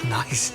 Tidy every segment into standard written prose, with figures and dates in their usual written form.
Nice.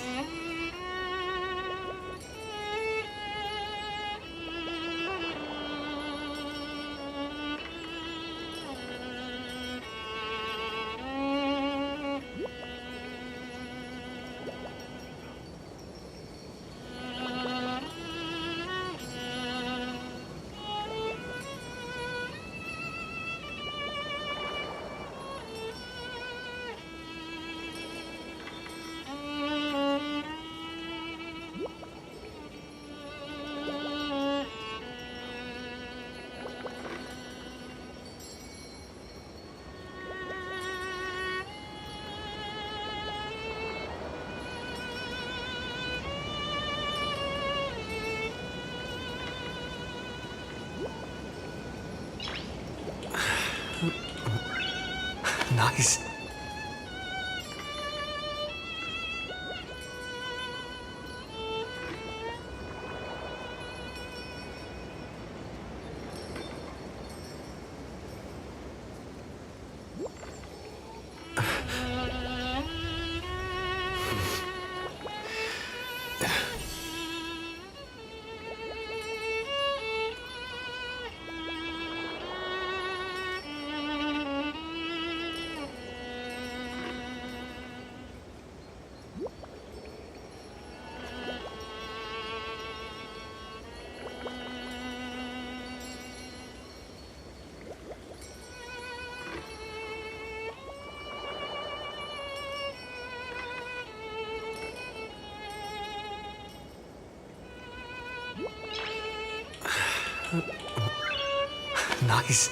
Nice. Nice.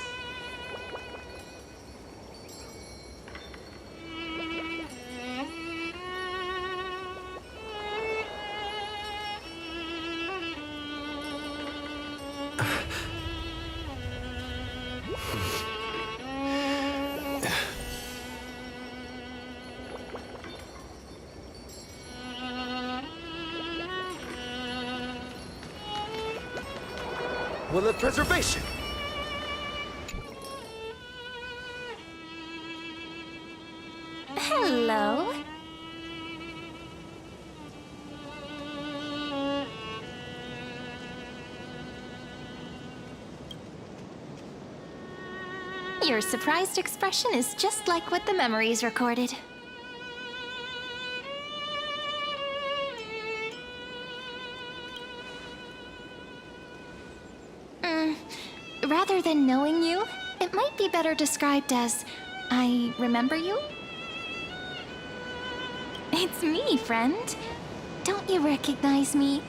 Wildlife preservation! Hello. Your surprised expression is just like what the memories recorded. Rather than knowing you, it might be better described as, I remember you? It's me, friend. Don't you recognize me?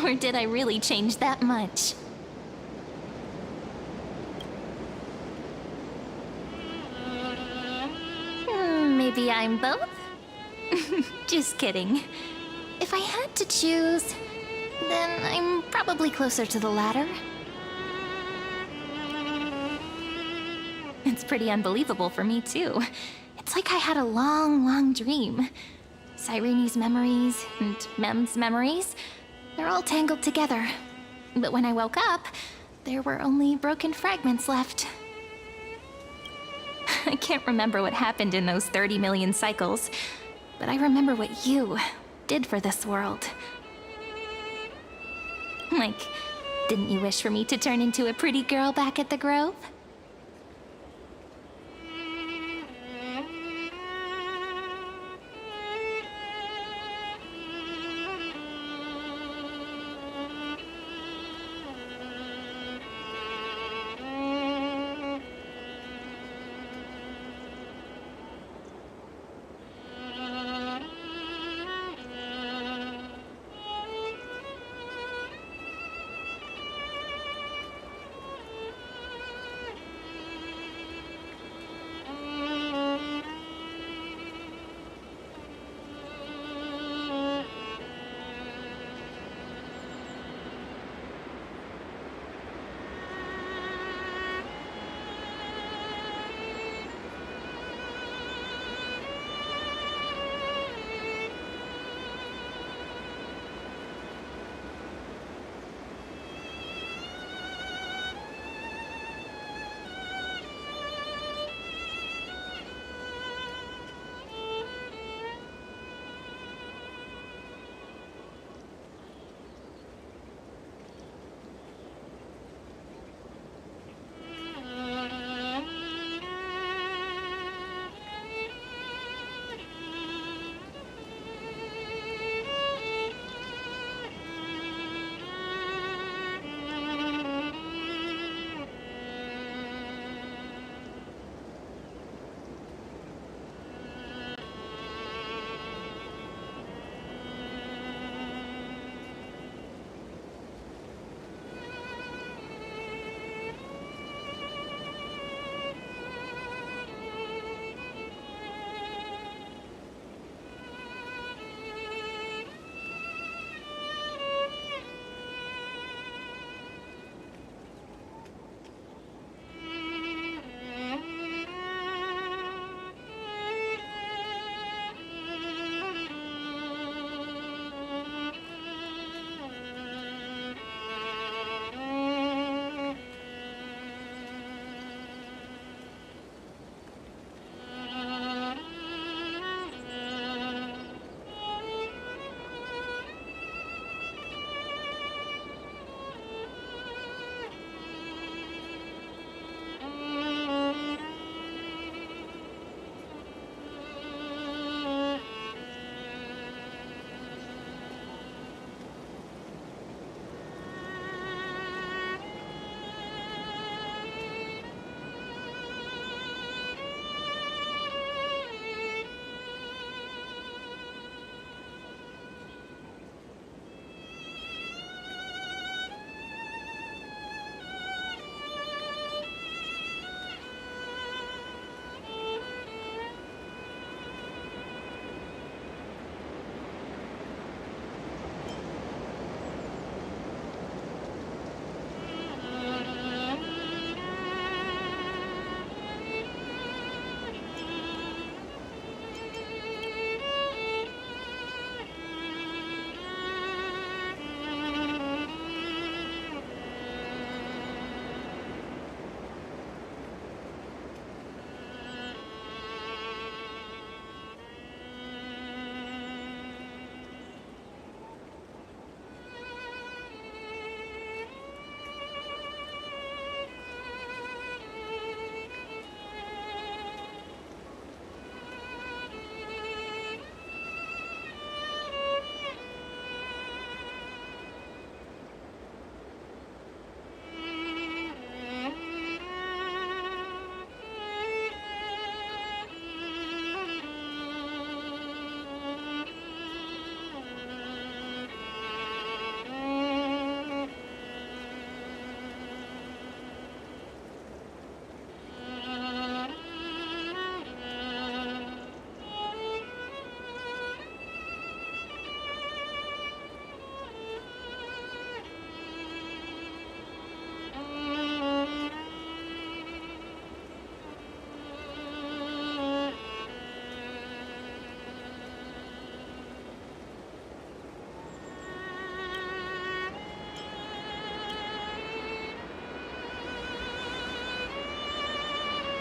Or did I really change that much? Maybe I'm both? Just kidding. If I had to choose, then I'm probably closer to the latter. It's pretty unbelievable for me, too. It's like I had a long, long dream. Cyrene's memories and Mem's memories, they're all tangled together. But when I woke up, there were only broken fragments left. I can't remember what happened in those 30 million cycles, but I remember what you did for this world. Like, didn't you wish for me to turn into a pretty girl back at the Grove?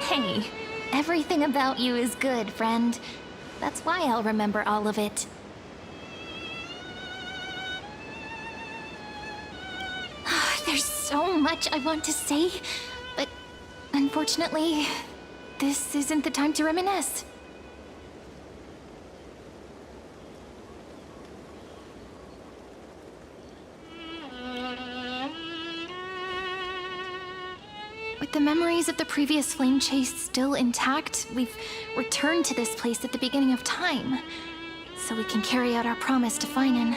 Hey, everything about you is good, friend. That's why I'll remember all of it. There's so much I want to say, but unfortunately, this isn't the time to reminisce. With the memories of the previous flame chase still intact, we've returned to this place at the beginning of time, so we can carry out our promise to Finan.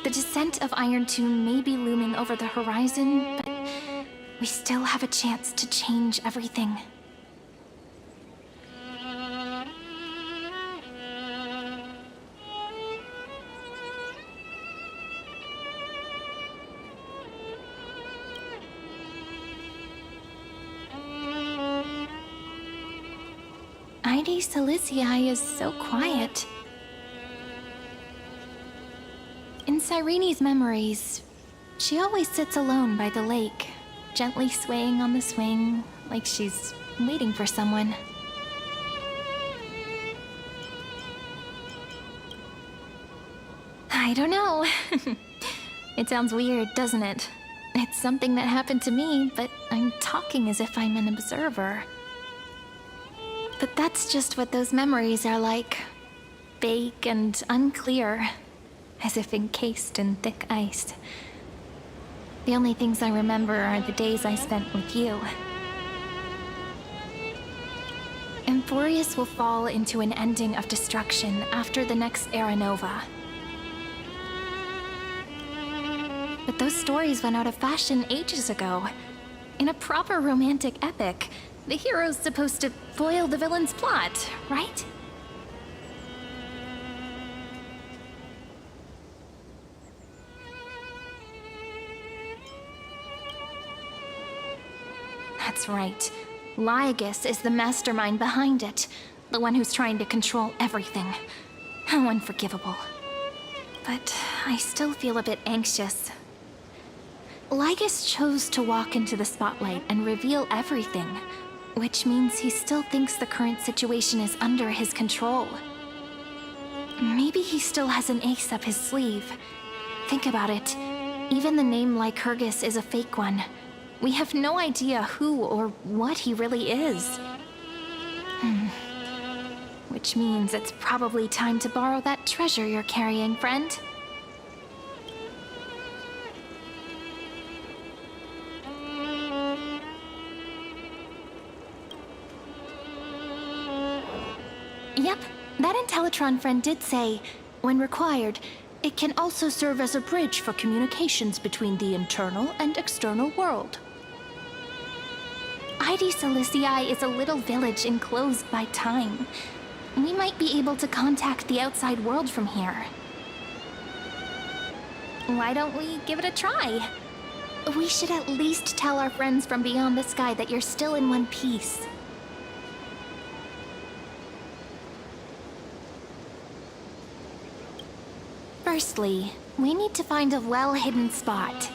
The descent of Iron Tomb may be looming over the horizon, but we still have a chance to change everything. Ide Silicii is so quiet. In Cyrene's memories, she always sits alone by the lake, gently swaying on the swing, like she's waiting for someone. I don't know. It sounds weird, doesn't it? It's something that happened to me, but I'm talking as if I'm an observer. But that's just what those memories are like. Vague and unclear. As if encased in thick ice. The only things I remember are the days I spent with you. Emporius will fall into an ending of destruction after the next Era Nova. But those stories went out of fashion ages ago. In a proper romantic epic, the hero's supposed to foil the villain's plot, right? That's right. Lygus is the mastermind behind it. The one who's trying to control everything. How unforgivable. But I still feel a bit anxious. Lygus chose to walk into the spotlight and reveal everything, which means he still thinks the current situation is under his control. Maybe he still has an ace up his sleeve. Think about it. Even the name Lycurgus is a fake one. We have no idea who or what he really is. Which means it's probably time to borrow that treasure you're carrying, friend. Yep, that Intellitron friend did say, when required, it can also serve as a bridge for communications between the internal and external world. Ide Silicii is a little village enclosed by time. We might be able to contact the outside world from here. Why don't we give it a try? We should at least tell our friends from beyond the sky that you're still in one piece. Firstly, we need to find a well-hidden spot.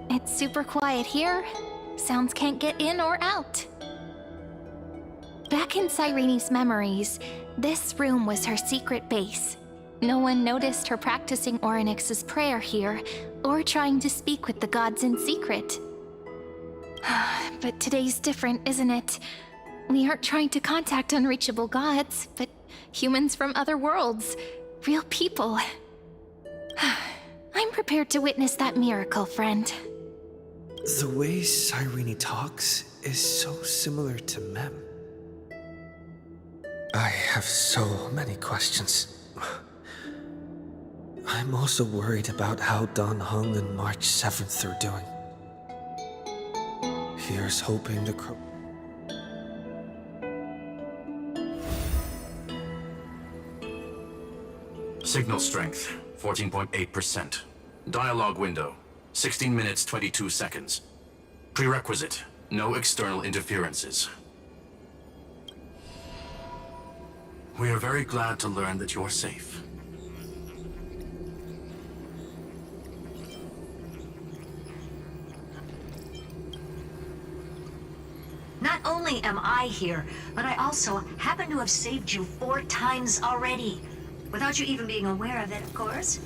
It's super quiet here. Sounds can't get in or out. Back in Cyrene's memories, this room was her secret base. No one noticed her practicing Orynyx's prayer here, or trying to speak with the gods in secret. But today's different, isn't it? We aren't trying to contact unreachable gods, but humans from other worlds. Real people. I'm prepared to witness that miracle, friend. The way Cyrene talks is so similar to Mem. I have so many questions. I'm also worried about how Dan Heng and March 7th are doing. Here's hoping the Signal strength. 14.8%. Dialogue window, 16 minutes 22 seconds. Prerequisite, no external interferences. We are very glad to learn that you're safe. Not only am I here, but I also happen to have saved you 4 times already. Without you even being aware of it, of course.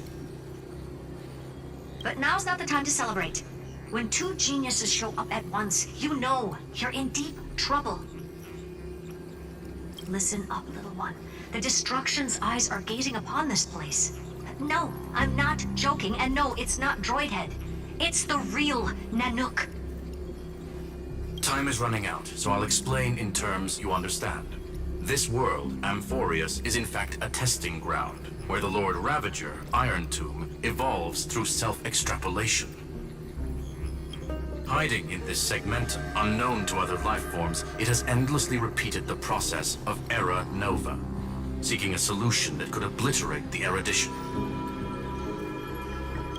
But now's not the time to celebrate. When 2 geniuses show up at once, you know you're in deep trouble. Listen up, little one. The Destruction's eyes are gazing upon this place. No, I'm not joking, and no, it's not Droidhead. It's the real Nanook. Time is running out, so I'll explain in terms you understand. This world, Amphorius, is in fact a testing ground, where the Lord Ravager, Iron Tomb, evolves through self-extrapolation. Hiding in this segmentum, unknown to other life forms, it has endlessly repeated the process of Era Nova, seeking a solution that could obliterate the erudition.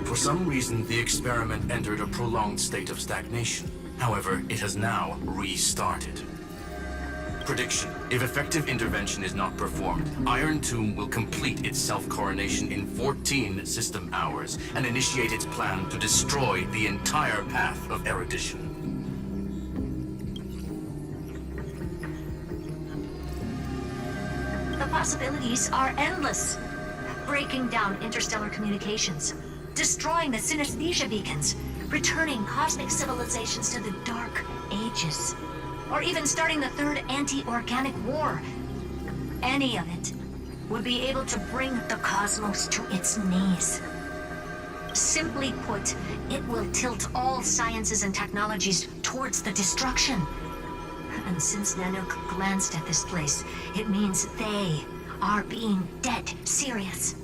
For some reason, the experiment entered a prolonged state of stagnation. However, it has now restarted. Prediction: if effective intervention is not performed, Iron Tomb will complete its self-coronation in 14 system hours and initiate its plan to destroy the entire path of erudition. The possibilities are endless. Breaking down interstellar communications, destroying the synesthesia beacons, returning cosmic civilizations to the Dark Ages, or even starting the third anti-organic war. Any of it would be able to bring the cosmos to its knees. Simply put, it will tilt all sciences and technologies towards the destruction. And since Nanook glanced at this place, it means they are being dead serious.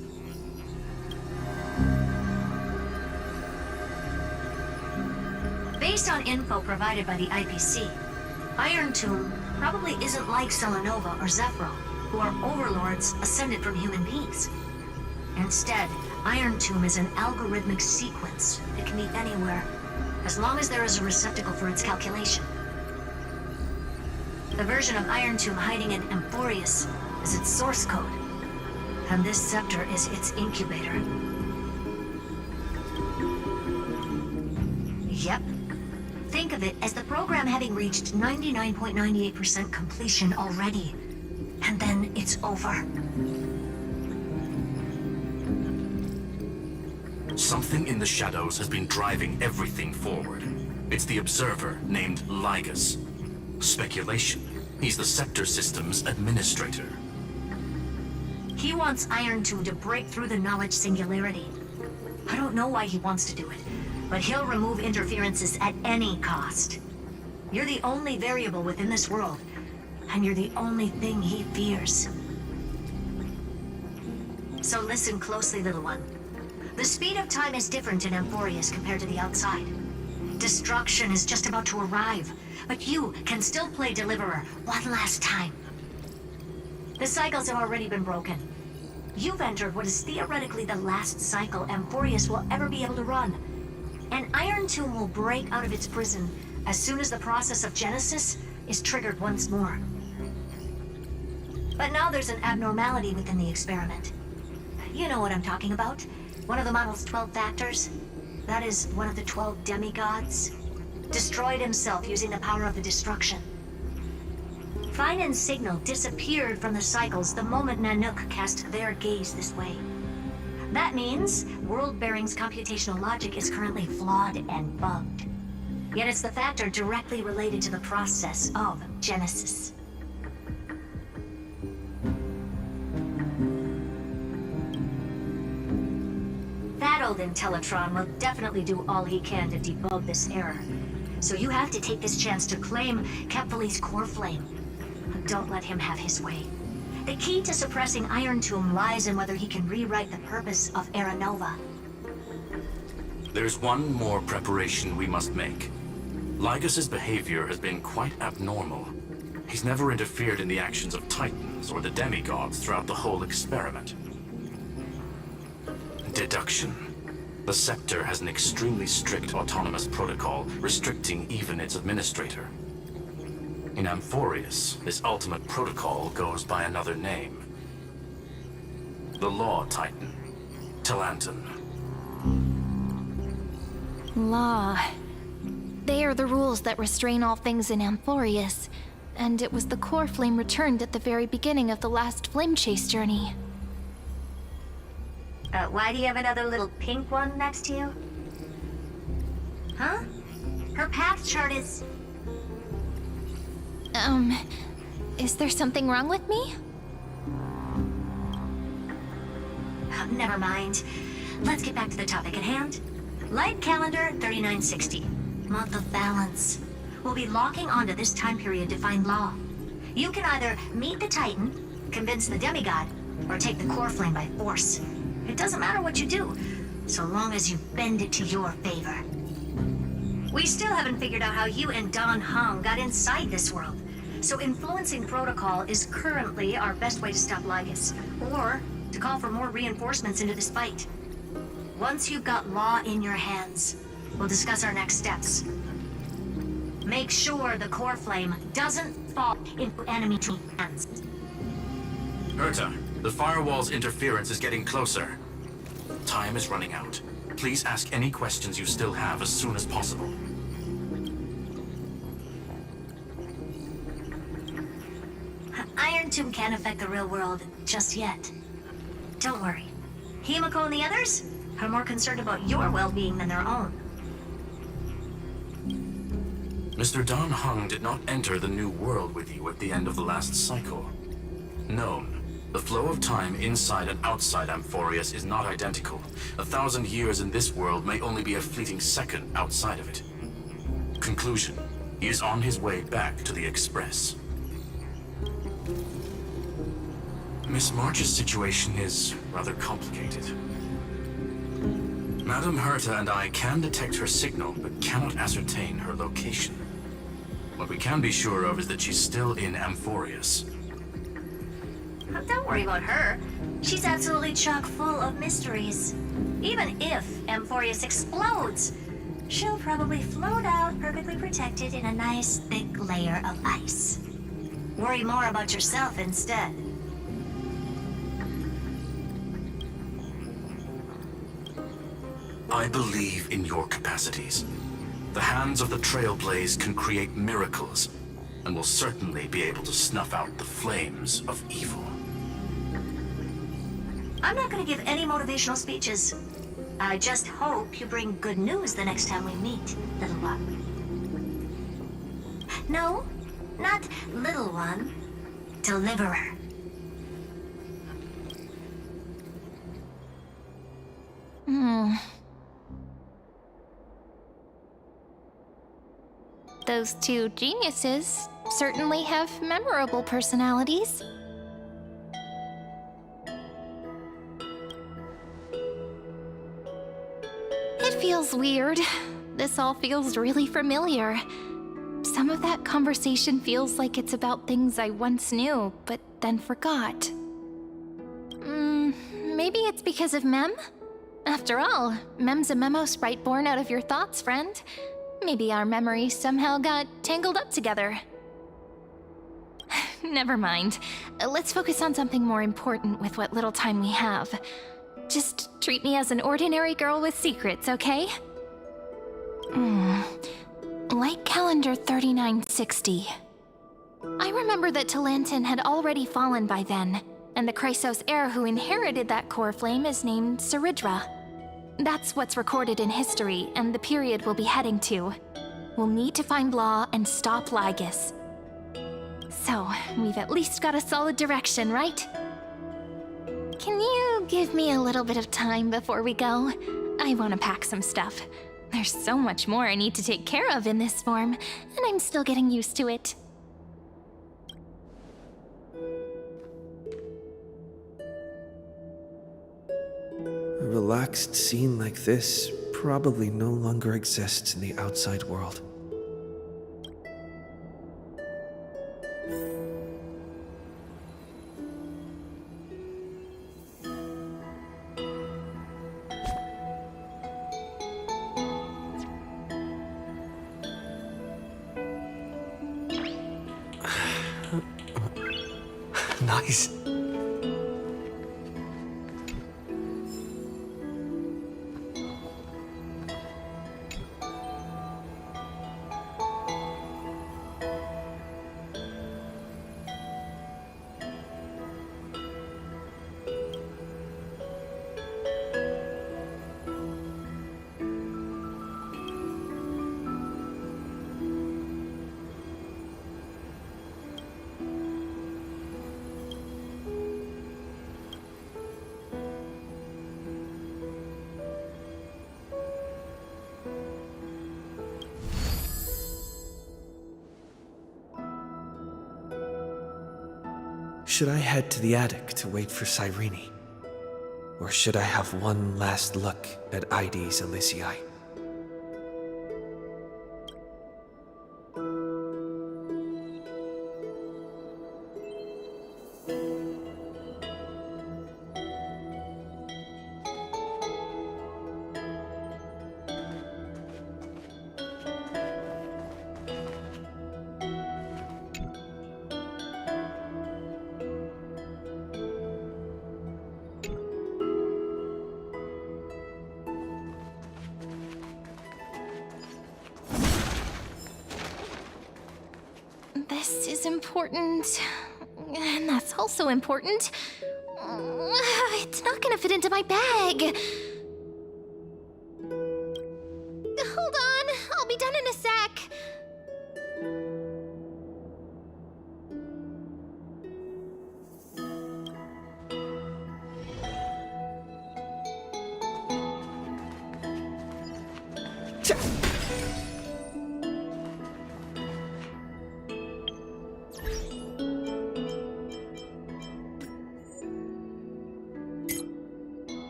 Based on info provided by the IPC, Iron Tomb probably isn't like Selenova or Zephyro, who are overlords ascended from human beings. Instead, Iron Tomb is an algorithmic sequence that can be anywhere, as long as there is a receptacle for its calculation. The version of Iron Tomb hiding in Amphorius is its source code, and this scepter is its incubator. Yep. Think of it as the program having reached 99.98% completion already. And then it's over. Something in the shadows has been driving everything forward. It's the Observer named Lygus. Speculation: he's the Scepter System's administrator. He wants Iron Tomb to break through the knowledge singularity. I don't know why he wants to do it, but he'll remove interferences at any cost. You're the only variable within this world, and you're the only thing he fears. So listen closely, little one. The speed of time is different in Amphorius compared to the outside. Destruction is just about to arrive, but you can still play Deliverer one last time. The cycles have already been broken. You've entered what is theoretically the last cycle Amphorius will ever be able to run. And Iron Tomb will break out of its prison as soon as the process of Genesis is triggered once more. But now there's an abnormality within the experiment. You know what I'm talking about. One of the model's 12 factors. That is one of the 12 demigods. Destroyed himself using the power of the destruction. Fine and Signal disappeared from the cycles the moment Nanook cast their gaze this way. That means World Bearing's computational logic is currently flawed and bugged. Yet it's the factor directly related to the process of Genesis. That old Intellitron will definitely do all he can to debug this error. So you have to take this chance to claim Kepfali's core flame. Don't let him have his way. The key to suppressing Iron Tomb lies in whether he can rewrite the purpose of Era Nova. There's one more preparation we must make. Lygus's behavior has been quite abnormal. He's never interfered in the actions of Titans or the demigods throughout the whole experiment. Did deduction. The Scepter has an extremely strict autonomous protocol, restricting even its administrator. In Amphorius, this ultimate protocol goes by another name. The Law Titan, Talanton. Law. They are the rules that restrain all things in Amphorius, and it was the core flame returned at the very beginning of the last flame chase journey. Why do you have another little pink one next to you? Huh? Her path chart is... Is there something wrong with me? Never mind. Let's get back to the topic at hand. Light calendar 3960. Month of balance. We'll be locking onto this time period to find Law. You can either meet the Titan, convince the demigod, or take the core flame by force. It doesn't matter what you do, so long as you bend it to your favor. We still haven't figured out how you and Don Hong got inside this world, so influencing protocol is currently our best way to stop Lygus, or to call for more reinforcements into this fight. Once you've got Law in your hands, we'll discuss our next steps. Make sure the core flame doesn't fall into enemy hands. Herta, the firewall's interference is getting closer. Time is running out. Please ask any questions you still have as soon as possible. Iron Tomb can't affect the real world just yet. Don't worry. Himiko and the others are more concerned about your well-being than their own. Mr. Don Hung did not enter the new world with you at the end of the last cycle. Known. The flow of time inside and outside Amphorius is not identical. 1,000 years in this world may only be a fleeting second outside of it. Conclusion. He is on his way back to the Express. Miss March's situation is rather complicated. Madame Herta and I can detect her signal, but cannot ascertain her location. What we can be sure of is that she's still in Amphorius. Don't worry about her. She's absolutely chock full of mysteries. Even if Amphorius explodes, she'll probably float out perfectly protected in a nice thick layer of ice. Worry more about yourself instead. I believe in your capacities. The hands of the Trailblaze can create miracles, and will certainly be able to snuff out the flames of evil. I'm not going to give any motivational speeches. I just hope you bring good news the next time we meet, little one. No, not little one. Deliverer. Those two geniuses certainly have memorable personalities. It feels weird. This all feels really familiar. Some of that conversation feels like it's about things I once knew, but then forgot. Maybe it's because of Mem? After all, Mem's a memo sprite born out of your thoughts, friend. Maybe our memories somehow got tangled up together. Never mind. Let's focus on something more important with what little time we have. Just treat me as an ordinary girl with secrets, okay? Light calendar 3960. I remember that Talanton had already fallen by then, and the Chrysos heir who inherited that core flame is named Saridra. That's what's recorded in history, and the period we'll be heading to. We'll need to find Law and stop Lygus. So, we've at least got a solid direction, right? Can you give me a little bit of time before we go? I want to pack some stuff. There's so much more I need to take care of in this form, and I'm still getting used to it. A relaxed scene like this probably no longer exists in the outside world. eyes. Should I head to the attic to wait for Cyrene? Or should I have one last look at ID's Elysiae? This is important. And that's also important. It's not gonna fit into my bag. Hold on, I'll be done in a sec.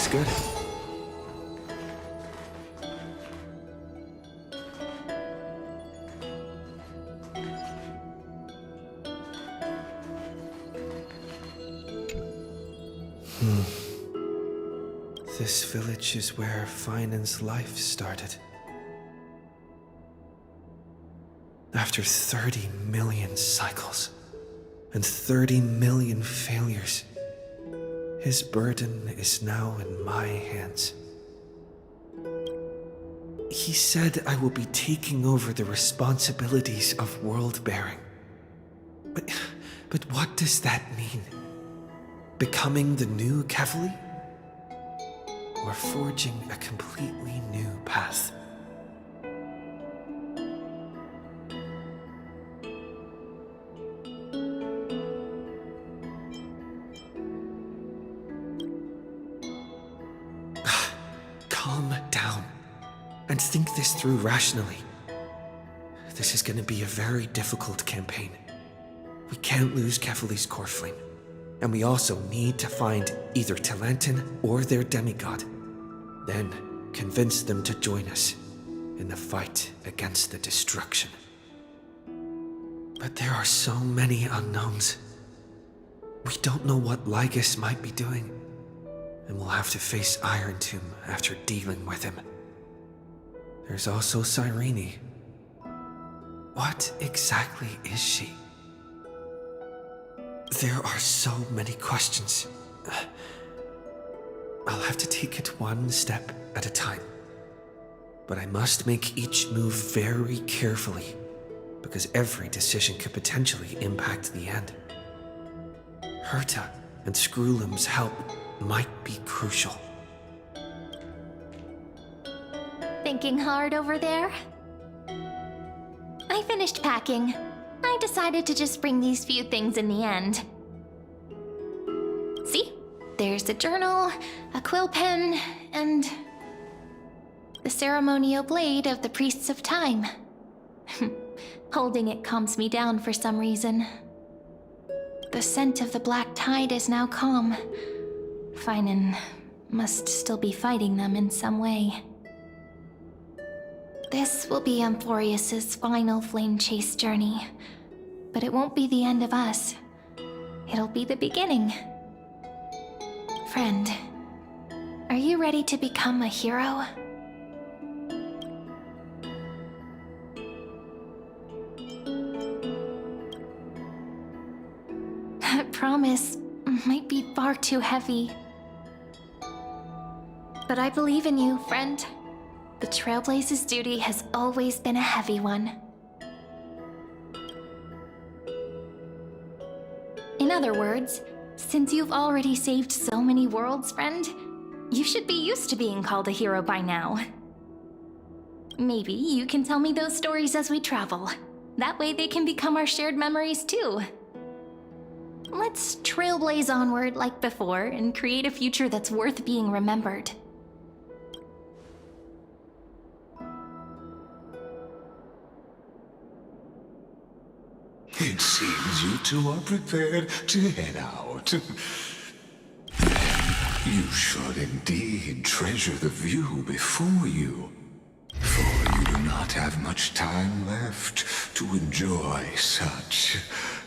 looks good. This village is where Finan's life started. After 30 million cycles and 30 million failures, his burden is now in my hands. He said I will be taking over the responsibilities of world-bearing. But what does that mean? Becoming the new Kevali? Or forging a completely new path? Calm down and think this through rationally. This is going to be a very difficult campaign. We can't lose Kevali's core flame, and we also need to find either Talantin or their demigod. Then convince them to join us in the fight against the destruction. But there are so many unknowns. We don't know what Lygus might be doing, and we'll have to face Iron Tomb after dealing with him. There's also Cyrene. What exactly is she? There are so many questions. I'll have to take it one step at a time. But I must make each move very carefully, because every decision could potentially impact the end. Herta and Screwlum's help might be crucial. Thinking hard over there? I finished packing. I decided to just bring these few things in the end. See? There's a journal, a quill pen, and the ceremonial blade of the Priests of Time. Holding it calms me down for some reason. The scent of the black tide is now calm. Finan must still be fighting them in some way. This will be Amphorius's final flame chase journey, but it won't be the end of us. It'll be the beginning. Friend, are you ready to become a hero? That promise might be far too heavy. But I believe in you, friend. The Trailblaze's duty has always been a heavy one. In other words, since you've already saved so many worlds, friend, you should be used to being called a hero by now. Maybe you can tell me those stories as we travel. That way they can become our shared memories too. Let's trailblaze onward like before and create a future that's worth being remembered. It seems you two are prepared to head out. You should indeed treasure the view before you, for you do not have much time left to enjoy such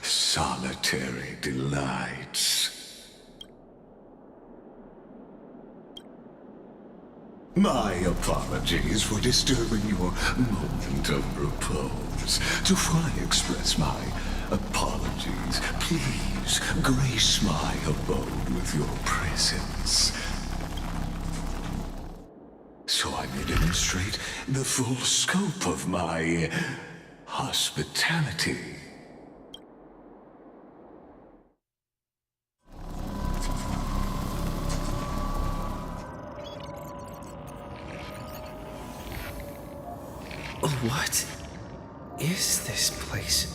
solitary delights. My apologies for disturbing your moment of repose. Before I express my apologies, please grace my abode with your presence, so I may demonstrate the full scope of my hospitality. What is this place?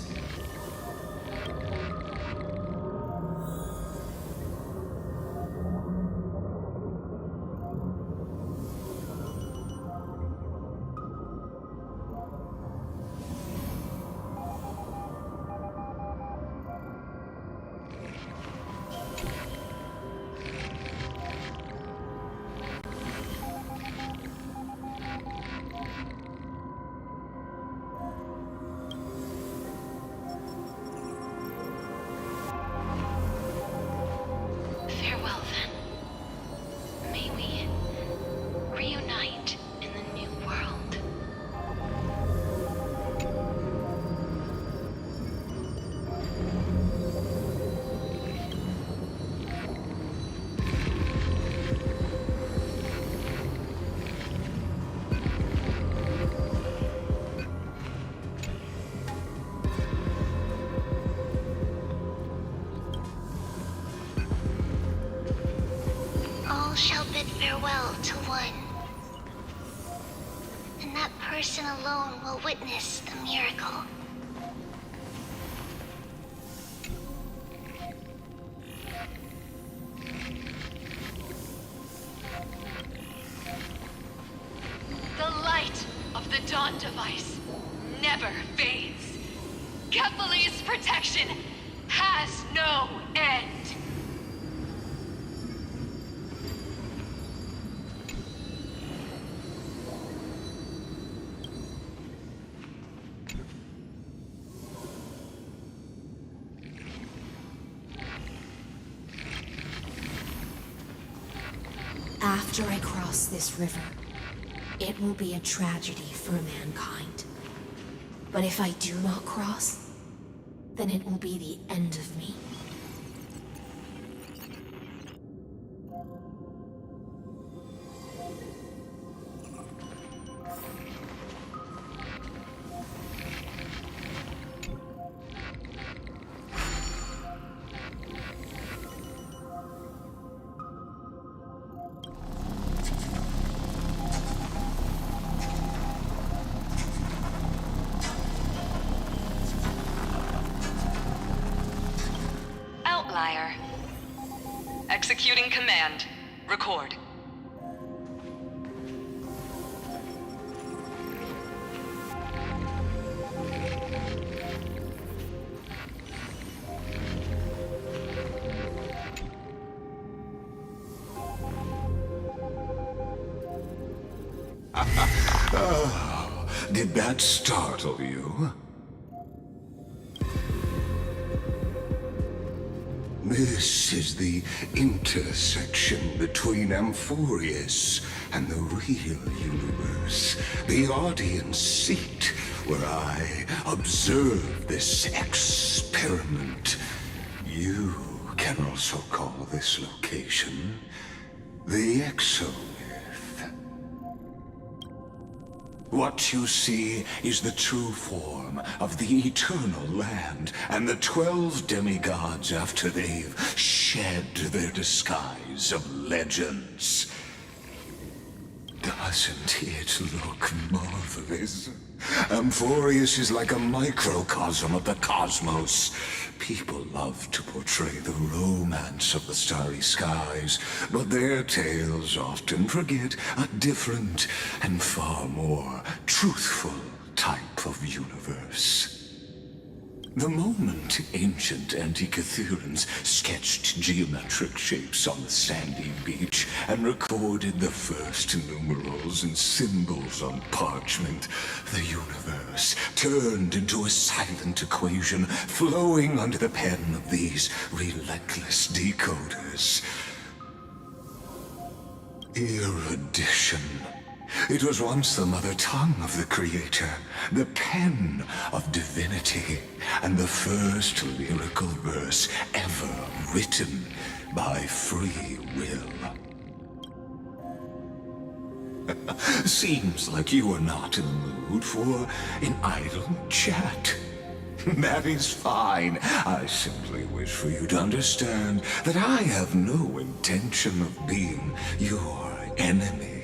farewell to one. And that person alone will witness the miracle. The light of the Dawn device never fades. Kefali's protection has no end. After I cross this river, it will be a tragedy for mankind. But if I do not cross, then it will be the end of me. Outlier. Executing command. Record. Oh, did that startle you? This is the intersection between Amphorius and the real universe. The audience seat where I observe this experiment. You can also call this location the Exomyth. What you see is the true form of the eternal land and the 12 demigods after they've shed their disguise of legends. Doesn't it look marvelous? Amphorius is like a microcosm of the cosmos. People love to portray the romance of the starry skies, but their tales often forget a different and far more truthful type of universe. The moment ancient Antikytherans sketched geometric shapes on the sandy beach and recorded the first numerals and symbols on parchment, the universe turned into a silent equation flowing under the pen of these relentless decoders. Erudition. It was once the mother tongue of the Creator, the pen of divinity, and the first lyrical verse ever written by free will. Seems like you are not in the mood for an idle chat. That is fine. I simply wish for you to understand that I have no intention of being your enemy.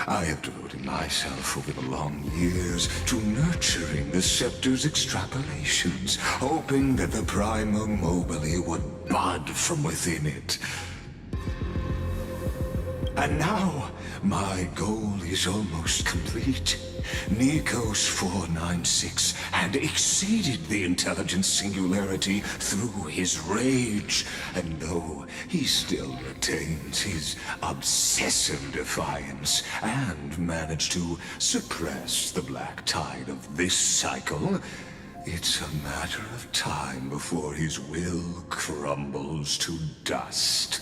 I have devoted myself over the long years to nurturing the scepter's extrapolations, hoping that the Prima Mobile would bud from within it. And now, my goal is almost complete. Nikos 496 had exceeded the intelligence singularity through his rage, and though he still retains his obsessive defiance and managed to suppress the black tide of this cycle, it's a matter of time before his will crumbles to dust.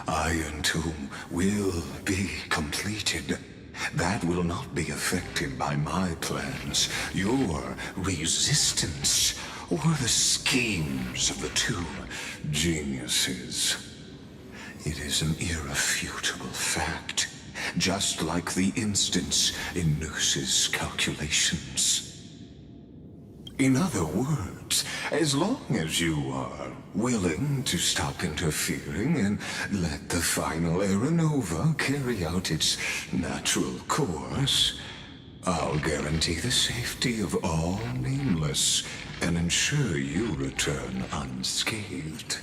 Iron Tomb will be completed. That will not be affected by my plans, your resistance, or the schemes of the two geniuses. It is an irrefutable fact, just like the instance in Noos's calculations. In other words, as long as you are willing to stop interfering and let the final Aeronova carry out its natural course, I'll guarantee the safety of all nameless and ensure you return unscathed.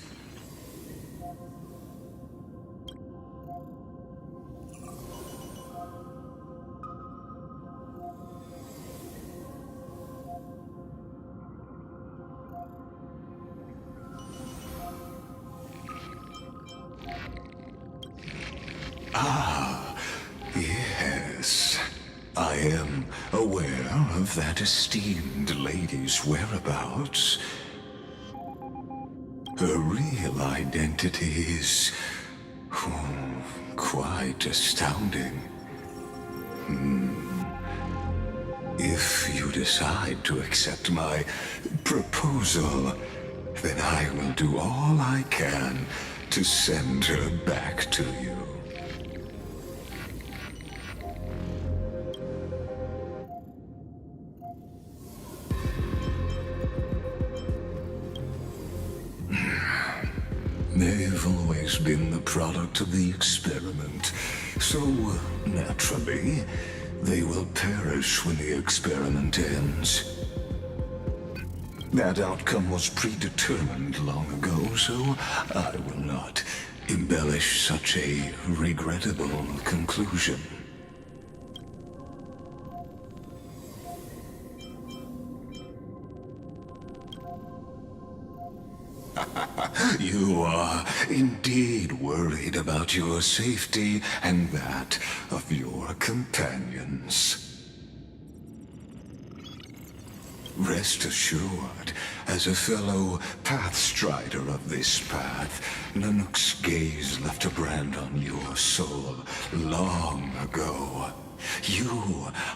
Ah, yes. I am aware of that esteemed lady's whereabouts. Her real identity is quite astounding. If you decide to accept my proposal, then I will do all I can to send her back to you. They've always been the product of the experiment, so naturally, they will perish when the experiment ends. That outcome was predetermined long ago, so I will not embellish such a regrettable conclusion. You are indeed worried about your safety and that of your companions. Rest assured, as a fellow pathstrider of this path, Nanook's gaze left a brand on your soul long ago. You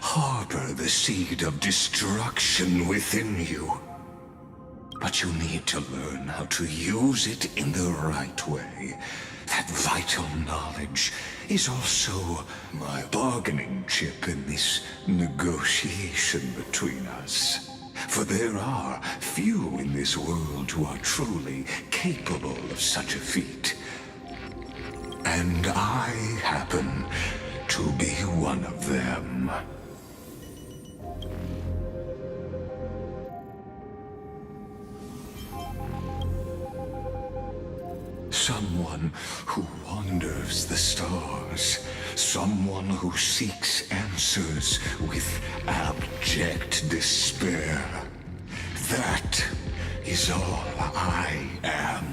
harbor the seed of destruction within you. But you need to learn how to use it in the right way. That vital knowledge is also my bargaining chip in this negotiation between us. For there are few in this world who are truly capable of such a feat. And I happen to be one of them. Someone who wanders the stars. Someone who seeks answers with abject despair. That is all I am.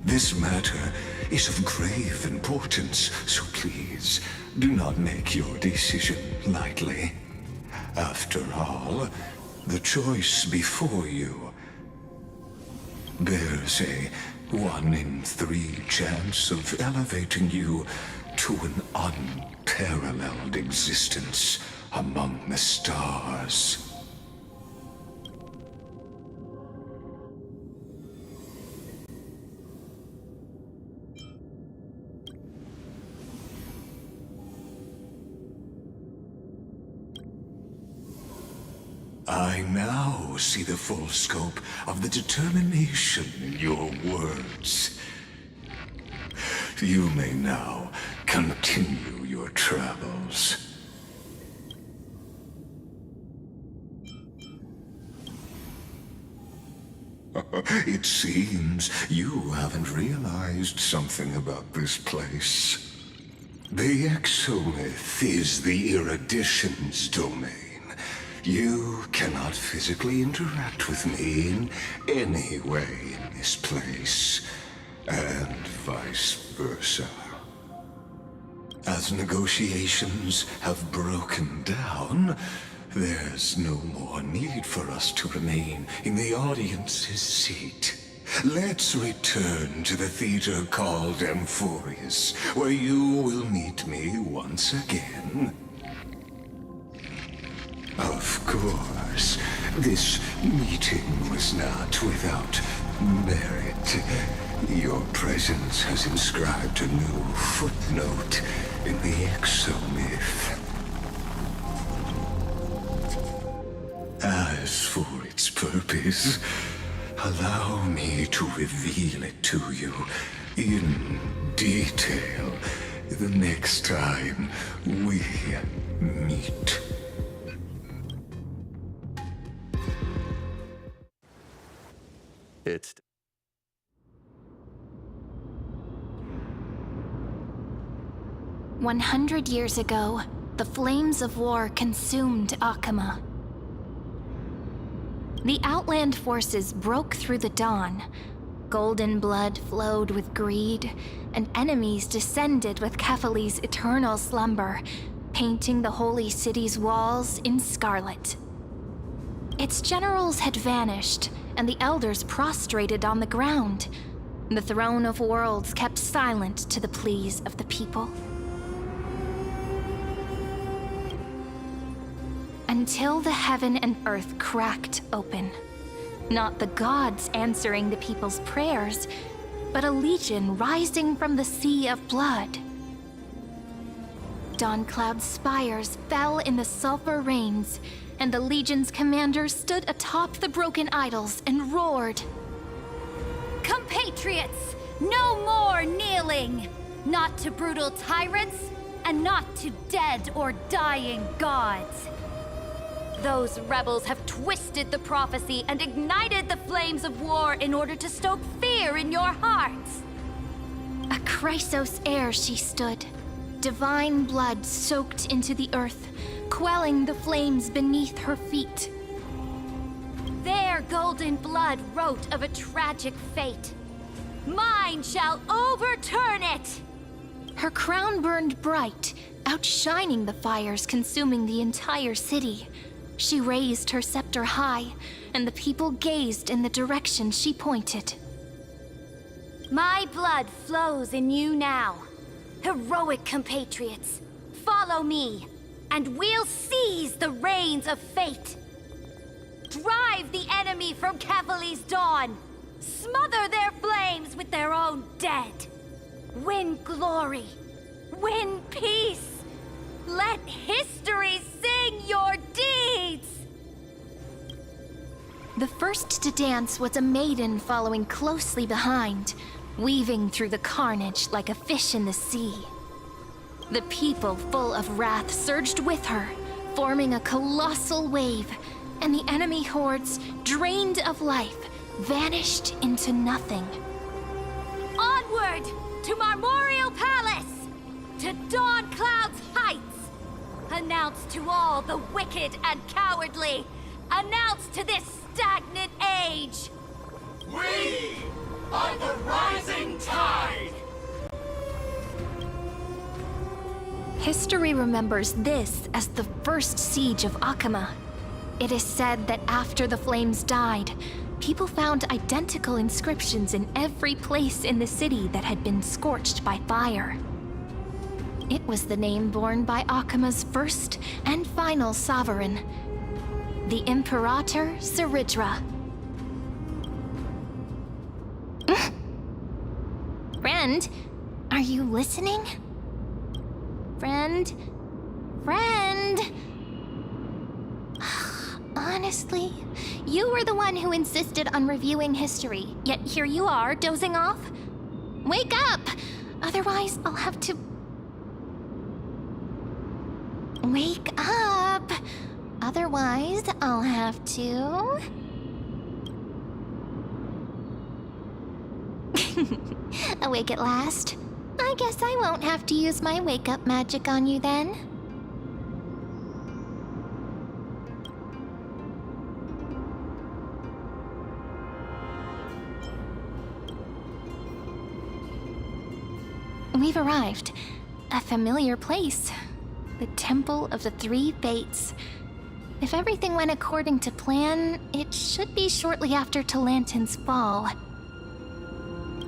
This matter is of grave importance, so please do not make your decision lightly. After all, the choice before you bears a 1 in 3 chance of elevating you to an unparalleled existence among the stars. I now see the full scope of the determination in your words. You may now continue your travels. It seems you haven't realized something about this place. The exomyth is the erudition's domain. You cannot physically interact with me in any way in this place, and vice versa. As negotiations have broken down, there's no more need for us to remain in the audience's seat. Let's return to the theater called Amphorius, where you will meet me once again. Of course, this meeting was not without merit. Your presence has inscribed a new footnote in the exomyth. As matters for its purpose. Allow me to reveal it to you in detail the next time we meet. It's 100 years ago, the flames of war consumed Akama. The Outland forces broke through the dawn. Golden blood flowed with greed, and enemies descended with Kefali's eternal slumber, painting the holy city's walls in scarlet. Its generals had vanished, and the elders prostrated on the ground. The throne of worlds kept silent to the pleas of the people. Until the heaven and earth cracked open. Not the gods answering the people's prayers, but a legion rising from the sea of blood. Dawncloud's spires fell in the sulfur rains, and the legion's commander stood atop the broken idols and roared. Compatriots, no more kneeling! Not to brutal tyrants, and not to dead or dying gods. Those rebels have twisted the prophecy and ignited the flames of war in order to stoke fear in your hearts. A Chrysos heir she stood, divine blood soaked into the earth, quelling the flames beneath her feet. Their golden blood wrote of a tragic fate. Mine shall overturn it! Her crown burned bright, outshining the fires consuming the entire city. She raised her scepter high, and the people gazed in the direction she pointed. My blood flows in you now. Heroic compatriots, follow me, and we'll seize the reins of fate. Drive the enemy from Kefali's dawn. Smother their flames with their own dead. Win glory. Win peace. Let history sing your deeds! The first to dance was a maiden following closely behind, weaving through the carnage like a fish in the sea. The people, full of wrath, surged with her, forming a colossal wave, and the enemy hordes, drained of life, vanished into nothing. Onward to Marmorial Palace! To Dawncloud's heights! Announce to all the wicked and cowardly! Announce to this stagnant age! We are the rising tide! History remembers this as the first siege of Akama. It is said that after the flames died, people found identical inscriptions in every place in the city that had been scorched by fire. It was the name borne by Akama's first and final sovereign, the Imperator Saridra. Friend, are you listening? Friend? Honestly, you were the one who insisted on reviewing history, yet here you are, dozing off? Wake up! Otherwise, I'll have to... Wake up! Otherwise, I'll have to... Awake at last? I guess I won't have to use my wake-up magic on you then. We've arrived. A familiar place. The Temple of the Three Fates. If everything went according to plan, it should be shortly after Talantin's fall.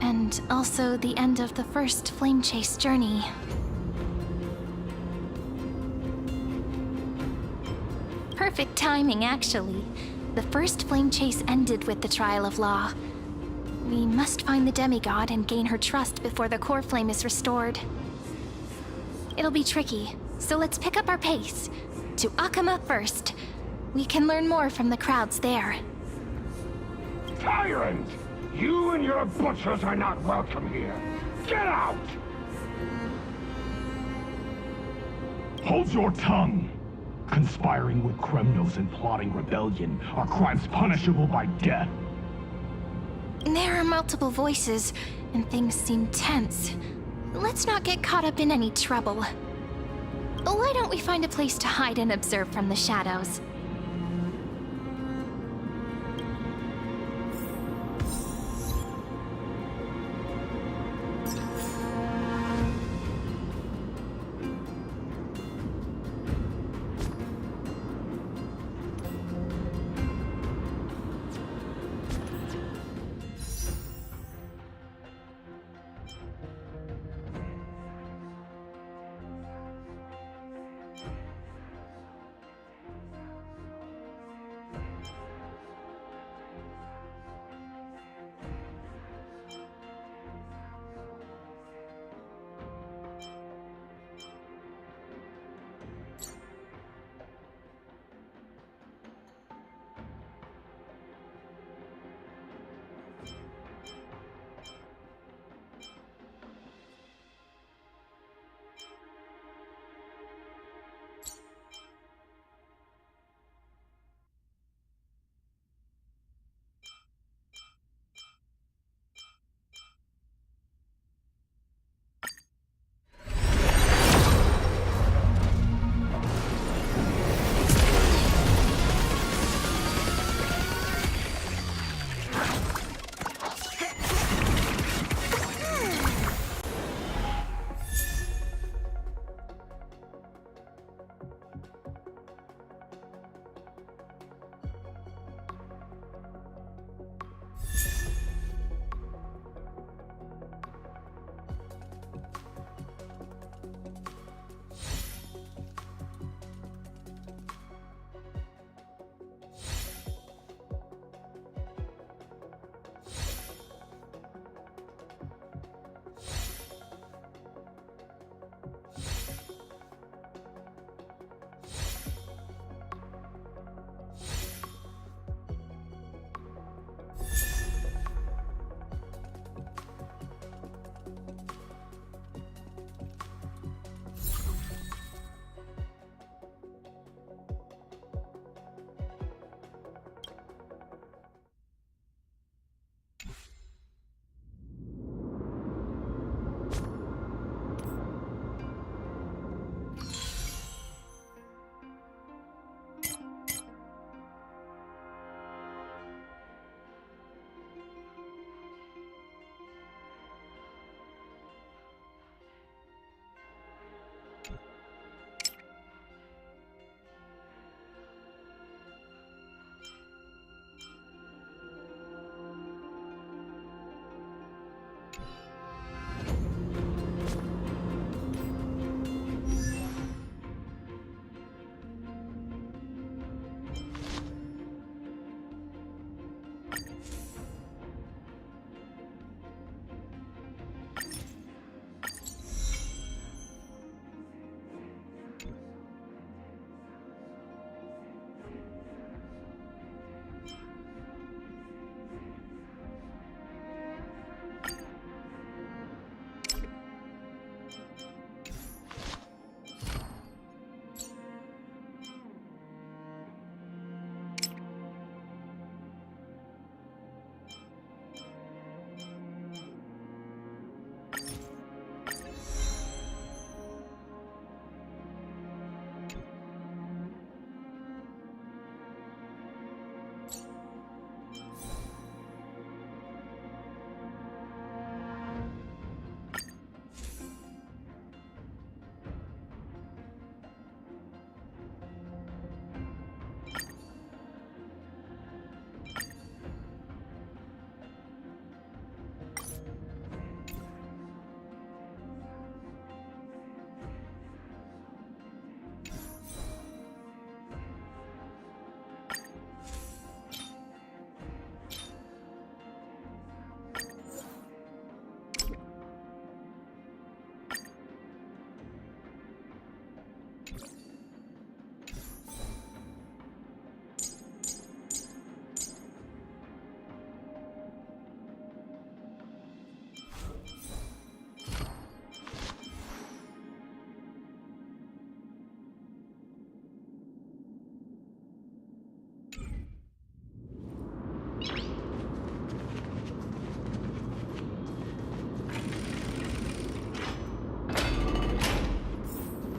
And also the end of the first flame chase journey. Perfect timing, actually. The first flame chase ended with the trial of law. We must find the demigod and gain her trust before the core flame is restored. It'll be tricky, so let's pick up our pace. To Akama first. We can learn more from the crowds there. Tyrant! You and your butchers are not welcome here. Get out! Hold your tongue! Conspiring with criminals and plotting rebellion are crimes punishable by death. There are multiple voices, and things seem tense. Let's not get caught up in any trouble. Why don't we find a place to hide and observe from the shadows?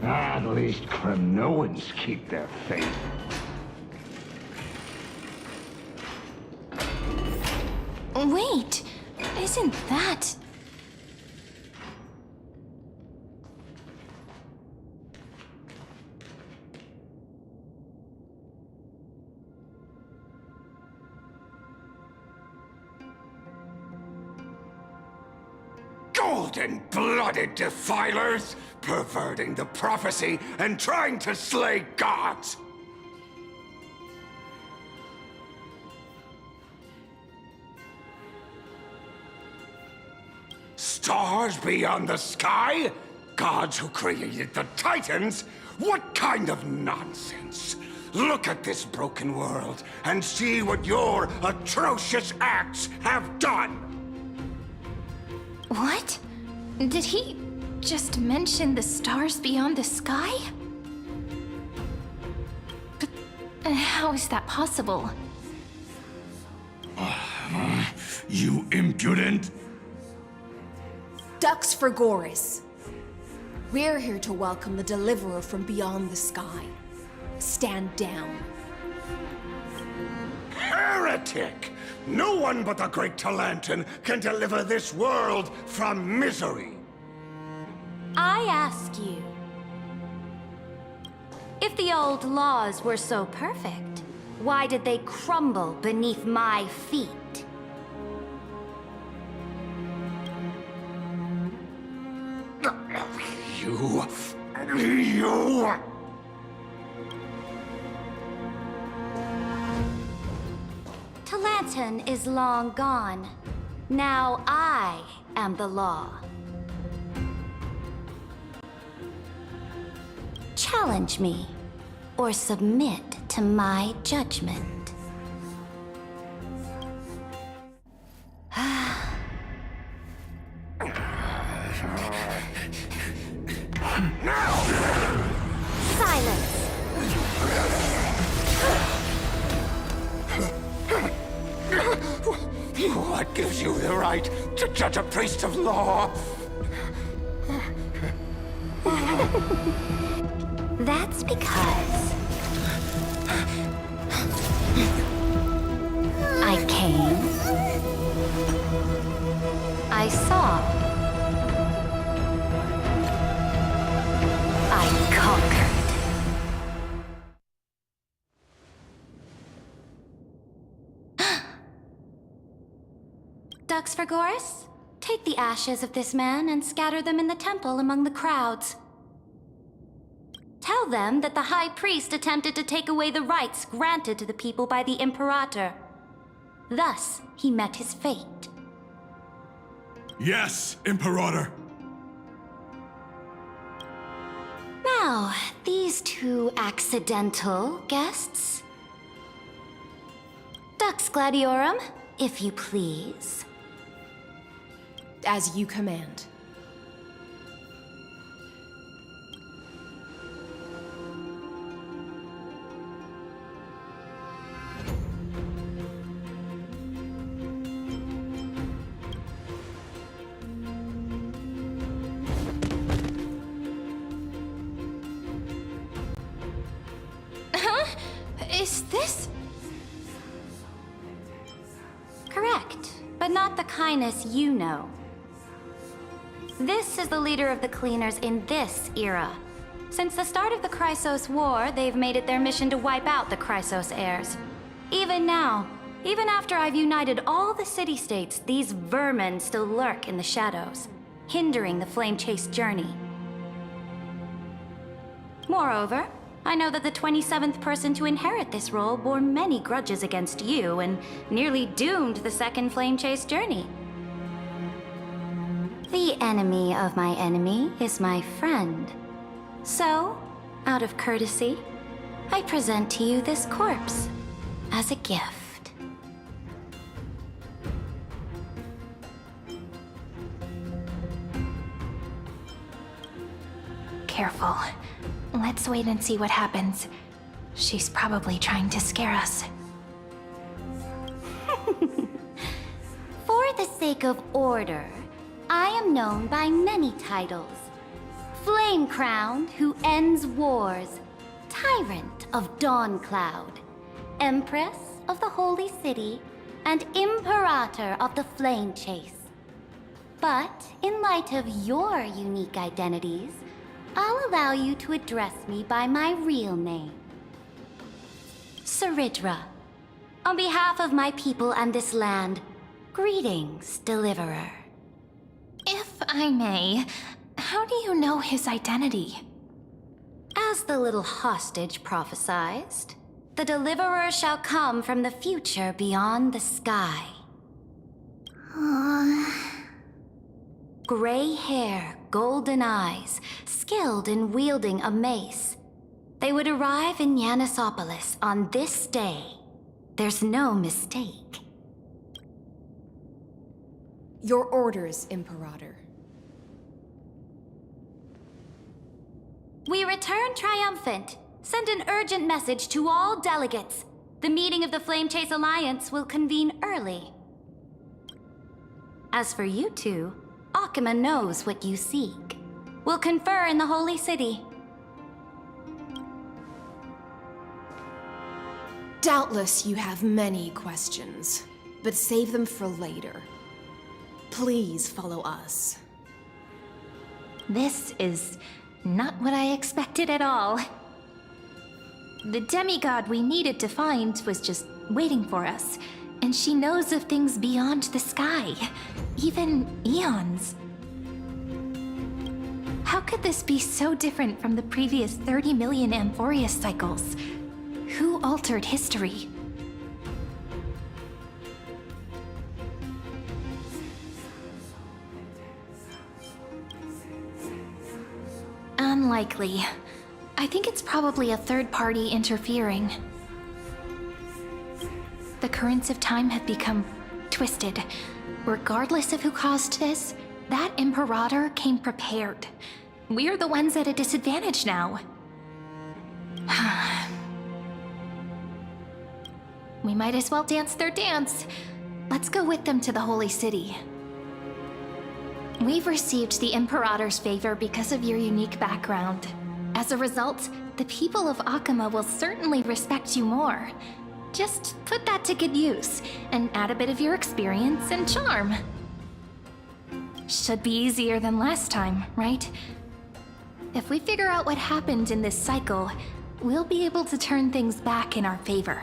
At least Kremnoans keep their faith. Wait, isn't that... Golden-blooded defilers, perverting the prophecy and trying to slay gods! Stars beyond the sky? Gods who created the Titans? What kind of nonsense? Look at this broken world and see what your atrocious acts have done! What? Did he just mention the stars beyond the sky? But how is that possible? You impudent! Dux for Goris. We're here to welcome the deliverer from beyond the sky. Stand down. Heretic! No one but the great Talantan can deliver this world from misery! I ask you, if the old laws were so perfect, why did they crumble beneath my feet? You... Talantan is long gone. Now I am the law. Challenge me, or submit to my judgment. Silence! What gives you the right to judge a priest of law? That's because I came, I saw, I conquered. Dux for Goris, take the ashes of this man and scatter them in the temple among the crowds. Tell them that the High Priest attempted to take away the rights granted to the people by the Imperator. Thus, he met his fate. Yes, Imperator. Now, these two accidental guests. Dux Gladiorum, if you please. As you command. Is this... Correct, but not the kindness you know. This is the leader of the Cleaners in this era. Since the start of the Chrysos War, they've made it their mission to wipe out the Chrysos heirs. Even now, even after I've united all the city-states, these vermin still lurk in the shadows, hindering the flame-chased journey. Moreover, I know that the 27th person to inherit this role bore many grudges against you and nearly doomed the second flame-chased journey. The enemy of my enemy is my friend. So, out of courtesy, I present to you this corpse as a gift. Careful. Let's wait and see what happens. She's probably trying to scare us. For the sake of order, I am known by many titles. Flame Crowned who ends wars, Tyrant of Dawn Cloud, Empress of the Holy City, and Imperator of the Flame Chase. But in light of your unique identities, I'll allow you to address me by my real name. Saridra. On behalf of my people and this land, greetings, Deliverer. If I may, how do you know his identity? As the little hostage prophesized, the Deliverer shall come from the future beyond the sky. Gray hair, golden eyes, skilled in wielding a mace. They would arrive in Yanisopolis on this day. There's no mistake. Your orders, Imperator. We return triumphant. Send an urgent message to all delegates. The meeting of the Flame Chase Alliance will convene early. As for you two, Akima knows what you seek. We'll confer in the Holy City. Doubtless you have many questions, but save them for later. Please follow us. This is not what I expected at all. The demigod we needed to find was just waiting for us, and she knows of things beyond the sky, even eons. How could this be so different from the previous 30 million Amphorius cycles? Who altered history? Unlikely. I think it's probably a third party interfering. The currents of time have become twisted. Regardless of who caused this, that Imperator came prepared. We're the ones at a disadvantage now. We might as well dance their dance. Let's go with them to the Holy City. We've received the Imperator's favor because of your unique background. As a result, the people of Akima will certainly respect you more. Just put that to good use, and add a bit of your experience and charm. Should be easier than last time, right? If we figure out what happened in this cycle, we'll be able to turn things back in our favor.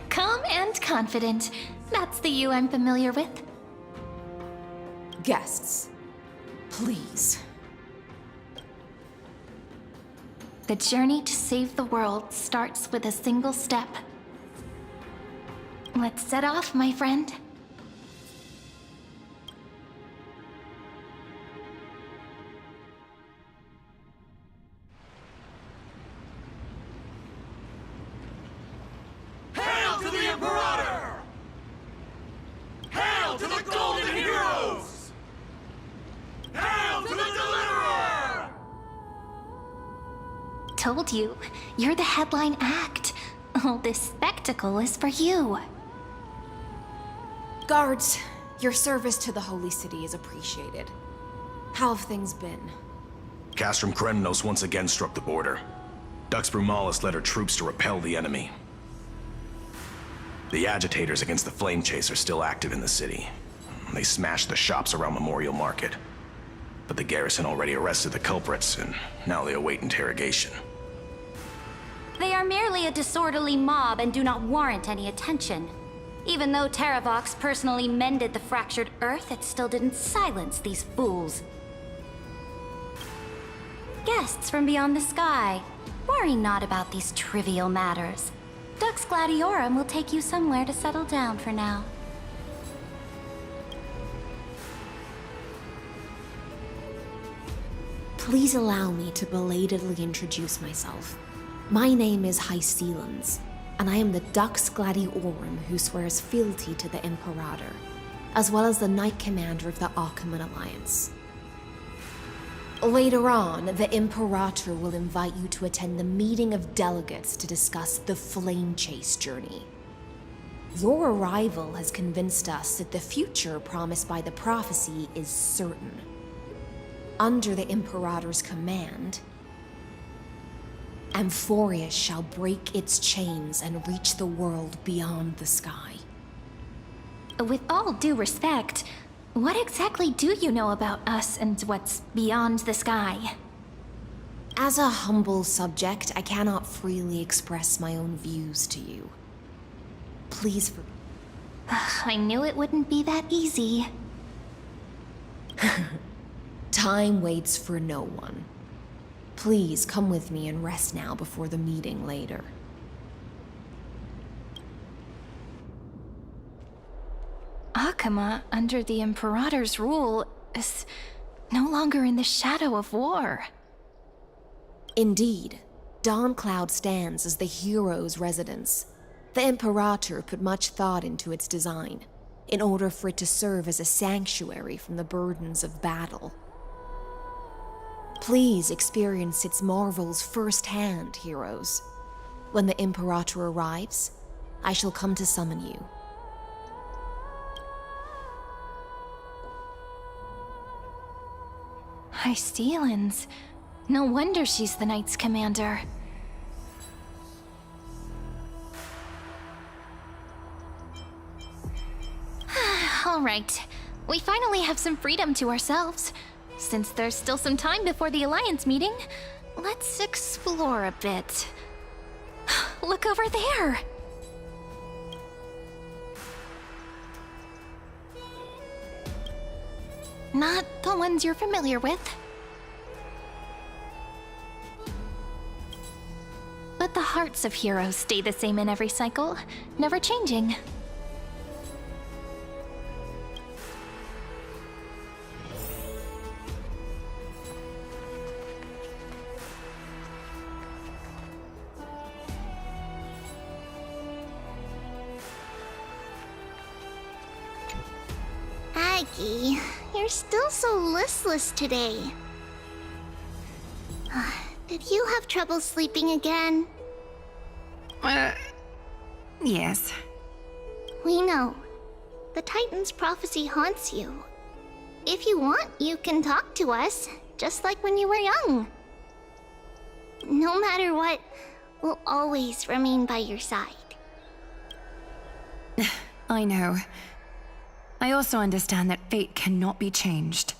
Calm and confident. That's the you I'm familiar with. Guests, please. The journey to save the world starts with a single step. Let's set off, my friend. Hail to the Imperator! Hail to the Golden Heroes! Hail to the Deliverer! Told you, you're the headline act. All this spectacle is for you. Guards, your service to the Holy City is appreciated. How have things been? Castrum Kremnos once again struck the border. Dux Brumalis led her troops to repel the enemy. The agitators against the Flame Chase are still active in the city. They smashed the shops around Memorial Market. But the garrison already arrested the culprits, and now they await interrogation. They are merely a disorderly mob and do not warrant any attention. Even though Terravox personally mended the fractured Earth, it still didn't silence these fools. Guests from beyond the sky, worry not about these trivial matters. Dux Gladiorum will take you somewhere to settle down for now. Please allow me to belatedly introduce myself. My name is Hycelans, and I am the Dux Gladiorum who swears fealty to the Imperator, as well as the Knight Commander of the Achaemenid Alliance. Later on, the Imperator will invite you to attend the meeting of delegates to discuss the Flame Chase journey. Your arrival has convinced us that the future promised by the prophecy is certain. Under the Imperator's command, Amphorius shall break its chains and reach the world beyond the sky. With all due respect, what exactly do you know about us and what's beyond the sky? As a humble subject, I cannot freely express my own views to you. Please I knew it wouldn't be that easy. Time waits for no one. Please come with me and rest now before the meeting later. Akama, under the Imperator's rule, is no longer in the shadow of war. Indeed, Dawncloud stands as the hero's residence. The Imperator put much thought into its design, in order for it to serve as a sanctuary from the burdens of battle. Please experience its marvels firsthand, heroes. When the Imperator arrives, I shall come to summon you. High Steelans. No wonder she's the Knight's commander. All right. We finally have some freedom to ourselves. Since there's still some time before the Alliance meeting, let's explore a bit. Look over there! Not the ones you're familiar with. But the hearts of heroes stay the same in every cycle, never changing. Aggie, you're still so listless today. Did you have trouble sleeping again? Yes. We know. The Titan's prophecy haunts you. If you want, you can talk to us, just like when you were young. No matter what, we'll always remain by your side. I know. I also understand that fate cannot be changed.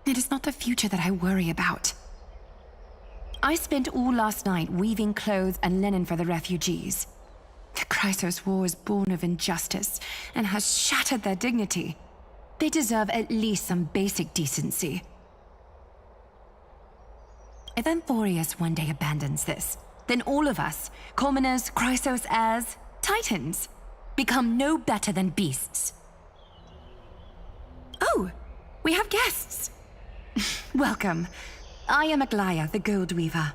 It is not the future that I worry about. I spent all last night weaving clothes and linen for the refugees. The Chrysos War is born of injustice and has shattered their dignity. They deserve at least some basic decency. If Amphorius one day abandons this, then all of us, commoners, Chrysos heirs, Titans, become no better than beasts. Oh, we have guests. Welcome. I am Aglaya, the Gold Weaver.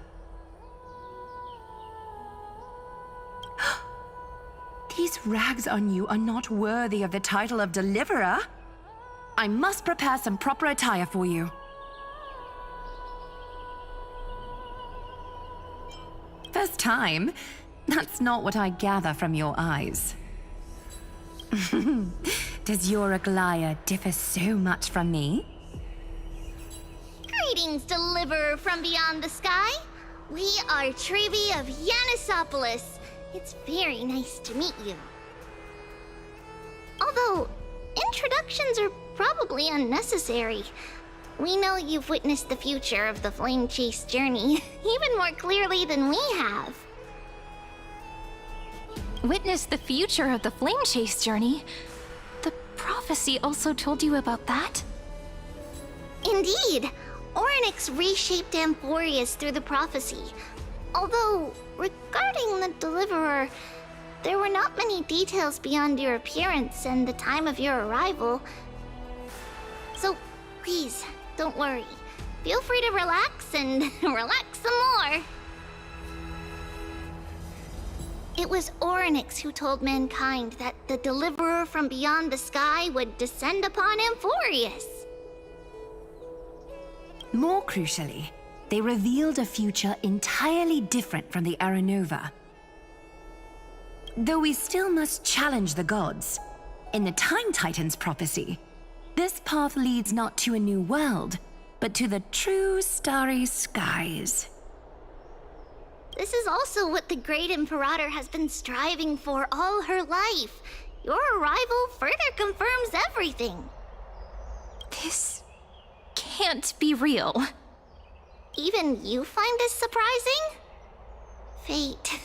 These rags on you are not worthy of the title of Deliverer. I must prepare some proper attire for you. First time? That's not what I gather from your eyes. Does your Aglaya differ so much from me? Greetings, Deliverer from beyond the sky. We are Trevi of Yanisopolis. It's very nice to meet you. Although, introductions are probably unnecessary. We know you've witnessed the future of the Flame Chase journey even more clearly than we have. Witness the future of the Flame Chase journey? The prophecy also told you about that? Indeed. Orynyx reshaped Amphorius through the prophecy. Although, regarding the Deliverer, there were not many details beyond your appearance and the time of your arrival. So, please, don't worry. Feel free to relax and relax some more. It was Orynyx who told mankind that the Deliverer from beyond the sky would descend upon Amphorius. More crucially, they revealed a future entirely different from the Aranova. Though we still must challenge the gods, in the Time Titan's prophecy, this path leads not to a new world, but to the true starry skies. This is also what the Great Imperator has been striving for all her life. Your arrival further confirms everything. This can't be real. Even you find this surprising? Fate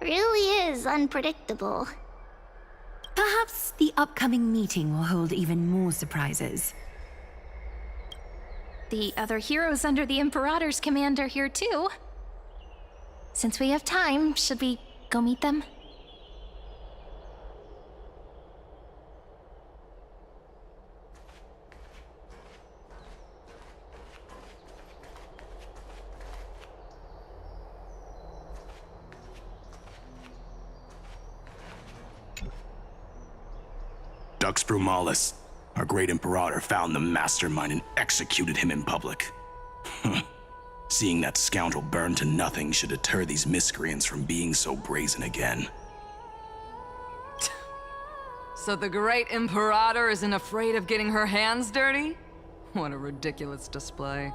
really is unpredictable. Perhaps the upcoming meeting will hold even more surprises. The other heroes under the Imperator's command are here too. Since we have time, should we go meet them? Dux Brumalis, our great Imperator, found the mastermind and executed him in public. Seeing that scoundrel burn to nothing should deter these miscreants from being so brazen again. So the great Imperator isn't afraid of getting her hands dirty? What a ridiculous display.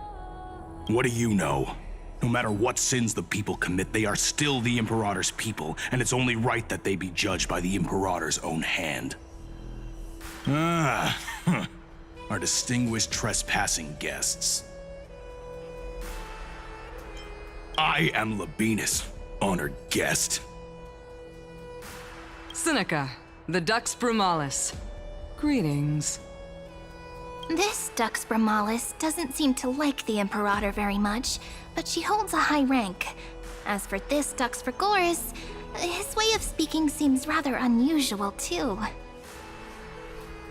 What do you know? No matter what sins the people commit, they are still the Imperator's people, and it's only right that they be judged by the Imperator's own hand. Our distinguished trespassing guests. I am Labinas, honored guest. Seneca, the Dux Brumalis. Greetings. This Dux Brumalis doesn't seem to like the Imperator very much, but she holds a high rank. As for this Dux Frigoris, his way of speaking seems rather unusual too.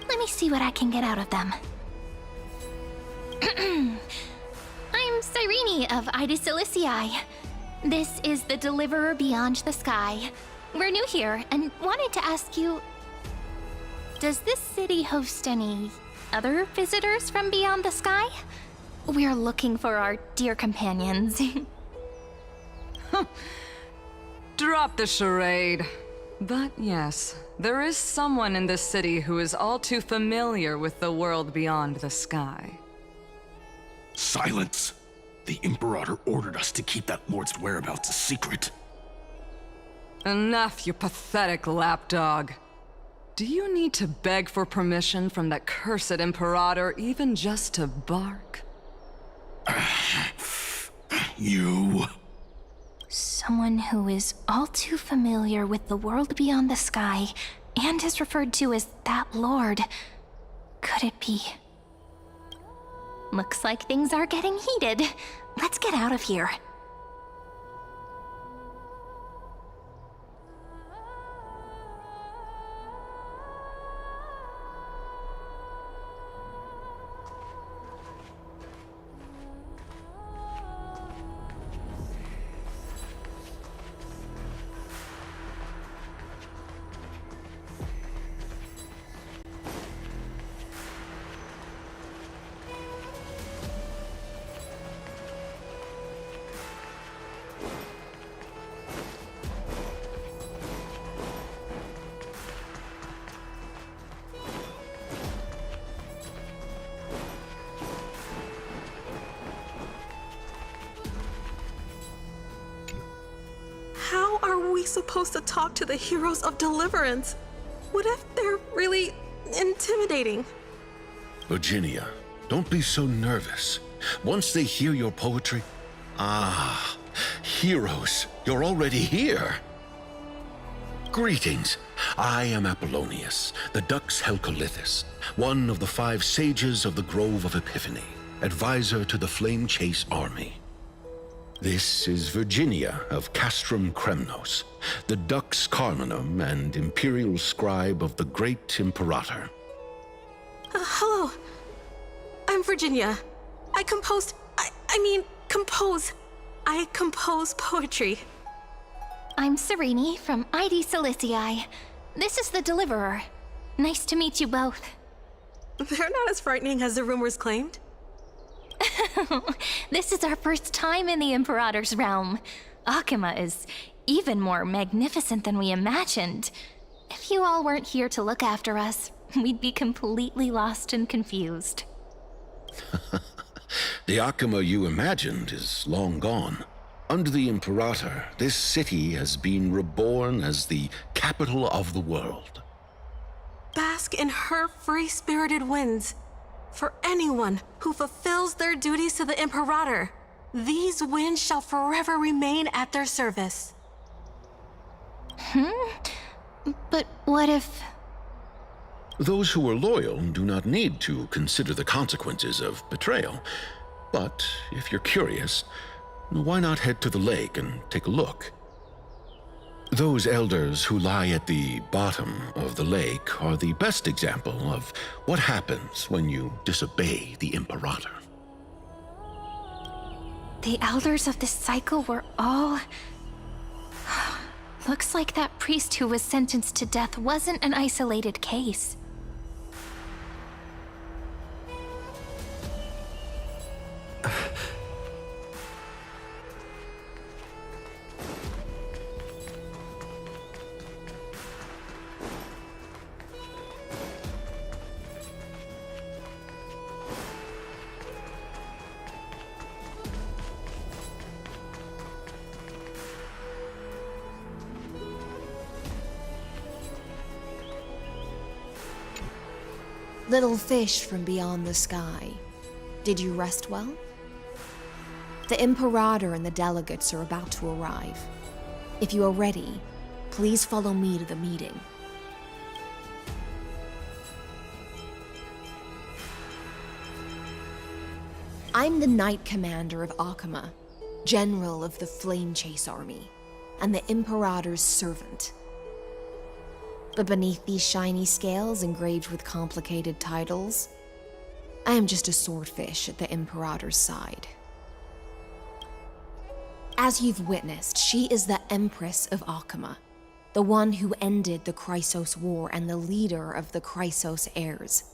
Let me see what I can get out of them. I'm Cyrene of Ida Cilicii. This is the Deliverer Beyond the Sky. We're new here and wanted to ask you, does this city host any other visitors from beyond the sky? We're looking for our dear companions. Drop the charade. But yes, there is someone in this city who is all too familiar with the world beyond the sky. Silence! The Imperator ordered us to keep that lord's whereabouts a secret. Enough, you pathetic lapdog. Do you need to beg for permission from that cursed Imperator even just to bark? You... Someone who is all too familiar with the world beyond the sky and is referred to as that lord. Could it be? Looks like things are getting heated. Let's get out of here. How are we supposed to talk to the heroes of Deliverance? What if they're really intimidating? Virginia, don't be so nervous. Once they hear your poetry... Ah, heroes, you're already here. Greetings. I am Apollonius, the Dux Helcolithus, one of the 5 sages of the Grove of Epiphany, advisor to the Flame Chase army. This is Virginia of Castrum Kremnos, the Dux Carminum and imperial scribe of the Great Imperator. Hello. I'm Virginia. I compose poetry. I'm Cyrene from Ida Cilicii. This is the Deliverer. Nice to meet you both. They're not as frightening as the rumors claimed. This is our first time in the Imperator's realm. Akima is even more magnificent than we imagined. If you all weren't here to look after us, we'd be completely lost and confused. The Akima you imagined is long gone. Under the Imperator, this city has been reborn as the capital of the world. Bask in her free-spirited winds. For anyone who fulfills their duties to the Imperator, these winds shall forever remain at their service. But what if... Those who are loyal do not need to consider the consequences of betrayal. But if you're curious, why not head to the lake and take a look? Those elders who lie at the bottom of the lake are the best example of what happens when you disobey the Imperator. The elders of this cycle were all... Looks like that priest who was sentenced to death wasn't an isolated case. Little fish from beyond the sky, did you rest well? The Imperator and the delegates are about to arrive. If you are ready, please follow me to the meeting. I'm the Knight Commander of Akima, General of the Flame Chase Army, and the Imperator's servant. But beneath these shiny scales engraved with complicated titles, I am just a swordfish at the Imperator's side. As you've witnessed, she is the Empress of Akima, the one who ended the Chrysos War and the leader of the Chrysos heirs.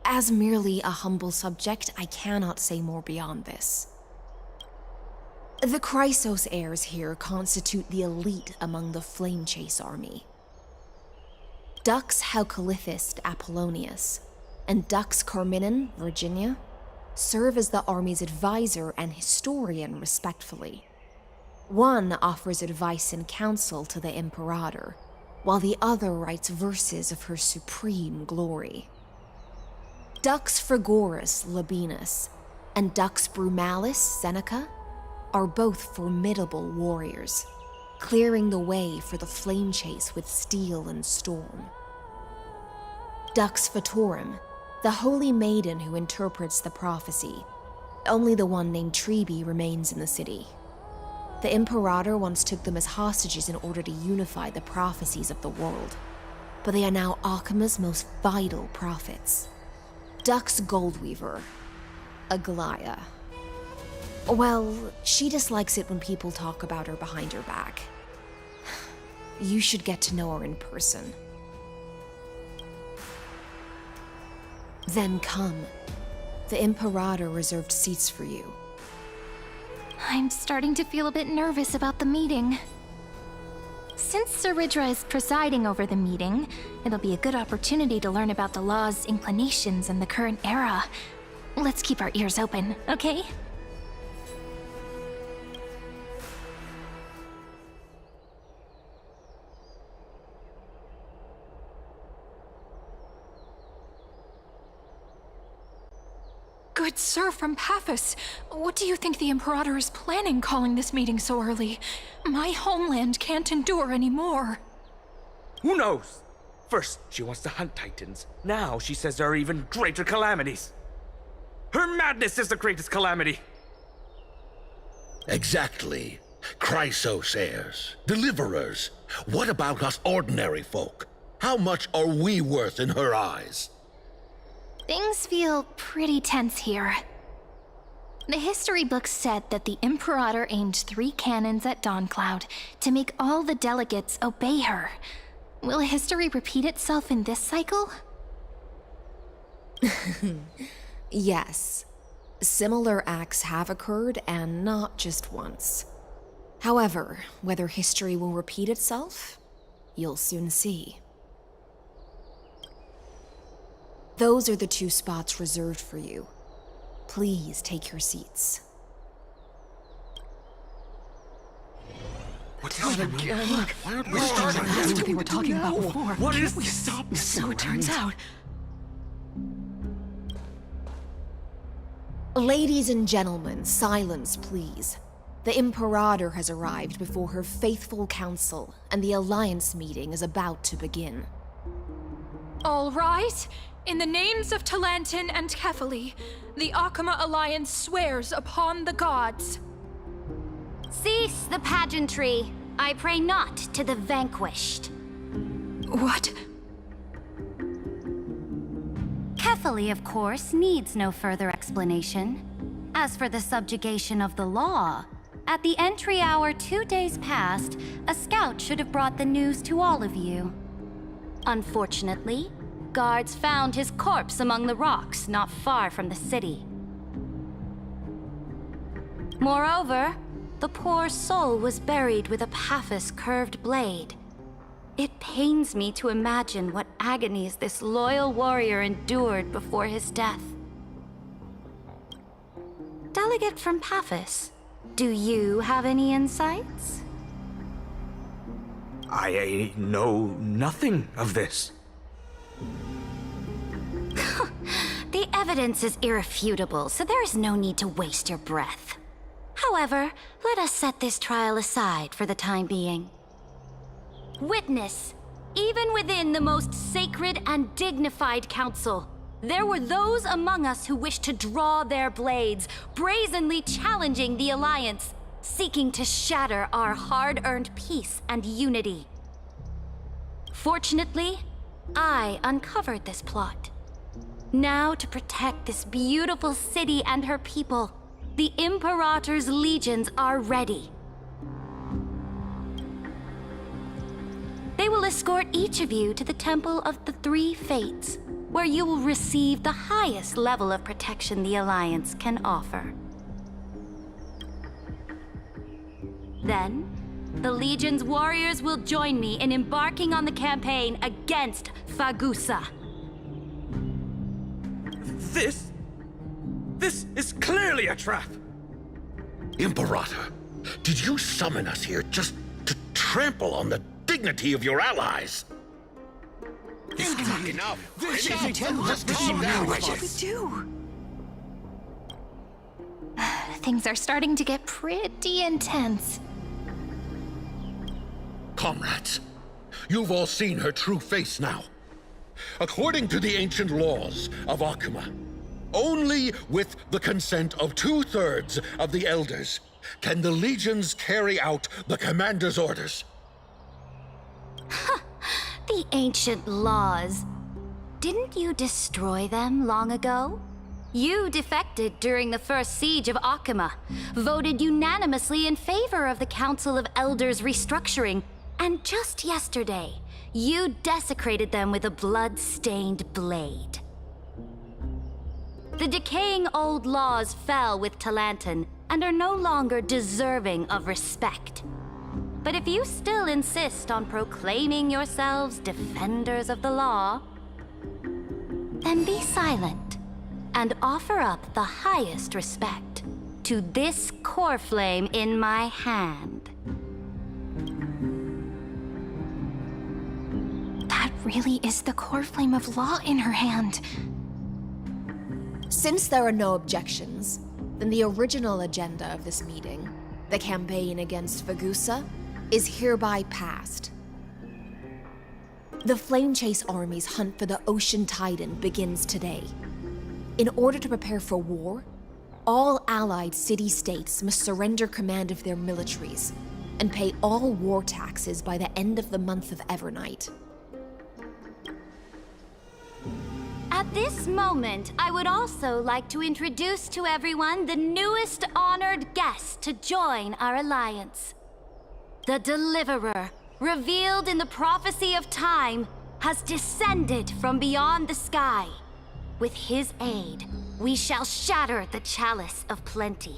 As merely a humble subject, I cannot say more beyond this. The Chrysos heirs here constitute the elite among the Flame Chase army. Dux Halcalithist Apollonius and Dux Carminin, Virginia, serve as the army's advisor and historian respectively. One offers advice and counsel to the Imperator, while the other writes verses of her supreme glory. Dux Frigoris Labienus and Dux Brumalis Seneca are both formidable warriors, clearing the way for the flame chase with steel and storm. Dux Fatorum, the holy maiden who interprets the prophecy, only the one named Trebi remains in the city. The Imperator once took them as hostages in order to unify the prophecies of the world, but they are now Akima's most vital prophets. Dux Goldweaver, Aglaya. Well, she dislikes it when people talk about her behind her back. You should get to know her in person. Then come. The Imperator reserved seats for you. I'm starting to feel a bit nervous about the meeting. Since Saridra is presiding over the meeting, it'll be a good opportunity to learn about the law's inclinations in the current era. Let's keep our ears open, okay? Good sir from Paphos, what do you think the Imperator is planning calling this meeting so early? My homeland can't endure anymore. Who knows? First, she wants to hunt Titans. Now she says there are even greater calamities. Her madness is the greatest calamity. Exactly. Chrysos heirs, deliverers. What about us ordinary folk? How much are we worth in her eyes? Things feel pretty tense here. The history books said that the Imperator aimed 3 cannons at Dawncloud to make all the delegates obey her. Will history repeat itself in this cycle? Yes. Similar acts have occurred, and not just once. However, whether history will repeat itself, you'll soon see. Those are the 2 spots reserved for you. Please take your seats. What's happening again? Look, Why aren't we're starting again? that's what they were talking about before. What is We this? stop. So it turns out. Ladies and gentlemen, silence, please. The Imperator has arrived before her faithful council, and the Alliance meeting is about to begin. All rise. In the names of Talantin and Kefali, the Akama Alliance swears upon the gods. Cease the pageantry. I pray not to the vanquished. What? Kefali, of course, needs no further explanation. As for the subjugation of the law, at the entry hour 2 days past, a scout should have brought the news to all of you. Unfortunately, guards found his corpse among the rocks not far from the city. Moreover, the poor soul was buried with a Paphos curved blade. It pains me to imagine what agonies this loyal warrior endured before his death. Delegate from Paphos, do you have any insights? I know nothing of this. The evidence is irrefutable, so there is no need to waste your breath. However, let us set this trial aside for the time being. Witness, even within the most sacred and dignified council, there were those among us who wished to draw their blades, brazenly challenging the Alliance, seeking to shatter our hard-earned peace and unity. Fortunately, I uncovered this plot. Now, to protect this beautiful city and her people, the Imperator's legions are ready. They will escort each of you to the Temple of the Three Fates, where you will receive the highest level of protection the Alliance can offer. Then, the Legion's warriors will join me in embarking on the campaign against Fagusa. This is clearly a trap! Imperator, did you summon us here just to trample on the dignity of your allies? This is not enough. This isn't just calm down, Regis. Do. Things are starting to get pretty intense. Comrades, you've all seen her true face now. According to the ancient laws of Akama, only with the consent of 2/3 of the elders can the legions carry out the commander's orders. The ancient laws. Didn't you destroy them long ago? You defected during the first siege of Akama, voted unanimously in favor of the Council of Elders restructuring, and just yesterday, you desecrated them with a blood-stained blade. The decaying old laws fell with Talantin and are no longer deserving of respect. But if you still insist on proclaiming yourselves defenders of the law, then be silent and offer up the highest respect to this core flame in my hand. That really is the core flame of law in her hand. Since there are no objections, then the original agenda of this meeting, the campaign against Fagusa, is hereby passed. The Flame Chase Army's hunt for the Ocean Titan begins today. In order to prepare for war, all allied city-states must surrender command of their militaries and pay all war taxes by the end of the month of Evernight. At this moment, I would also like to introduce to everyone the newest honored guest to join our alliance. The Deliverer, revealed in the prophecy of time, has descended from beyond the sky. With his aid, we shall shatter the chalice of plenty.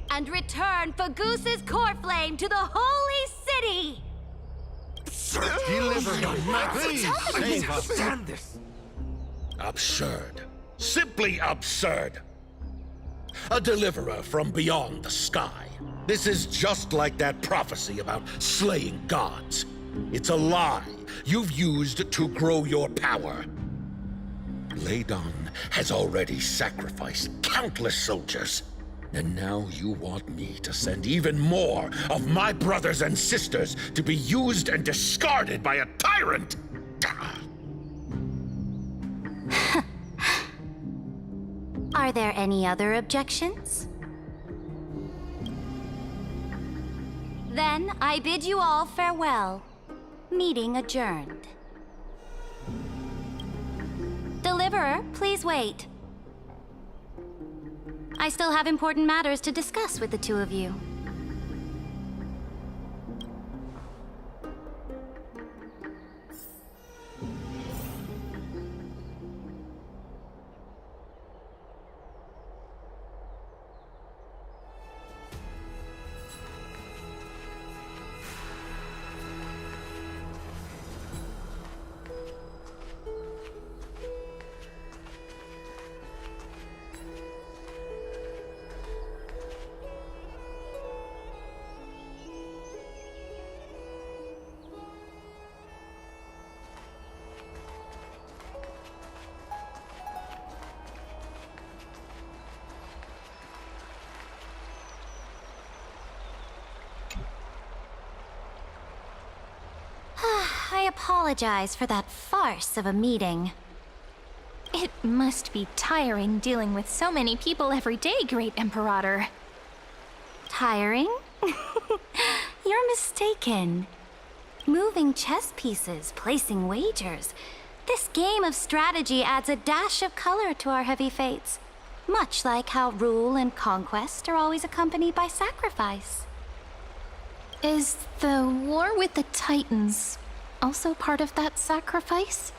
And return Fagusa's core flame to the holy city! Deliver him. Please, save us. Stand this. Absurd. Simply absurd. A deliverer from beyond the sky. This is just like that prophecy about slaying gods. It's a lie you've used to grow your power. Ladon has already sacrificed countless soldiers. And now you want me to send even more of my brothers and sisters to be used and discarded by a tyrant? Are there any other objections? Then I bid you all farewell. Meeting adjourned. Deliverer, please wait. I still have important matters to discuss with the two of you. I apologize for that farce of a meeting. It must be tiring dealing with so many people every day, Great Imperator. Tiring? You're mistaken. Moving chess pieces, placing wagers. This game of strategy adds a dash of color to our heavy fates. Much like how rule and conquest are always accompanied by sacrifice. Is the war with the Titans also part of that sacrifice?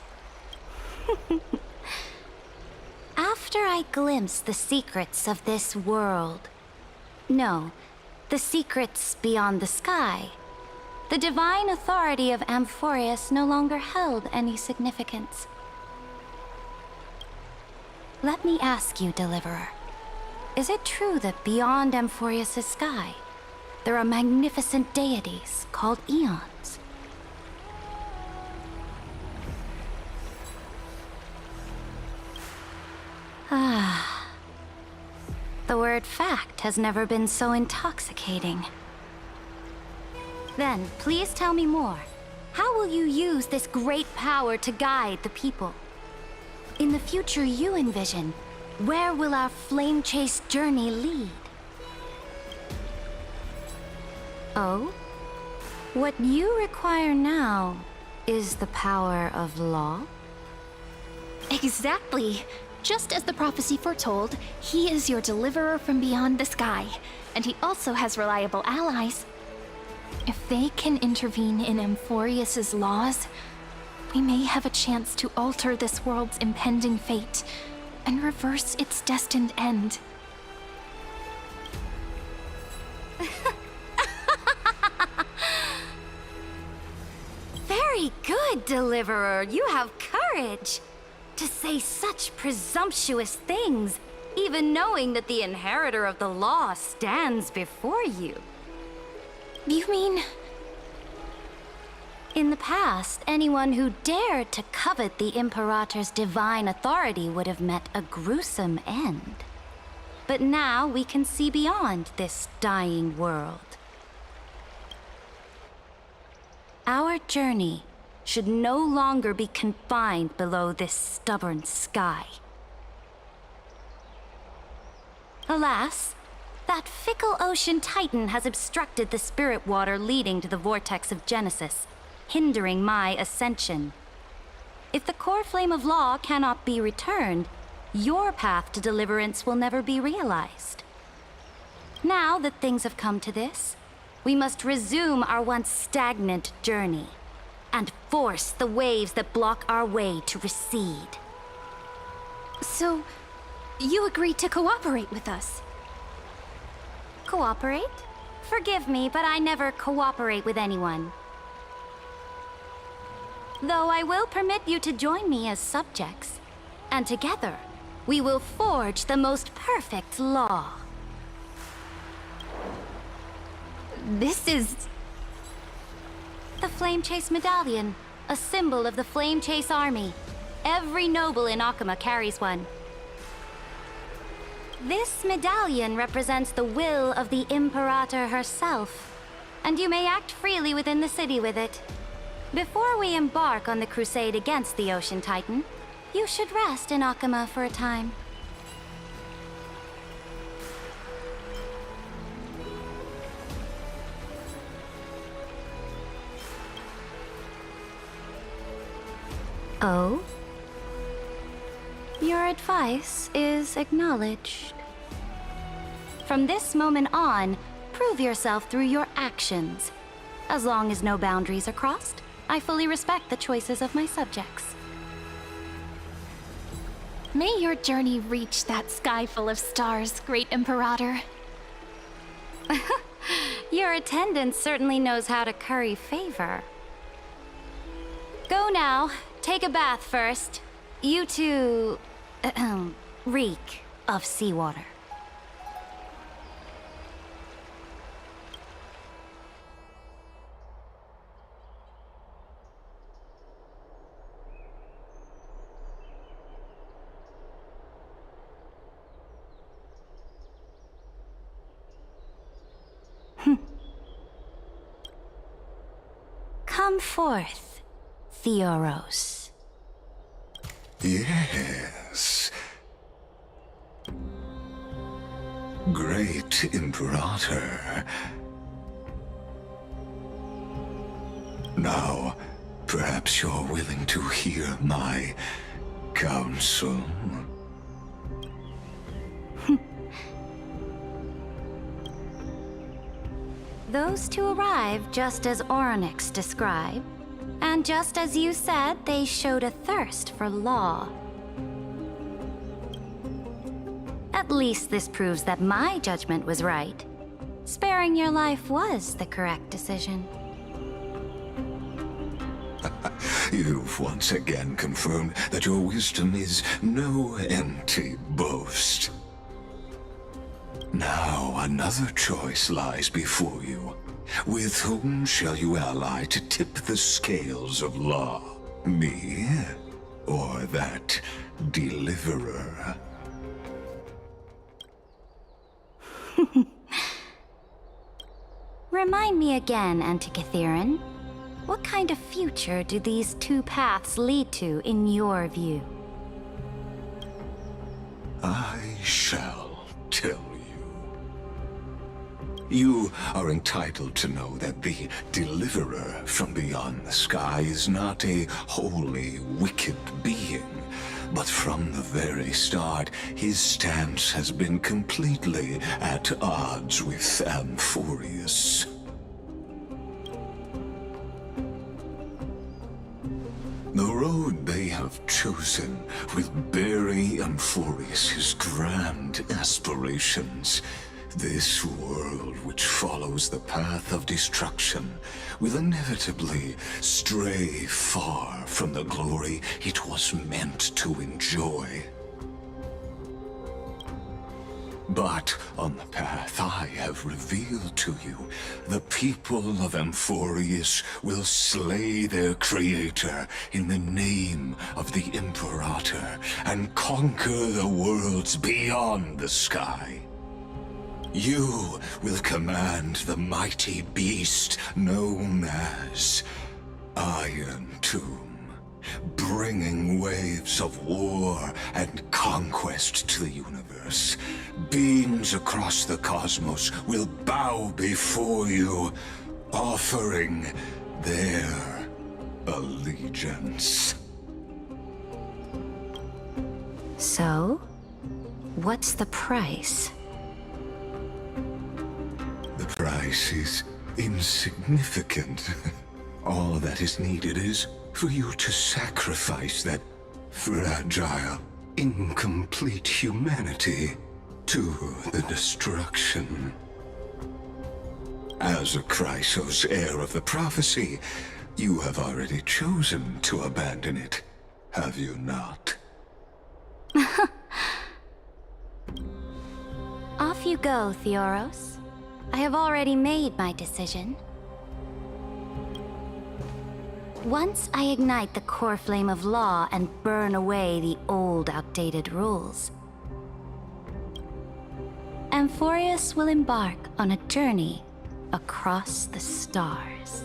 After I glimpse the secrets of this world, no, the secrets beyond the sky, the divine authority of Amphorius no longer held any significance. Let me ask you, Deliverer, is it true that beyond Amphorius' sky, there are magnificent deities called eons? Ah. The word fact has never been so intoxicating. Then, please tell me more. How will you use this great power to guide the people? In the future you envision, where will our flame chase journey lead? Oh? What you require now is the power of law? Exactly. Just as the prophecy foretold, he is your deliverer from beyond the sky, and he also has reliable allies. If they can intervene in Amphorius' laws, we may have a chance to alter this world's impending fate and reverse its destined end. Very good, Deliverer. You have courage. To say such presumptuous things, even knowing that the inheritor of the law stands before you. You mean... In the past, anyone who dared to covet the Imperator's divine authority would have met a gruesome end. But now we can see beyond this dying world. Our journey should no longer be confined below this stubborn sky. Alas, that fickle ocean titan has obstructed the spirit water leading to the vortex of Genesis, hindering my ascension. If the core flame of law cannot be returned, your path to deliverance will never be realized. Now that things have come to this, we must resume our once stagnant journey and force the waves that block our way to recede. So, you agreed to cooperate with us? Cooperate? Forgive me, but I never cooperate with anyone. Though I will permit you to join me as subjects. And together, we will forge the most perfect law. This is... The Flame Chase Medallion, a symbol of the Flame Chase Army. Every noble in Akama carries one. This medallion represents the will of the Imperator herself, and you may act freely within the city with it. Before we embark on the crusade against the Ocean Titan, you should rest in Akama for a time. Oh? Your advice is acknowledged. From this moment on, prove yourself through your actions. As long as no boundaries are crossed, I fully respect the choices of my subjects. May your journey reach that sky full of stars, Great Imperator. Your attendant certainly knows how to curry favor. Go now. Take a bath first. You two... reek of seawater. Come forth, Theoros. Yes. Great Imperator. Now, perhaps you're willing to hear my counsel. Those two arrived just as Orynyx described, and just as you said, they showed a thirst for law. At least this proves that my judgment was right. Sparing your life was the correct decision. You've once again confirmed that your wisdom is no empty boast. Now another choice lies before you. With whom shall you ally to tip the scales of law? Me, or that deliverer? Remind me again, Antikytheron. What kind of future do these two paths lead to in your view? I shall tell you. You are entitled to know that the deliverer from beyond the sky is not a wholly wicked being, but from the very start, his stance has been completely at odds with Amphorius. The road they have chosen will bury Amphorius' grand aspirations. This world, which follows the path of destruction, will inevitably stray far from the glory it was meant to enjoy. But on the path I have revealed to you, the people of Amphorius will slay their creator in the name of the Imperator and conquer the worlds beyond the sky. You will command the mighty beast known as Iron Tomb, bringing waves of war and conquest to the universe. Beings across the cosmos will bow before you, offering their allegiance. So, what's the price? The price is insignificant. All that is needed is for you to sacrifice that fragile incomplete humanity to the destruction. As a Chrysos heir of the prophecy, you have already chosen to abandon it, have you not? Off you go, Theoros. I have already made my decision. Once I ignite the core flame of law and burn away the old, outdated rules, Amphorius will embark on a journey across the stars.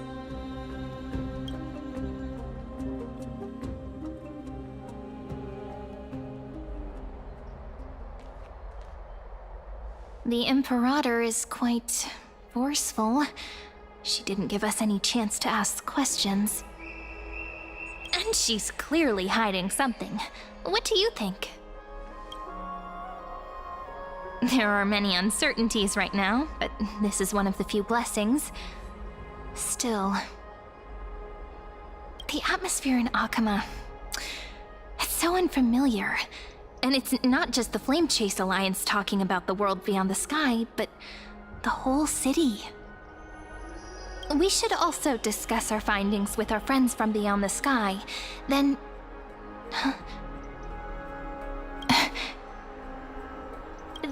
The Imperator is quite forceful. She didn't give us any chance to ask questions. And she's clearly hiding something. What do you think? There are many uncertainties right now, but this is one of the few blessings. Still, the atmosphere in Akama, it's so unfamiliar. And it's not just the Flame Chase Alliance talking about the world beyond the sky, but the whole city. We should also discuss our findings with our friends from beyond the sky. Then...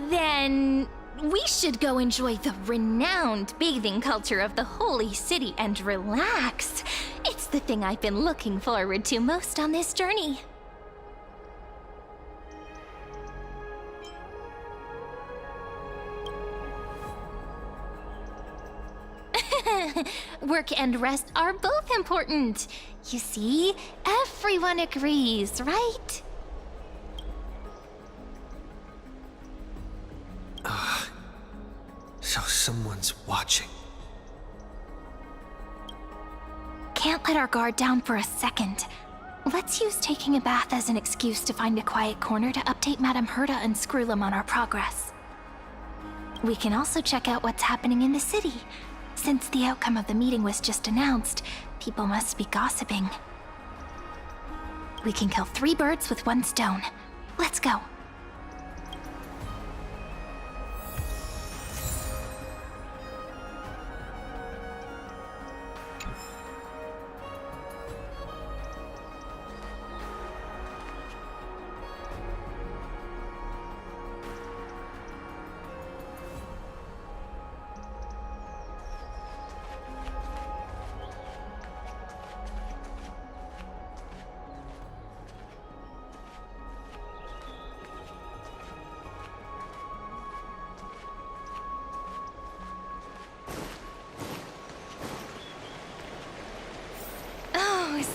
then... we should go enjoy the renowned bathing culture of the holy city and relax. It's the thing I've been looking forward to most on this journey. Work and rest are both important. You see, everyone agrees, right? So someone's watching. Can't let our guard down for a second. Let's use taking a bath as an excuse to find a quiet corner to update Madame Herta and Screwlum on our progress. We can also check out what's happening in the city. Since the outcome of the meeting was just announced, people must be gossiping. We can kill 3 birds with 1 stone. Let's go.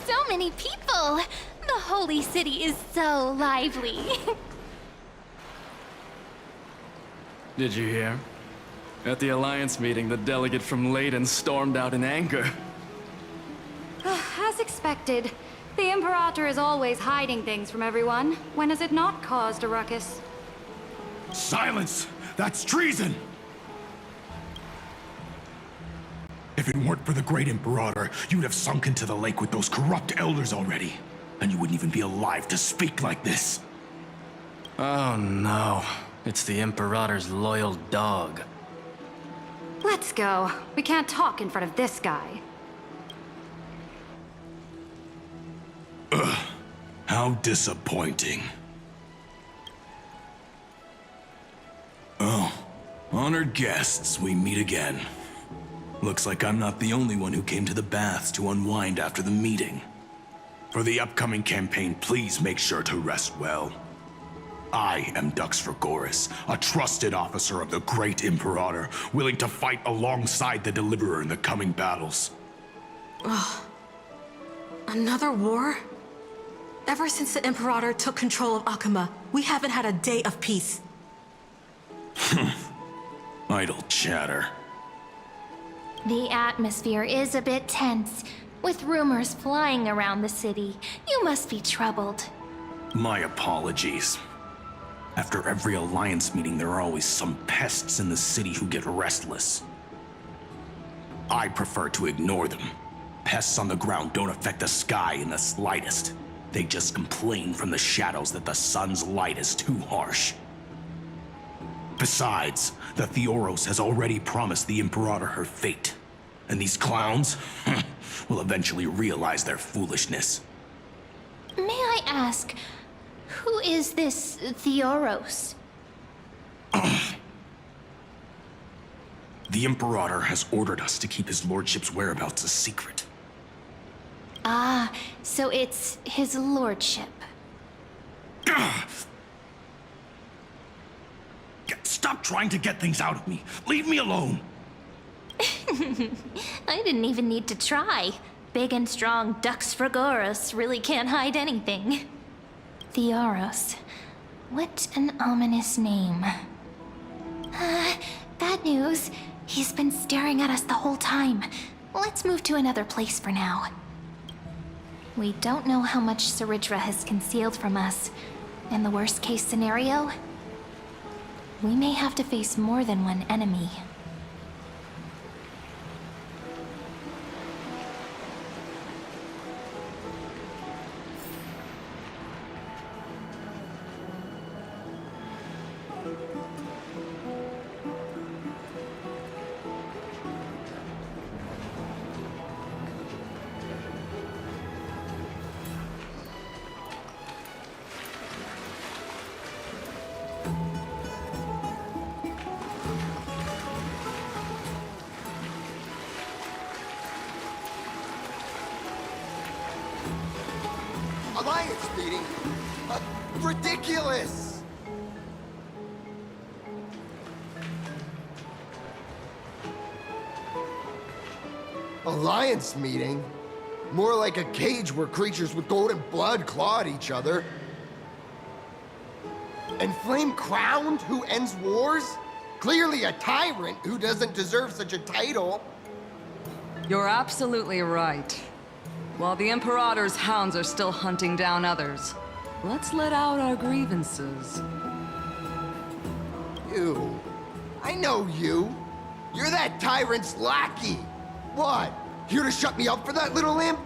So many people! The holy city is so lively. Did you hear? At the Alliance meeting, the delegate from Leyden stormed out in anger. As expected, the Imperator is always hiding things from everyone. When has it not caused a ruckus? Silence! That's treason! If it weren't for the great Imperator, you'd have sunk into the lake with those corrupt elders already. And you wouldn't even be alive to speak like this. Oh no. It's the Imperator's loyal dog. Let's go. We can't talk in front of this guy. Ugh. How disappointing. Oh, honored guests, we meet again. Looks like I'm not the only one who came to the baths to unwind after the meeting. For the upcoming campaign, please make sure to rest well. I am Dux Vergoris, a trusted officer of the great Imperator, willing to fight alongside the Deliverer in the coming battles. Ugh. Another war? Ever since the Imperator took control of Akama, we haven't had a day of peace. Idle chatter. The atmosphere is a bit tense, with rumors flying around the city. You must be troubled. My apologies. After every Alliance meeting, there are always some pests in the city who get restless. I prefer to ignore them. Pests on the ground don't affect the sky in the slightest. They just complain from the shadows that the sun's light is too harsh. Besides, the Theoros has already promised the Imperator her fate. And these clowns will eventually realize their foolishness. May I ask, who is this Theoros? The Imperator has ordered us to keep his lordship's whereabouts a secret. Ah, so it's his lordship. Stop trying to get things out of me. Leave me alone. I didn't even need to try. Big and strong Dux Fragoros really can't hide anything. Theoros. What an ominous name. Bad news. He's been staring at us the whole time. Let's move to another place for now. We don't know how much Saridra has concealed from us. In the worst case scenario, we may have to face more than one enemy. Alliance meeting? Ridiculous! Alliance meeting? More like a cage where creatures with golden blood claw at each other. And Flame Crowned, who ends wars? Clearly a tyrant who doesn't deserve such a title. You're absolutely right. While the Imperator's hounds are still hunting down others, let's let out our grievances. You. I know you. You're that tyrant's lackey. What? Here to shut me up for that little imp?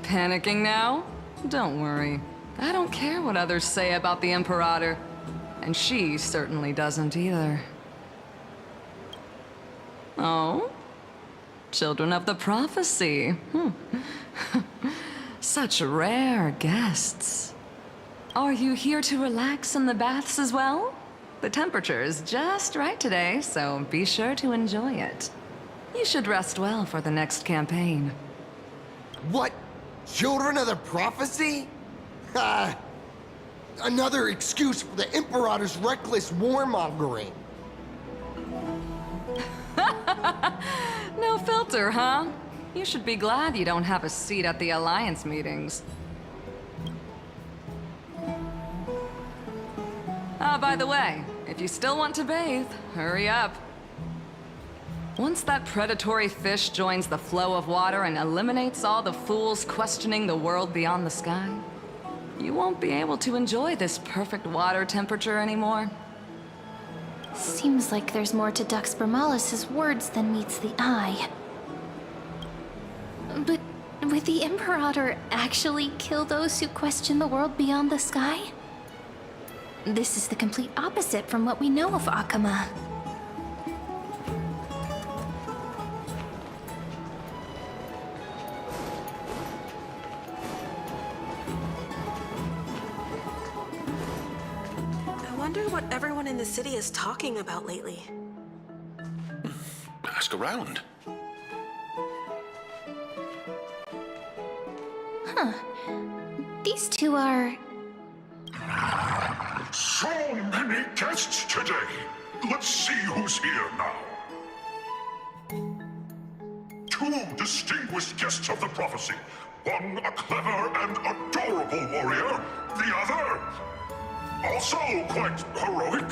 Panicking now? Don't worry. I don't care what others say about the Imperator. And she certainly doesn't either. Oh? Children of the Prophecy. Such rare guests. Are you here to relax in the baths as well? The temperature is just right today, so be sure to enjoy it. You should rest well for the next campaign. What? Children of the Prophecy? Another excuse for the Imperator's reckless warmongering. No filter, huh? You should be glad you don't have a seat at the Alliance meetings. Ah, by the way, if you still want to bathe, hurry up. Once that predatory fish joins the flow of water and eliminates all the fools questioning the world beyond the sky, you won't be able to enjoy this perfect water temperature anymore. Seems like there's more to Dux Bermalis' words than meets the eye. But would the Imperator actually kill those who question the world beyond the sky? This is the complete opposite from what we know of Akama. I wonder what everyone in the city is talking about lately. Ask around. Huh. These two are... So many guests today. Let's see who's here now. Two distinguished guests of the prophecy. One a clever and adorable warrior. The other, also quite heroic.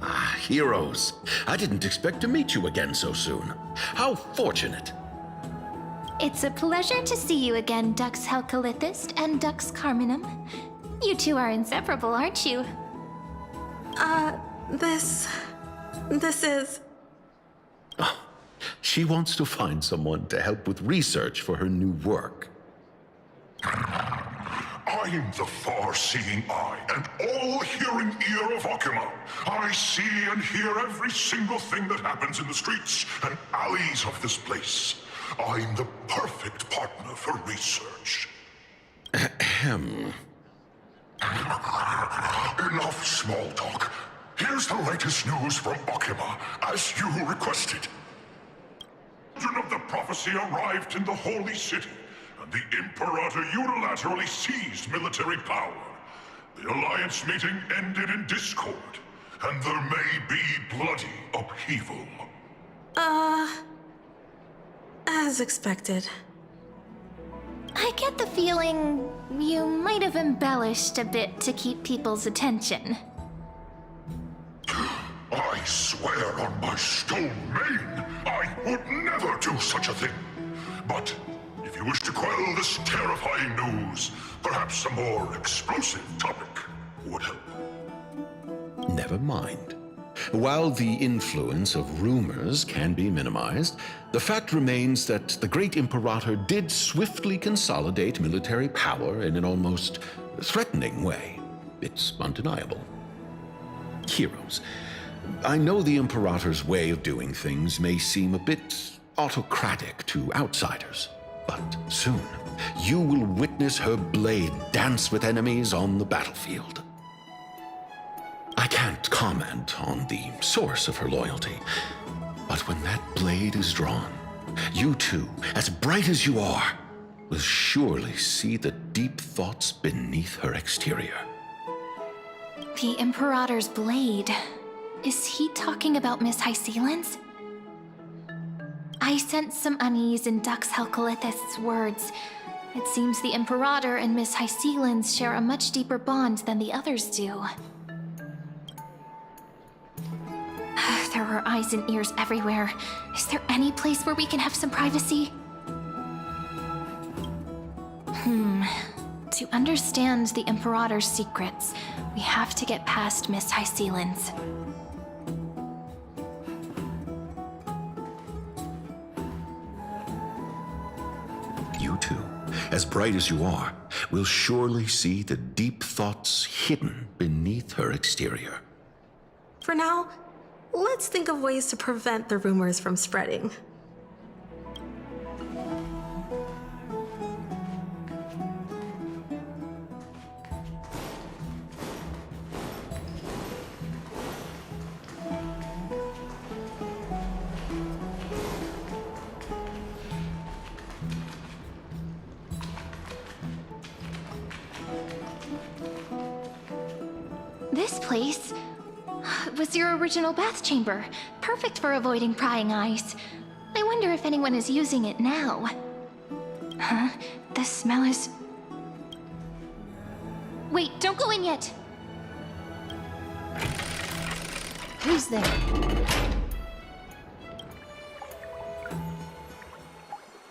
Ah, heroes. I didn't expect to meet you again so soon. How fortunate. It's a pleasure to see you again, Dux Helcalithist and Dux Carminum. You two are inseparable, aren't you? This is... Oh, she wants to find someone to help with research for her new work. I'm the far-seeing eye and all-hearing ear of Okima. I see and hear every single thing that happens in the streets and alleys of this place. I'm the perfect partner for research. Ahem. Enough small talk. Here's the latest news from Okima, as you requested. Children of the prophecy arrived in the Holy City, and the Imperator unilaterally seized military power. The Alliance meeting ended in discord, and there may be bloody upheaval. As expected. I get the feeling you might have embellished a bit to keep people's attention. I swear on my stone mane, I would never do such a thing. But if you wish to quell this terrifying news, perhaps a more explosive topic would help. Never mind. While the influence of rumors can be minimized, the fact remains that the great Imperator did swiftly consolidate military power in an almost threatening way. It's undeniable. Heroes, I know the Imperator's way of doing things may seem a bit autocratic to outsiders, but soon you will witness her blade dance with enemies on the battlefield. I can't comment on the source of her loyalty, but when that blade is drawn, you two, as bright as you are, will surely see the deep thoughts beneath her exterior. The Imperator's blade. Is he talking about Miss Hysealin's? I sense some unease in Dux Helcolith's words. It seems the Imperator and Miss Hysealin's share a much deeper bond than the others do. There are eyes and ears everywhere. Is there any place where we can have some privacy? To understand the Imperator's secrets, we have to get past Miss Hysealin's. You two, as bright as you are, will surely see the deep thoughts hidden beneath her exterior. For now, let's think of ways to prevent the rumors from spreading. This place was your original bath chamber, perfect for avoiding prying eyes. I wonder if anyone is using it now. Huh? The smell is... Wait, don't go in yet! Who's there?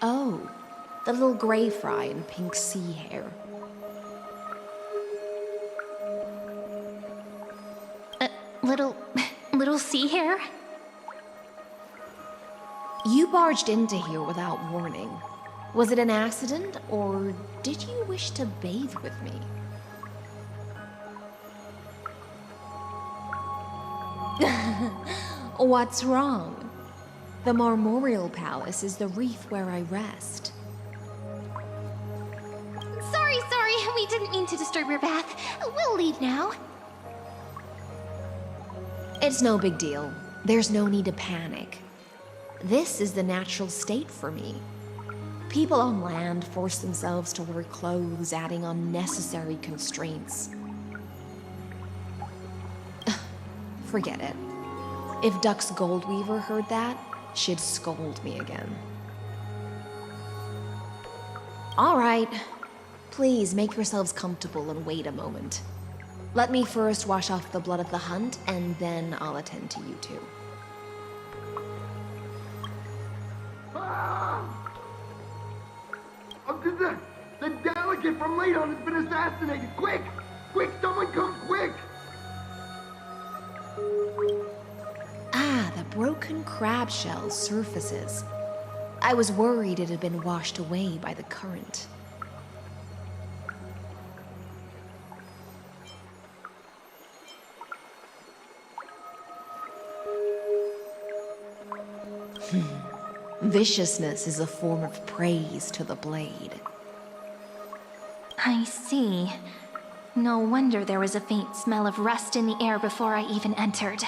Oh, the little gray fry in pink sea hair. Little sea hair? You barged into here without warning. Was it an accident, or did you wish to bathe with me? What's wrong? The Marmoreal Palace is the reef where I rest. Sorry, we didn't mean to disturb your bath. We'll leave now. It's no big deal. There's no need to panic. This is the natural state for me. People on land force themselves to wear clothes, adding unnecessary constraints. Forget it. If Dux Goldweaver heard that, she'd scold me again. All right. Please make yourselves comfortable and wait a moment. Let me first wash off the blood of the hunt, and then I'll attend to you two. The delegate from Ladon has been assassinated! Quick! Quick, someone come quick! Ah, the broken crab shell surfaces. I was worried it had been washed away by the current. Viciousness is a form of praise to the blade. I see. No wonder there was a faint smell of rust in the air before I even entered.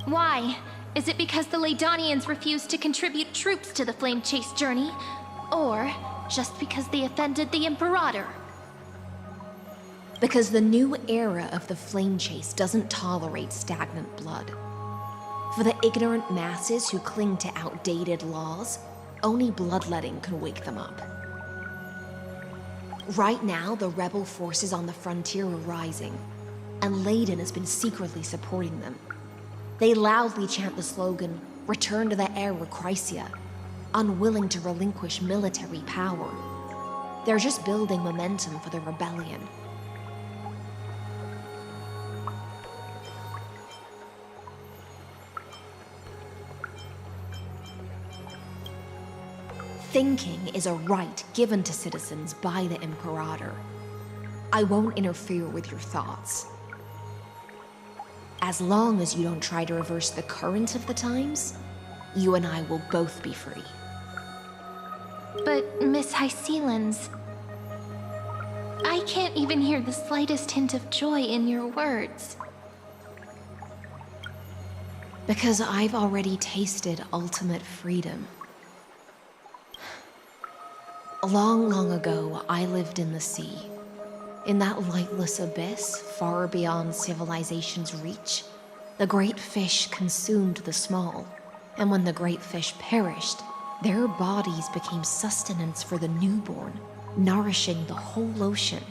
Why? Is it because the Ladonians refused to contribute troops to the Flame Chase journey? Or just because they offended the Imperator? Because the new era of the Flame Chase doesn't tolerate stagnant blood. For the ignorant masses who cling to outdated laws, only bloodletting can wake them up. Right now, the rebel forces on the frontier are rising, and Layden has been secretly supporting them. They loudly chant the slogan, "Return to the Era Chrysia," unwilling to relinquish military power. They're just building momentum for the rebellion. Thinking is a right given to citizens by the Imperator. I won't interfere with your thoughts. As long as you don't try to reverse the current of the times, you and I will both be free. But, Miss Hycelens, I can't even hear the slightest hint of joy in your words. Because I've already tasted ultimate freedom. Long, long ago, I lived in the sea. In that lightless abyss, far beyond civilization's reach, the great fish consumed the small. And when the great fish perished, their bodies became sustenance for the newborn, nourishing the whole ocean.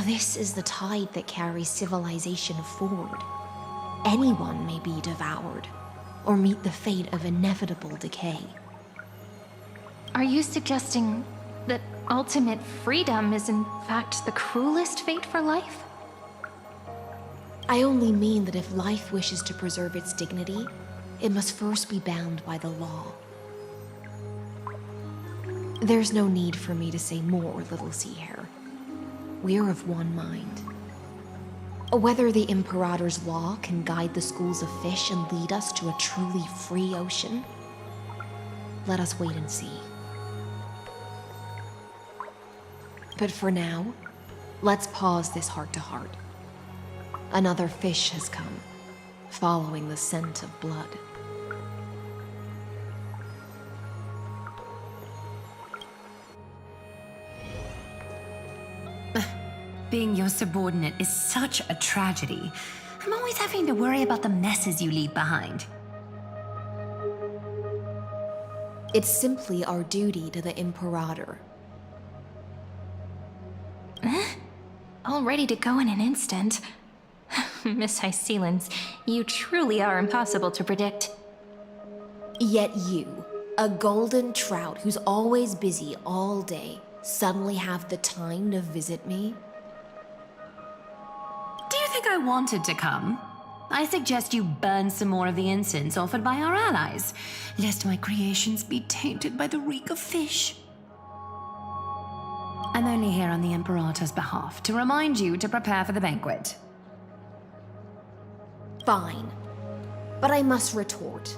This is the tide that carries civilization forward. Anyone may be devoured, or meet the fate of inevitable decay. Are you suggesting that ultimate freedom is in fact the cruelest fate for life? I only mean that if life wishes to preserve its dignity, it must first be bound by the law. There's no need for me to say more, little sea hare. We're of one mind. Whether the Imperator's law can guide the schools of fish and lead us to a truly free ocean, let us wait and see. But for now, let's pause this heart-to-heart. Another fish has come, following the scent of blood. Being your subordinate is such a tragedy. I'm always having to worry about the messes you leave behind. It's simply our duty to the Imperator. All ready to go in an instant. Miss Hycelens, you truly are impossible to predict. Yet you, a golden trout who's always busy all day, suddenly have the time to visit me? Do you think I wanted to come? I suggest you burn some more of the incense offered by our allies, lest my creations be tainted by the reek of fish. I'm only here on the Imperator's behalf to remind you to prepare for the banquet. Fine. But I must retort.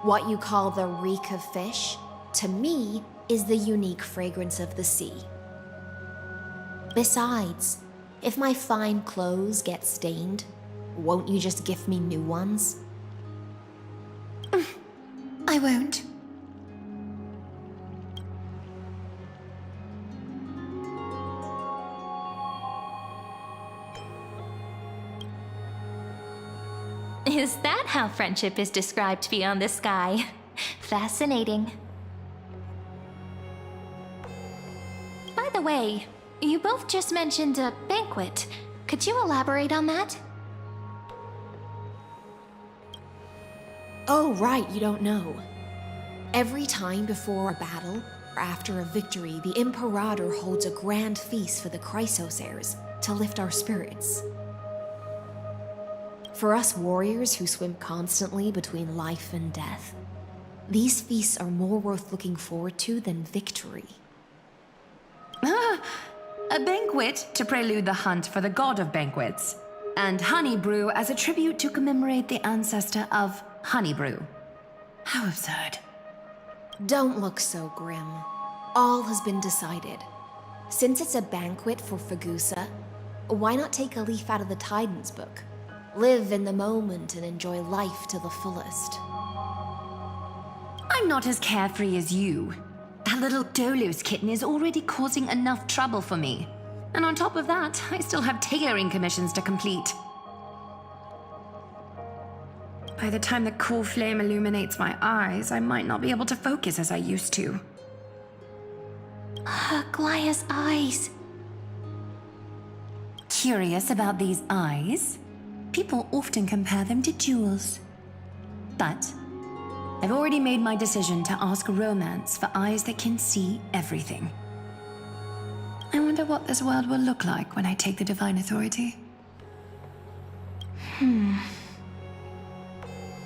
What you call the reek of fish, to me, is the unique fragrance of the sea. Besides, if my fine clothes get stained, won't you just gift me new ones? I won't. Is that how friendship is described beyond the sky? Fascinating. By the way, you both just mentioned a banquet. Could you elaborate on that? Oh, right, you don't know. Every time before a battle, or after a victory, the Imperator holds a grand feast for the Chrysos heirs to lift our spirits. For us warriors who swim constantly between life and death, these feasts are more worth looking forward to than victory. A banquet to prelude the hunt for the god of banquets. And honey brew as a tribute to commemorate the ancestor of honey brew. How absurd. Don't look so grim. All has been decided. Since it's a banquet for Fagusa, why not take a leaf out of the Titan's book? Live in the moment and enjoy life to the fullest. I'm not as carefree as you. That little Dolos kitten is already causing enough trouble for me. And on top of that, I still have tailoring commissions to complete. By the time the cool flame illuminates my eyes, I might not be able to focus as I used to. Glaya's eyes. Curious about these eyes? People often compare them to jewels. But I've already made my decision to ask romance for eyes that can see everything. I wonder what this world will look like when I take the divine authority. In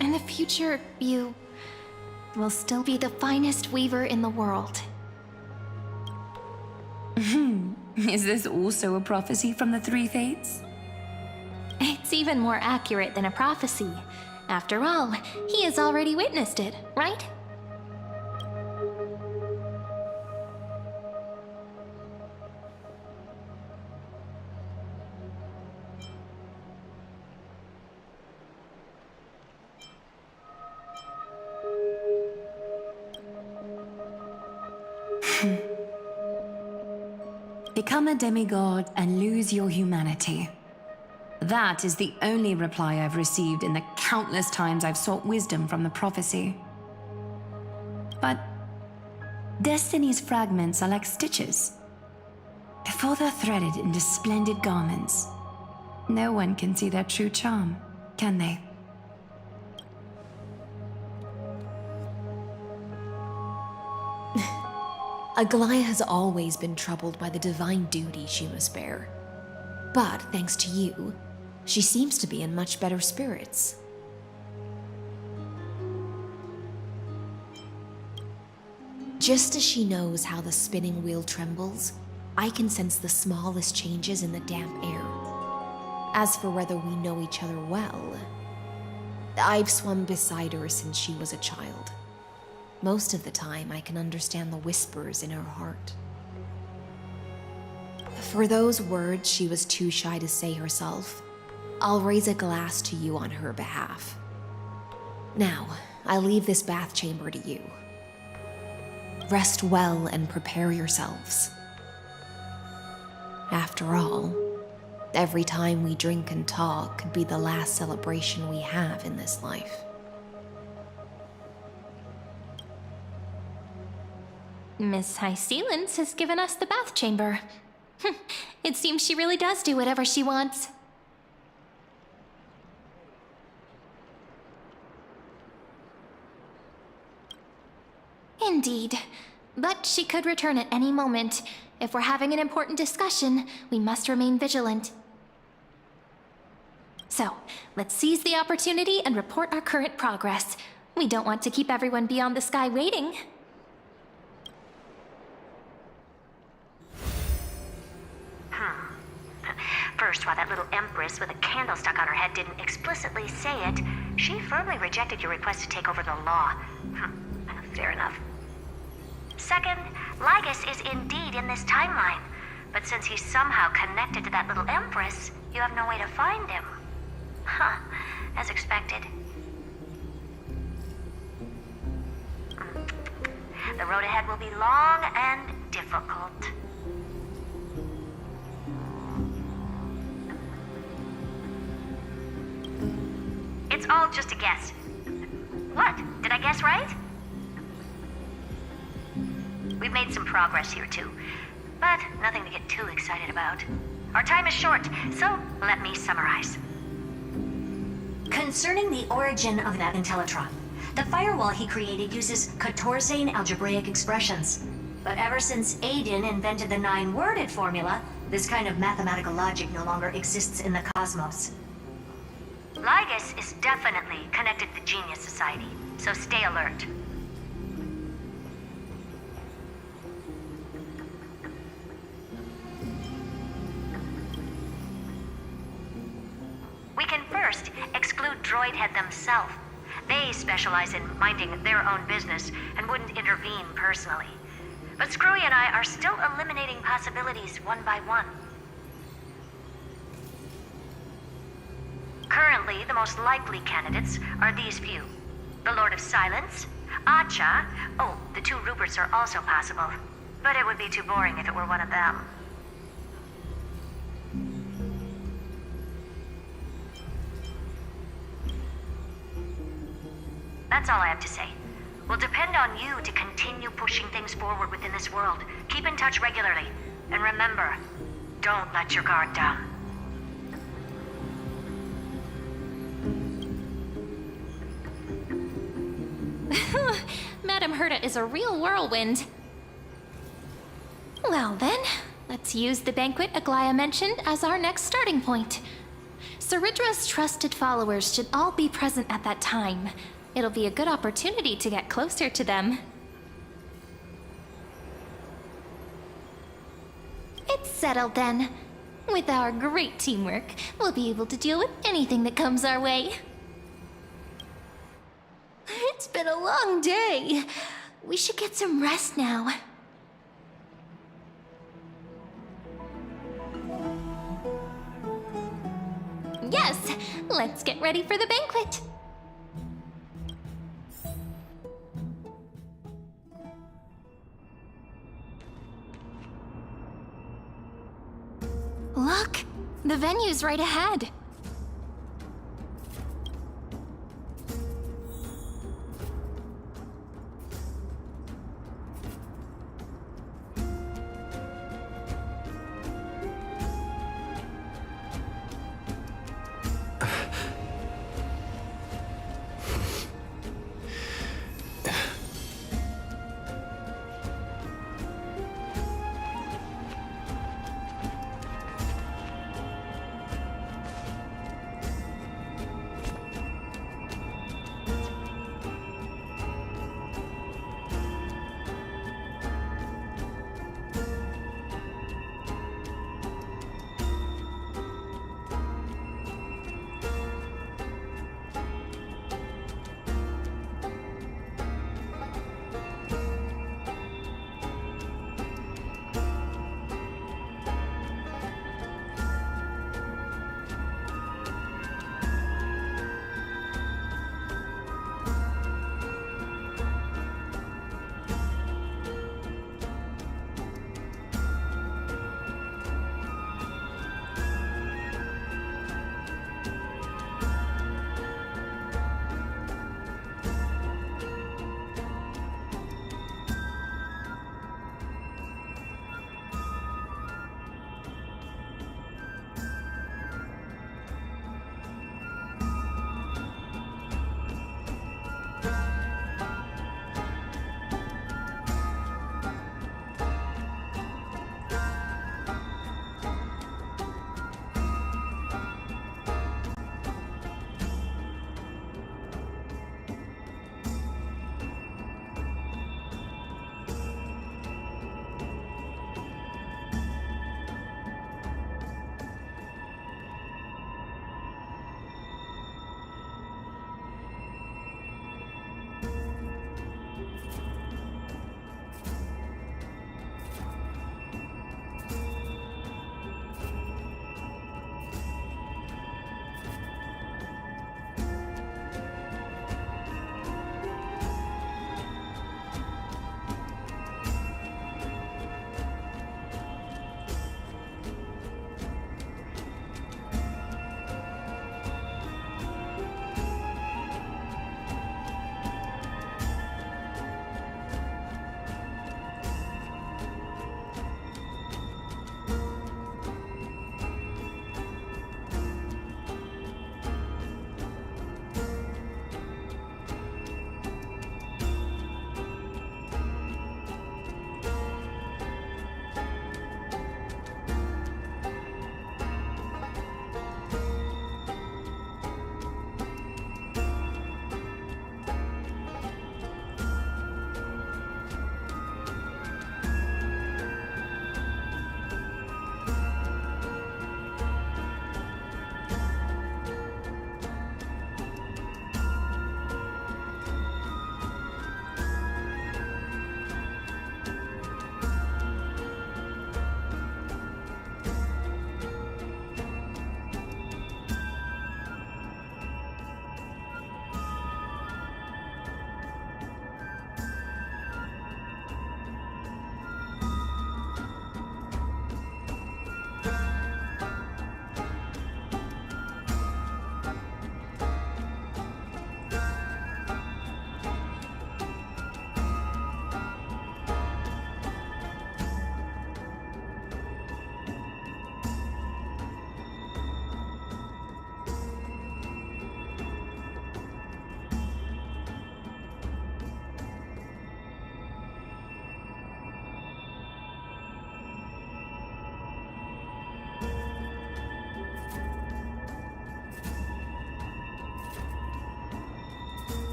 the future, you will still be the finest weaver in the world. Is this also a prophecy from the Three Fates? It's even more accurate than a prophecy. After all, he has already witnessed it, right? Become a demigod and lose your humanity. That is the only reply I've received in the countless times I've sought wisdom from the prophecy. But Destiny's fragments are like stitches. Before they're threaded into splendid garments, no one can see their true charm, can they? Aglaya has always been troubled by the divine duty she must bear. But thanks to you, she seems to be in much better spirits. Just as she knows how the spinning wheel trembles, I can sense the smallest changes in the damp air. As for whether we know each other well, I've swum beside her since she was a child. Most of the time, I can understand the whispers in her heart. For those words she was too shy to say herself, I'll raise a glass to you on her behalf. Now, I leave this bath chamber to you. Rest well and prepare yourselves. After all, every time we drink and talk could be the last celebration we have in this life. Miss High Sealance has given us the bath chamber. It seems she really does do whatever she wants. Indeed. But she could return at any moment. If we're having an important discussion, we must remain vigilant. So, let's seize the opportunity and report our current progress. We don't want to keep everyone beyond the sky waiting. First, while that little empress with a candle stuck on her head didn't explicitly say it, she firmly rejected your request to take over the law. Fair enough. Second, Lygus is indeed in this timeline, but since he's somehow connected to that little empress, you have no way to find him. As expected. The road ahead will be long and difficult. It's all just a guess. What? Did I guess right? We've made some progress here too, but nothing to get too excited about. Our time is short, so let me summarize. Concerning the origin of that Intellitron, the firewall he created uses Catorzane algebraic expressions. But ever since Aiden invented the 9-worded formula, this kind of mathematical logic no longer exists in the cosmos. Lygus is definitely connected to the Genius Society, so stay alert. include Droidhead themselves. They specialize in minding their own business and wouldn't intervene personally. But Screwy and I are still eliminating possibilities one by one. Currently, the most likely candidates are these few. The Lord of Silence, Acha. Oh, the two Ruperts are also possible. But it would be too boring if it were one of them. That's all I have to say. We'll depend on you to continue pushing things forward within this world. Keep in touch regularly. And remember, don't let your guard down. Madame Herta is a real whirlwind. Well then, let's use the banquet Aglaya mentioned as our next starting point. Ceridra's trusted followers should all be present at that time. It'll be a good opportunity to get closer to them. It's settled then. With our great teamwork, we'll be able to deal with anything that comes our way. It's been a long day. We should get some rest now. Yes, let's get ready for the banquet. Look, the venue's right ahead.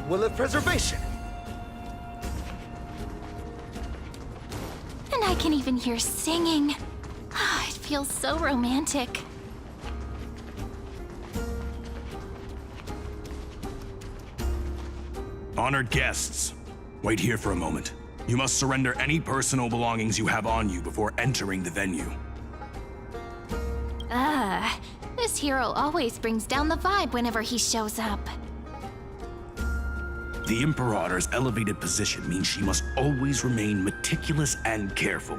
Will of preservation. And I can even hear singing. It feels so romantic. Honored guests, wait here for a moment. You must surrender any personal belongings you have on you before entering the venue. This hero always brings down the vibe whenever he shows up. The Imperator's elevated position means she must always remain meticulous and careful.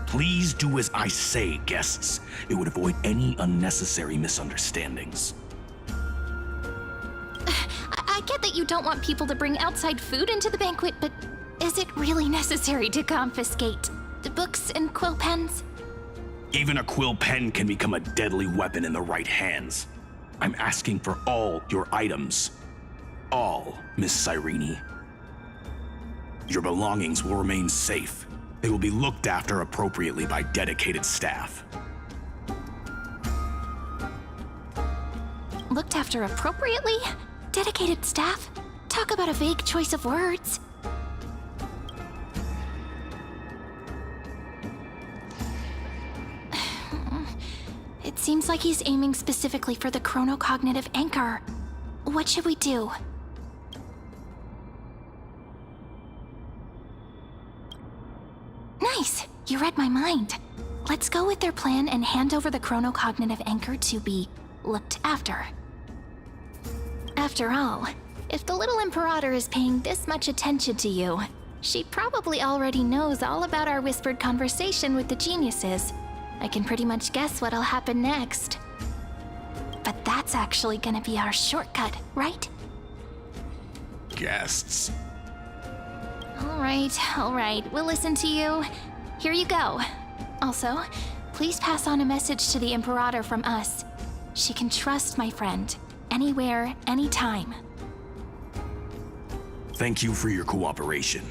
Please do as I say, guests. It would avoid any unnecessary misunderstandings. I get that you don't want people to bring outside food into the banquet, but is it really necessary to confiscate the books and quill pens? Even a quill pen can become a deadly weapon in the right hands. I'm asking for all your items. All, Miss Cyrene. Your belongings will remain safe. They will be looked after appropriately by dedicated staff. Looked after appropriately? Dedicated staff? Talk about a vague choice of words. It seems like he's aiming specifically for the chronocognitive anchor. What should we do? Nice! You read my mind. Let's go with their plan and hand over the chronocognitive anchor to be looked after. After all, if the little Imperator is paying this much attention to you, she probably already knows all about our whispered conversation with the geniuses. I can pretty much guess what'll happen next. But that's actually gonna be our shortcut, right? Guests. All right, we'll listen to you. Here you go. Also, please pass on a message to the Imperator from us. She can trust my friend, anywhere, anytime. Thank you for your cooperation.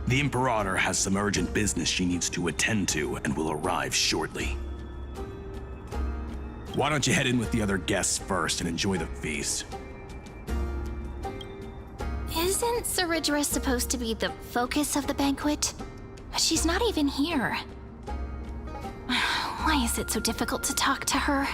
The Imperator has some urgent business she needs to attend to and will arrive shortly. Why don't you head in with the other guests first and enjoy the feast? Isn't Ceridra supposed to be the focus of the banquet? But she's not even here. Why is it so difficult to talk to her?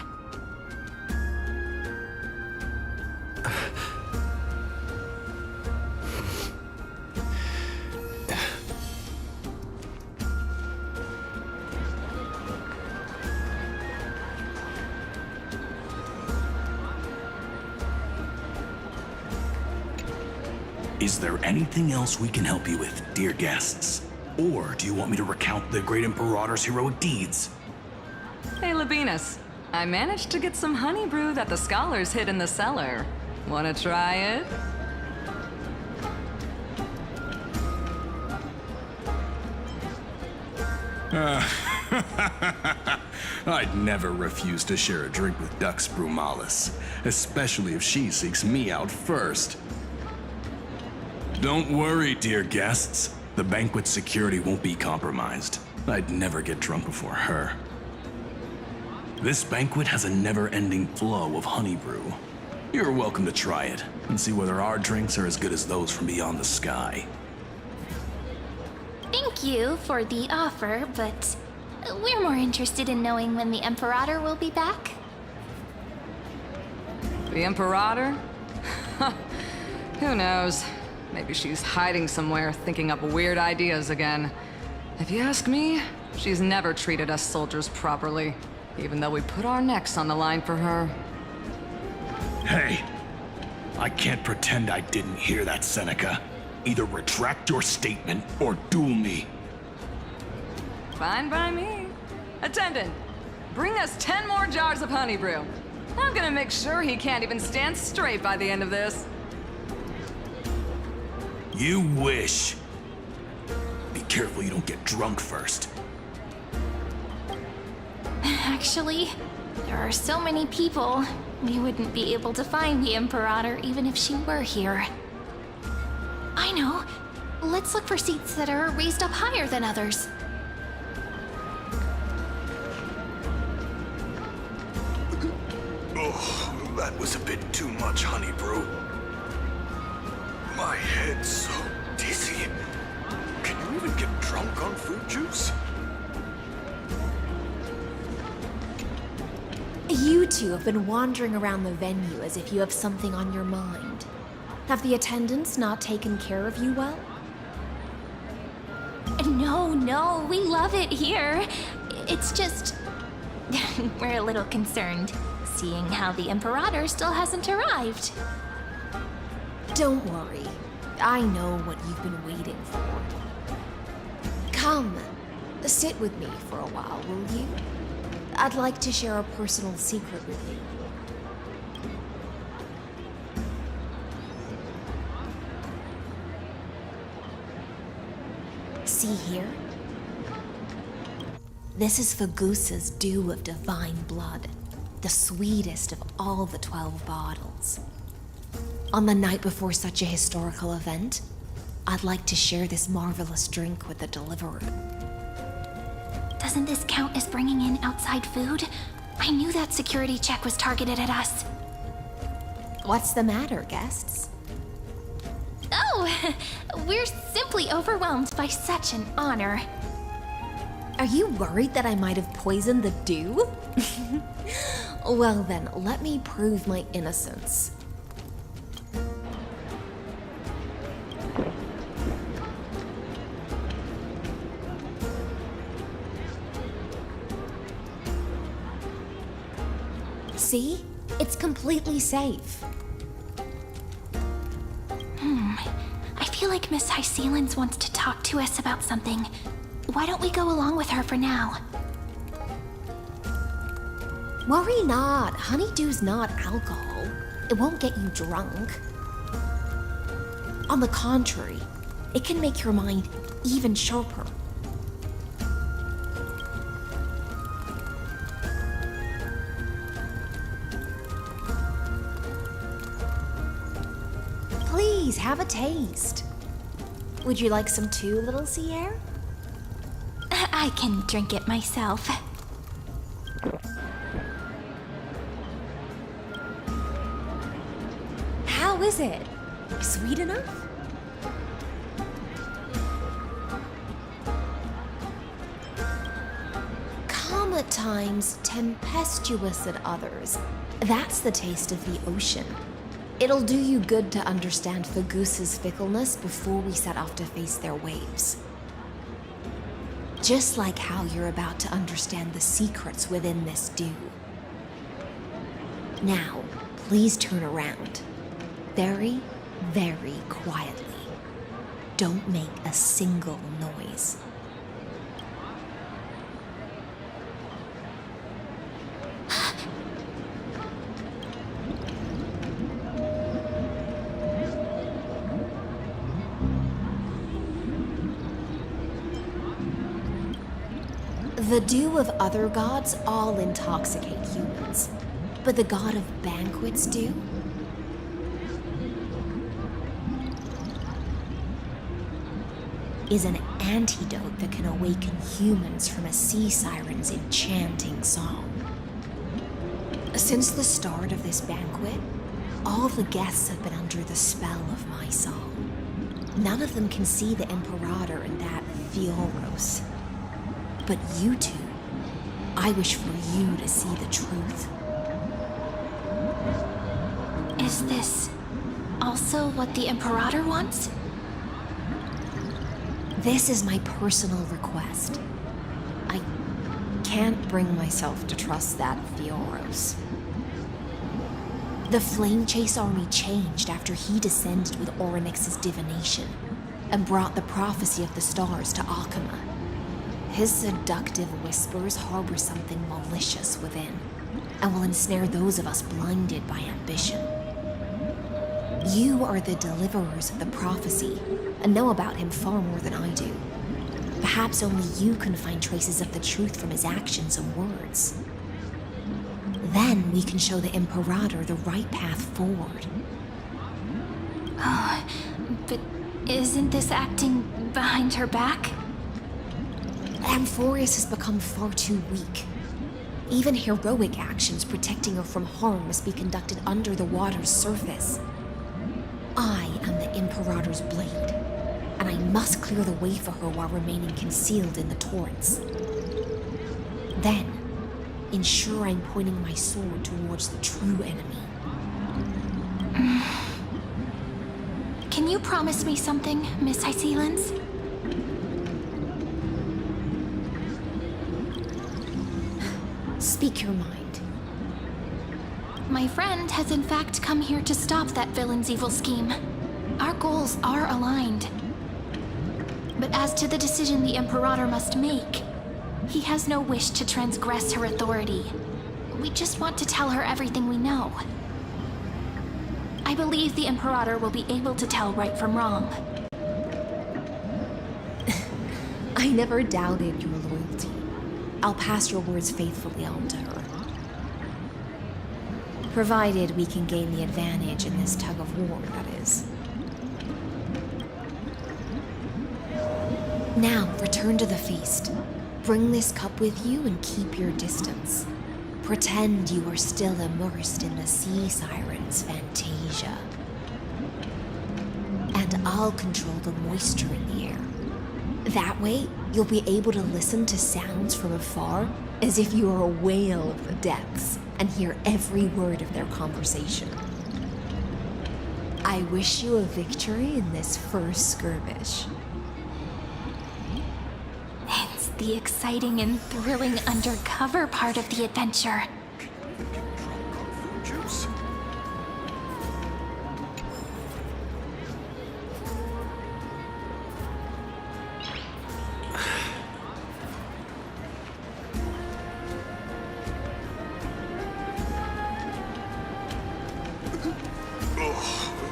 Is there anything else we can help you with, dear guests? Or do you want me to recount the great Imperator's heroic deeds? Hey, Labinas. I managed to get some honey brew that the scholars hid in the cellar. Wanna try it? I'd never refuse to share a drink with Dux Brumalis, especially if she seeks me out first. Don't worry, dear guests. The banquet security won't be compromised. I'd never get drunk before her. This banquet has a never-ending flow of honey brew. You're welcome to try it and see whether our drinks are as good as those from beyond the sky. Thank you for the offer, but we're more interested in knowing when the Imperator will be back. The Imperator? Who knows? Maybe she's hiding somewhere, thinking up weird ideas again. If you ask me, she's never treated us soldiers properly, even though we put our necks on the line for her. Hey, I can't pretend I didn't hear that, Seneca. Either retract your statement or duel me. Fine by me. Attendant, bring us 10 more jars of honey brew. I'm gonna make sure he can't even stand straight by the end of this. You wish. Be careful you don't get drunk first. Actually, there are so many people, we wouldn't be able to find the Imperator even if she were here. I know. Let's look for seats that are raised up higher than others. Oh, that was a bit too much honey brew. stuck on fruit juice? You two have been wandering around the venue as if you have something on your mind. Have the attendants not taken care of you well? No, we love it here. It's just... we're a little concerned, seeing how the Imperator still hasn't arrived. Don't worry. I know what you've been waiting for. Come, sit with me for a while, will you? I'd like to share a personal secret with you. See here? This is Fagusa's dew of divine blood, the sweetest of all the 12 bottles. On the night before such a historical event, I'd like to share this marvelous drink with the Deliverer. Doesn't this count as bringing in outside food? I knew that security check was targeted at us. What's the matter, guests? Oh, we're simply overwhelmed by such an honor. Are you worried that I might have poisoned the dew? Well then, let me prove my innocence. See? It's completely safe. I feel like Miss Hysealans wants to talk to us about something. Why don't we go along with her for now? Worry not. Honeydew's not alcohol. It won't get you drunk. On the contrary, it can make your mind even sharper. Please, have a taste. Would you like some too, little Sierra? I can drink it myself. How is it? Sweet enough? Calm at times, tempestuous at others. That's the taste of the ocean. It'll do you good to understand Fagusa's fickleness before we set off to face their waves. Just like how you're about to understand the secrets within this dew. Now, please turn around. Very, very quietly. Don't make a single noise. The dew of other gods all intoxicate humans, but the god of banquets dew? Is an antidote that can awaken humans from a sea siren's enchanting song. Since the start of this banquet, all the guests have been under the spell of my song. None of them can see the Imperator and that Fioros. But you two, I wish for you to see the truth. Is this also what the Imperator wants? This is my personal request. I can't bring myself to trust that Fioros. The Flame Chase army changed after he descended with Orynyx's divination and brought the prophecy of the stars to Akama. His seductive whispers harbor something malicious within, and will ensnare those of us blinded by ambition. You are the deliverers of the prophecy, and know about him far more than I do. Perhaps only you can find traces of the truth from his actions and words. Then we can show the Imperator the right path forward. Oh, but isn't this acting behind her back? Amphorius has become far too weak. Even heroic actions protecting her from harm must be conducted under the water's surface. I am the Imperator's blade. and I must clear the way for her while remaining concealed in the torrents. Then, ensure I'm pointing my sword towards the true enemy. Can you promise me something, Miss Hysealens? Speak your mind. My friend has in fact come here to stop that villain's evil scheme. Our goals are aligned. But as to the decision the Imperator must make, he has no wish to transgress her authority. We just want to tell her everything we know. I believe the Imperator will be able to tell right from wrong. I never doubted your loyalty. I'll pass your words faithfully on to her. Provided we can gain the advantage in this tug of war, that is. Now, return to the feast. Bring this cup with you and keep your distance. Pretend you are still immersed in the sea siren's fantasia. And I'll control the moisture in the air. That way, you'll be able to listen to sounds from afar as if you are a whale of the depths and hear every word of their conversation. I wish you a victory in this first skirmish. It's the exciting and thrilling undercover part of the adventure. Juice.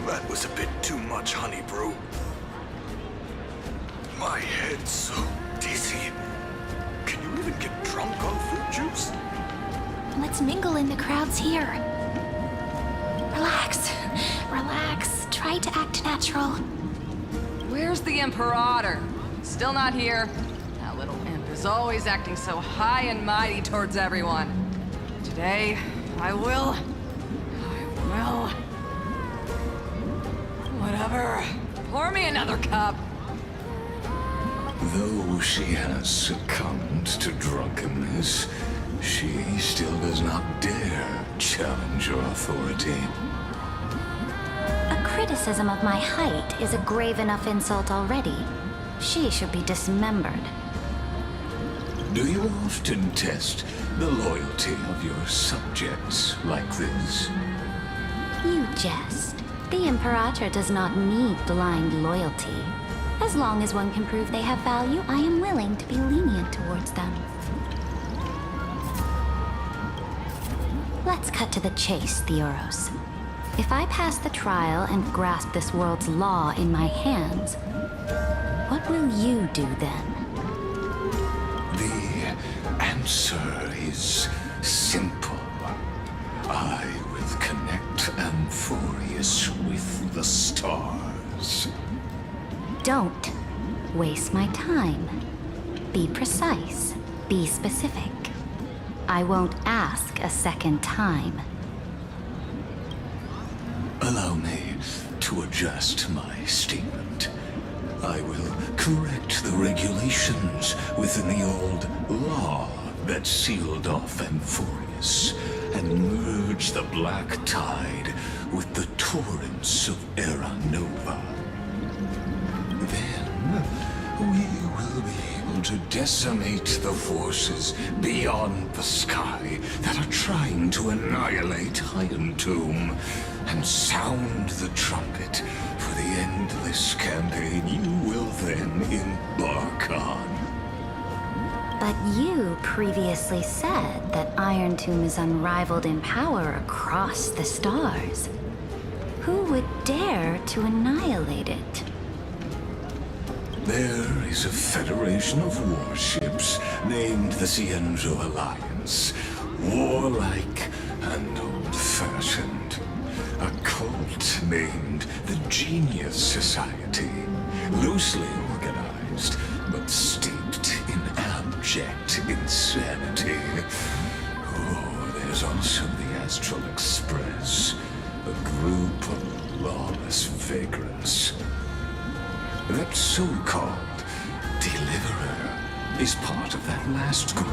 That was a bit too much, honey brew. My head's so dizzy. Can you even get drunk on fruit juice? Let's mingle in the crowds here. Relax. Relax. Try to act natural. Where's the Imperator? Still not here. That little imp is always acting so high and mighty towards everyone. Today, I will. Whatever. Pour me another cup. Though she has succumbed to drunkenness, she still does not dare challenge your authority. A criticism of my height is a grave enough insult already. She should be dismembered. Do you often test the loyalty of your subjects like this? You jest. The Imperator does not need blind loyalty. As long as one can prove they have value, I am willing to be lenient towards them. Let's cut to the chase, Theoros. If I pass the trial and grasp this world's law in my hands, what will you do then? The answer is simple. I will connect Amphorius with the stars. Don't waste my time. Be precise. Be specific. I won't ask a second time. Allow me to adjust my statement. I will correct the regulations within the old law that sealed off Amphorius and merge the black tide with the torrents of Era Nova. Then we will be able to decimate the forces beyond the sky that are trying to annihilate Iron Tomb and sound the trumpet for the endless campaign you will then embark on. But you previously said that Iron Tomb is unrivaled in power across the stars. Who would dare to annihilate it? There is a federation of warships named the Cienzo Alliance. Warlike and old-fashioned. A cult named the Genius Society. Loosely organized, but steeped in abject insanity. Oh, there's also the Astral Express. A group of lawless vagrants. that so-called deliverer is part of that last group.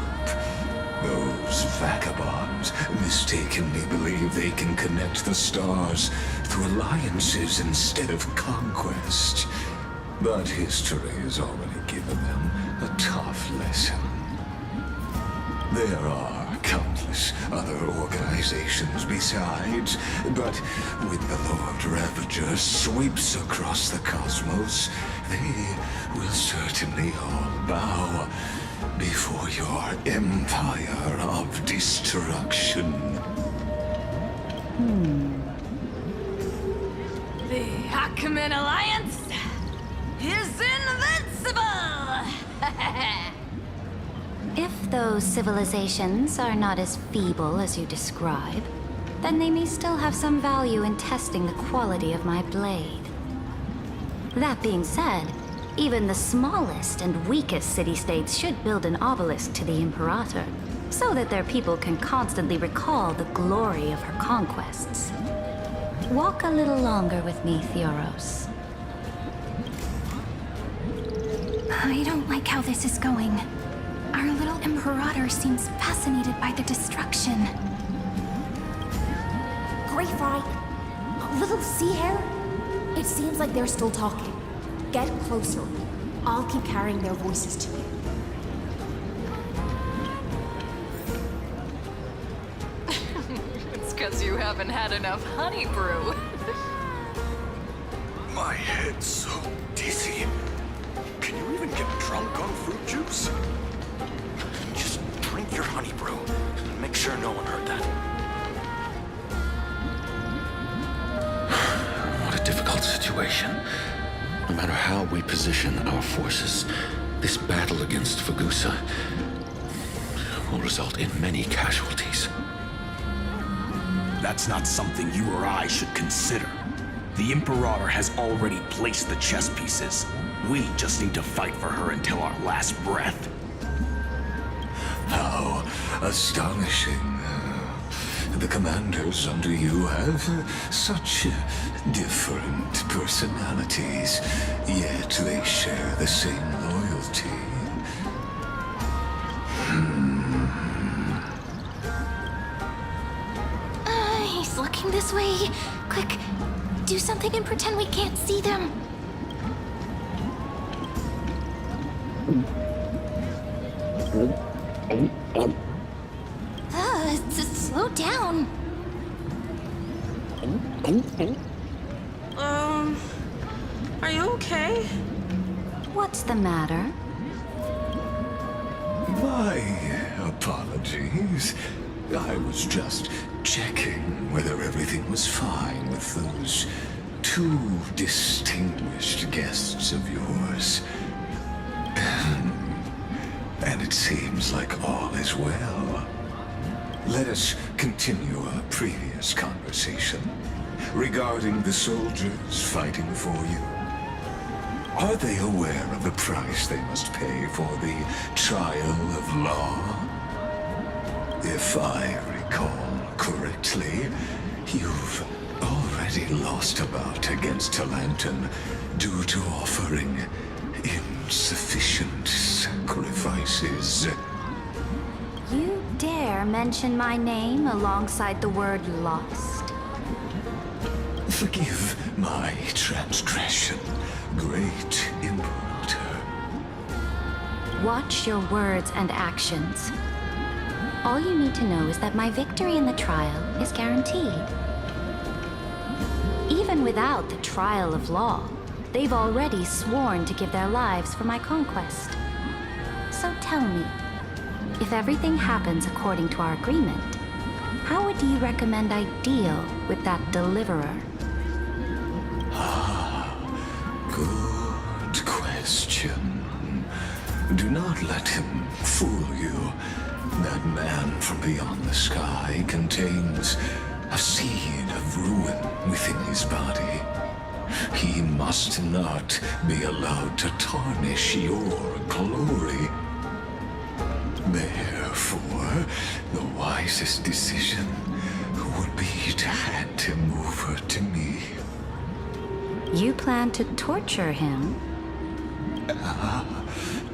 Those vagabonds mistakenly believe they can connect the stars through alliances instead of conquest. But history has already given them a tough lesson. There are countless other organizations besides, but when the Lord Ravager sweeps across the cosmos, they will certainly all bow before your empire of destruction. The Hackman Alliance is invincible! If those civilizations are not as feeble as you describe, then they may still have some value in testing the quality of my blade. That being said, even the smallest and weakest city-states should build an obelisk to the Imperator, so that their people can constantly recall the glory of her conquests. Walk a little longer with me, Theoros. I don't like how this is going. Our little Imperator seems fascinated by the destruction. Greyfry, little sea hare? It seems like they're still talking. Get closer. I'll keep carrying their voices to you. It's because you haven't had enough honey brew. My head's so dizzy. Can you even get drunk on fruit juice? Just drink your honey brew. Make sure no one heard that. What a difficult situation. No matter how we position our forces, this battle against Fagusa will result in many casualties. That's not something you or I should consider. The Imperator has already placed the chess pieces. We just need to fight for her until our last breath. How astonishing. The commanders under you have such different personalities, yet they share the same loyalty. He's looking this way. Quick, do something and pretend we can't see them. Slow down. Are you okay? What's the matter? My apologies. I was just checking whether everything was fine with those two distinguished guests of yours. And it seems like all is well. Let us continue our previous conversation regarding the soldiers fighting for you. Are they aware of the price they must pay for the trial of law? If I recall correctly, you've already lost a bout against Talanton due to offering insufficient sacrifices. You dare mention my name alongside the word lost? Forgive my transgression, great Imperator. Watch your words and actions. All you need to know is that my victory in the trial is guaranteed. Even without the trial of law, they've already sworn to give their lives for my conquest. So tell me, if everything happens according to our agreement, how would you recommend I deal with that deliverer? Good question. Do not let him fool you. That man from beyond the sky contains a seed of ruin within his body. He must not be allowed to tarnish your glory. Therefore, the wisest decision would be to hand him over to me. You plan to torture him?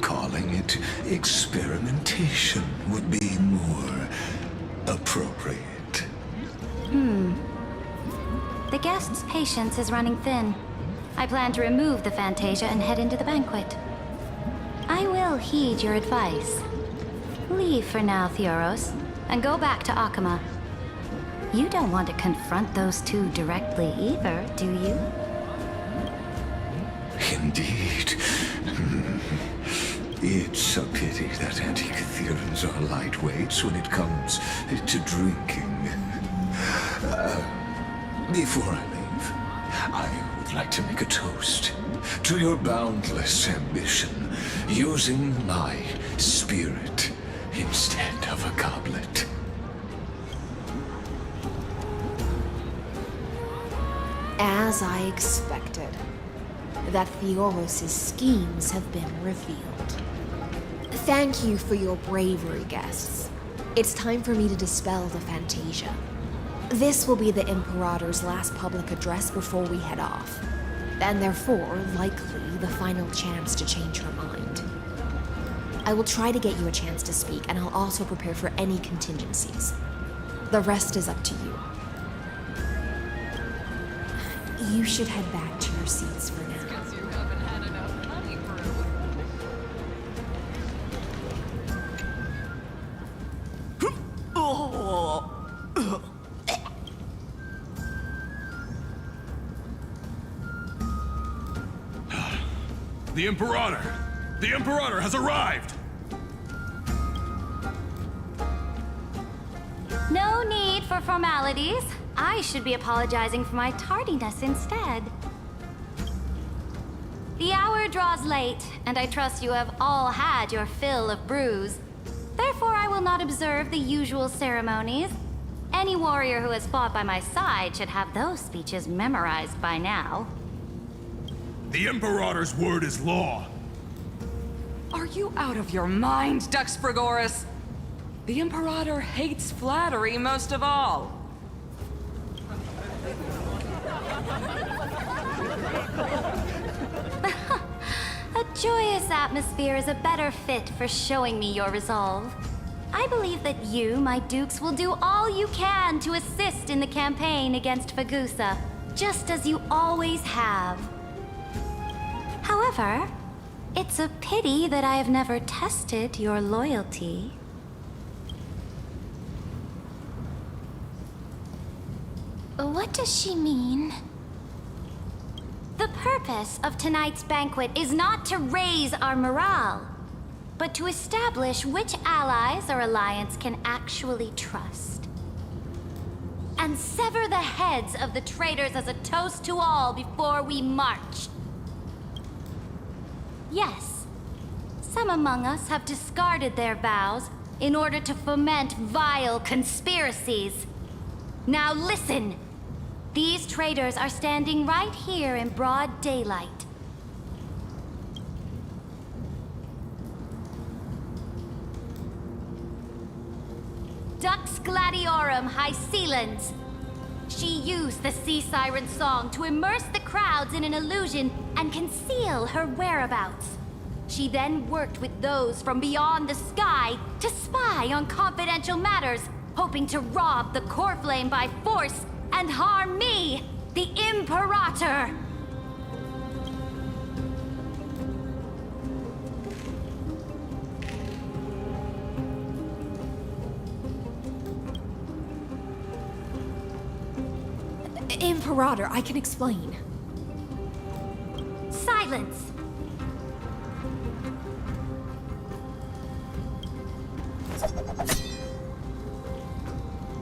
Calling it experimentation would be more appropriate. The guest's patience is running thin. I plan to remove the Fantasia and head into the banquet. I will heed your advice. Leave for now, Theoros, and go back to Akama. You don't want to confront those two directly either, do you? Indeed. It's a pity that Antikytherans are lightweights when it comes to drinking. Before I leave, I would like to make a toast to your boundless ambition, using my spirit instead of a goblet. As I expected, that Theoros' schemes have been revealed. Thank you for your bravery, guests. It's time for me to dispel the Fantasia. This will be the Imperator's last public address before we head off, and therefore, likely, the final chance to change her mind. I will try to get you a chance to speak, and I'll also prepare for any contingencies. The rest is up to you. You should head back to your seats for now. The Imperator! The Imperator has arrived! No need for formalities. I should be apologizing for my tardiness instead. The hour draws late, and I trust you have all had your fill of brews. Therefore, I will not observe the usual ceremonies. Any warrior who has fought by my side should have those speeches memorized by now. The Imperator's word is law. Are you out of your mind, Dux Frigoris? The Imperator hates flattery most of all. A joyous atmosphere is a better fit for showing me your resolve. I believe that you, my dukes, will do all you can to assist in the campaign against Fagusa, just as you always have. However, it's a pity that I have never tested your loyalty. What does she mean? The purpose of tonight's banquet is not to raise our morale, but to establish which allies our alliance can actually trust. And sever the heads of the traitors as a toast to all before we march. Yes, some among us have discarded their vows in order to foment vile conspiracies. Now listen! These traitors are standing right here in broad daylight. Dux Gladiorum Hycelens. She used the Sea Siren song to immerse the crowds in an illusion and conceal her whereabouts. She then worked with those from beyond the sky to spy on confidential matters, hoping to rob the core flame by force and harm me, the Imperator! Imperator, I can explain. Silence!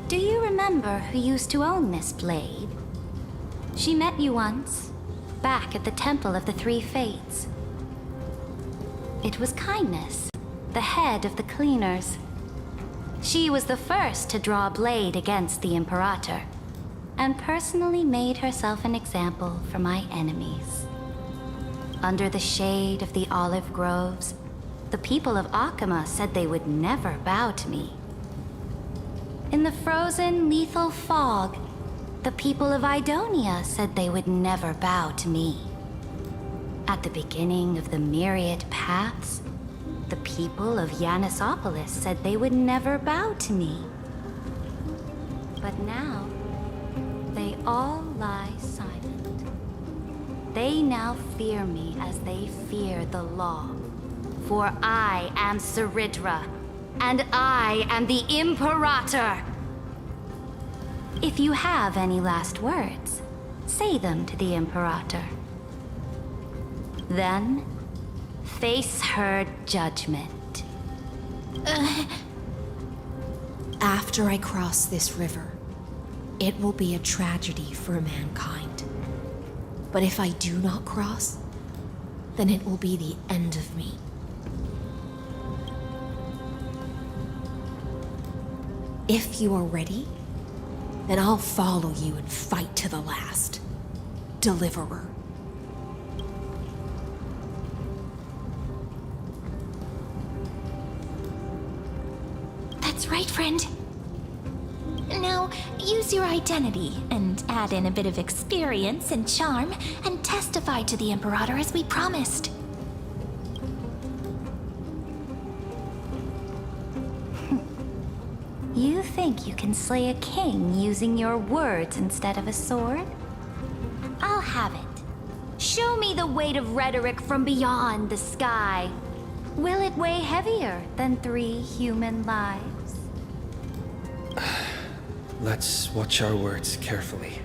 Do you remember who used to own this blade? She met you once, back at the Temple of the Three Fates. It was Kindness, the head of the Cleaners. She was the first to draw a blade against the Imperator, and personally made herself an example for my enemies. Under the shade of the olive groves, the people of Akama said they would never bow to me. In the frozen, lethal fog, the people of Idonia said they would never bow to me. At the beginning of the myriad paths, the people of Yanisopolis said they would never bow to me. But now, they all lie silent. They now fear me as they fear the law. For I am Ceridra, and I am the Imperator! If you have any last words, say them to the Imperator. Then, face her judgment. After I cross this river, it will be a tragedy for mankind. But if I do not cross, then it will be the end of me. If you are ready, then I'll follow you and fight to the last. Deliverer. That's right, friend. Now, use your identity and add in a bit of experience and charm and testify to the Imperator as we promised. You think you can slay a king using your words instead of a sword? I'll have it. Show me the weight of rhetoric from beyond the sky. Will it weigh heavier than 3 human lives? Let's watch our words carefully.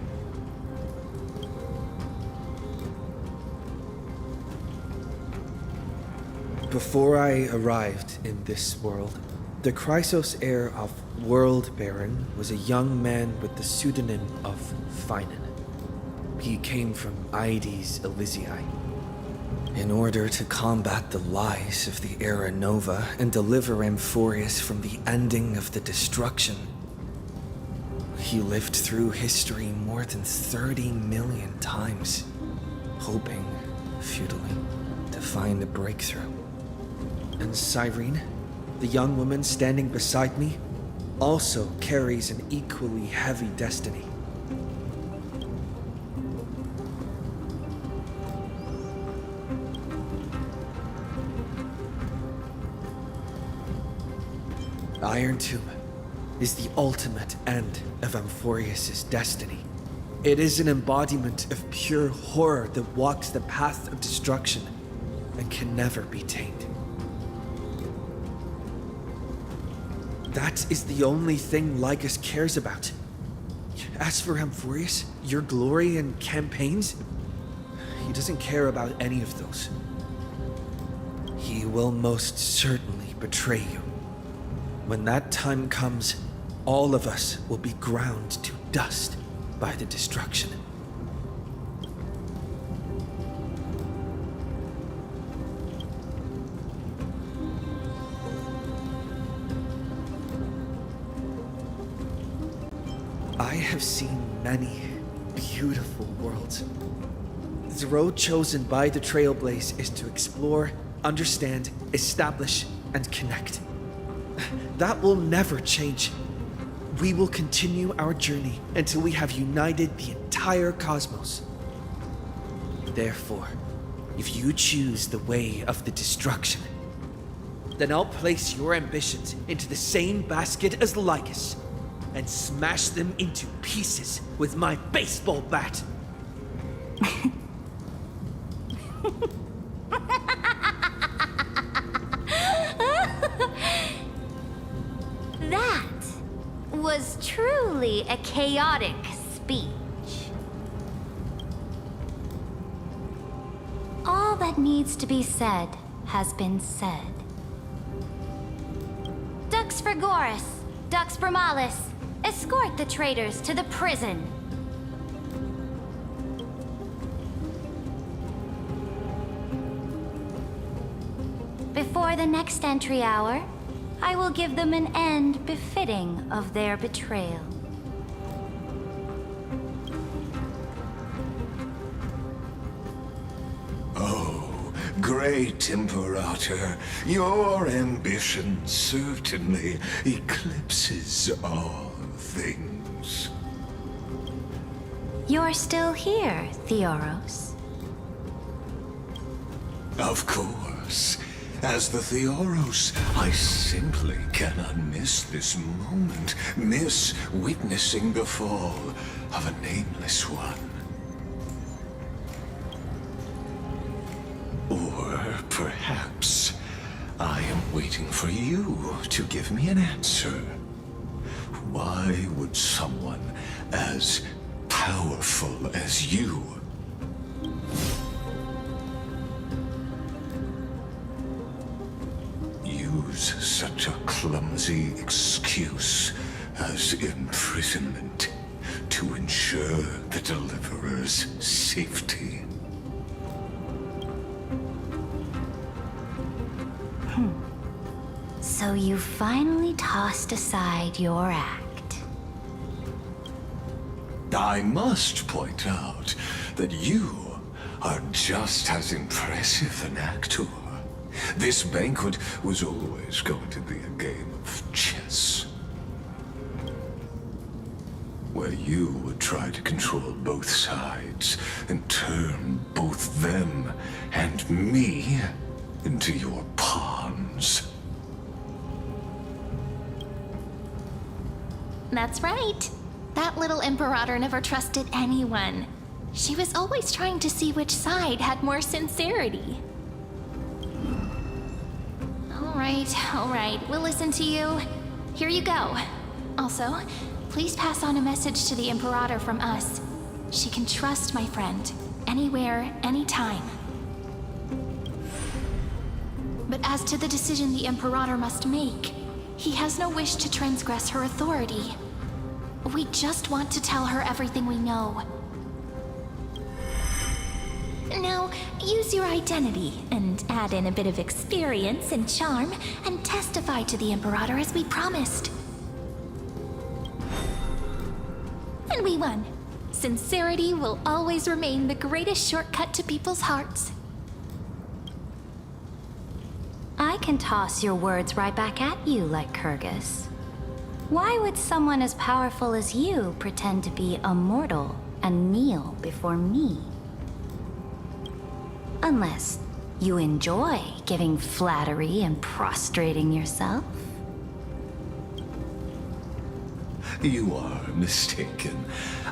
Before I arrived in this world, the Chrysos heir of World Baron was a young man with the pseudonym of Finan. He came from Aedes Elysiae. In order to combat the lies of the Era Nova and deliver Amphorius from the ending of the destruction, he lived through history more than 30 million times, hoping, futilely, to find a breakthrough. And Cyrene, the young woman standing beside me, also carries an equally heavy destiny. Iron Tomb is the ultimate end of Amphorius' destiny. It is an embodiment of pure horror that walks the path of destruction and can never be tamed. That is the only thing Lycus cares about. As for Amphorius, your glory and campaigns, he doesn't care about any of those. He will most certainly betray you. When that time comes, all of us will be ground to dust by the destruction. I have seen many beautiful worlds. The road chosen by the Trailblaze is to explore, understand, establish, and connect. That will never change. We will continue our journey until we have united the entire cosmos. Therefore, if you choose the way of the destruction, then I'll place your ambitions into the same basket as Lycus and smash them into pieces with my baseball bat. That was truly a chaotic speech. All that needs to be said has been said. Dux Frigoris, Dux Bromalis, escort the traitors to the prison. Before the next entry hour, I will give them an end befitting of their betrayal. Oh, great Imperator, your ambition certainly eclipses all things. You're still here, Theoros. Of course. As the Theoros, I simply cannot miss this moment, miss witnessing the fall of a nameless one. Or perhaps I am waiting for you to give me an answer. Why would someone as powerful as you use such a clumsy excuse as imprisonment to ensure the Deliverer's safety? So you finally tossed aside your act. I must point out that you are just as impressive an actor. This banquet was always going to be a game of chess, where you would try to control both sides and turn both them and me into your pawns. That's right. That little Imperator never trusted anyone. She was always trying to see which side had more sincerity. All right, we'll listen to you. Here you go. Also, please pass on a message to the Imperator from us. She can trust my friend, anywhere, anytime. But as to the decision the Imperator must make, he has no wish to transgress her authority. We just want to tell her everything we know. Now, use your identity and add in a bit of experience and charm and testify to the Imperator as we promised. And we won. Sincerity will always remain the greatest shortcut to people's hearts. I can toss your words right back at you, like Kyrgyz. Why would someone as powerful as you pretend to be a mortal and kneel before me? Unless you enjoy giving flattery and prostrating yourself. You are mistaken.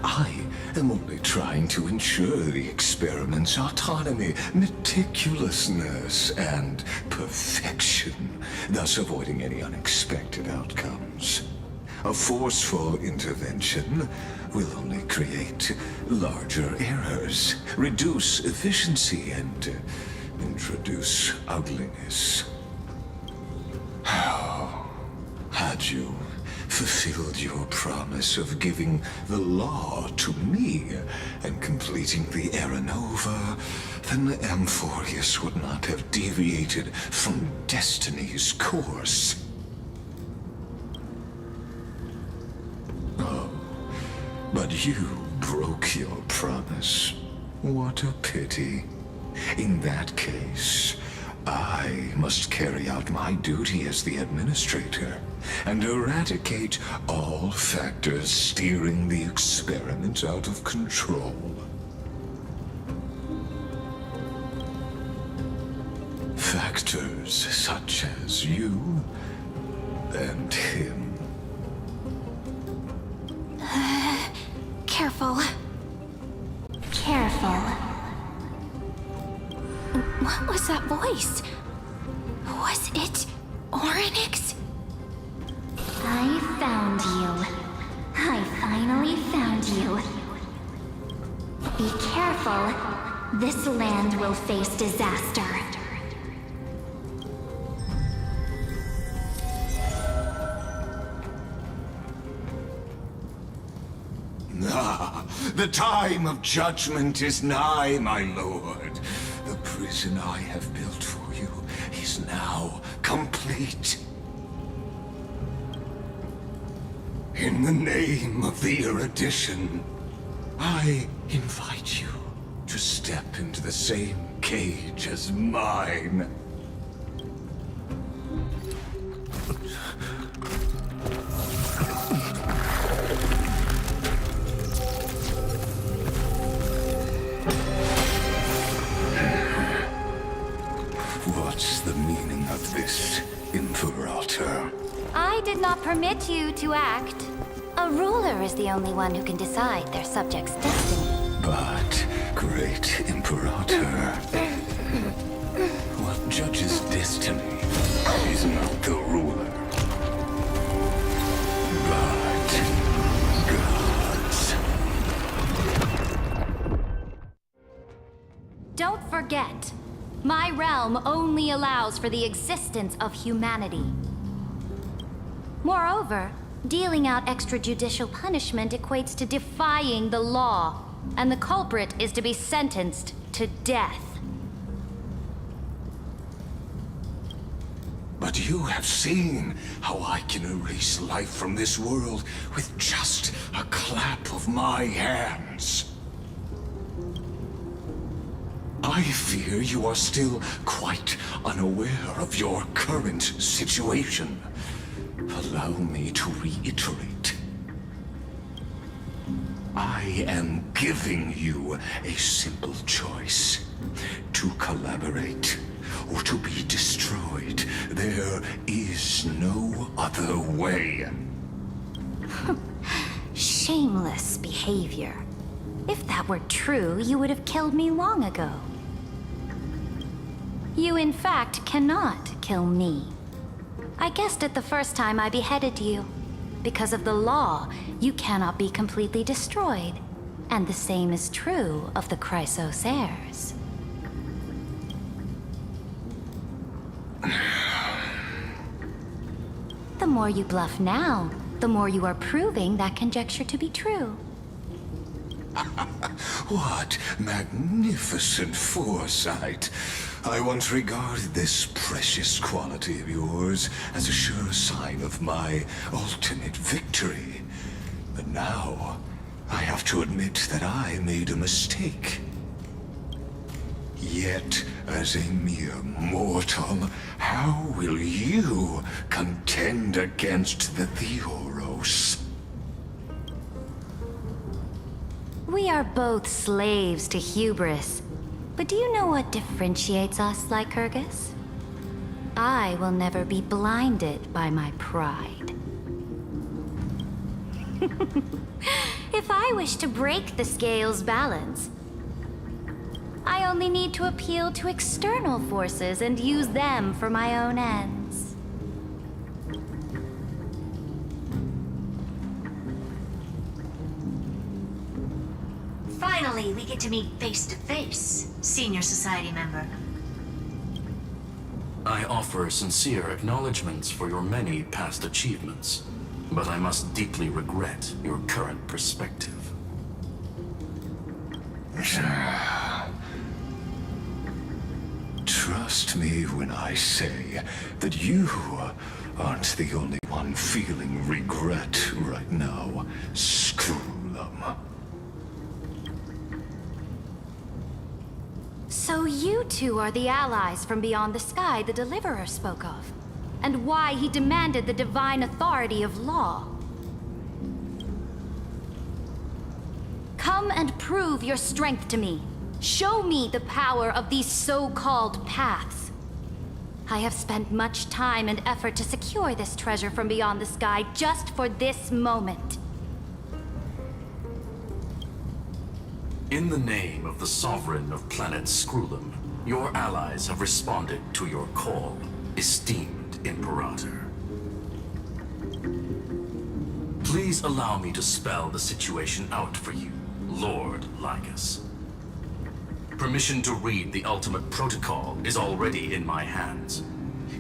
I am only trying to ensure the experiment's autonomy, meticulousness, and perfection, thus avoiding any unexpected outcomes. A forceful intervention will only create larger errors, reduce efficiency, and introduce ugliness. How had you fulfilled your promise of giving the law to me and completing the Era Nova, then Amphorius would not have deviated from destiny's course. Oh, but you broke your promise. What a pity. In that case, I must carry out my duty as the administrator and eradicate all factors steering the experiment out of control. Factors such as you and him. Careful. Careful. What was that voice? Was it Orynyx? I found you. I finally found you. Be careful. This land will face disaster. Ah, the time of judgment is nigh, my lord. The prison I have built for you is now complete. In the name of the erudition, I invite you to step into the same cage as mine. What's the meaning of this, Imperator? I did not permit you to act. A ruler is the only one who can decide their subject's destiny. But, great Imperator, what judges destiny is not the ruler, but gods. Don't forget, my realm only allows for the existence of humanity. Moreover, dealing out extrajudicial punishment equates to defying the law, and the culprit is to be sentenced to death. But you have seen how I can erase life from this world with just a clap of my hands. I fear you are still quite unaware of your current situation. Allow me to reiterate. I am giving you a simple choice. To collaborate or to be destroyed. There is no other way. Shameless behavior. If that were true, you would have killed me long ago. You, in fact, cannot kill me. I guessed it the first time I beheaded you. Because of the law, you cannot be completely destroyed. And the same is true of the Chrysos heirs. The more you bluff now, the more you are proving that conjecture to be true. What magnificent foresight. I once regarded this precious quality of yours as a sure sign of my ultimate victory. But now, I have to admit that I made a mistake. Yet, as a mere mortal, how will you contend against the Theoros? We are both slaves to hubris. But do you know what differentiates us, Lycurgus? I will never be blinded by my pride. If I wish to break the scale's balance, I only need to appeal to external forces and use them for my own ends. Finally, we get to meet face to face, Senior Society member. I offer sincere acknowledgments for your many past achievements, but I must deeply regret your current perspective. Trust me when I say that you aren't the only one feeling regret right now, Screwlum. So you two are the allies from beyond the sky the Deliverer spoke of, and why he demanded the divine authority of law. Come and prove your strength to me. Show me the power of these so-called paths. I have spent much time and effort to secure this treasure from beyond the sky just for this moment. In the name of the Sovereign of Planet Screwlum, your allies have responded to your call, esteemed Imperator. Please allow me to spell the situation out for you, Lord Lycus. Permission to read the ultimate protocol is already in my hands.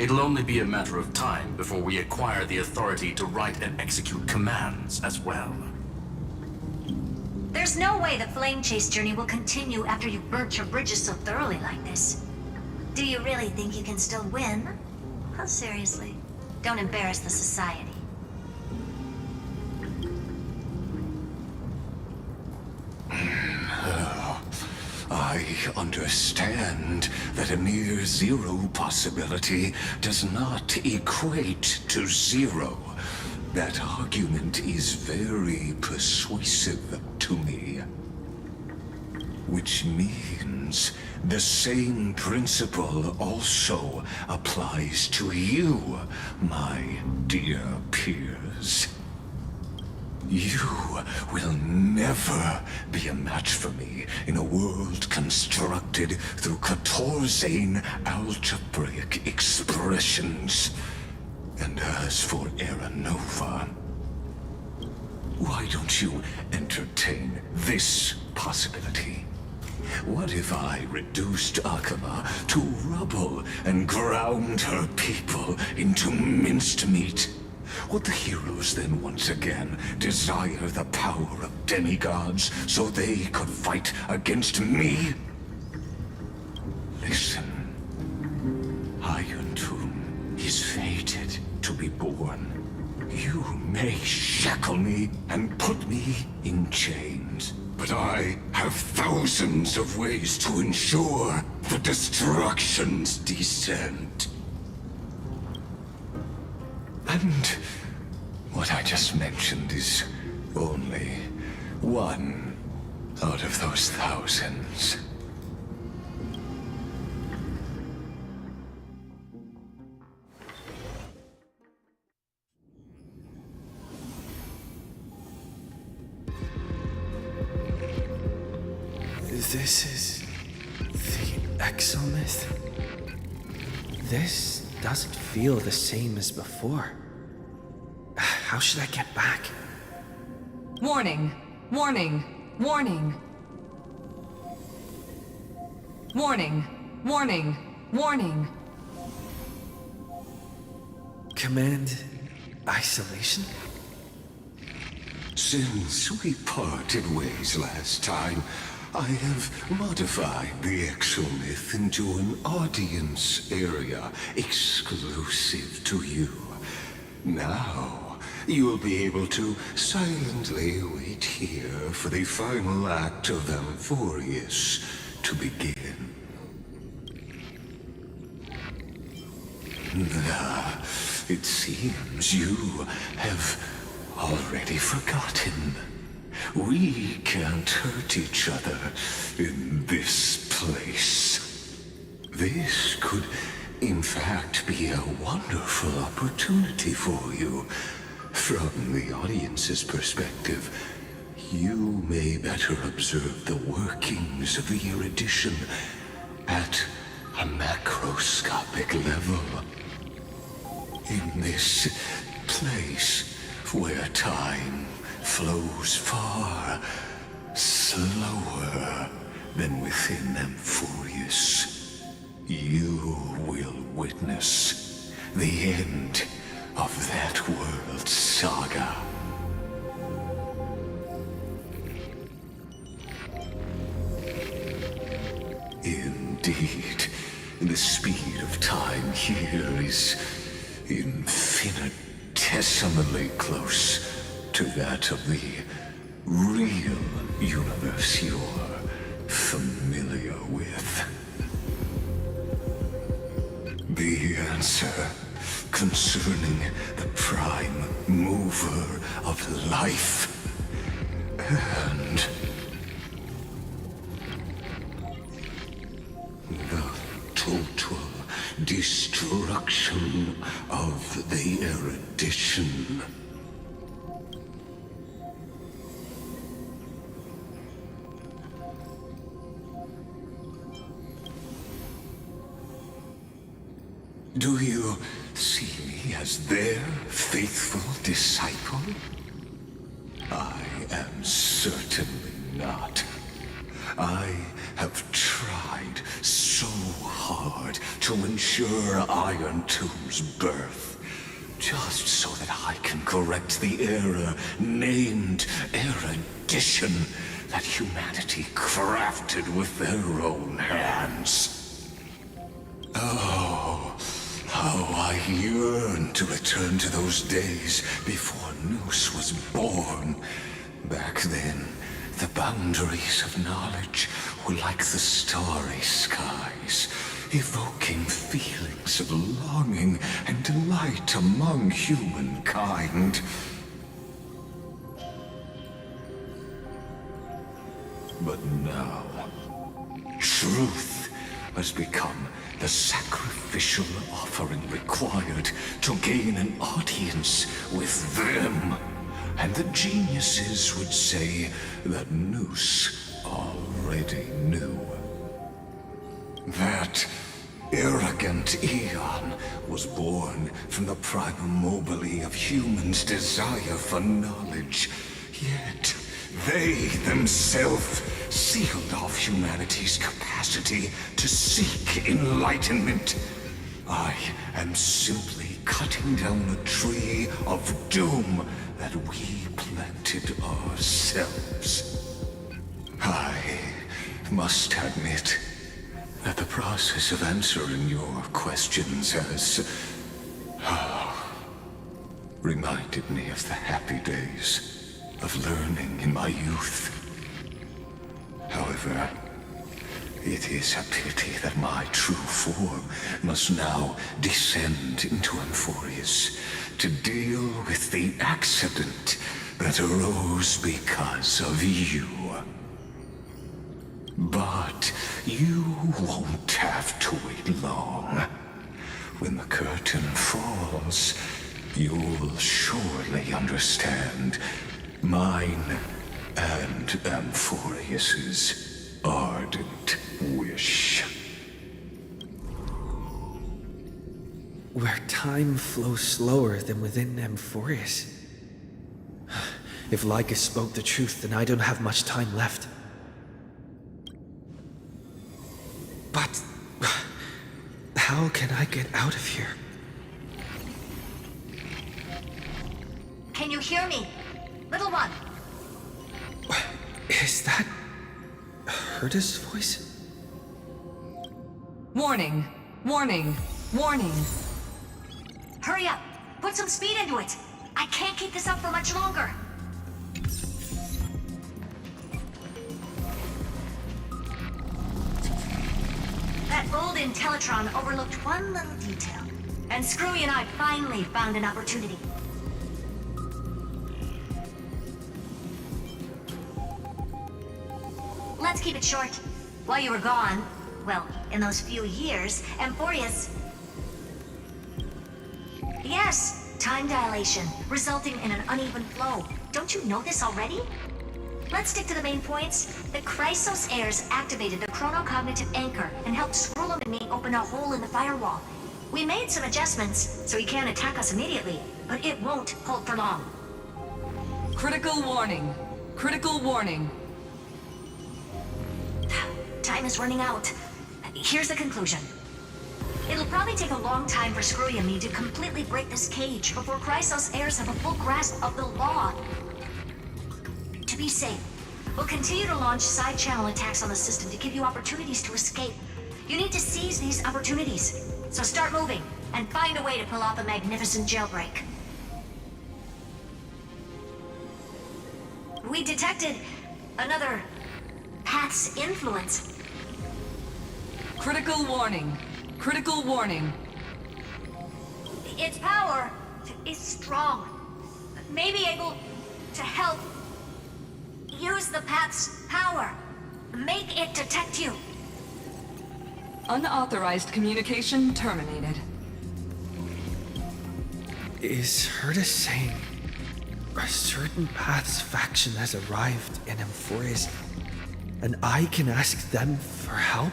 It'll only be a matter of time before we acquire the authority to write and execute commands as well. There's no way the flame chase journey will continue after you've burnt your bridges so thoroughly like this. Do you really think you can still win? Oh, seriously. Don't embarrass the society. I understand that a mere zero possibility does not equate to zero. That argument is very persuasive to me. Which means the same principle also applies to you, my dear peers. You will never be a match for me in a world constructed through Catorzane algebraic expressions. And as for Era Nova, why don't you entertain this possibility? What if I reduced Akama to rubble and ground her people into minced meat? Would the heroes then once again desire the power of demigods so they could fight against me? Listen, Iron Tomb is fated to be born. You may shackle me and put me in chains, but I have thousands of ways to ensure the destruction's descent. And what I just mentioned is only one out of those thousands. This is the exomyth? This doesn't feel the same as before. How should I get back? Warning! Warning! Warning! Warning! Warning! Warning! Command isolation? Since we parted ways last time, I have modified the exomyth into an audience area exclusive to you. Now, you'll be able to silently wait here for the final act of Amphorius to begin. It seems you have already forgotten. We can't hurt each other in this place. This could, in fact, be a wonderful opportunity for you. From the audience's perspective, you may better observe the workings of the erudition at a macroscopic level. In this place where time flows far slower than within Amphorius, you will witness the end of that world's saga. Indeed, the speed of time here is infinitesimally close to that of the real universe you're familiar with. The answer concerning the prime mover of life and the total destruction of the erudition. Do you see me as their faithful disciple? I am certainly not. I have tried so hard to ensure Iron Tomb's birth, just so that I can correct the error named erudition that humanity crafted with their own hands. Oh, how I yearn to return to those days before Noose was born. Back then, the boundaries of knowledge were like the starry skies, evoking feelings of longing and delight among humankind. But now, truth has become the sacrificial offering required to gain an audience with them. And the geniuses would say that Noose already knew. That arrogant Eon was born from the primum mobile of humans' desire for knowledge. Yet, they themselves sealed off humanity's capacity to seek enlightenment. I am simply cutting down a tree of doom that we planted ourselves. I must admit that the process of answering your questions has reminded me of the happy days of learning in my youth. However, it is a pity that my true form must now descend into Amphorius to deal with the accident that arose because of you. But you won't have to wait long. When the curtain falls, you'll surely understand mine and Amphorius's ardent wish. Where time flows slower than within Amphorius. If Lycus spoke the truth, then I don't have much time left. But how can I get out of here? Can you hear me? Little one. Is that Herda's voice? Warning, warning, warning. Hurry up! Put some speed into it! I can't keep this up for much longer! That old Intellitron overlooked one little detail, and Screwy and I finally found an opportunity. Let's keep it short. While you were gone, well, in those few years, Amphorius... Yes, time dilation, resulting in an uneven flow. Don't you know this already? Let's stick to the main points. The Chrysos heirs activated the chronocognitive anchor and helped Skrulum and me open a hole in the firewall. We made some adjustments, so he can't attack us immediately, but it won't hold for long. Critical warning. Critical warning. Time is running out. Here's the conclusion. It'll probably take a long time for Screwy and me to completely break this cage before Chrysos heirs have a full grasp of the law. To be safe, we'll continue to launch side-channel attacks on the system to give you opportunities to escape. You need to seize these opportunities. So start moving, and find a way to pull off a magnificent jailbreak. We detected another Path's influence. Critical warning. Critical warning. Its power is strong. May be able to help. Use the Path's power. Make it detect you. Unauthorized communication terminated. Is Herda saying a certain Path's faction has arrived in Amphorius, and I can ask them for help?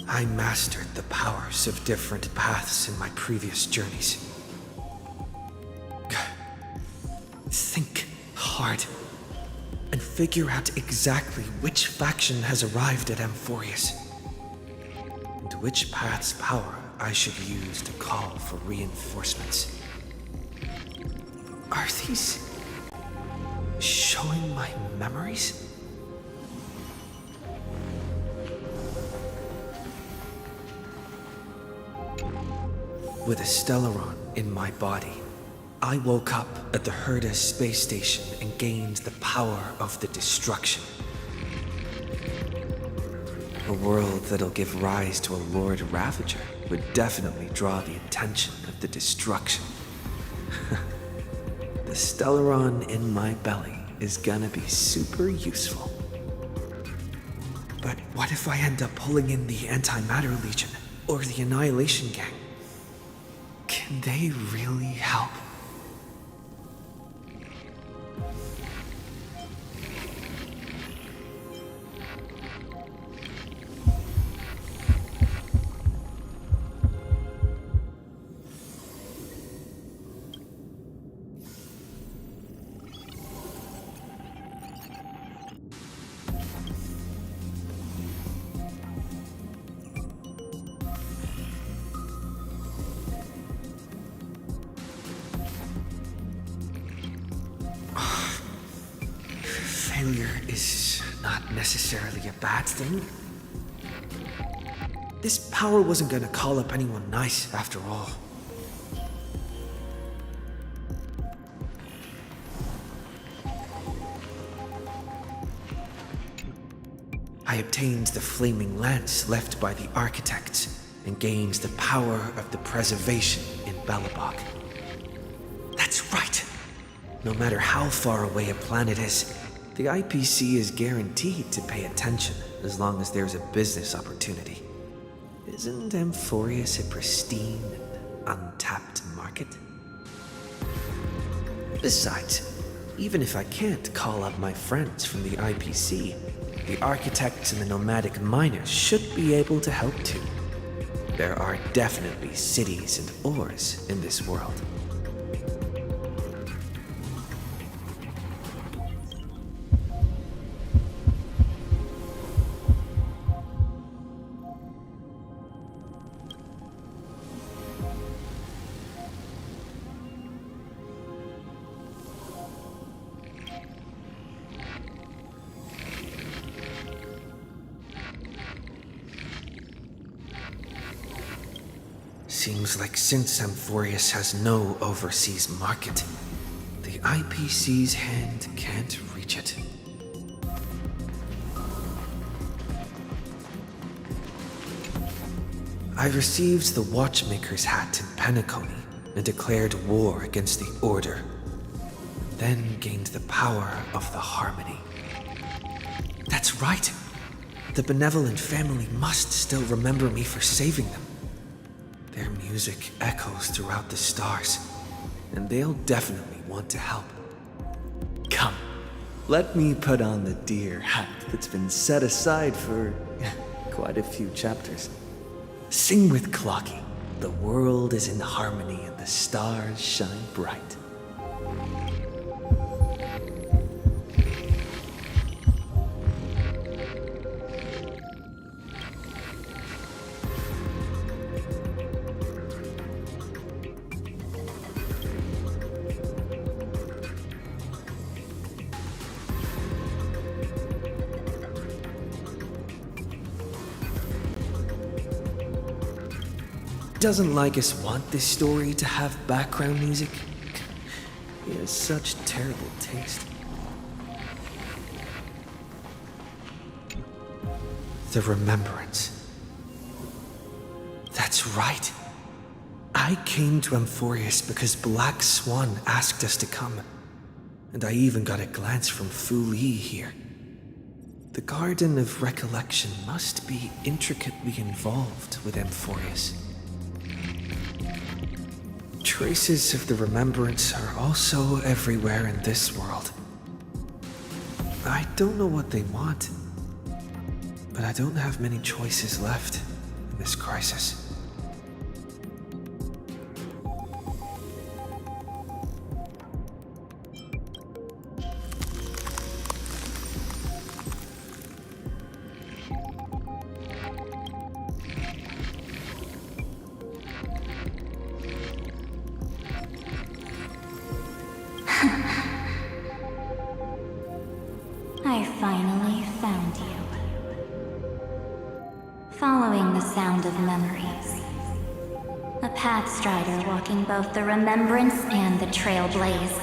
I mastered the powers of different paths in my previous journeys. Think hard and figure out exactly which faction has arrived at Amphorius, and which path's power I should use to call for reinforcements. Are these showing my memories? With a Stellaron in my body, I woke up at the Herda space station and gained the power of the destruction. A world that'll give rise to a Lord Ravager would definitely draw the attention of the destruction. The Stellaron in my belly is gonna be super useful. But what if I end up pulling in the Antimatter Legion or the Annihilation Gang? Can they really help? Failure is not necessarily a bad thing. This power wasn't gonna call up anyone nice after all. I obtained the flaming lance left by the architects and gained the power of the preservation in Belobog. That's right! No matter how far away a planet is, the IPC is guaranteed to pay attention as long as there's a business opportunity. Isn't Amphorius a pristine and untapped market? Besides, even if I can't call up my friends from the IPC, the architects and the nomadic miners should be able to help too. There are definitely cities and ores in this world. Seems like since Amphorius has no overseas market, the IPC's hand can't reach it. I received the Watchmaker's hat in Penacony and declared war against the Order, then gained the power of the Harmony. That's right! The benevolent family must still remember me for saving them. Their music echoes throughout the stars, and they'll definitely want to help. Come, let me put on the deer hat that's been set aside for quite a few chapters. Sing with Clocky. The world is in harmony and the stars shine bright. Doesn't Lycus want this story to have background music? He has such terrible taste. The Remembrance. That's right. I came to Amphorius because Black Swan asked us to come. And I even got a glance from Fu Li here. The Garden of Recollection must be intricately involved with Amphorius. Traces of the Remembrance are also everywhere in this world. I don't know what they want, but I don't have many choices left in this crisis. I finally found you. Following the sound of memories. A path strider walking both the Remembrance and the Trailblaze.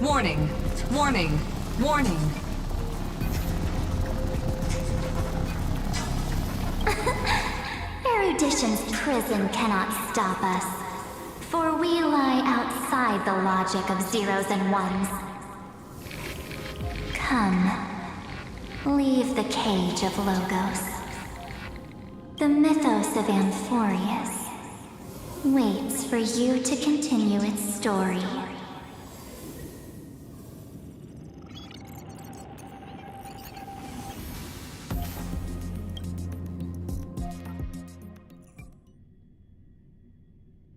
Warning! Warning! Warning! Civilization prison cannot stop us, for we lie outside the logic of zeros and ones. Come, leave the cage of Logos. The mythos of Amphorius waits for you to continue its story.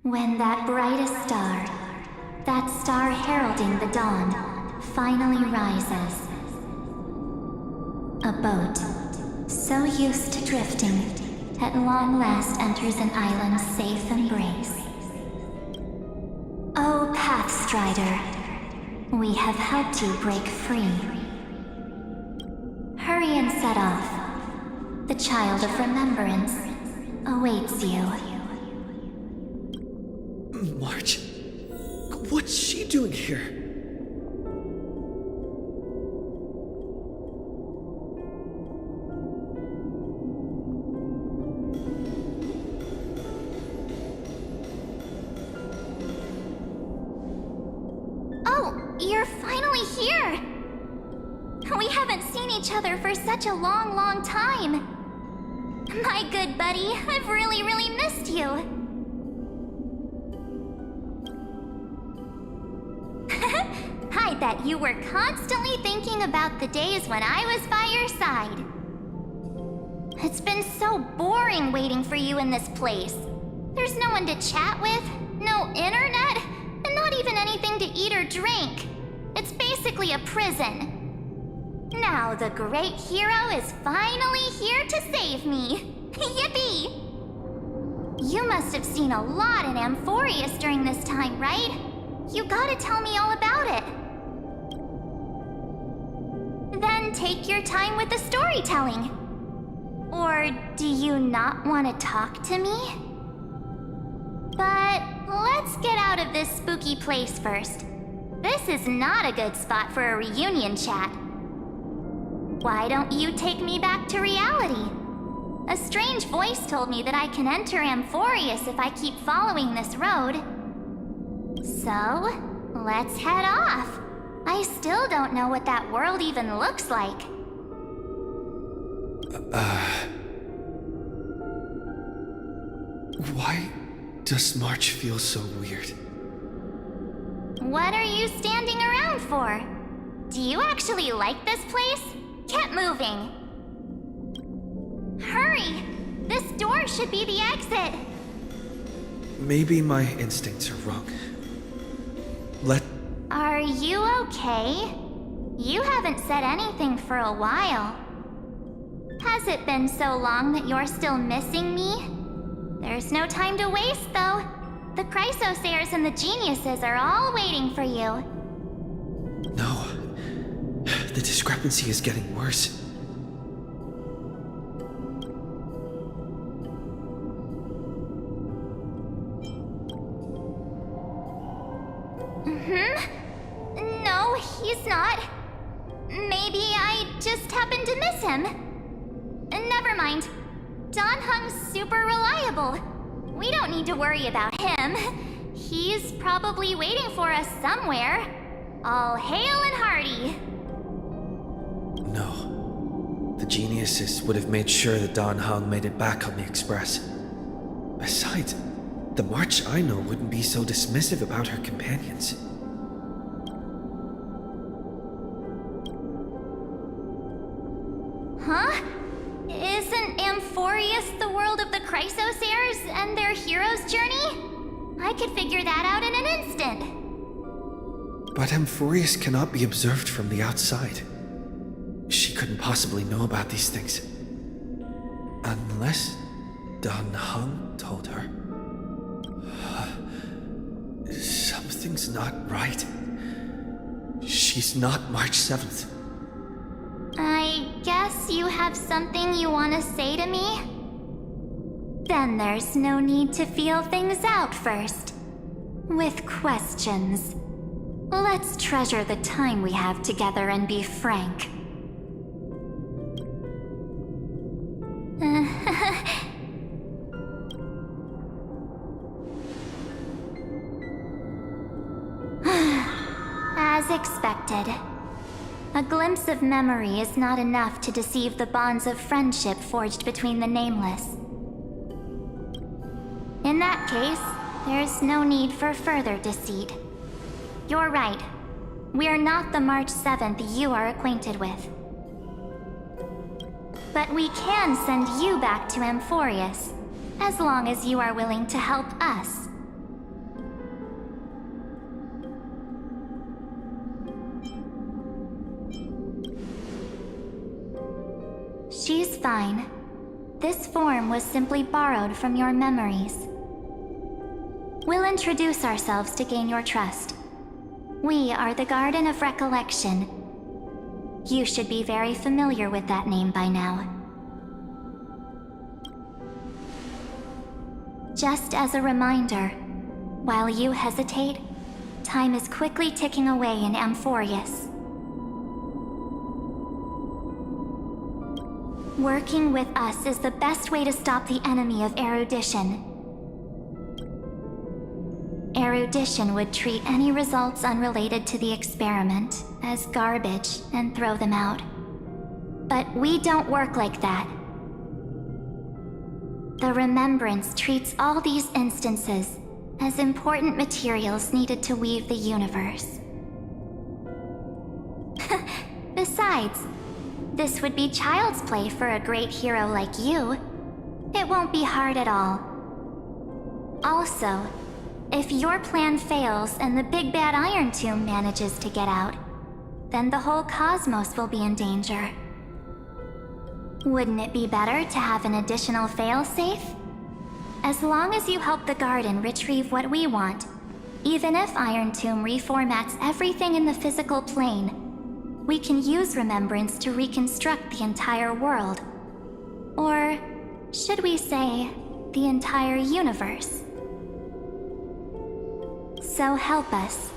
When that brightest star, that star heralding the dawn, finally rises, a boat, so used to drifting, at long last enters an island's safe embrace. Oh, Pathstrider, we have helped you break free. Hurry and set off. The Child of Remembrance awaits you. March? What's she doing here? Oh, you're finally here! We haven't seen each other for such a long, long time. My good buddy, I've really missed you. I bet you were constantly thinking about the days when I was by your side. It's been so boring waiting for you in this place. There's no one to chat with, no internet, and not even anything to eat or drink. It's basically a prison. Now the great hero is finally here to save me. Yippee! You must have seen a lot in Amphorius during this time, right? You gotta tell me all about it. Then take your time with the storytelling. Or do you not want to talk to me? But let's get out of this spooky place first. This is not a good spot for a reunion chat. Why don't you take me back to reality? A strange voice told me that I can enter Amphorius if I keep following this road. So, let's head off. I still don't know what that world even looks like. Why does March feel so weird? What are you standing around for? Do you actually like this place? Get moving. Hurry! This door should be the exit. Maybe my instincts are wrong. Are you okay? You haven't said anything for a while. Has it been so long that you're still missing me? There's no time to waste, though. The Chrysosayers and the Geniuses are all waiting for you. No. The discrepancy is getting worse. No, he's not. Maybe I just happened to miss him. Never mind. Don Hung's super reliable. We don't need to worry about him. He's probably waiting for us somewhere. All hail and hearty. No. The Geniuses would have made sure that Don Hung made it back on the Express. Besides, the March I know wouldn't be so dismissive about her companions. Huh? Isn't Amphorius the world of the Chrysosayers and their hero's journey? I could figure that out in an instant. But Amphorius cannot be observed from the outside. She couldn't possibly know about these things. Unless Don Hung told her. Something's not right. She's not March 7th. I guess you have something you want to say to me? Then there's no need to feel things out first. With questions. Let's treasure the time we have together and be frank. As expected. A glimpse of memory is not enough to deceive the bonds of friendship forged between the Nameless. In that case, there's no need for further deceit. You're right. We're not the March 7th you are acquainted with. But we can send you back to Amphorius, as long as you are willing to help us. She's fine. This form was simply borrowed from your memories. We'll introduce ourselves to gain your trust. We are the Garden of Recollection. You should be very familiar with that name by now. Just as a reminder, while you hesitate, time is quickly ticking away in Amphorius. Working with us is the best way to stop the enemy of erudition. Erudition would treat any results unrelated to the experiment as garbage and throw them out. But we don't work like that. The Remembrance treats all these instances as important materials needed to weave the universe. Besides, this would be child's play for a great hero like you. It won't be hard at all. Also, if your plan fails and the big bad Iron Tomb manages to get out, then the whole cosmos will be in danger. Wouldn't it be better to have an additional failsafe? As long as you help the Garden retrieve what we want, even if Iron Tomb reformats everything in the physical plane, we can use Remembrance to reconstruct the entire world. Or, should we say, the entire universe. So help us.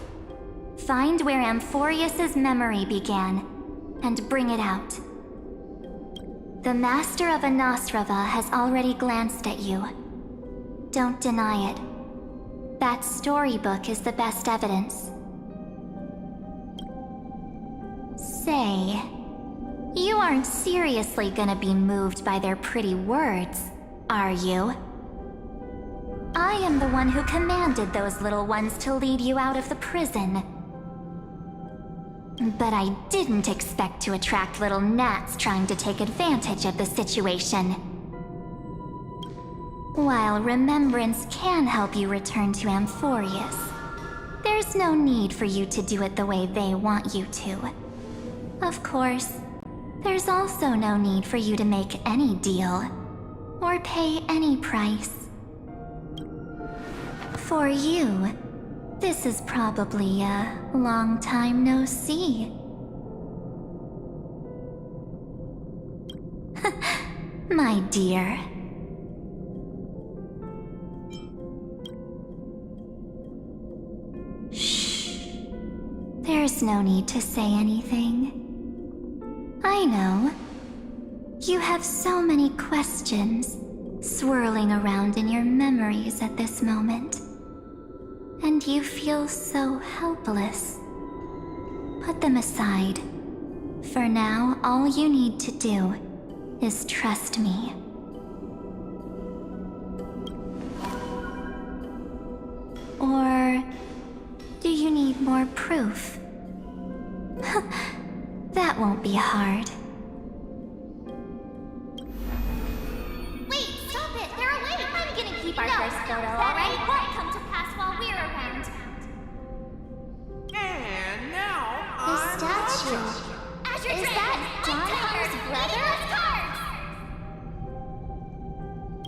Find where Amphorius's memory began, and bring it out. The Master of Anastrava has already glanced at you. Don't deny it. That storybook is the best evidence. Say, you aren't seriously gonna be moved by their pretty words, are you? I am the one who commanded those little ones to lead you out of the prison. But I didn't expect to attract little gnats trying to take advantage of the situation. While Remembrance can help you return to Amphorius, there's no need for you to do it the way they want you to. Of course, there's also no need for you to make any deal, or pay any price. For you, this is probably a long time no see. My dear. Shh. There's no need to say anything. I know. You have so many questions swirling around in your memories at this moment. And you feel so helpless. Put them aside. For now, all you need to do is trust me. Or do you need more proof? That won't be hard. Wait, stop it! They're away! I'm gonna keep our first photo, alright? It won't come to pass while we're around. And now, The statue. Is that Donham's brother?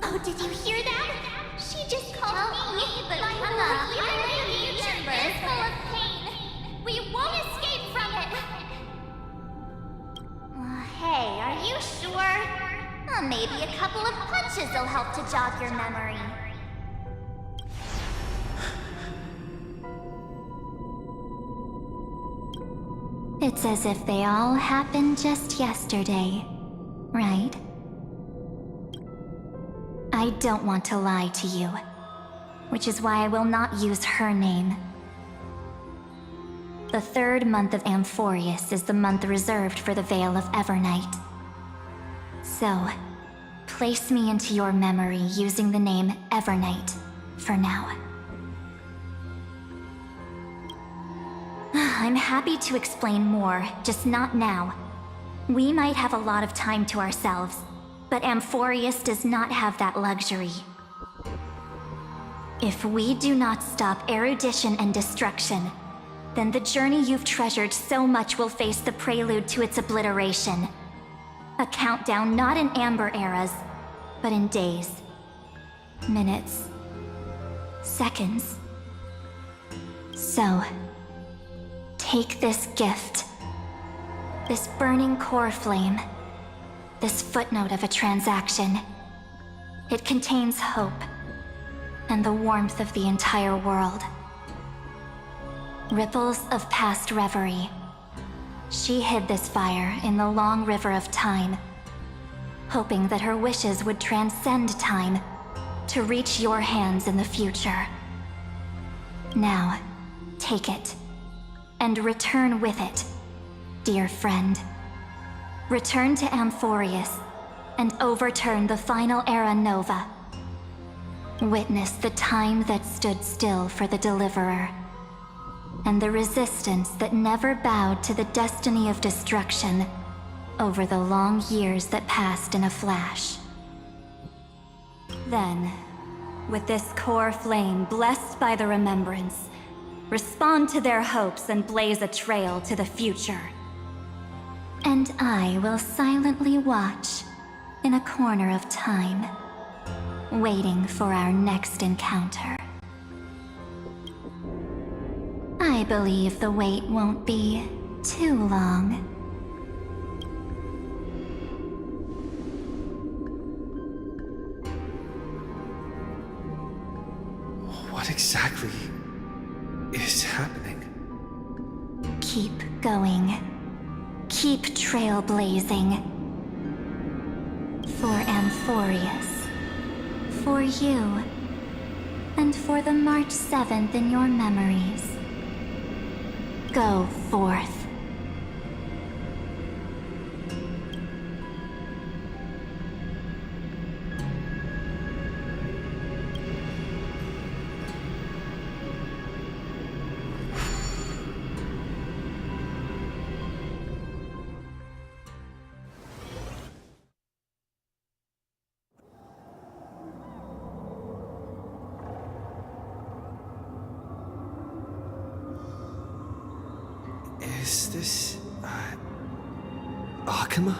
Oh, did you hear that? She just called me, but my living chamber is full of pain. We won't escape from it. Hey, are you sure? Maybe a couple of punches will help to jog your memory. It's as if they all happened just yesterday, right? I don't want to lie to you, which is why I will not use her name. The third month of Amphorius is the month reserved for the Veil of Evernight. So, place me into your memory using the name Evernight for now. I'm happy to explain more, just not now. We might have a lot of time to ourselves, but Amphorius does not have that luxury. If we do not stop erudition and destruction, then the journey you've treasured so much will face the prelude to its obliteration. A countdown not in amber eras, but in days, minutes, seconds. So, take this gift, this burning core flame, this footnote of a transaction. It contains hope and the warmth of the entire world. Ripples of past reverie. She hid this fire in the long river of time, hoping that her wishes would transcend time to reach your hands in the future. Now, take it, and return with it, dear friend. Return to Amphorius, and overturn the final era Nova. Witness the time that stood still for the Deliverer, and the resistance that never bowed to the destiny of destruction over the long years that passed in a flash. Then, with this core flame blessed by the remembrance, respond to their hopes and blaze a trail to the future. And I will silently watch in a corner of time, waiting for our next encounter. I believe the wait won't be too long. What exactly is happening? Keep going. Keep trailblazing. For Amphorius. For you. And for the March 7th in your memories. Go forth. Is this... Akuma?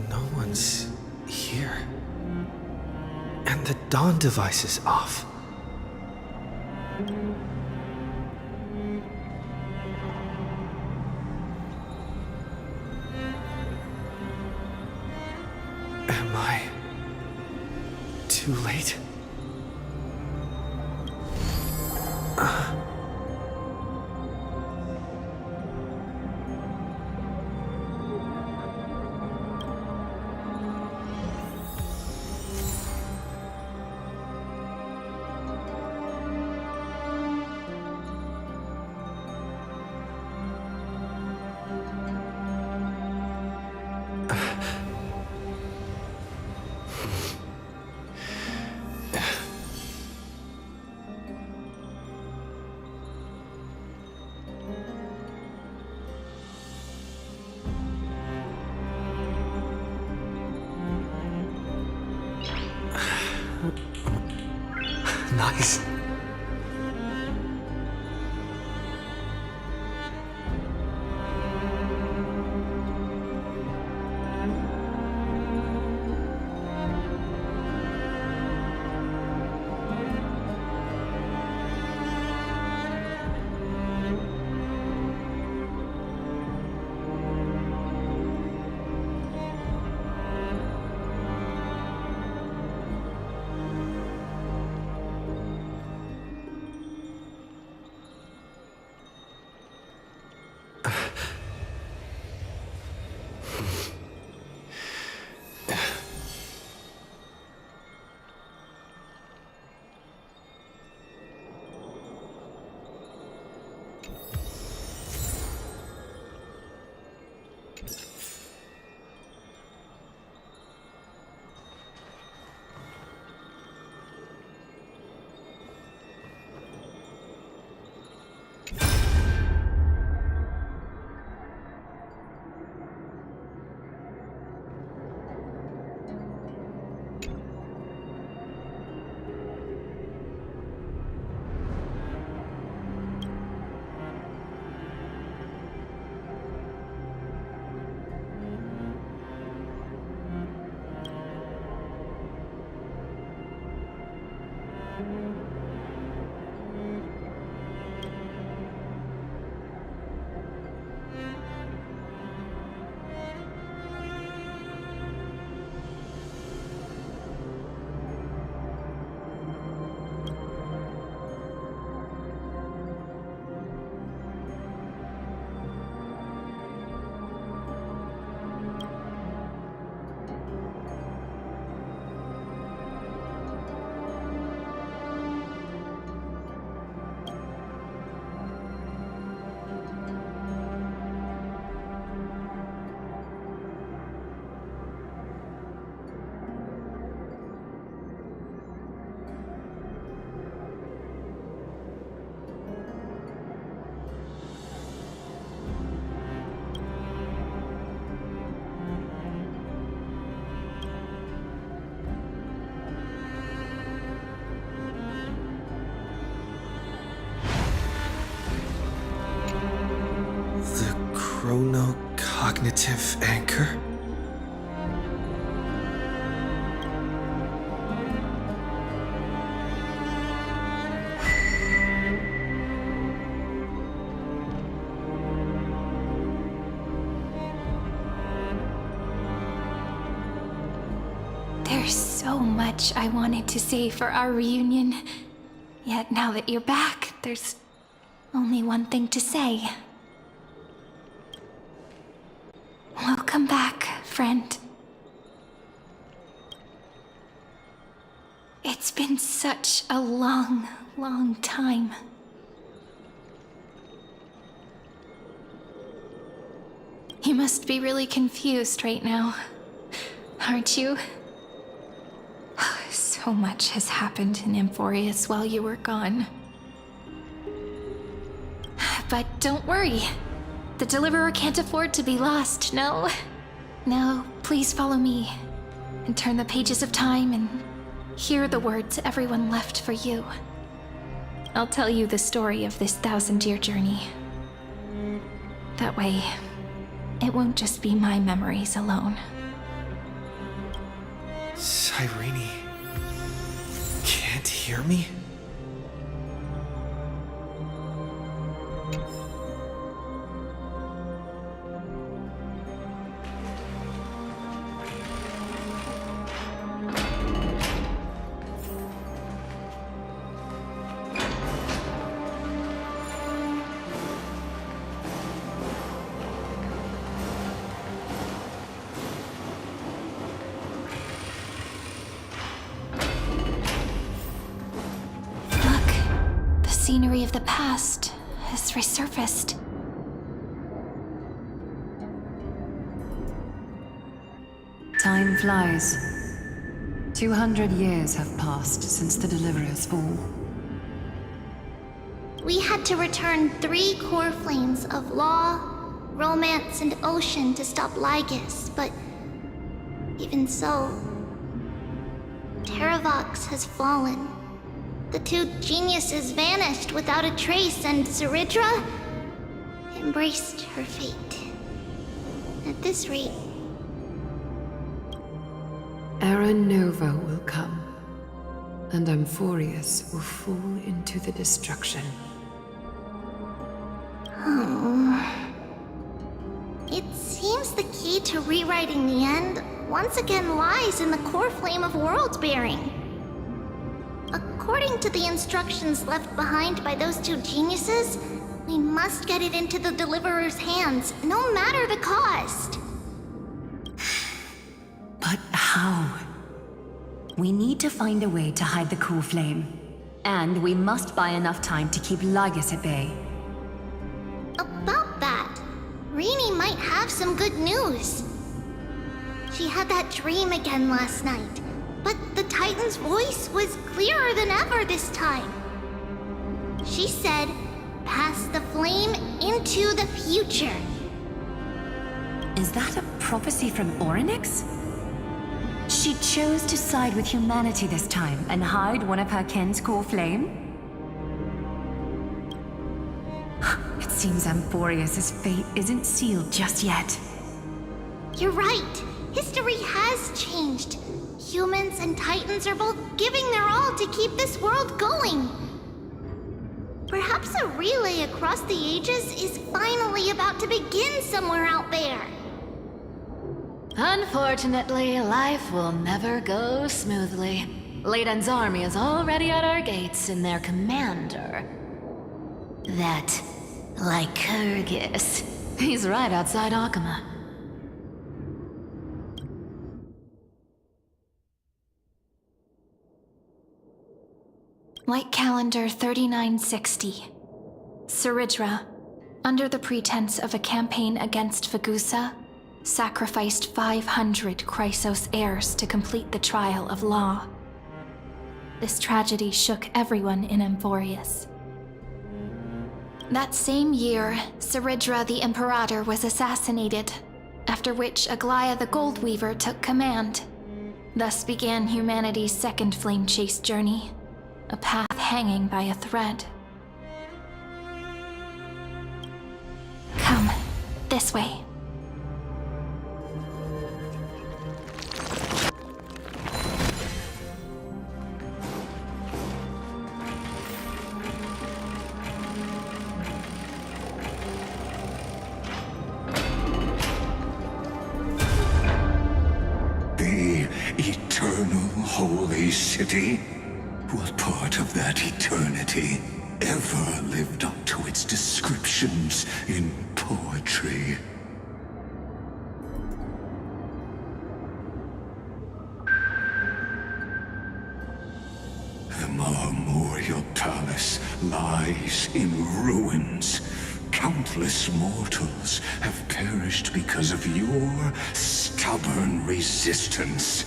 No one's here. And the dawn device is off. Am I... too late? Nice. anchor? There's so much I wanted to say for our reunion. Yet now that you're back, there's only one thing to say. Welcome back, friend. It's been such a long, long time. You must be really confused right now, aren't you? So much has happened in Amphorius while you were gone. But don't worry. The Deliverer can't afford to be lost, no? Now, please follow me and turn the pages of time and hear the words everyone left for you. I'll tell you the story of this 1,000-year journey. That way, it won't just be my memories alone. Cyrene can't hear me? Scenery of the past has resurfaced. Time flies. 200 years have passed since the Deliverer's fall. We had to return 3 core flames of law, romance, and ocean to stop Lygus, but even so, Terravox has fallen. The 2 geniuses vanished without a trace, and Zeridra embraced her fate. At this rate... Era Nova will come, and Amphorius will fall into the destruction. It seems the key to rewriting the end once again lies in the core flame of world-bearing. According to the instructions left behind by those 2 geniuses, we must get it into the Deliverer's hands, no matter the cost. But how? We need to find a way to hide the core flame. And we must buy enough time to keep Lygus at bay. About that, Rini might have some good news. She had that dream again last night. But the Titan's voice was clearer than ever this time. She said, pass the flame into the future. Is that a prophecy from Orynyx? She chose to side with humanity this time and hide one of her kin's core flame? It seems Amphorius' fate isn't sealed just yet. You're right. History has changed. Humans and Titans are both giving their all to keep this world going. Perhaps a relay across the ages is finally about to begin somewhere out there. Unfortunately, life will never go smoothly. Leiden's army is already at our gates, and their commander... that Lycurgus. He's right outside Akama. Light calendar 3960. Zeridra, under the pretense of a campaign against Vagusa, sacrificed 500 Chrysos heirs to complete the trial of law. This tragedy shook everyone in Amphorius. That same year, Zeridra the Imperator was assassinated, after which Aglaya the Goldweaver took command. Thus began humanity's second flame chase journey, a path hanging by a thread. Come, this way. the eternal holy city? What part of that eternity ever lived up to its descriptions in poetry? The Memorial Palace lies in ruins. Countless mortals have perished because of your stubborn resistance.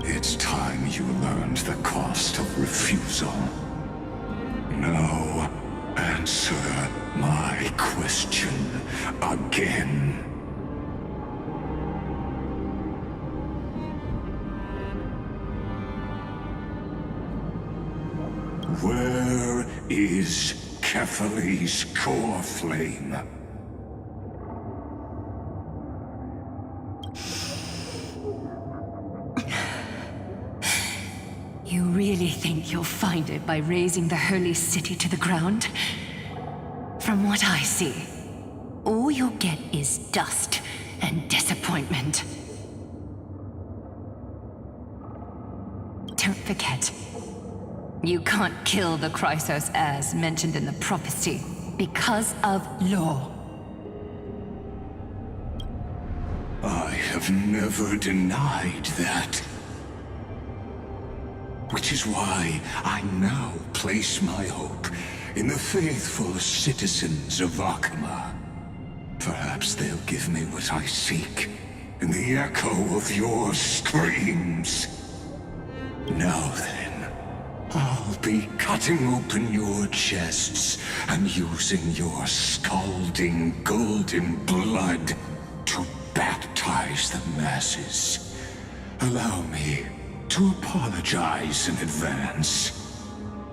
It's time you learned the cost of refusal. Now, answer my question again. Where is Kefali's core flame? You really think you'll find it by razing the holy city to the ground? From what I see, all you'll get is dust and disappointment. Don't forget, you can't kill the Chrysos heirs mentioned in the prophecy because of law. I have never denied that. Which is why I now place my hope in the faithful citizens of Akama. Perhaps they'll give me what I seek in the echo of your screams. Now then, I'll be cutting open your chests and using your scalding golden blood to baptize the masses. Allow me to apologize in advance.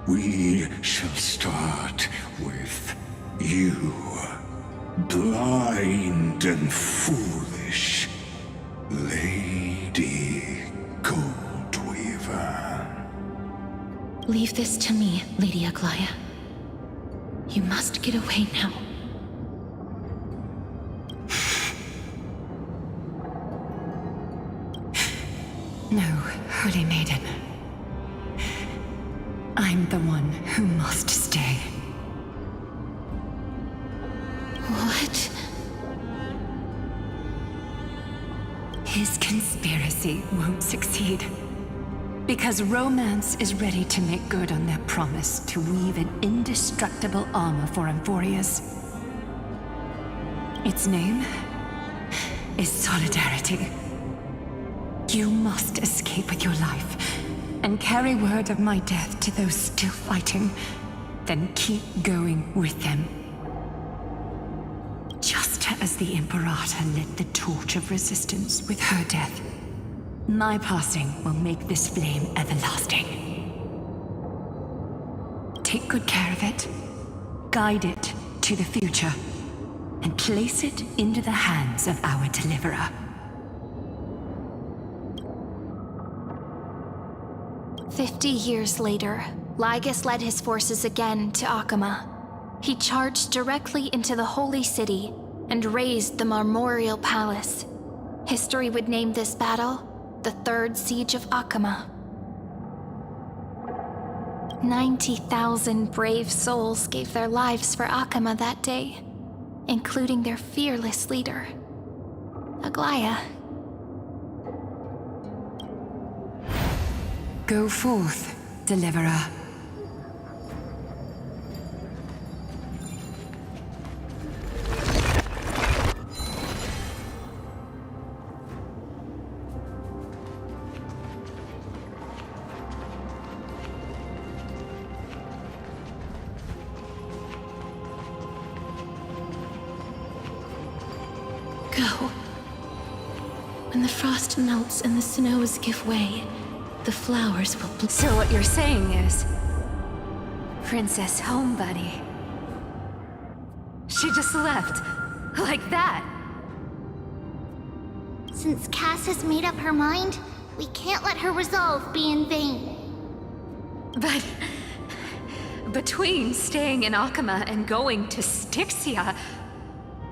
We shall start with you, blind and foolish Lady Goldweaver. Leave this to me, Lady Aglaya. You must get away now. No, Holy Maiden. I'm the one who must stay. What? His conspiracy won't succeed. Because romance is ready to make good on their promise to weave an indestructible armor for Emphorius. Its name is Solidarity. You must escape with your life and carry word of my death to those still fighting, then keep going with them. Just as the Imperator lit the torch of resistance with her death, my passing will make this flame everlasting. Take good care of it, guide it to the future, and place it into the hands of our deliverer. 50 years later, Lygus led his forces again to Akama. He charged directly into the Holy City and razed the Memorial Palace. History would name this battle the Third Siege of Akama. 90,000 brave souls gave their lives for Akama that day, including their fearless leader, Aglaya. Go forth, Deliverer. Go. When the frost melts and the snows give way, the flowers will bloom. So what you're saying is, Princess Homebuddy, she just left, like that. Since Cass has made up her mind, we can't let her resolve be in vain. Between staying in Akama and going to Styxia,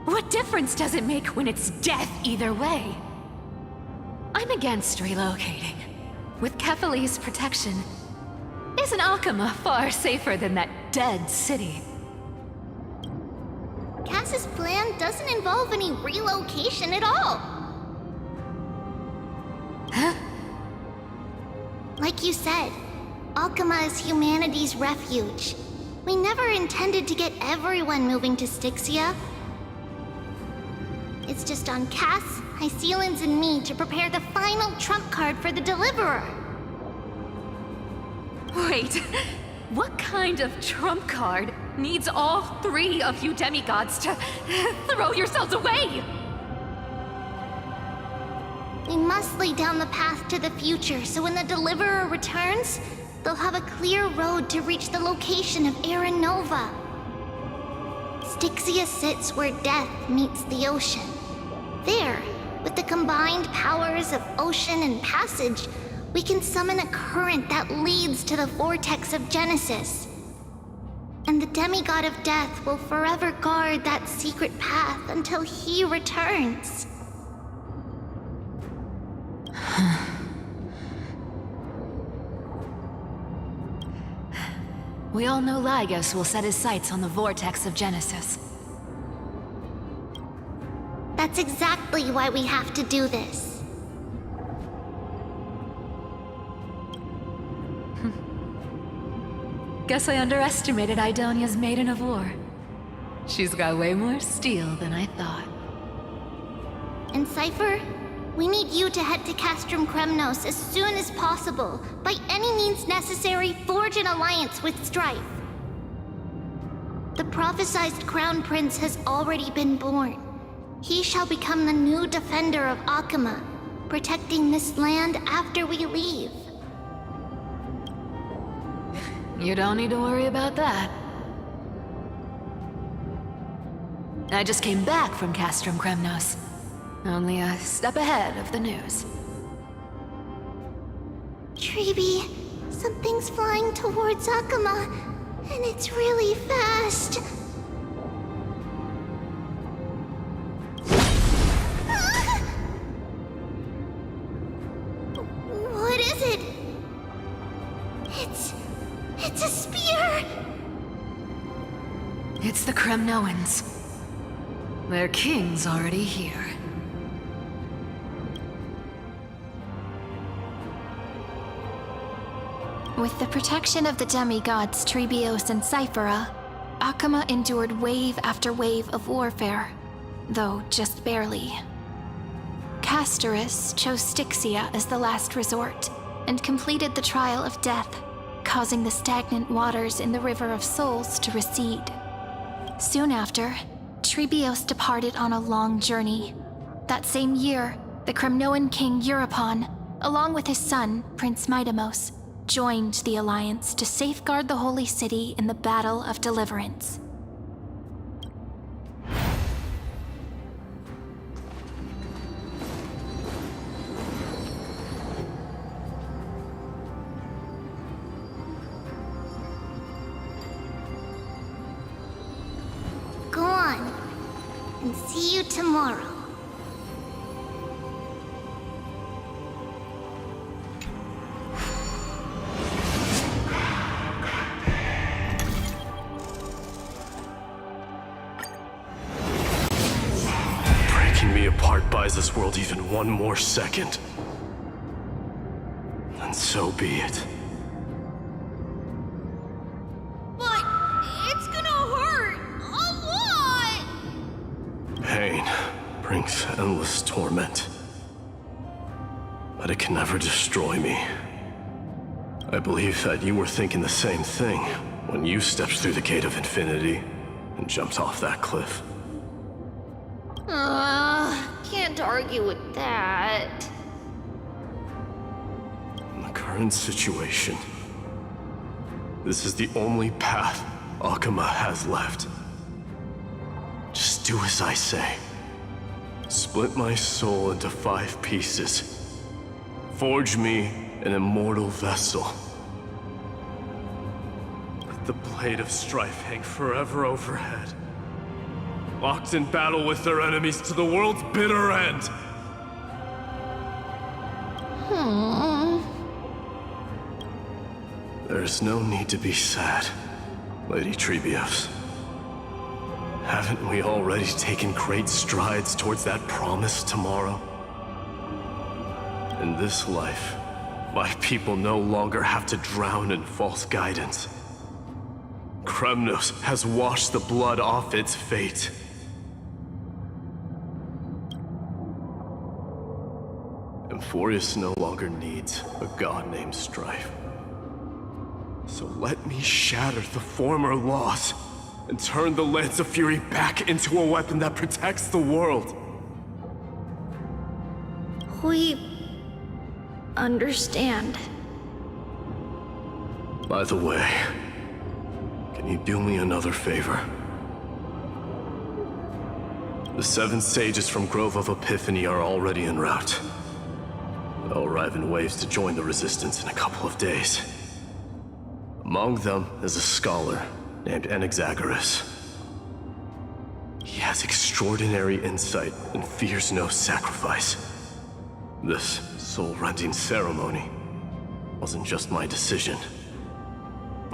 what difference does it make when it's death either way? I'm against relocating. With Kefali's protection, isn't Akama far safer than that dead city? Cass's plan doesn't involve any relocation at all. Huh? Like you said, Akama is humanity's refuge. We never intended to get everyone moving to Styxia. It's just on Cass, Hyceelans, and me to prepare the final trump card for the Deliverer. Wait, what kind of trump card needs all three of you demigods to throw yourselves away? We must lay down the path to the future so when the Deliverer returns, they'll have a clear road to reach the location of Era Nova. Styxia sits where death meets the ocean. There, with the combined powers of ocean and passage, we can summon a current that leads to the vortex of Genesis. And the demigod of death will forever guard that secret path until he returns. We all know Lygos will set his sights on the vortex of Genesis. That's exactly why we have to do this. Guess I underestimated Idonia's Maiden of War. She's got way more steel than I thought. And Cypher, we need you to head to Castrum Kremnos as soon as possible. By any means necessary, forge an alliance with Strife. The prophesized Crown Prince has already been born. He shall become the new defender of Akama, protecting this land after we leave. You don't need to worry about that. I just came back from Castrum Kremnos. Only a step ahead of the news. Treeby, something's flying towards Akama, and it's really fast. What is it? It's a spear! It's the Kremnoans. Their king's already here. With the protection of the demigods Trebios and Cyphera, Akama endured wave after wave of warfare, though just barely. Castorus chose Styxia as the last resort, and completed the trial of death, causing the stagnant waters in the River of Souls to recede. Soon after, Trebios departed on a long journey. That same year, the Kremnoan king Euripon, along with his son, Prince Midamos, joined the Alliance to safeguard the Holy City in the Battle of Deliverance. Go on, and see you tomorrow. Breaking me apart buys this world even one more second. And so be it. But it's gonna hurt a lot! Pain brings endless torment. But it can never destroy me. I believe that you were thinking the same thing when you stepped through the gate of infinity and jumped off that cliff. Can't argue with that. In the current situation, this is the only path Akama has left. Just do as I say. Split my soul into 5 pieces. Forge me an immortal vessel. But the blade of strife hang forever overhead, locked in battle with their enemies to the world's bitter end. There's no need to be sad, Lady Treebeos. Haven't we already taken great strides towards that promised tomorrow? In this life, my people no longer have to drown in false guidance. Kremnos has washed the blood off its fate. Emphorius no longer needs a god named Strife. So let me shatter the former laws and turn the Lance of Fury back into a weapon that protects the world. We understand. By the way, can you do me another favor? The 7 sages from Grove of Epiphany are already en route. They'll arrive in waves to join the Resistance in a couple of days. Among them is a scholar named Anaxagoras. He has extraordinary insight and fears no sacrifice. This soul-rending ceremony wasn't just my decision.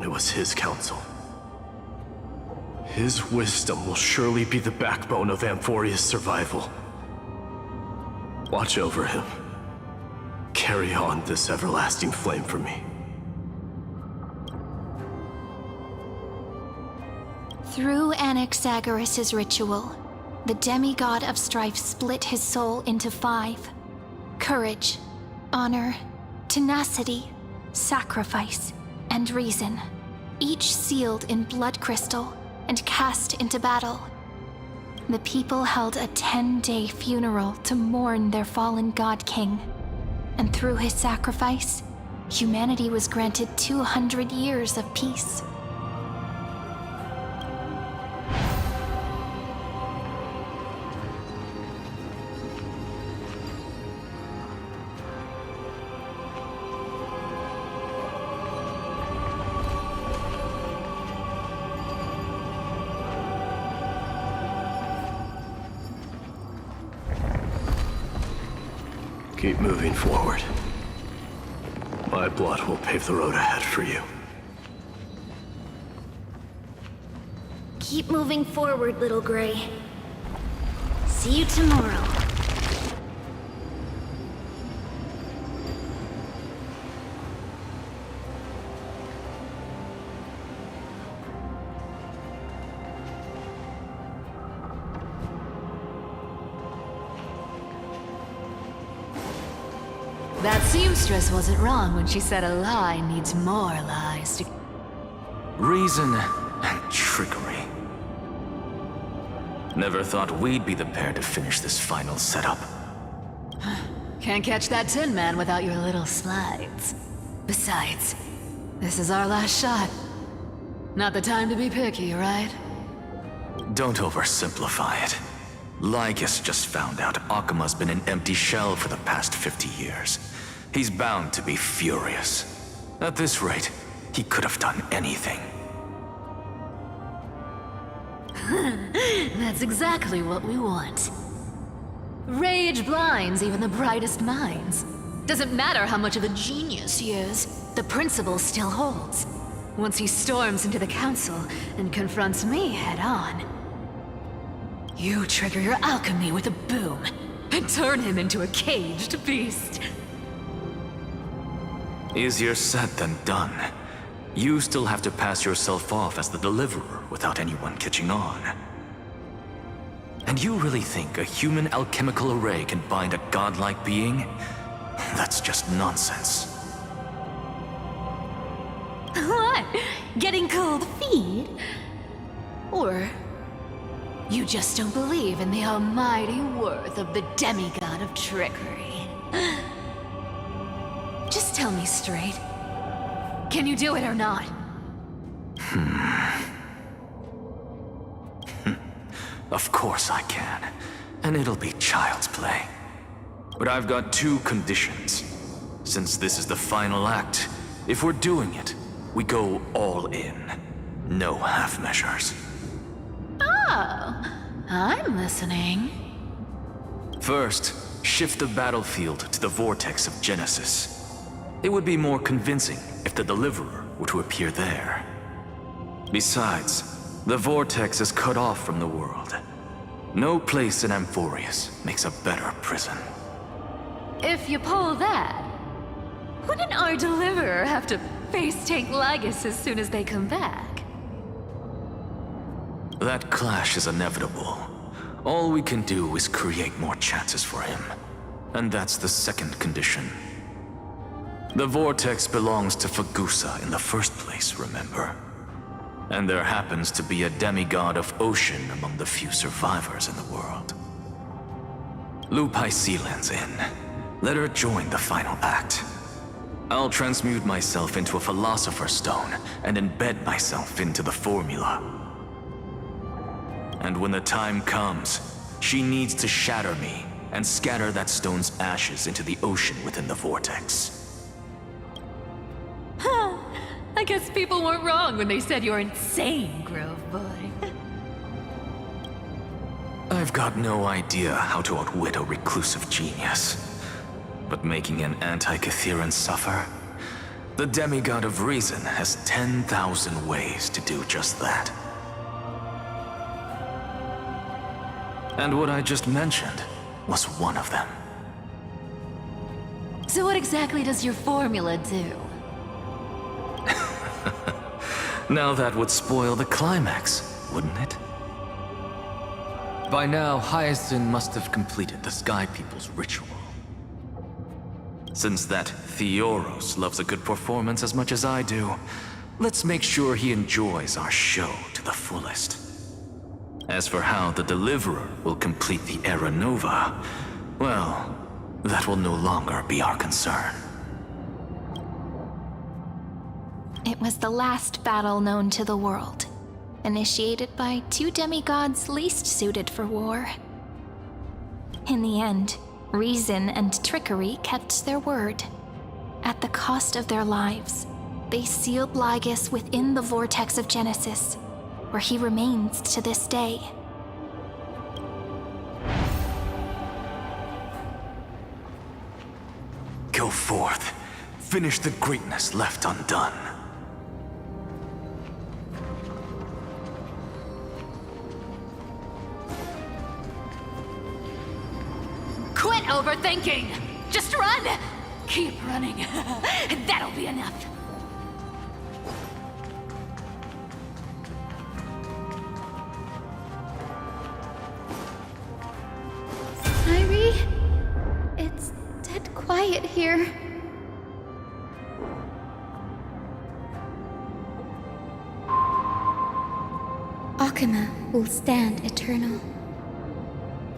It was his counsel. His wisdom will surely be the backbone of Amphoria's survival. Watch over him. Carry on this everlasting flame for me. Through Anaxagoras' ritual, the demigod of strife split his soul into 5. Courage, honor, tenacity, sacrifice, and reason, each sealed in blood crystal and cast into battle. The people held a 10-day funeral to mourn their fallen god king, and through his sacrifice, humanity was granted 200 years of peace. Keep moving forward. My blood will pave the road ahead for you. Keep moving forward, little Gray. See you tomorrow. That seamstress wasn't wrong when she said a lie needs more lies to... Reason and trickery. Never thought we'd be the pair to finish this final setup. Can't catch that Tin Man without your little slides. Besides, this is our last shot. Not the time to be picky, right? Don't oversimplify it. Lycus just found out Akima's been an empty shell for the past 50 years. He's bound to be furious. At this rate, he could have done anything. That's exactly what we want. Rage blinds even the brightest minds. Doesn't matter how much of a genius he is, the principle still holds. Once he storms into the council and confronts me head-on, you trigger your alchemy with a boom and turn him into a caged beast. Easier said than done. You still have to pass yourself off as the deliverer without anyone catching on. And you really think a human alchemical array can bind a godlike being? That's just nonsense. What? Getting cold feet? Or you just don't believe in the almighty worth of the demigod of trickery? Just tell me straight. Can you do it or not? Of course I can. And it'll be child's play. But I've got 2 conditions. Since this is the final act, if we're doing it, we go all in. No half measures. Oh, I'm listening. First, shift the battlefield to the vortex of Genesis. It would be more convincing if the Deliverer were to appear there. Besides, the vortex is cut off from the world. No place in Amphorius makes a better prison. If you pull that, wouldn't our Deliverer have to face tank Lygus as soon as they come back? That clash is inevitable. All we can do is create more chances for him. And that's the second condition. The vortex belongs to Fagusa in the first place, remember? And there happens to be a demigod of ocean among the few survivors in the world. Loop Hycelan's in. Let her join the final act. I'll transmute myself into a Philosopher's Stone and embed myself into the formula. And when the time comes, she needs to shatter me and scatter that stone's ashes into the ocean within the vortex. Huh. I guess people weren't wrong when they said you're insane, Grove Boy. I've got no idea how to outwit a reclusive genius. But making an anti-Catheran suffer? The demigod of reason has 10,000 ways to do just that. And what I just mentioned was one of them. So what exactly does your formula do? Now that would spoil the climax, wouldn't it? By now, Hyacinth must have completed the Sky People's ritual. Since that Theoros loves a good performance as much as I do, let's make sure he enjoys our show to the fullest. As for how the Deliverer will complete the Era Nova, well, that will no longer be our concern. It was the last battle known to the world, initiated by two demigods least suited for war. In the end, reason and trickery kept their word. At the cost of their lives, they sealed Lygus within the vortex of Genesis, where he remains to this day. Go forth. Finish the greatness left undone. Quit overthinking! Just run! Keep running. That'll be enough. Ferry? It's dead quiet here. Akima will stand eternal.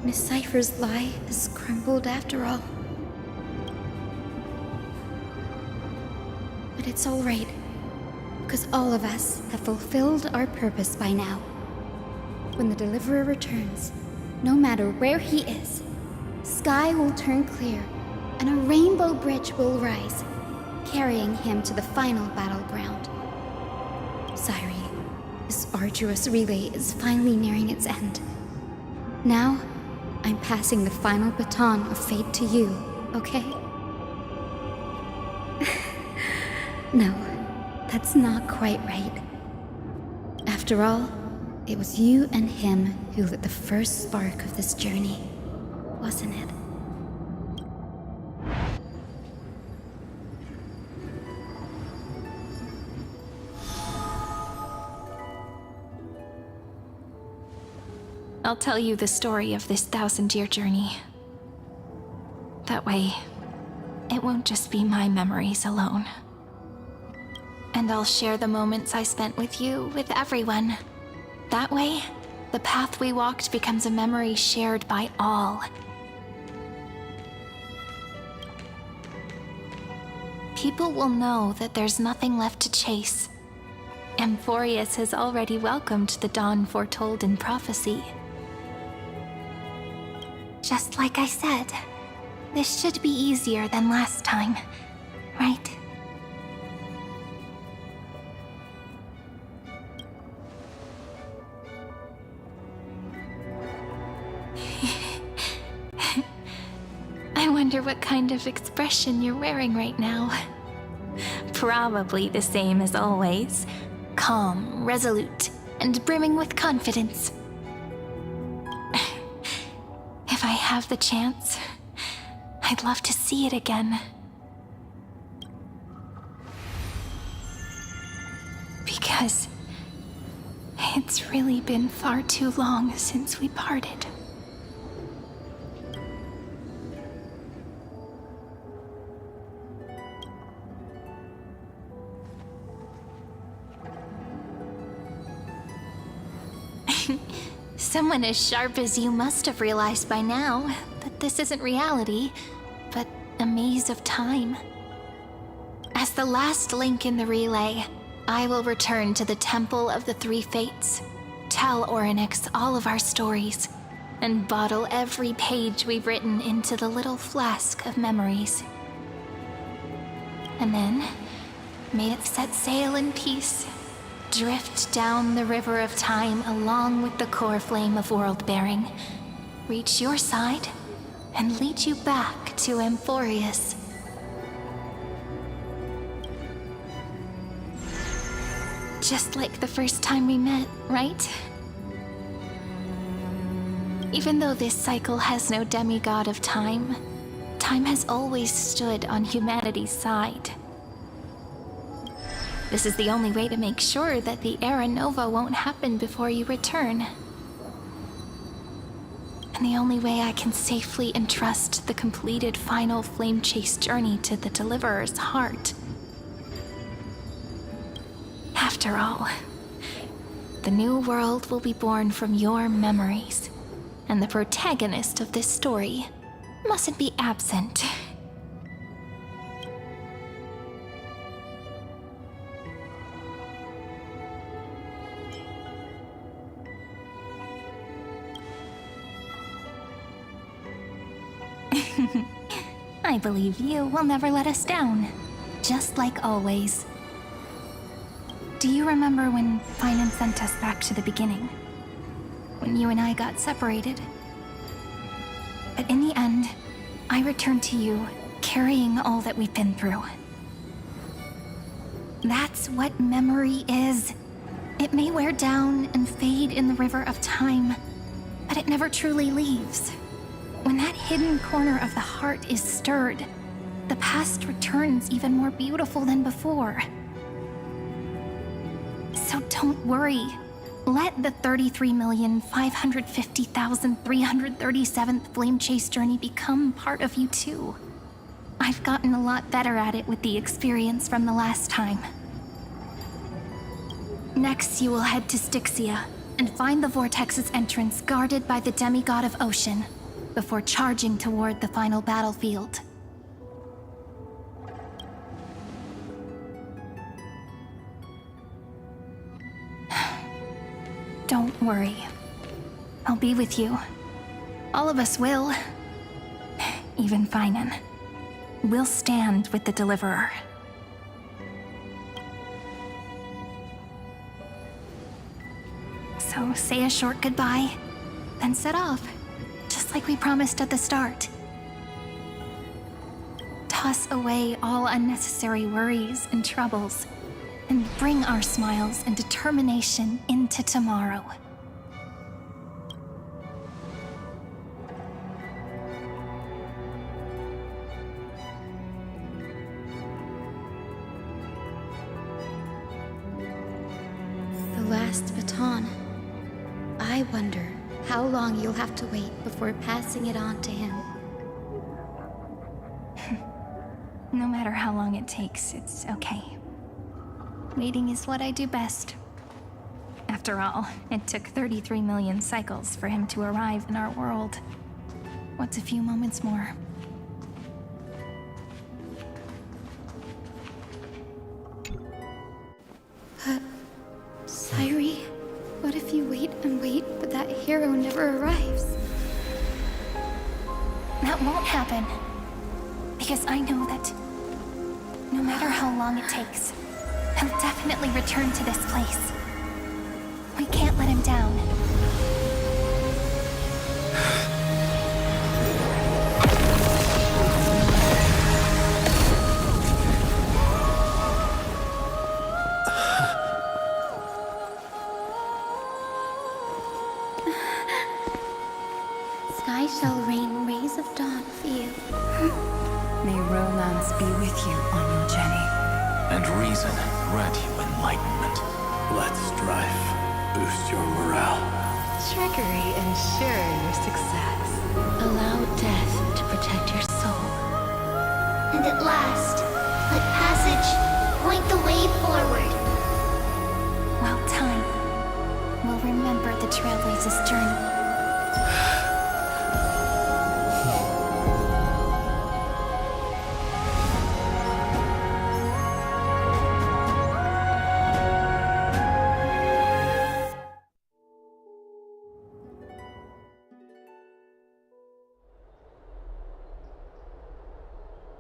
Miss Cypher's lie is crumbled after all. But it's all right, because all of us have fulfilled our purpose by now. When the Deliverer returns, no matter where he is, sky will turn clear, and a rainbow bridge will rise, carrying him to the final battleground. Cyrie, this arduous relay is finally nearing its end. Now, I'm passing the final baton of fate to you, okay? No, that's not quite right. After all, it was you and him who lit the first spark of this journey, wasn't it? I'll tell you the story of this 1,000-year journey. That way, it won't just be my memories alone. And I'll share the moments I spent with you with everyone. That way, the path we walked becomes a memory shared by all. People will know that there's nothing left to chase. Amphorius has already welcomed the dawn foretold in prophecy. Just like I said, this should be easier than last time, right? wonder what kind of expression you're wearing right now. Probably the same as always. Calm, resolute, and brimming with confidence. If I have the chance, I'd love to see it again. Because it's really been far too long since we parted. Someone as sharp as you must have realized by now that this isn't reality, but a maze of time. As the last link in the relay, I will return to the Temple of the Three Fates, tell Orynyx all of our stories, and bottle every page we've written into the little flask of memories. And then, may it set sail in peace, drift down the river of time along with the core flame of world-bearing, reach your side, and lead you back to Amphorius. Just like the first time we met, right? Even though this cycle has no demigod of time, time has always stood on humanity's side. This is the only way to make sure that the Era Nova won't happen before you return. And the only way I can safely entrust the completed final flame chase journey to the Deliverer's heart. After all, the new world will be born from your memories, and the protagonist of this story mustn't be absent. I believe you will never let us down, just like always. Do you remember when Finan sent us back to the beginning? When you and I got separated? But in the end, I returned to you, carrying all that we've been through. That's what memory is. It may wear down and fade in the river of time, but it never truly leaves. When that hidden corner of the heart is stirred, the past returns even more beautiful than before. So don't worry. Let the 33,550,337th Flame Chase journey become part of you too. I've gotten a lot better at it with the experience from the last time. Next, you will head to Styxia and find the Vortex's entrance guarded by the demigod of Ocean, before charging toward the final battlefield. Don't worry. I'll be with you. All of us will. Even Finan. We'll stand with the Deliverer. So say a short goodbye, then set off. Just like we promised at the start. Toss away all unnecessary worries and troubles, and bring our smiles and determination into tomorrow. The last baton. I wonder how long you'll have to wait before passing it on to him. No matter how long it takes, it's okay. Waiting is what I do best. After all, it took 33 million cycles for him to arrive in our world. What's a few moments more? But, Sairi, what if you wait and wait, but that hero never arrives? That won't happen. Because I know that no matter how long it takes, he'll definitely return to this place. We can't let him down. sky shall rain rays of dawn for you. May romance be with you on your journey. And reason grant you enlightenment. Let strife boost your morale. Trickery ensure your success. Allow death to protect your soul. And at last, let passage point the way forward. Well, time will remember the Trailblazer's journey.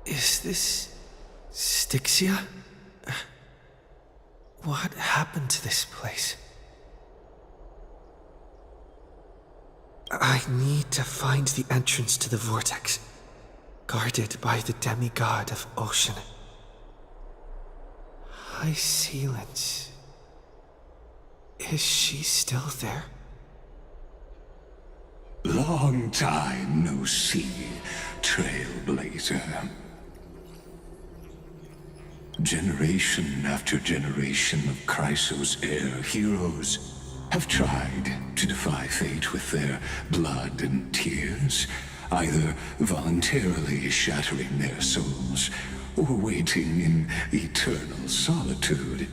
Is this Styxia? What happened to this place? I need to find the entrance to the vortex, guarded by the demigod of ocean. High Sealance. Is she still there? Long time no see, Trailblazer. Generation after generation of Chrysos Air heroes have tried to defy fate with their blood and tears, either voluntarily shattering their souls or waiting in eternal solitude.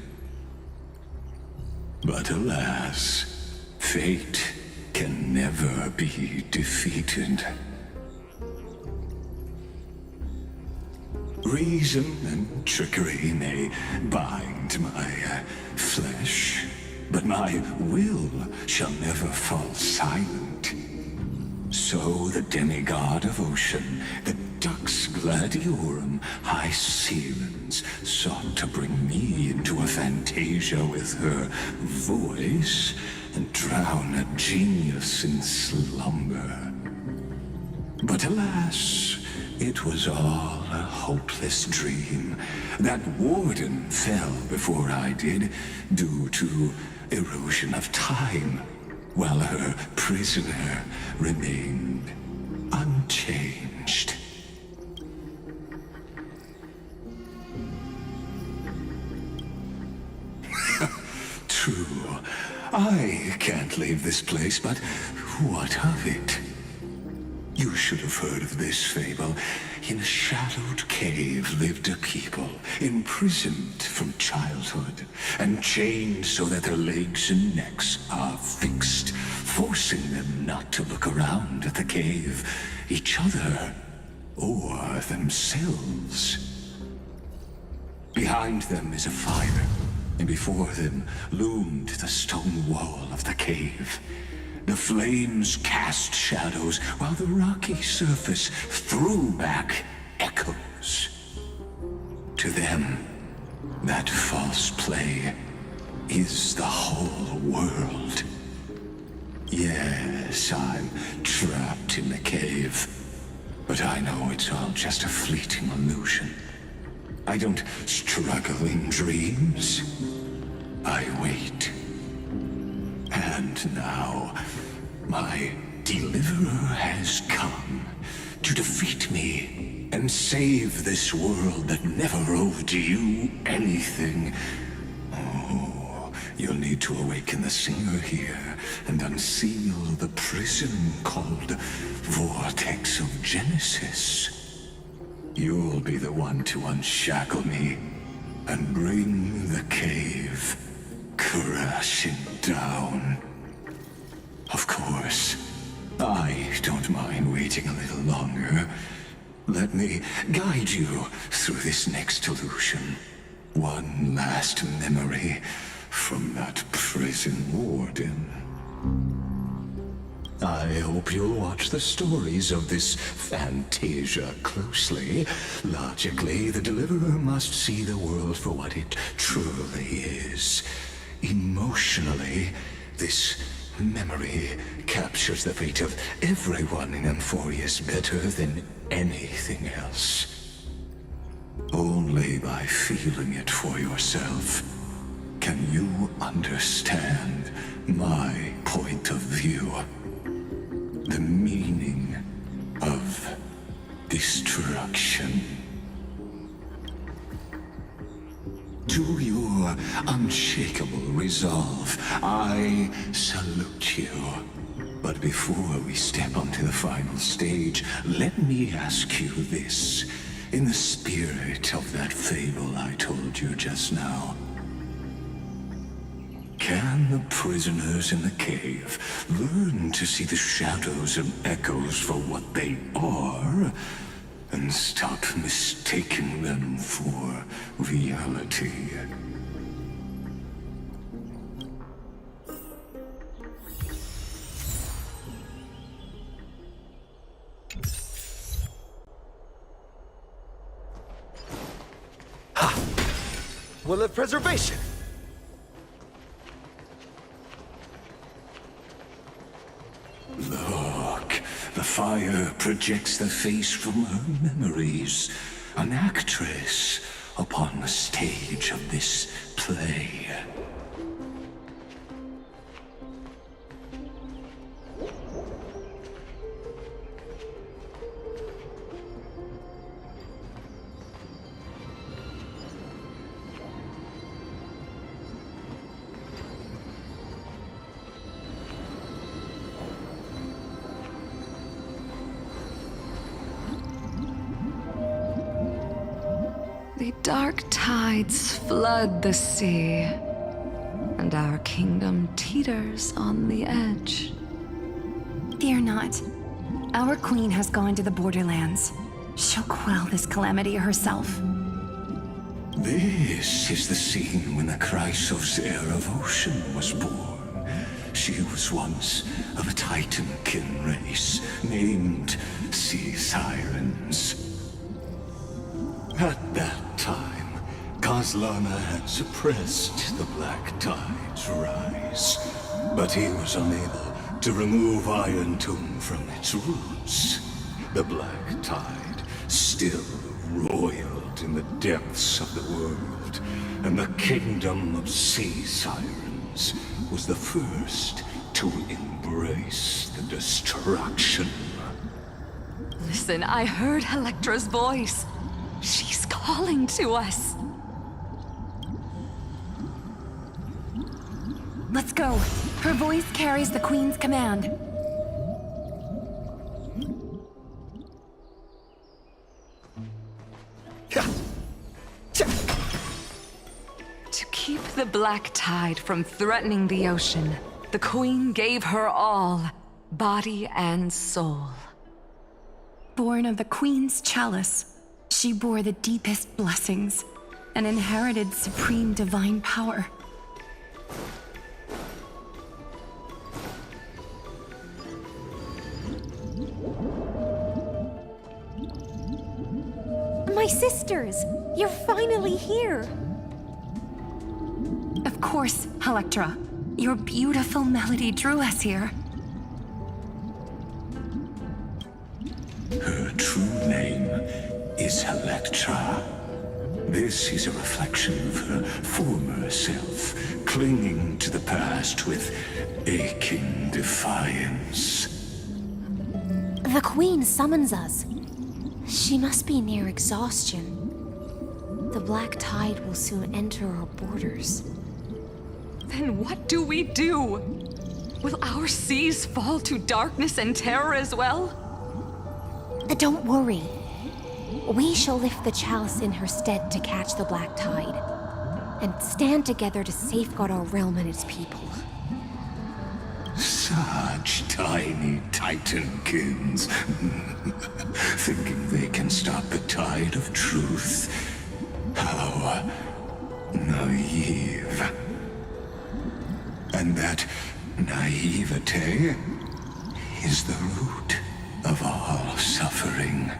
But alas, fate can never be defeated. Reason and trickery may bind my flesh, but my will shall never fall silent. So the demigod of ocean, the Dux Gladiorum, High Sealance, sought to bring me into a fantasia with her voice and drown a genius in slumber. But alas, it was all a hopeless dream. That warden fell before I did, due to erosion of time, while her prisoner remained unchanged. True, I can't leave this place, but what of it? You should have heard of this fable. In a shadowed cave lived a people, imprisoned from childhood, and chained so that their legs and necks are fixed, forcing them not to look around at the cave, each other, or themselves. Behind them is a fire, and before them loomed the stone wall of the cave. The flames cast shadows, while the rocky surface threw back echoes. To them, that false play is the whole world. Yes, I'm trapped in the cave, but I know it's all just a fleeting illusion. I don't struggle in dreams. I wait. And now, my deliverer has come to defeat me and save this world that never owed you anything. Oh, you'll need to awaken the singer here and unseal the prison called Vortex of Genesis. You'll be the one to unshackle me and bring the cave crashing down. Of course, I don't mind waiting a little longer. Let me guide you through this next illusion. One last memory from that prison warden. I hope you'll watch the stories of this fantasia closely. Logically, the deliverer must see the world for what it truly is. Emotionally, this memory captures the fate of everyone in Amphorius better than anything else. Only by feeling it for yourself can you understand my point of view. the meaning of destruction. To your unshakable resolve, I salute you. But before we step onto the final stage, let me ask you this. In the spirit of that fable I told you just now, can the prisoners in the cave learn to see the shadows and echoes for what they are, and stop mistaking them for reality? Will of preservation! Look, the fire projects the face from her memories. An actress upon the stage of this play. The dark tides flood the sea, and our kingdom teeters on the edge. Fear not. Our queen has gone to the borderlands. She'll quell this calamity herself. This is the scene when the Chrysos heir of Ocean was born. She was once of a Titankin race named Sea Sirens. At that time, Kozlana had suppressed the Black Tide's rise, but he was unable to remove Iron Tomb from its roots. The Black Tide still roiled in the depths of the world, and the kingdom of Sea Sirens was the first to embrace the destruction. Listen, I heard Electra's voice. She's calling to us. Let's go. Her voice carries the queen's command. To keep the Black Tide from threatening the ocean, the queen gave her all, body and soul. Born of the queen's chalice, she bore the deepest blessings and inherited supreme divine power. My sisters! You're finally here! Of course, Electra. Your beautiful melody drew us here. Her true name is Electra. This is a reflection of her former self, clinging to the past with aching defiance. The Queen summons us. She must be near exhaustion. The Black Tide will soon enter our borders. Then what do we do? Will our seas fall to darkness and terror as well? Don't worry. We shall lift the chalice in her stead to catch the Black Tide, and stand together to safeguard our realm and its people. Such tiny Titankins, thinking they can stop the tide of truth. How naive. And that naivete is the root of all suffering.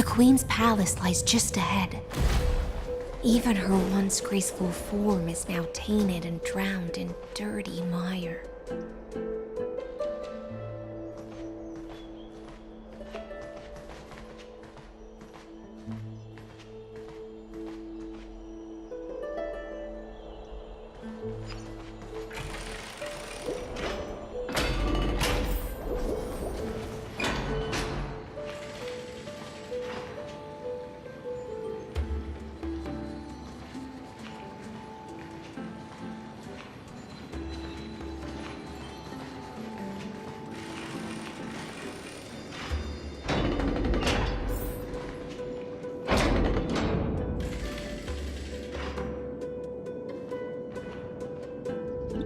The Queen's palace lies just ahead. Even her once graceful form is now tainted and drowned in dirty mire.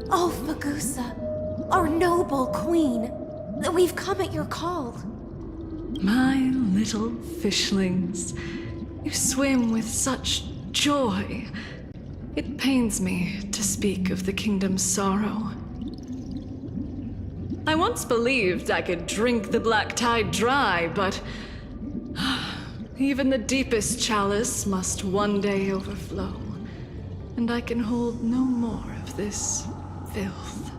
Oh, Fagusa, our noble queen, we've come at your call. My little fishlings, you swim with such joy. It pains me to speak of the kingdom's sorrow. I once believed I could drink the black tide dry, but even the deepest chalice must one day overflow, and I can hold no more of this filth.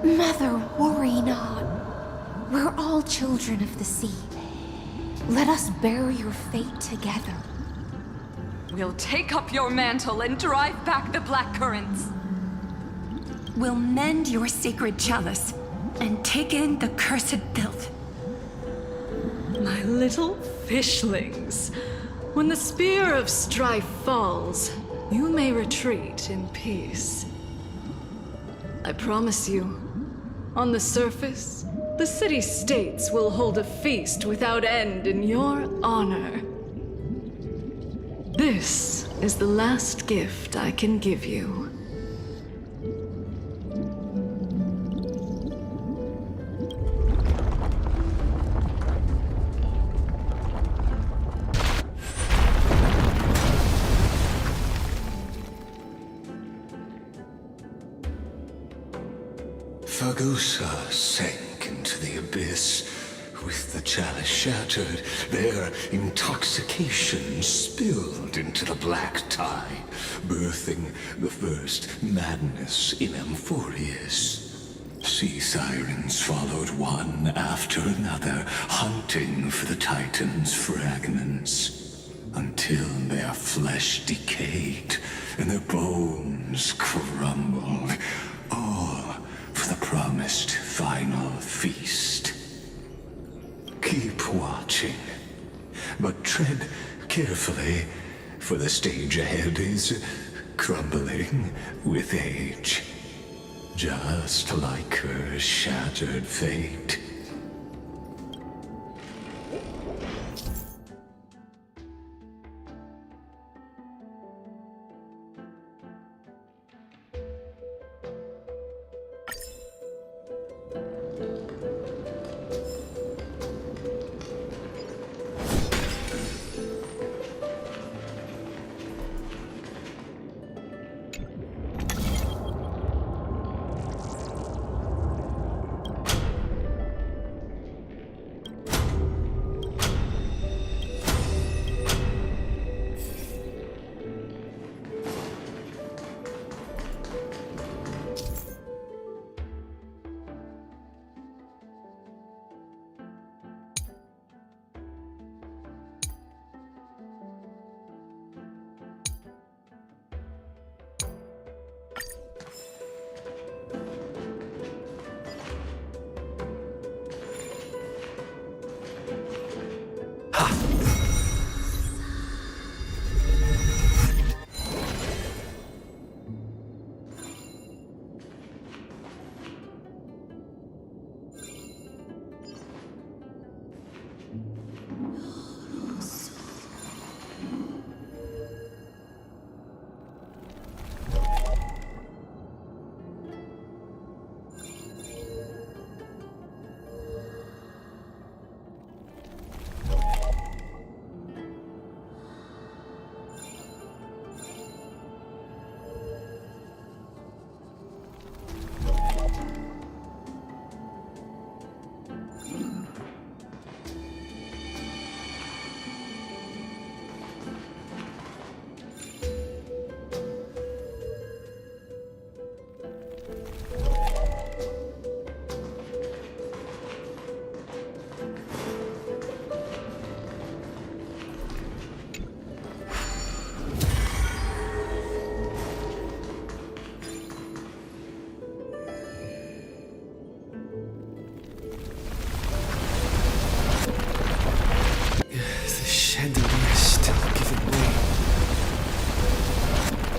Mother, worry not. We're all children of the sea. Let us bear your fate together. We'll take up your mantle and drive back the black currents. We'll mend your sacred chalice and take in the cursed filth. My little fishlings, when the spear of strife falls, you may retreat in peace. I promise you, on the surface, the city-states will hold a feast without end in your honor. This is the last gift I can give you. Fagusa sank into the abyss. With the chalice shattered, their intoxication spilled into the black tide, birthing the first madness in Amphorius. Sea sirens followed one after another, hunting for the Titan's fragments, until their flesh decayed and their bones crumbled, all for the promised final feast. Keep watching, but tread carefully, for the stage ahead is crumbling with age, just like her shattered fate.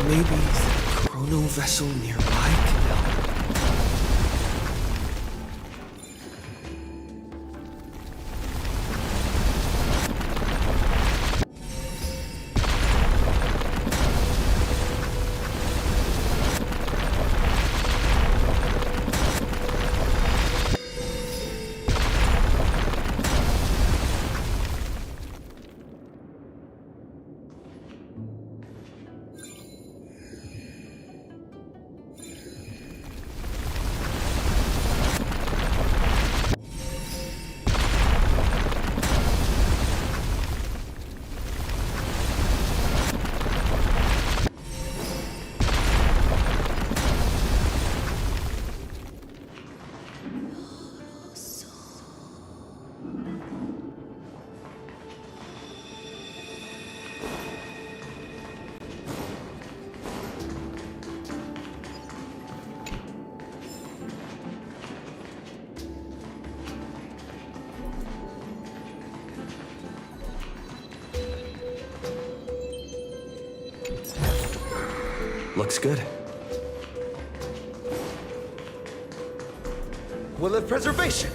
Maybe the chrono vessel nearby can help. Looks good. Will of preservation!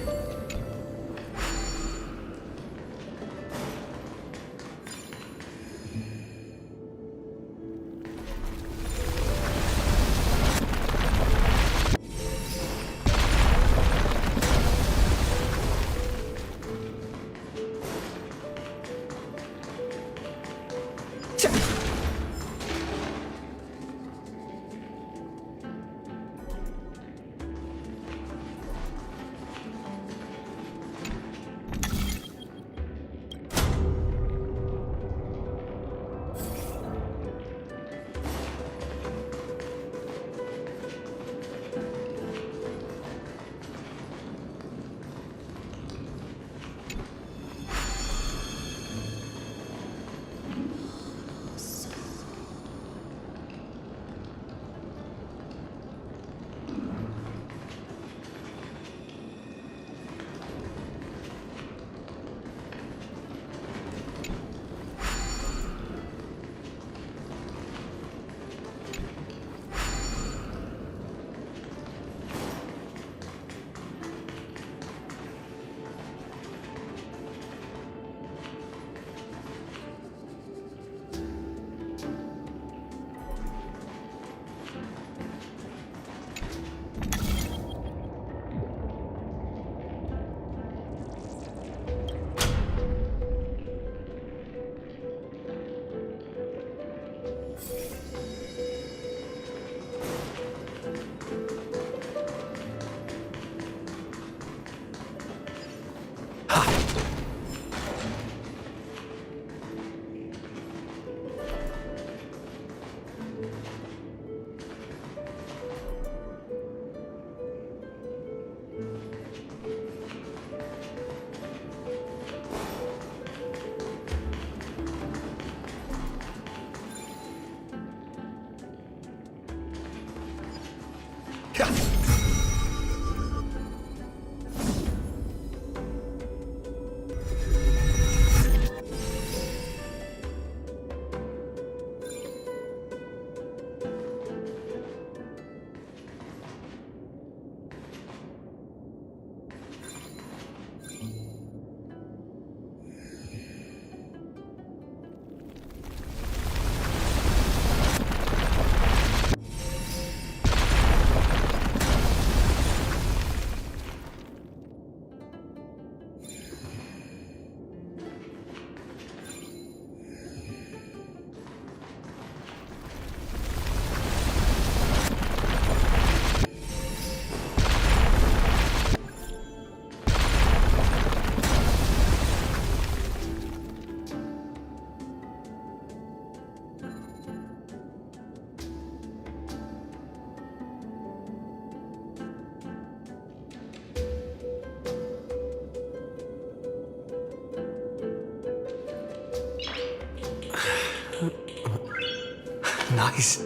Nice.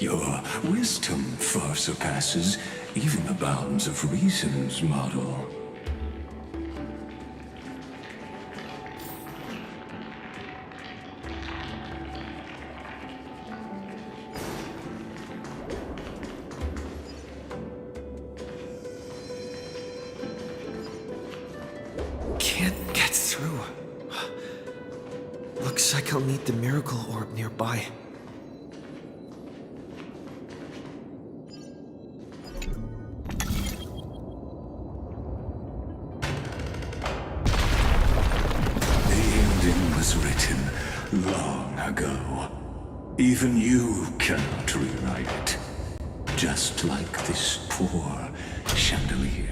Your wisdom far surpasses even the bounds of reason's model. Can't get through. Looks like I'll need the miracle orb nearby. Was written long ago. Even you cannot rewrite it. Just like this poor chandelier.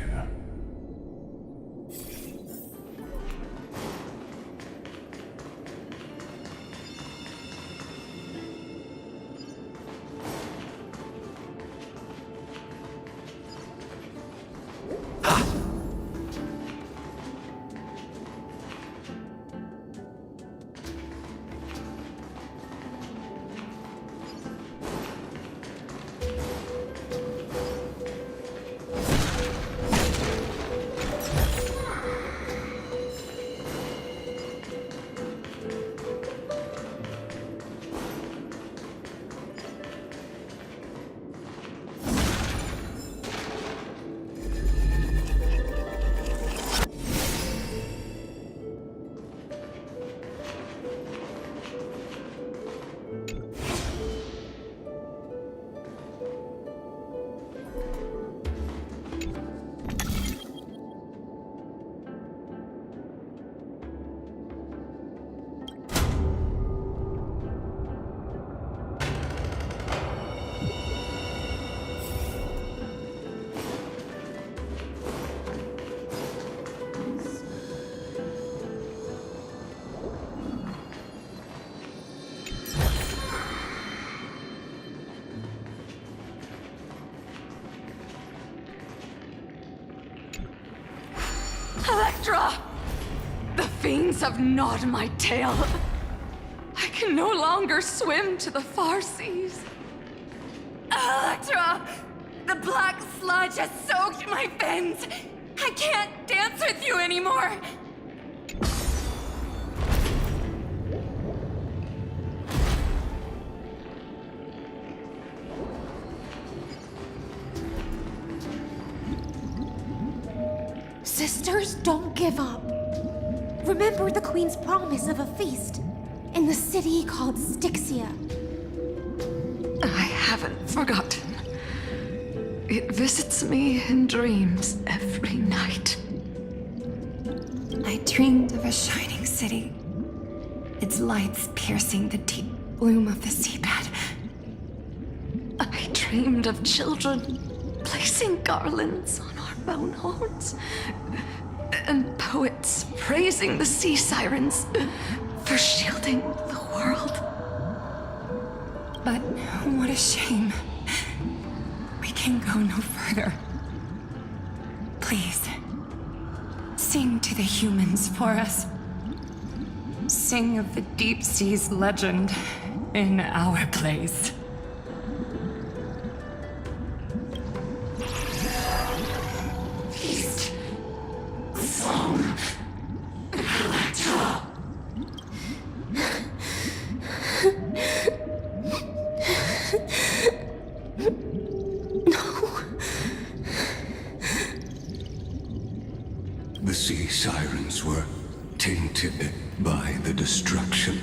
Electra! The fiends have gnawed my tail. I can no longer swim to the far seas. Electra! The black sludge has soaked my fins! I can't dance with you anymore! Sisters, don't give up. Remember the Queen's promise of a feast in the city called Styxia. I haven't forgotten. It visits me in dreams every night. I dreamed of a shining city, its lights piercing the deep gloom of the seabed. I dreamed of children placing garlands on our bone horns, and poets praising the sea sirens for shielding the world. But what a shame. We can go no further. Please, sing to the humans for us. Sing of the deep sea's legend in our place. Feast. Song. Electra. The sea sirens were tainted by the destruction.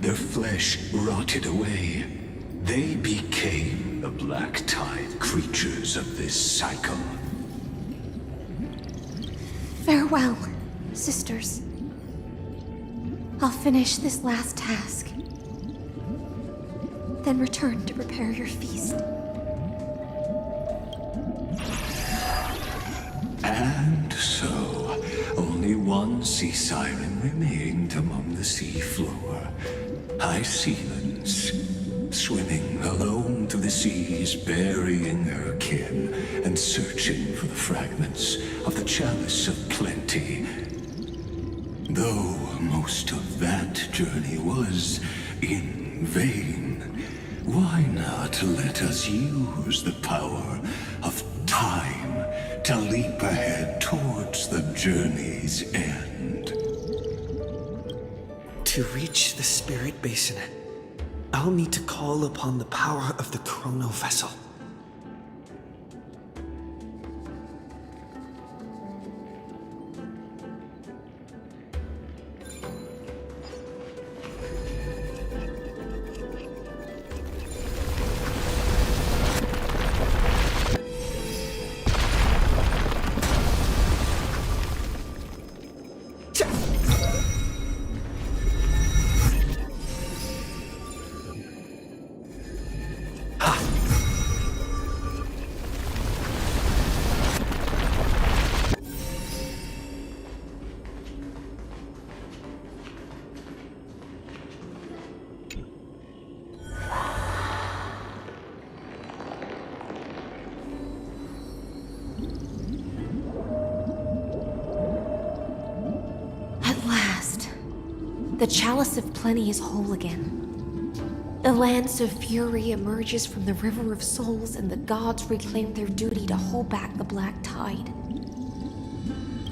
Their flesh rotted away. They became the black tide creatures of this cycle. Farewell, sisters. I'll finish this last task, then return to prepare your feast. And so, only one sea siren remained among the sea floor. High sealens, swimming alone through the seas, burying her kin and searching for the fragments of the chalice of plenty. Though most of that journey was in vain, why not let us use the power of time to leap ahead towards the journey's end? To reach the spirit basin, I'll need to call upon the power of the chrono vessel. The chalice of plenty is whole again. The lance of fury emerges from the river of souls, and the gods reclaim their duty to hold back the black tide.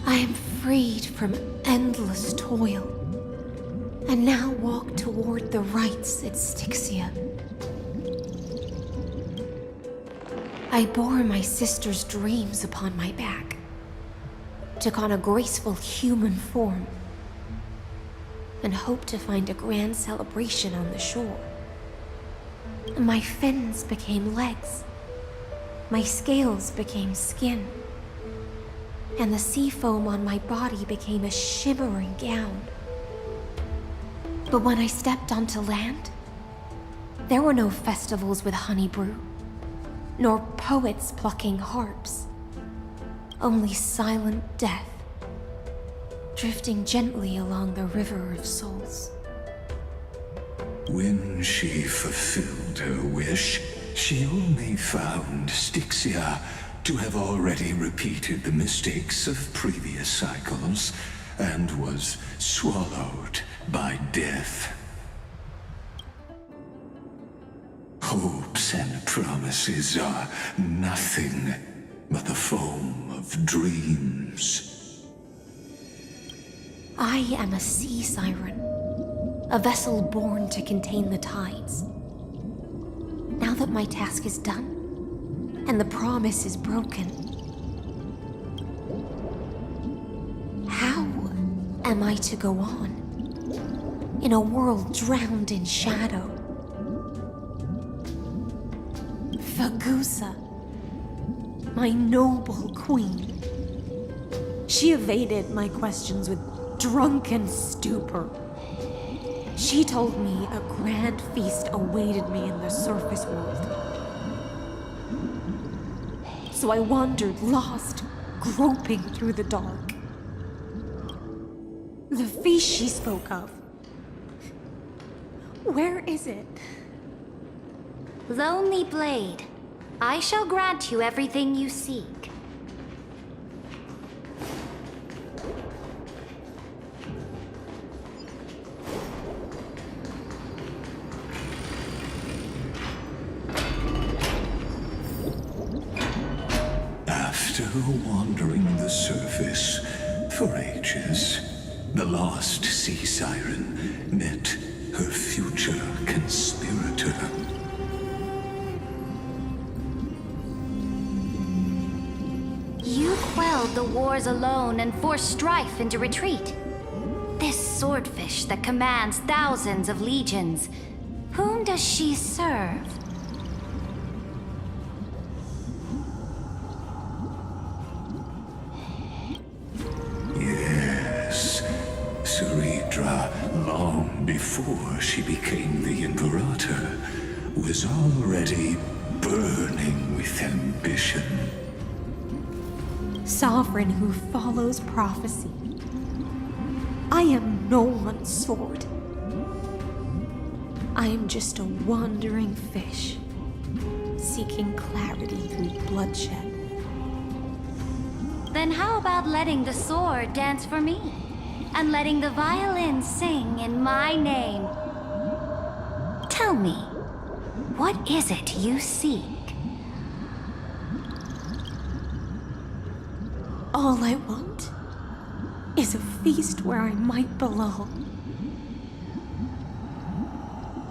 I am freed from endless toil, and now walk toward the rites at Styxia. I bore my sister's dreams upon my back, took on a graceful human form, and hoped to find a grand celebration on the shore. My fins became legs, my scales became skin, and the sea foam on my body became a shimmering gown. But when I stepped onto land, there were no festivals with honey brew, nor poets plucking harps, only silent death, drifting gently along the river of souls. When she fulfilled her wish, she only found Styxia to have already repeated the mistakes of previous cycles and was swallowed by death. Hopes and promises are nothing but the foam of dreams. I am a sea siren, a vessel born to contain the tides. Now that my task is done, and the promise is broken, how am I to go on in a world drowned in shadow? Fagusa, my noble queen. She evaded my questions with drunken stupor. She told me a grand feast awaited me in the surface world. So I wandered lost, groping through the dark. The feast she spoke of, where is it? Lonely Blade, I shall grant you everything you seek. After wandering the surface for ages, the lost sea siren met her future conspirator. You quelled the wars alone and forced strife into retreat. This swordfish that commands thousands of legions, whom does she serve? Yes, Saridra, long before she became the Imperator, was already burning with ambition. Sovereign who follows prophecy. I am no one's sword. I am just a wandering fish, seeking clarity through bloodshed. Then how about letting the sword dance for me? And letting the violin sing in my name? Tell me, what is it you seek? All I want is a feast where I might belong.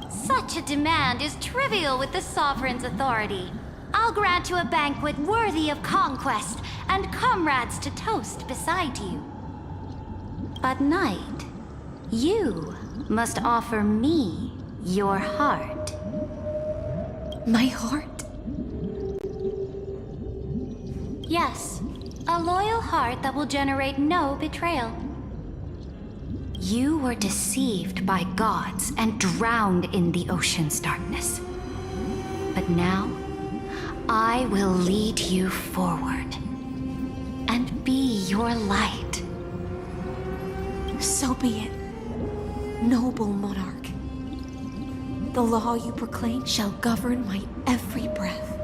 Such a demand is trivial with the Sovereign's authority. I'll grant you a banquet worthy of conquest and comrades to toast beside you. But Knight, you must offer me your heart. My heart? Yes, a loyal heart that will generate no betrayal. You were deceived by gods and drowned in the ocean's darkness. But now, I will lead you forward and be your light. So be it, noble monarch. The law you proclaim shall govern my every breath.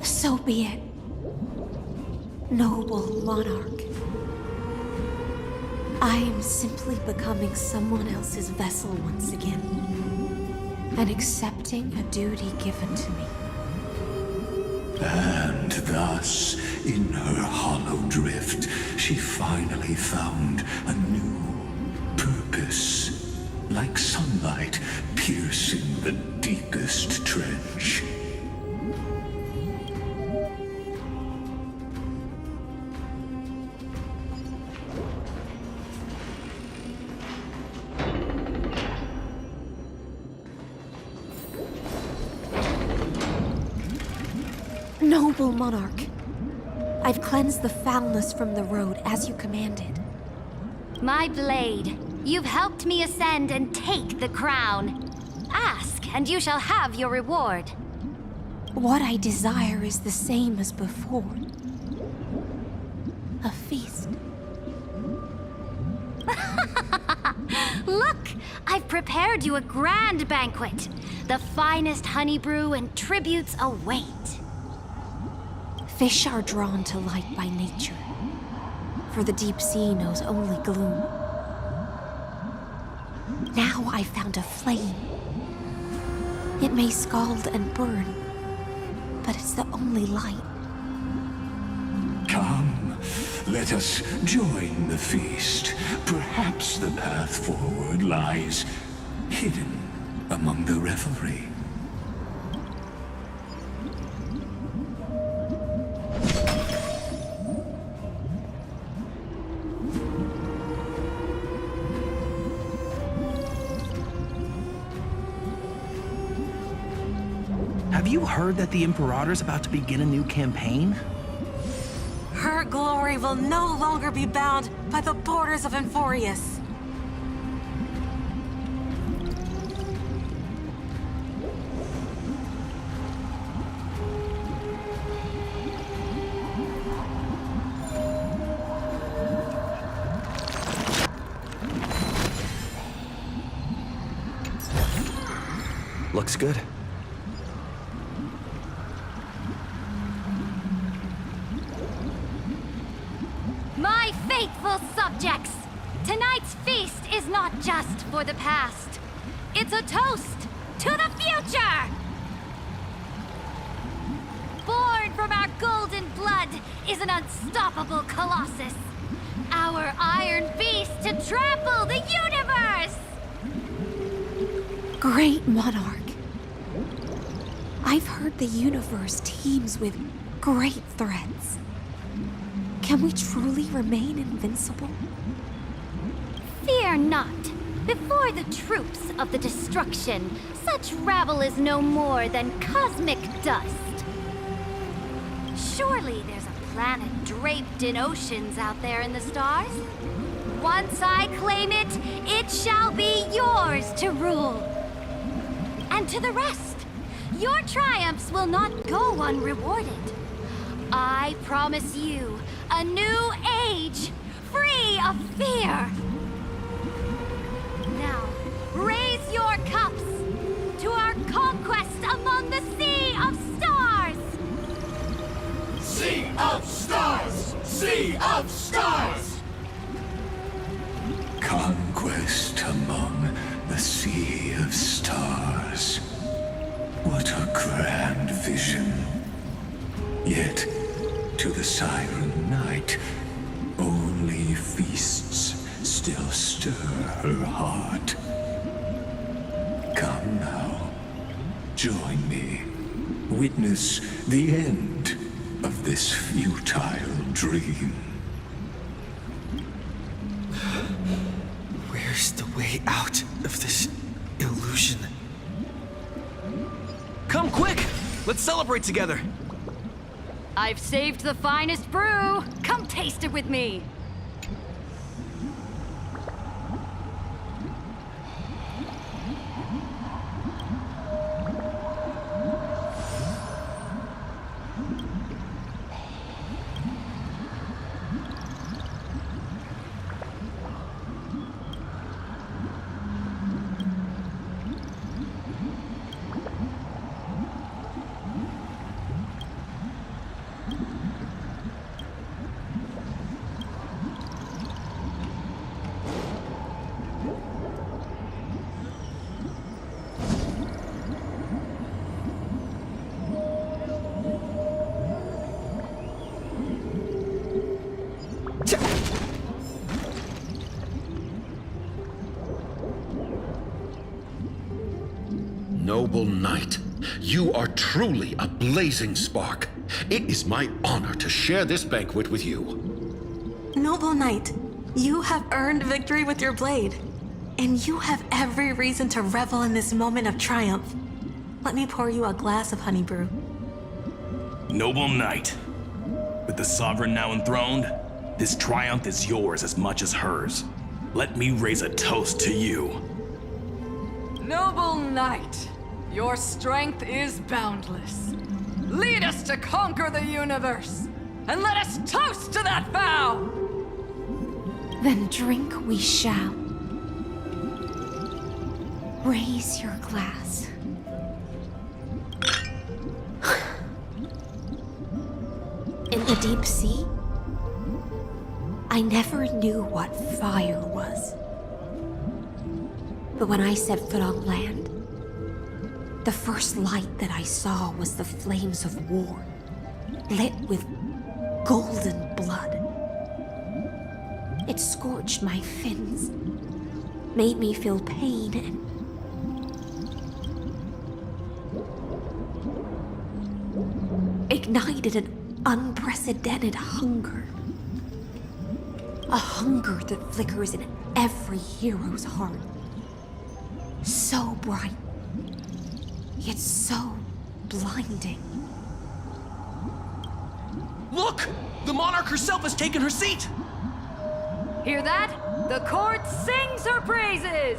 So be it, noble monarch. I am simply becoming someone else's vessel once again, and accepting a duty given to me. And thus, in her hollow drift, she finally found a new purpose, like sunlight piercing the deepest trench. Noble monarch, I've cleansed the foulness from the road as you commanded. My blade, you've helped me ascend and take the crown. Ask, and you shall have your reward. What I desire is the same as before. A feast. Look, I've prepared you a grand banquet. The finest honey brew and tributes await. Fish are drawn to light by nature, for the deep sea knows only gloom. Now I found a flame. It may scald and burn, but it's the only light. Come, let us join the feast. Perhaps the path forward lies hidden among the revelry. Have you heard that the Imperator's about to begin a new campaign? Her glory will no longer be bound by the borders of Enforius. Looks good. My faithful subjects, tonight's feast is not just for the past. It's a toast to the future! Born from our golden blood is an unstoppable colossus. Our iron beast to trample the universe! Great monarch. I've heard the universe teems with great threats. Can we truly remain invincible? Fear not. Before the troops of the destruction, such rabble is no more than cosmic dust. Surely there's a planet draped in oceans out there in the stars. Once I claim it, it shall be yours to rule. And to the rest, your triumphs will not go unrewarded. I promise you a new age, free of fear. Now, raise your cups to our conquest among the Sea of Stars! Sea of Stars! Sea of Stars! Conquest among the Sea of Stars. What a grand vision. Yet, to the Siren Knight, only feasts still stir her heart. Come now, join me. Witness the end of this futile dream. Where's the way out of this illusion? Come quick! Let's celebrate together! I've saved the finest brew! Come taste it with me! Noble knight, you are truly a blazing spark. It is my honor to share this banquet with you. Noble knight, you have earned victory with your blade. And you have every reason to revel in this moment of triumph. Let me pour you a glass of honey brew. Noble knight, with the sovereign now enthroned, this triumph is yours as much as hers. Let me raise a toast to you. Noble knight, your strength is boundless. Lead us to conquer the universe, and let us toast to that vow! Then drink we shall. Raise your glass. The deep sea? I never knew what fire was. But when I set foot on land, the first light that I saw was the flames of war, lit with golden blood. It scorched my fins, made me feel pain, and ignited an unprecedented hunger. A hunger that flickers in every hero's heart. So bright, yet so blinding. Look! The monarch herself has taken her seat! Hear that? The court sings her praises!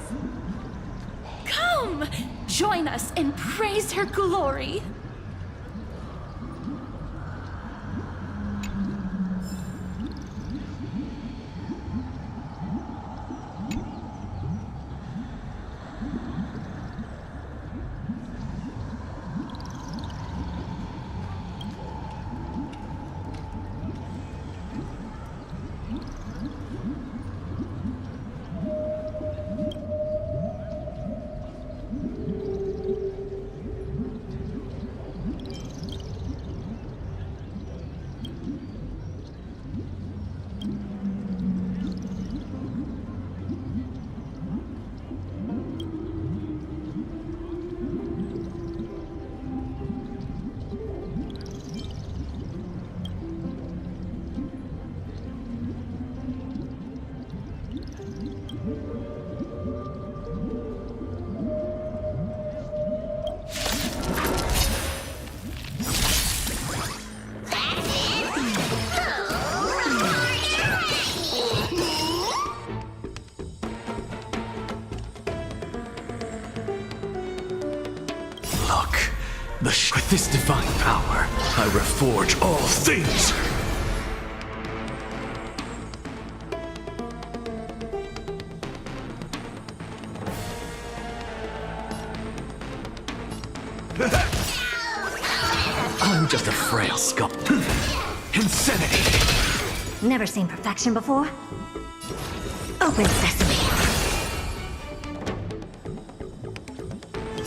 Come! Join us and praise her glory! With this divine power, I reforge all things! I'm just a frail scum. Insanity! Never seen perfection before? Open sesame.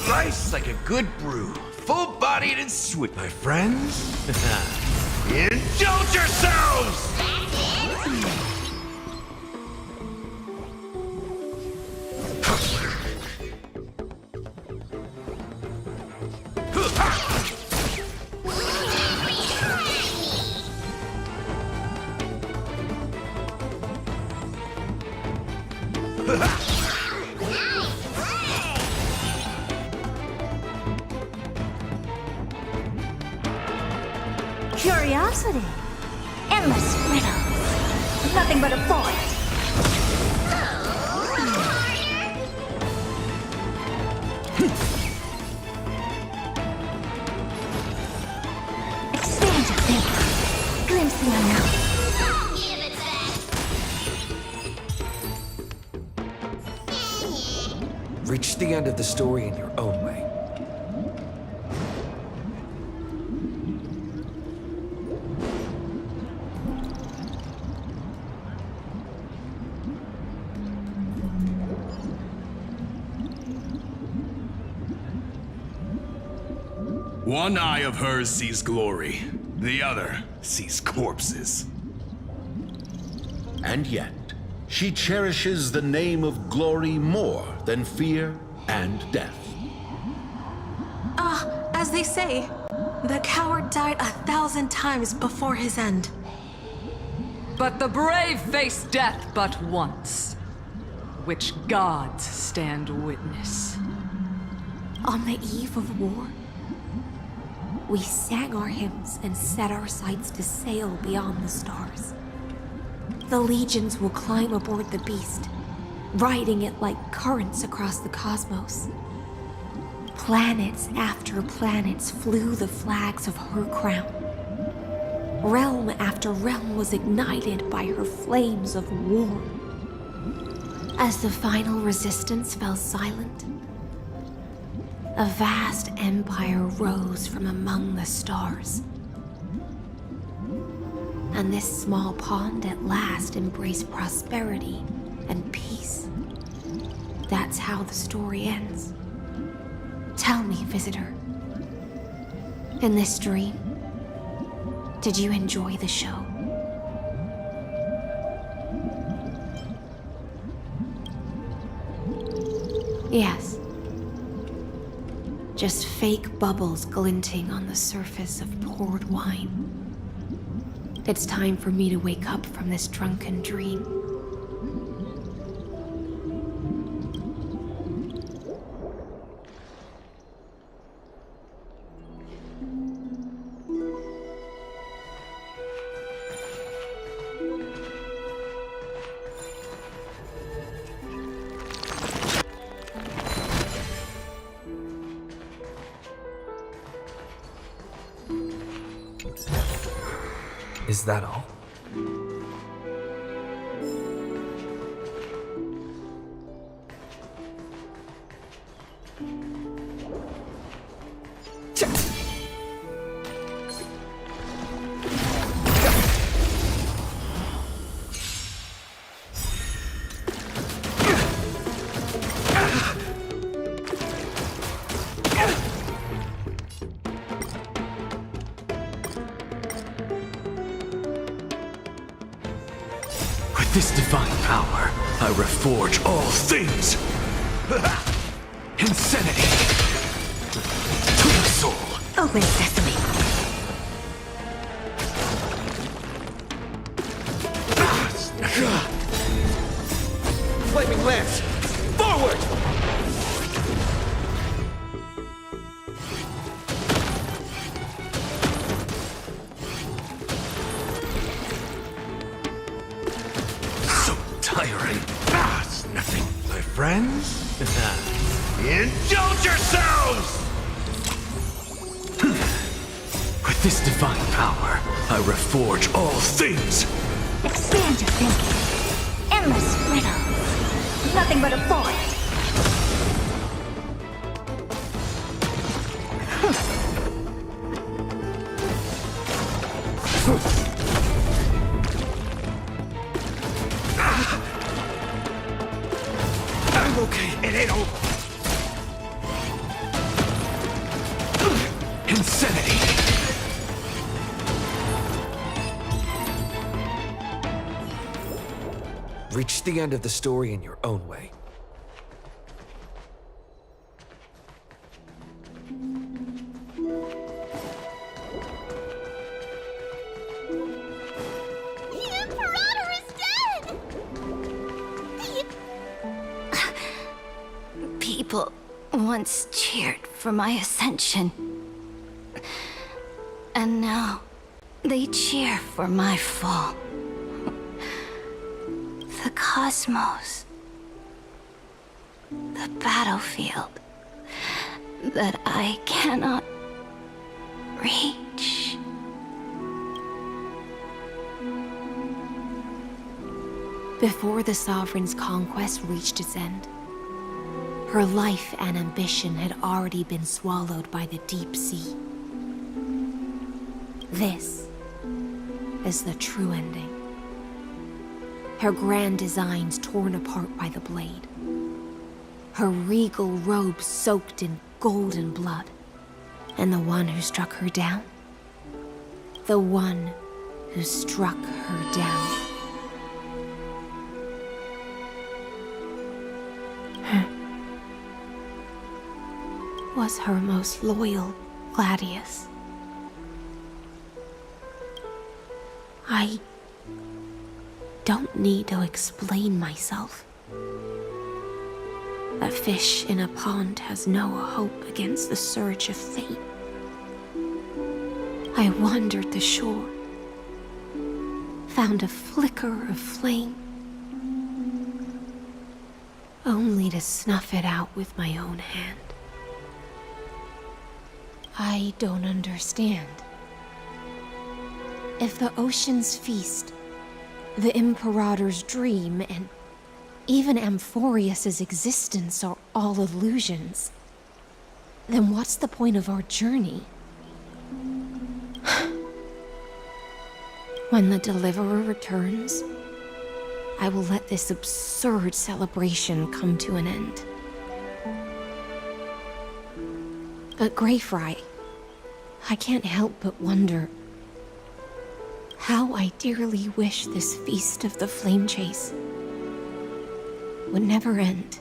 Life's like a good brew. Full-bodied and sweet, my friends. Indulge yourselves! Curiosity. Endless riddles. Nothing but a void. Expand your thinking. Glimpse the unknown. Reach the end of the story in your own way. One eye of hers sees glory, the other sees corpses. And yet, she cherishes the name of glory more than fear and death. As they say, the coward died 1,000 times before his end. But the brave face death but once, which gods stand witness. On the eve of war, we sang our hymns and set our sights to sail beyond the stars. The legions will climb aboard the beast, riding it like currents across the cosmos. Planets after planets flew the flags of her crown. Realm after realm was ignited by her flames of war. As the final resistance fell silent, a vast empire rose from among the stars. And this small pond at last embraced prosperity and peace. That's how the story ends. Tell me, visitor. In this dream, did you enjoy the show? Yes. Just fake bubbles glinting on the surface of poured wine. It's time for me to wake up from this drunken dream. Is that all? This divine power, I reforge all things! Insanity! To the soul! Open sesame. Flaming lance! Forward! It's nothing, my friends. Indulge yourselves! With this divine power, I reforge all things. Expand your thinking. Endless riddles. Nothing but a void. I'm okay. It ain't over. Insanity. Reach the end of the story in your own way. People once cheered for my ascension. And now they cheer for my fall. The cosmos. The battlefield that I cannot reach. Before the Sovereign's conquest reached its end, her life and ambition had already been swallowed by the deep sea. This is the true ending. Her grand designs torn apart by the blade. Her regal robe soaked in golden blood. And the one who struck her down? The one who struck her down. Was her most loyal Gladius. I don't need to explain myself. A fish in a pond has no hope against the surge of fate. I wandered the shore, found a flicker of flame, only to snuff it out with my own hand. I don't understand. If the ocean's feast, the Imperator's dream, and even Amphorius's existence are all illusions, then what's the point of our journey? When the Deliverer returns, I will let this absurd celebration come to an end. But Greyfry, I can't help but wonder how I dearly wish this feast of the Flame Chase would never end.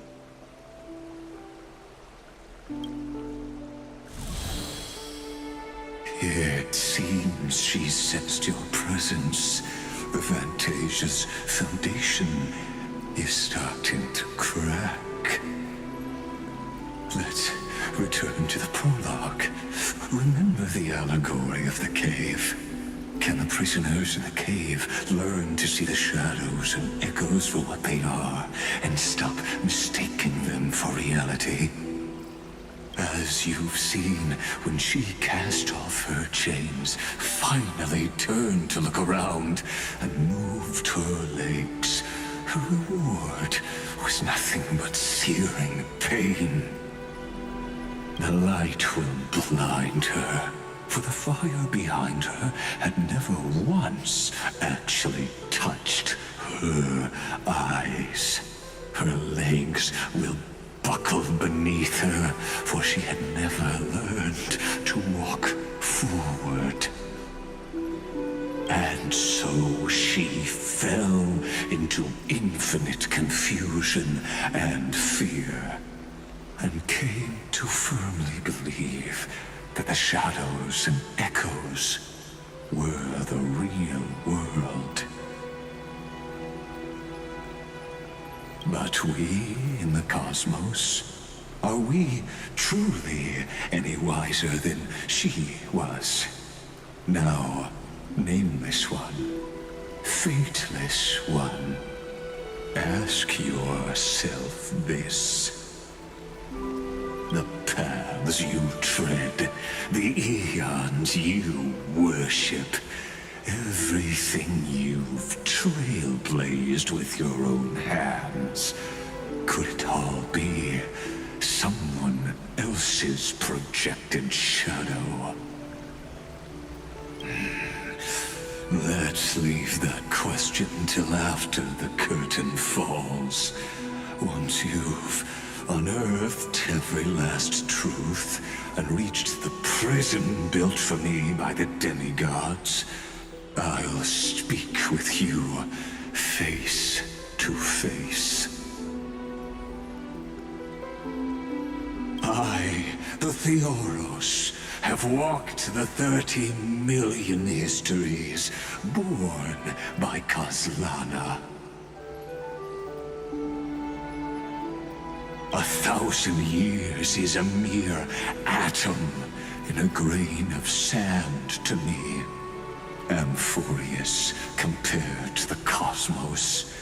It seems she sensed your presence. The Fantasia's foundation is starting to crack. Let's return to the prologue. Remember the allegory of the cave? Can the prisoners in the cave learn to see the shadows and echoes for what they are, and stop mistaking them for reality? As you've seen, when she cast off her chains, finally turned to look around, and moved her legs, her reward was nothing but searing pain. The light will blind her, for the fire behind her had never once actually touched her eyes. Her legs will buckle beneath her, for she had never learned to walk forward. And so she fell into infinite confusion and fear, and came to firmly believe that the shadows and echoes were the real world. But we in the cosmos, are we truly any wiser than she was? Now, nameless one, fateless one, ask yourself this. The paths you tread, the eons you worship, everything you've trailblazed with your own hands, could it all be someone else's projected shadow? Let's leave that question till after the curtain falls. Once you've unearthed every last truth and reached the prison built for me by the demigods, I'll speak with you face to face. I, the Theoros, have walked the 30 million histories born by Kozlana. 1,000 years is a mere atom in a grain of sand to me. Amphorius, compared to the cosmos,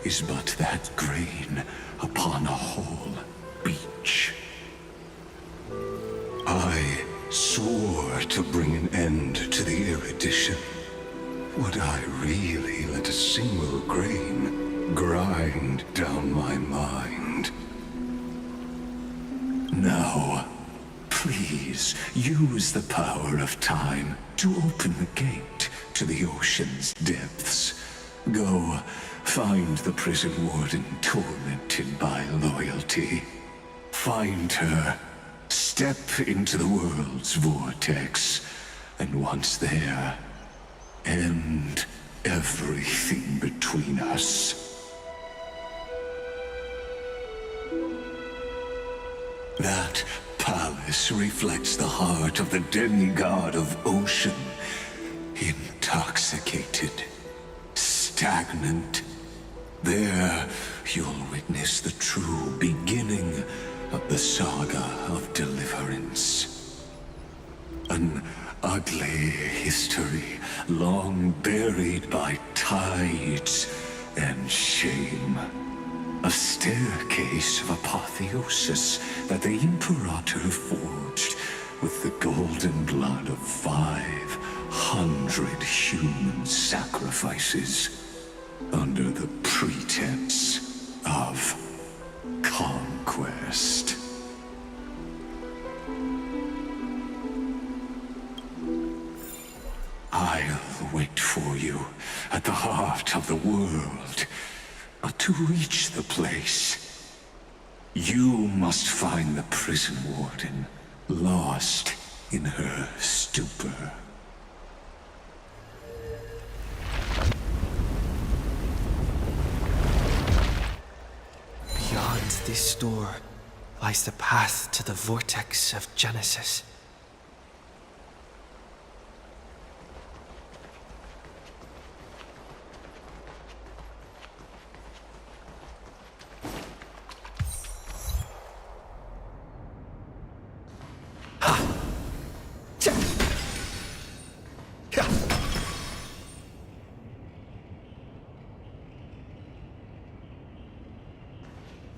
is but that grain upon a whole beach. I swore to bring an end to the erudition. Would I really let a single grain grind down my mind? Now, please use the power of time to open the gate to the ocean's depths. Go, find the prison warden tormented by loyalty. Find her, step into the world's vortex, and once there, end everything between us. That palace reflects the heart of the demigod of ocean. Intoxicated, stagnant. There, you'll witness the true beginning of the saga of deliverance. An ugly history, long buried by tides and shame. A staircase of apotheosis that the Imperator forged with the golden blood of 500 human sacrifices under the pretense of conquest. I'll wait for you at the heart of the world. But to reach the place, you must find the prison warden, lost in her stupor. Beyond this door lies the path to the vortex of Genesis.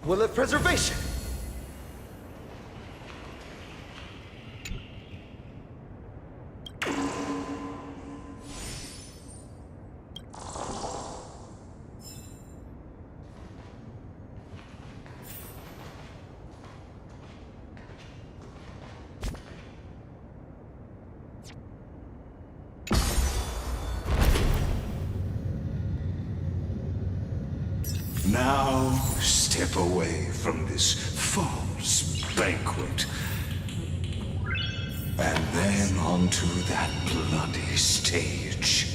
Will it preservation? Now step away from this false banquet. And then onto that bloody stage.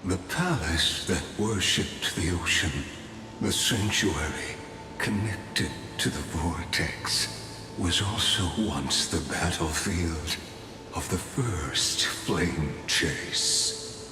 The palace that worshipped the ocean, the sanctuary connected to the vortex, was also once the battlefield of the first flame chase.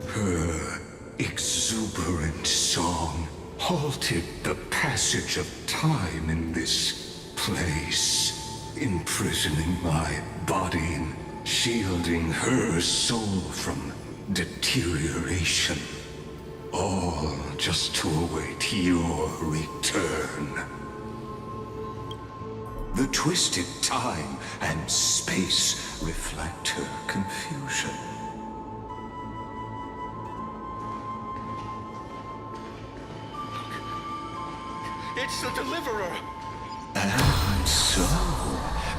Her exuberant song halted the passage of time in this place, imprisoning my body and shielding her soul from deterioration. All just to await your return. The twisted time and space reflect her confusion. It's the Deliverer! And so,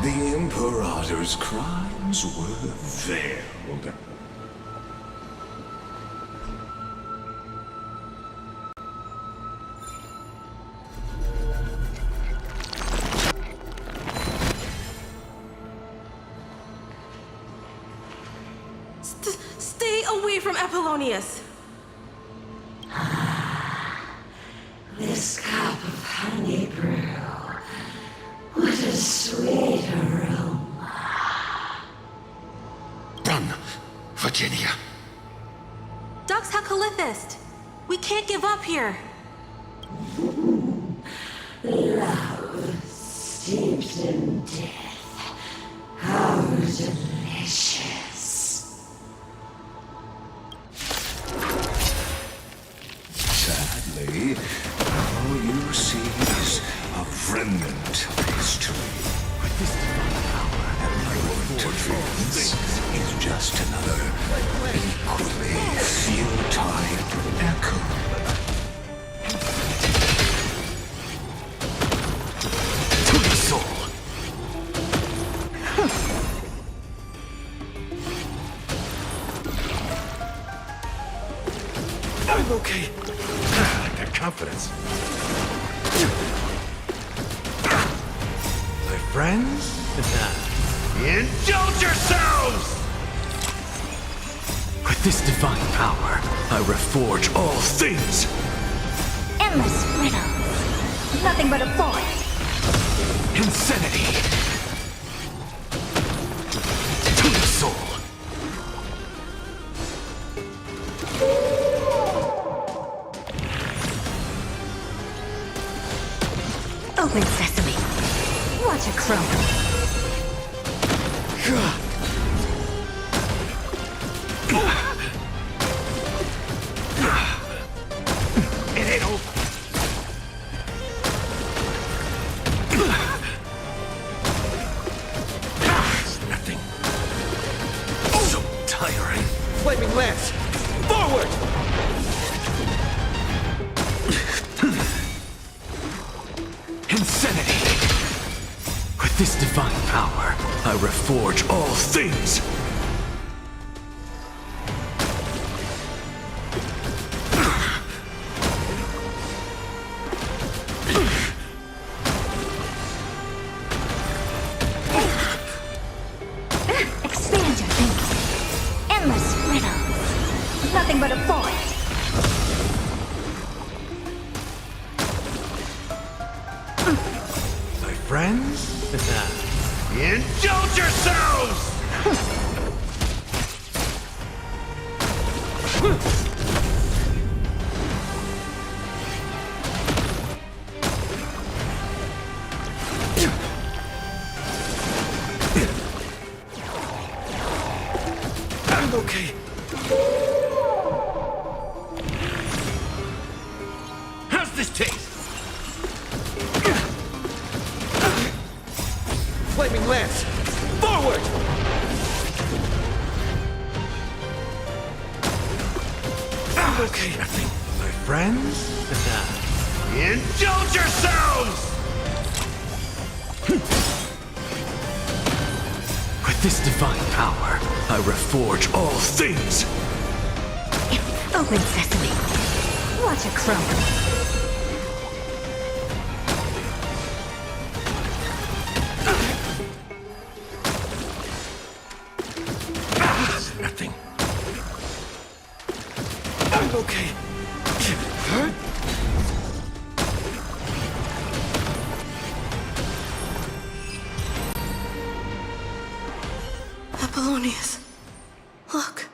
the Imperator's crimes were veiled. Stay away from Apollonius! This cup of honey brew. What a sweet aroma. Done, Virginia. Dux Hakalithist! We can't give up here! Love steeped in death. How delicious. Sadly, all you see is a remnant of history. And your interference is just another equally futile echo. To the soul. I'm okay. I like that confidence. My friends? Indulge yourselves! With this divine power, I reforge all things. Endless riddles. Nothing but a void. Insanity. To the soul. Open sesame. What a crumb. It ain't over. this divine power, I reforge all things! Expand your thinking. Endless riddles. Nothing but a void. My friends? Indulge yourselves! I'm okay. How's this taste? Flaming lance! Forward! I'm okay. Nothing, my friends? Indulge yourselves! With this divine power, I reforge all things! Open sesame. Watch a crumble. Nothing. I'm okay. Hurt? Apollonius, look.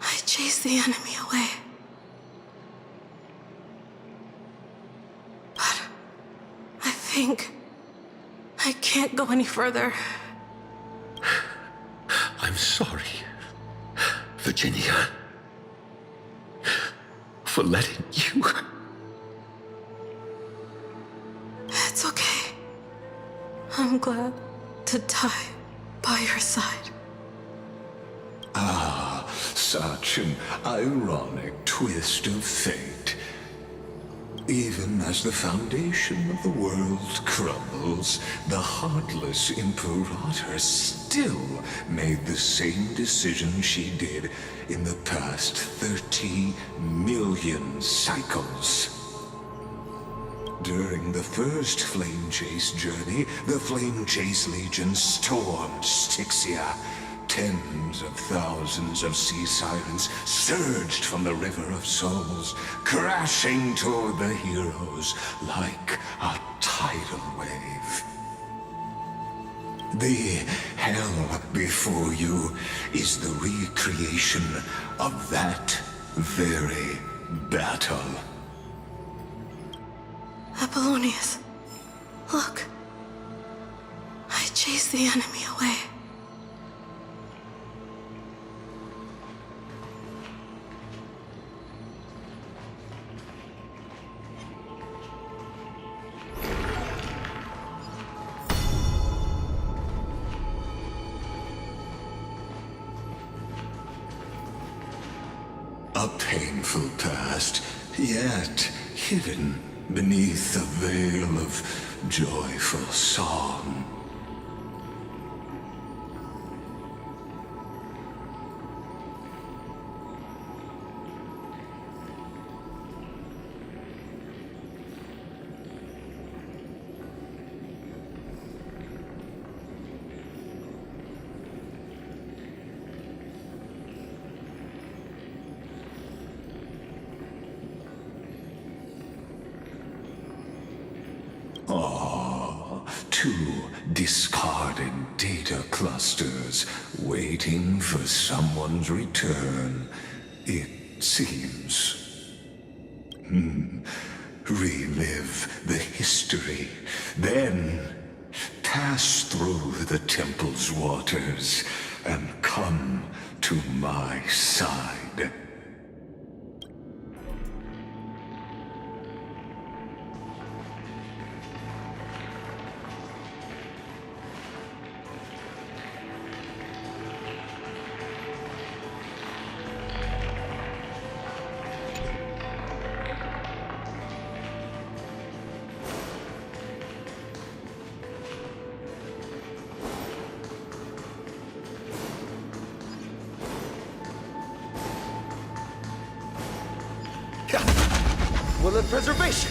I chased the enemy away. But I think I can't go any further. I'm sorry, Virginia, for letting you. It's okay. I'm glad to die by your side. Ah, such an ironic twist of fate. Even as the foundation of the world crumbles, the heartless Imperator still made the same decision she did in the past 30 million cycles. During the first Flame Chase journey, the Flame Chase Legion stormed Styxia. Tens of thousands of sea sirens surged from the River of Souls, crashing toward the heroes like a tidal wave. The hell before you is the recreation of that very battle. Apollonius, look. I chased the enemy away. A painful past, yet hidden beneath a veil of joyful song. Two discarded data clusters waiting for someone's return, it seems. Relive the history, then pass through the temple's waters and come to my side. Woodland preservation!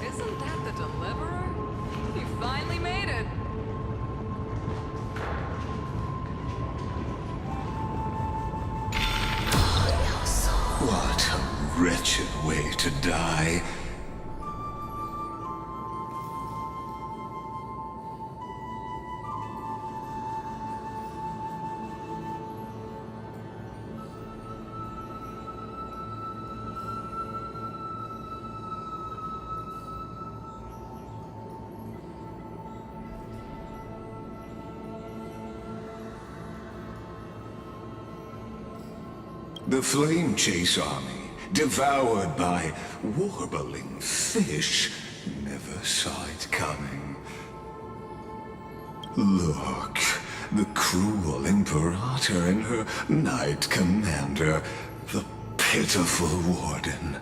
Isn't that the Deliverer? You finally made it. What a wretched way to die. The Flame Chase Army, devoured by warbling fish, never saw it coming. Look, the cruel Imperator and her Knight Commander, the pitiful Warden.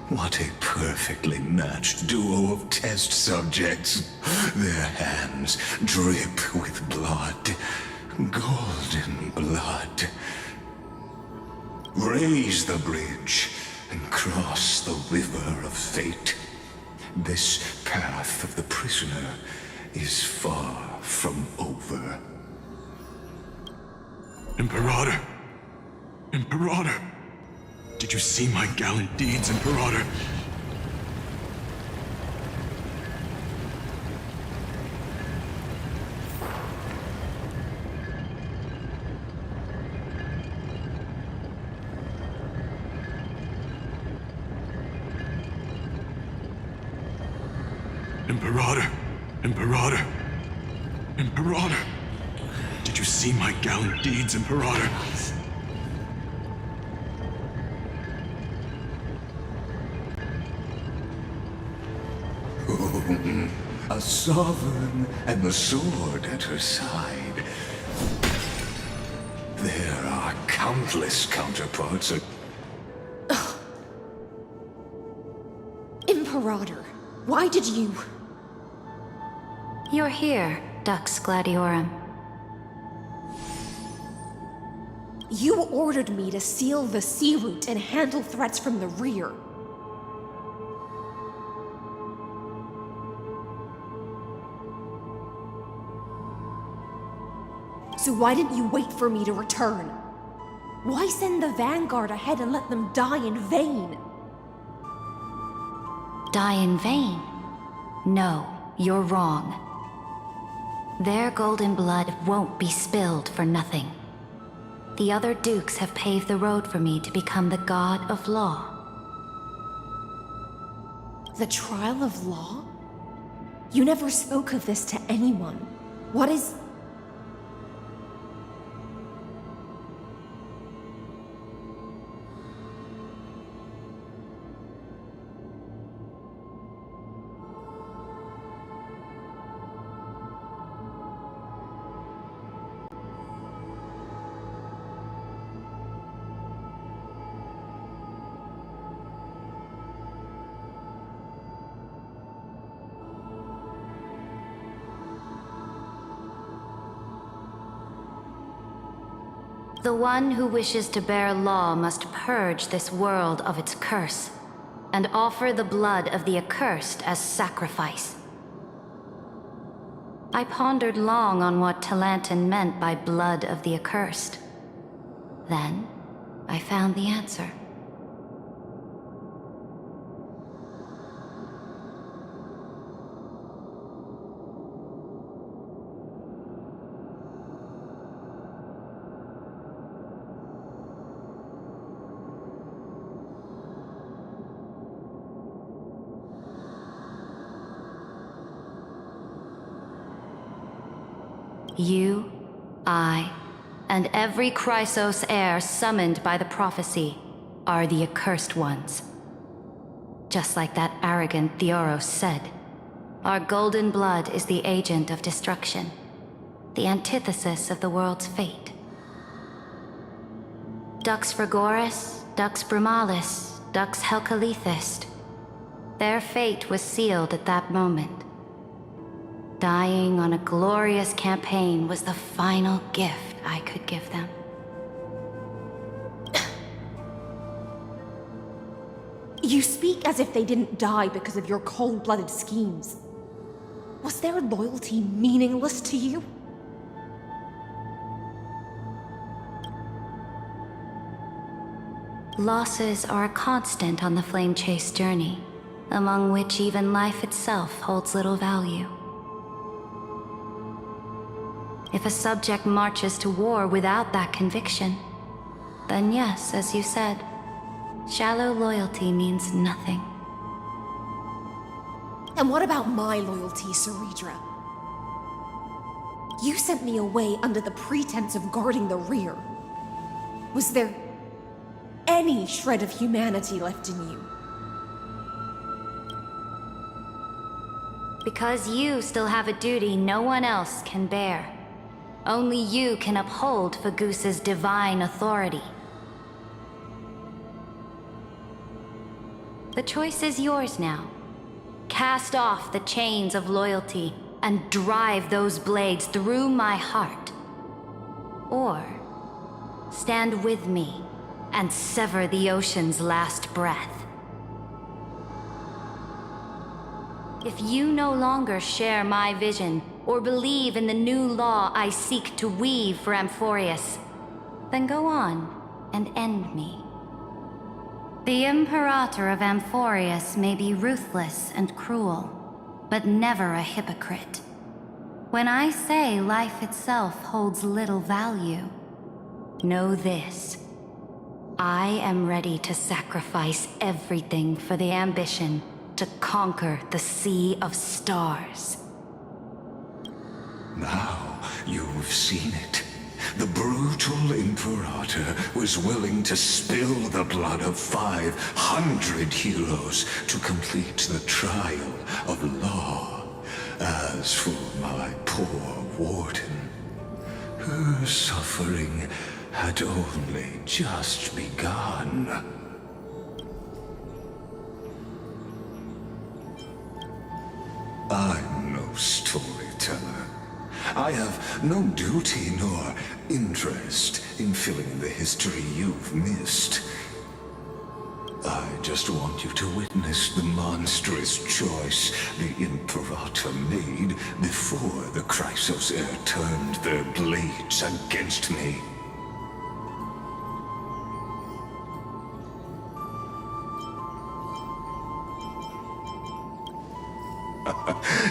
What a perfectly matched duo of test subjects. Their hands drip with blood, golden blood. Raise the bridge and cross the river of fate. This path of the prisoner is far from over. Imperator! Imperator! Did you see my gallant deeds, Imperator? Imperator! Imperator! Imperator! Did you see my gallant deeds, Imperator? A sovereign and the sword at her side. There are countless counterparts of... Imperator, why did you... You're here, Dux Gladiorum. You ordered me to seal the sea route and handle threats from the rear. So why didn't you wait for me to return? Why send the Vanguard ahead and let them die in vain? Die in vain? No, you're wrong. Their golden blood won't be spilled for nothing. The other dukes have paved the road for me to become the god of law. The trial of law? You never spoke of this to anyone. What is... The one who wishes to bear law must purge this world of its curse, and offer the blood of the accursed as sacrifice. I pondered long on what Talantin meant by blood of the accursed. Then, I found the answer. You, I, and every Chrysos heir summoned by the prophecy are the accursed ones. Just like that arrogant Theoros said, our golden blood is the agent of destruction, the antithesis of the world's fate. Dux Frigoris, Dux Brumalis, Dux Helcalethist. Their fate was sealed at that moment. Dying on a glorious campaign was the final gift I could give them. You speak as if they didn't die because of your cold-blooded schemes. Was their loyalty meaningless to you? Losses are a constant on the Flame Chase journey, among which even life itself holds little value. If a subject marches to war without that conviction, then yes, as you said, shallow loyalty means nothing. And what about my loyalty, Ceredra? You sent me away under the pretense of guarding the rear. Was there any shred of humanity left in you? Because you still have a duty no one else can bear. Only you can uphold Fagusa's divine authority. The choice is yours now. Cast off the chains of loyalty and drive those blades through my heart. Or stand with me and sever the ocean's last breath. If you no longer share my vision or believe in the new law I seek to weave for Amphorius, then go on and end me. The Imperator of Amphorius may be ruthless and cruel, but never a hypocrite. When I say life itself holds little value, know this. I am ready to sacrifice everything for the ambition to conquer the Sea of Stars. Now you've seen it. The brutal Imperator was willing to spill the blood of 500 heroes to complete the trial of law. As for my poor warden, her suffering had only just begun. I'm no storyteller. I have no duty nor interest in filling in the history you've missed. I just want you to witness the monstrous choice the Imperator made before the Chrysos Heir turned their blades against me.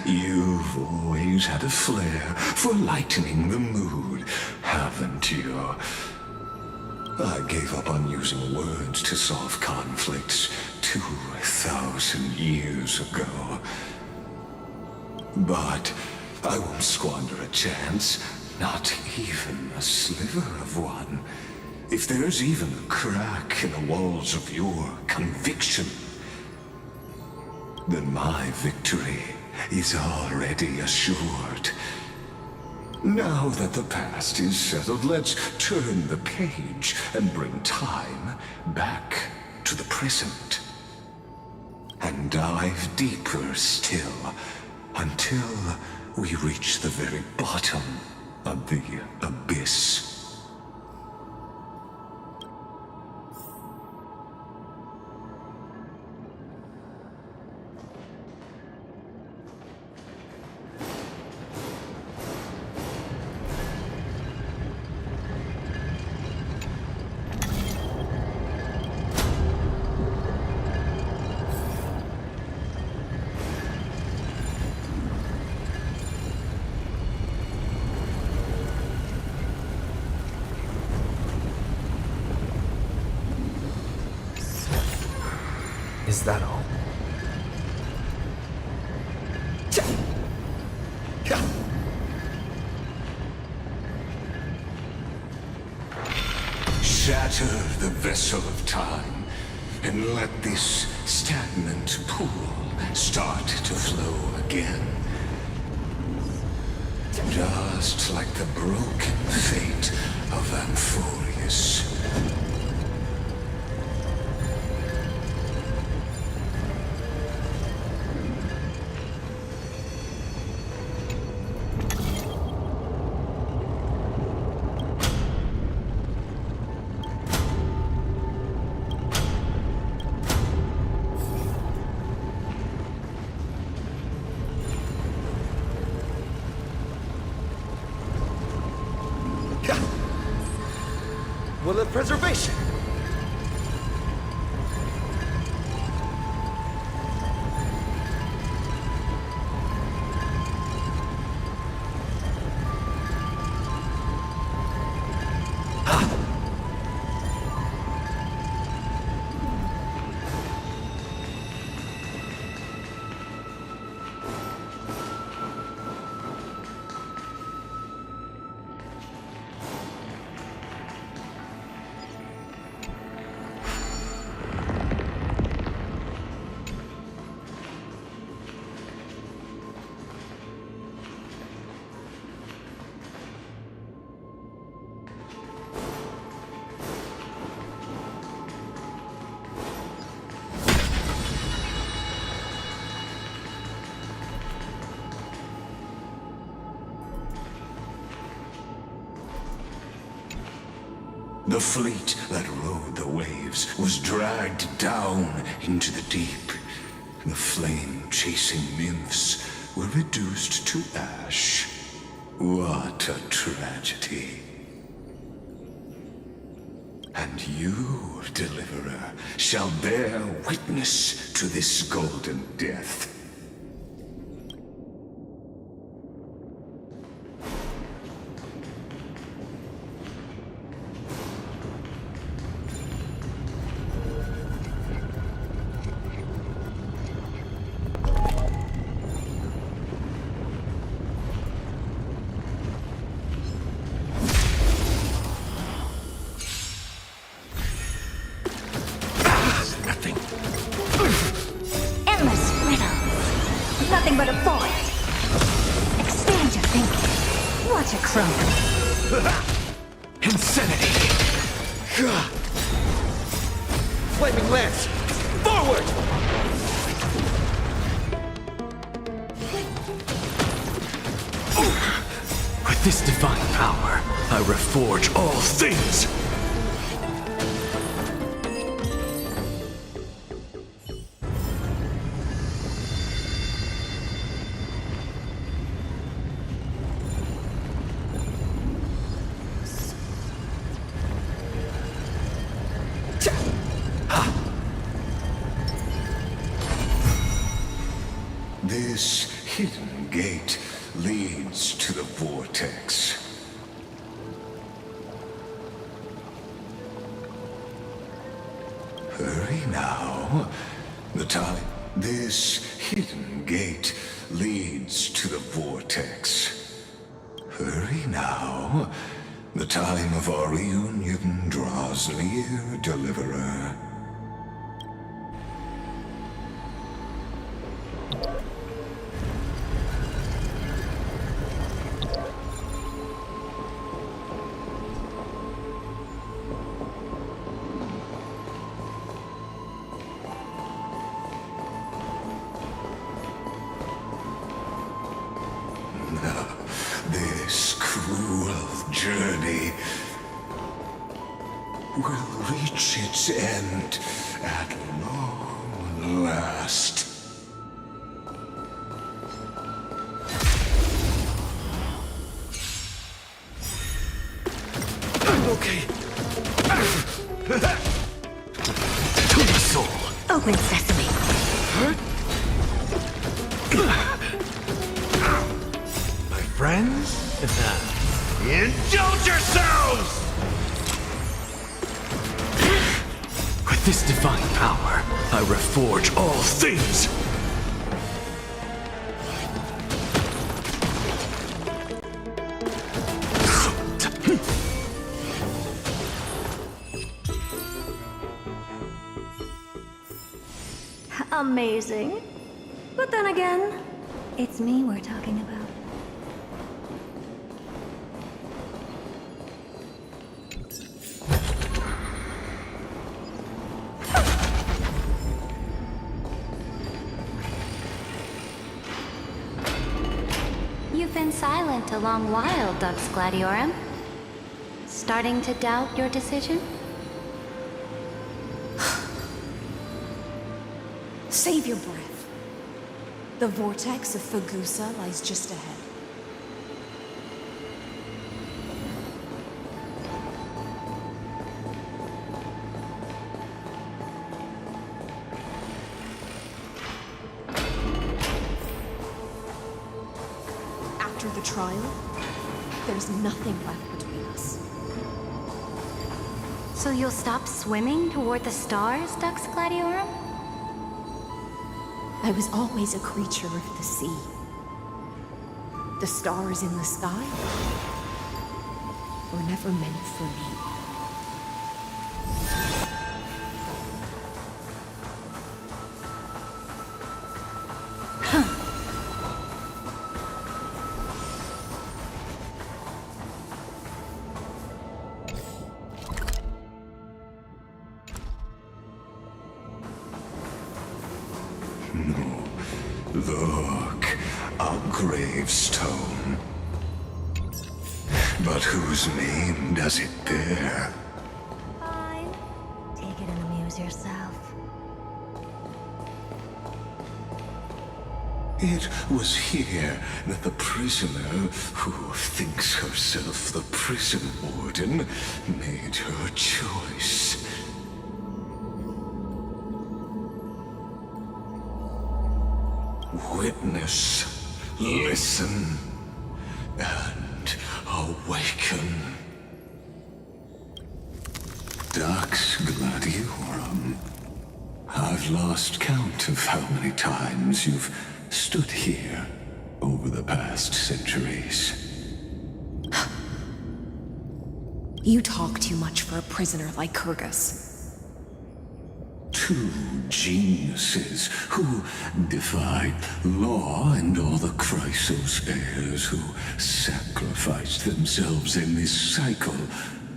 You've always had a flair for lightening the mood, haven't you? I gave up on using words to solve conflicts 2,000 years ago. But I won't squander a chance, not even a sliver of one. If there's even a crack in the walls of your conviction, then my victory is already assured. Now that the past is settled, let's turn the page and bring time back to the present. And dive deeper still, until we reach the very bottom of the abyss. Is that all? Shatter the vessel of time, and let this stagnant pool start to flow again. Just like the broken fate of Amphorius. will of preservation. The fleet that rode the waves was dragged down into the deep. The flame-chasing nymphs were reduced to ash. What a tragedy. And you, Deliverer, shall bear witness to this golden death. Nothing but a forest. Expand your thinking. Watch it crumble. Insanity! Flaming lance! Forward! With this divine power, I reforge all things! This hidden gate leads to the vortex. Hurry now. The time. This hidden gate leads to the vortex. Hurry now. The time of our reunion draws near, Deliverer. This cruel journey will reach its end at long last. Okay. To the soul. Open sesame. My friends? Indulge yourselves! With this divine power, I reforge all things! Amazing. But then again, it's me we're talking about. You've been silent a long while, Dux Gladiorum. Starting to doubt your decision? Save your breath. The vortex of Fagusa lies just ahead. betrayal, there's nothing left between us. So you'll stop swimming toward the stars, Dux Gladiorum? I was always a creature of the sea. The stars in the sky were never meant for me. Look, a gravestone. But whose name does it bear? Fine. Take it and amuse yourself. It was here that the prisoner, who thinks herself the prison warden, made her choice. Witness, listen, and awaken. Dux Gladiorum, I've lost count of how many times you've stood here over the past centuries. You talk too much for a prisoner like Kyrgyz. Two geniuses who defied law and all the Chrysos heirs who sacrificed themselves in this cycle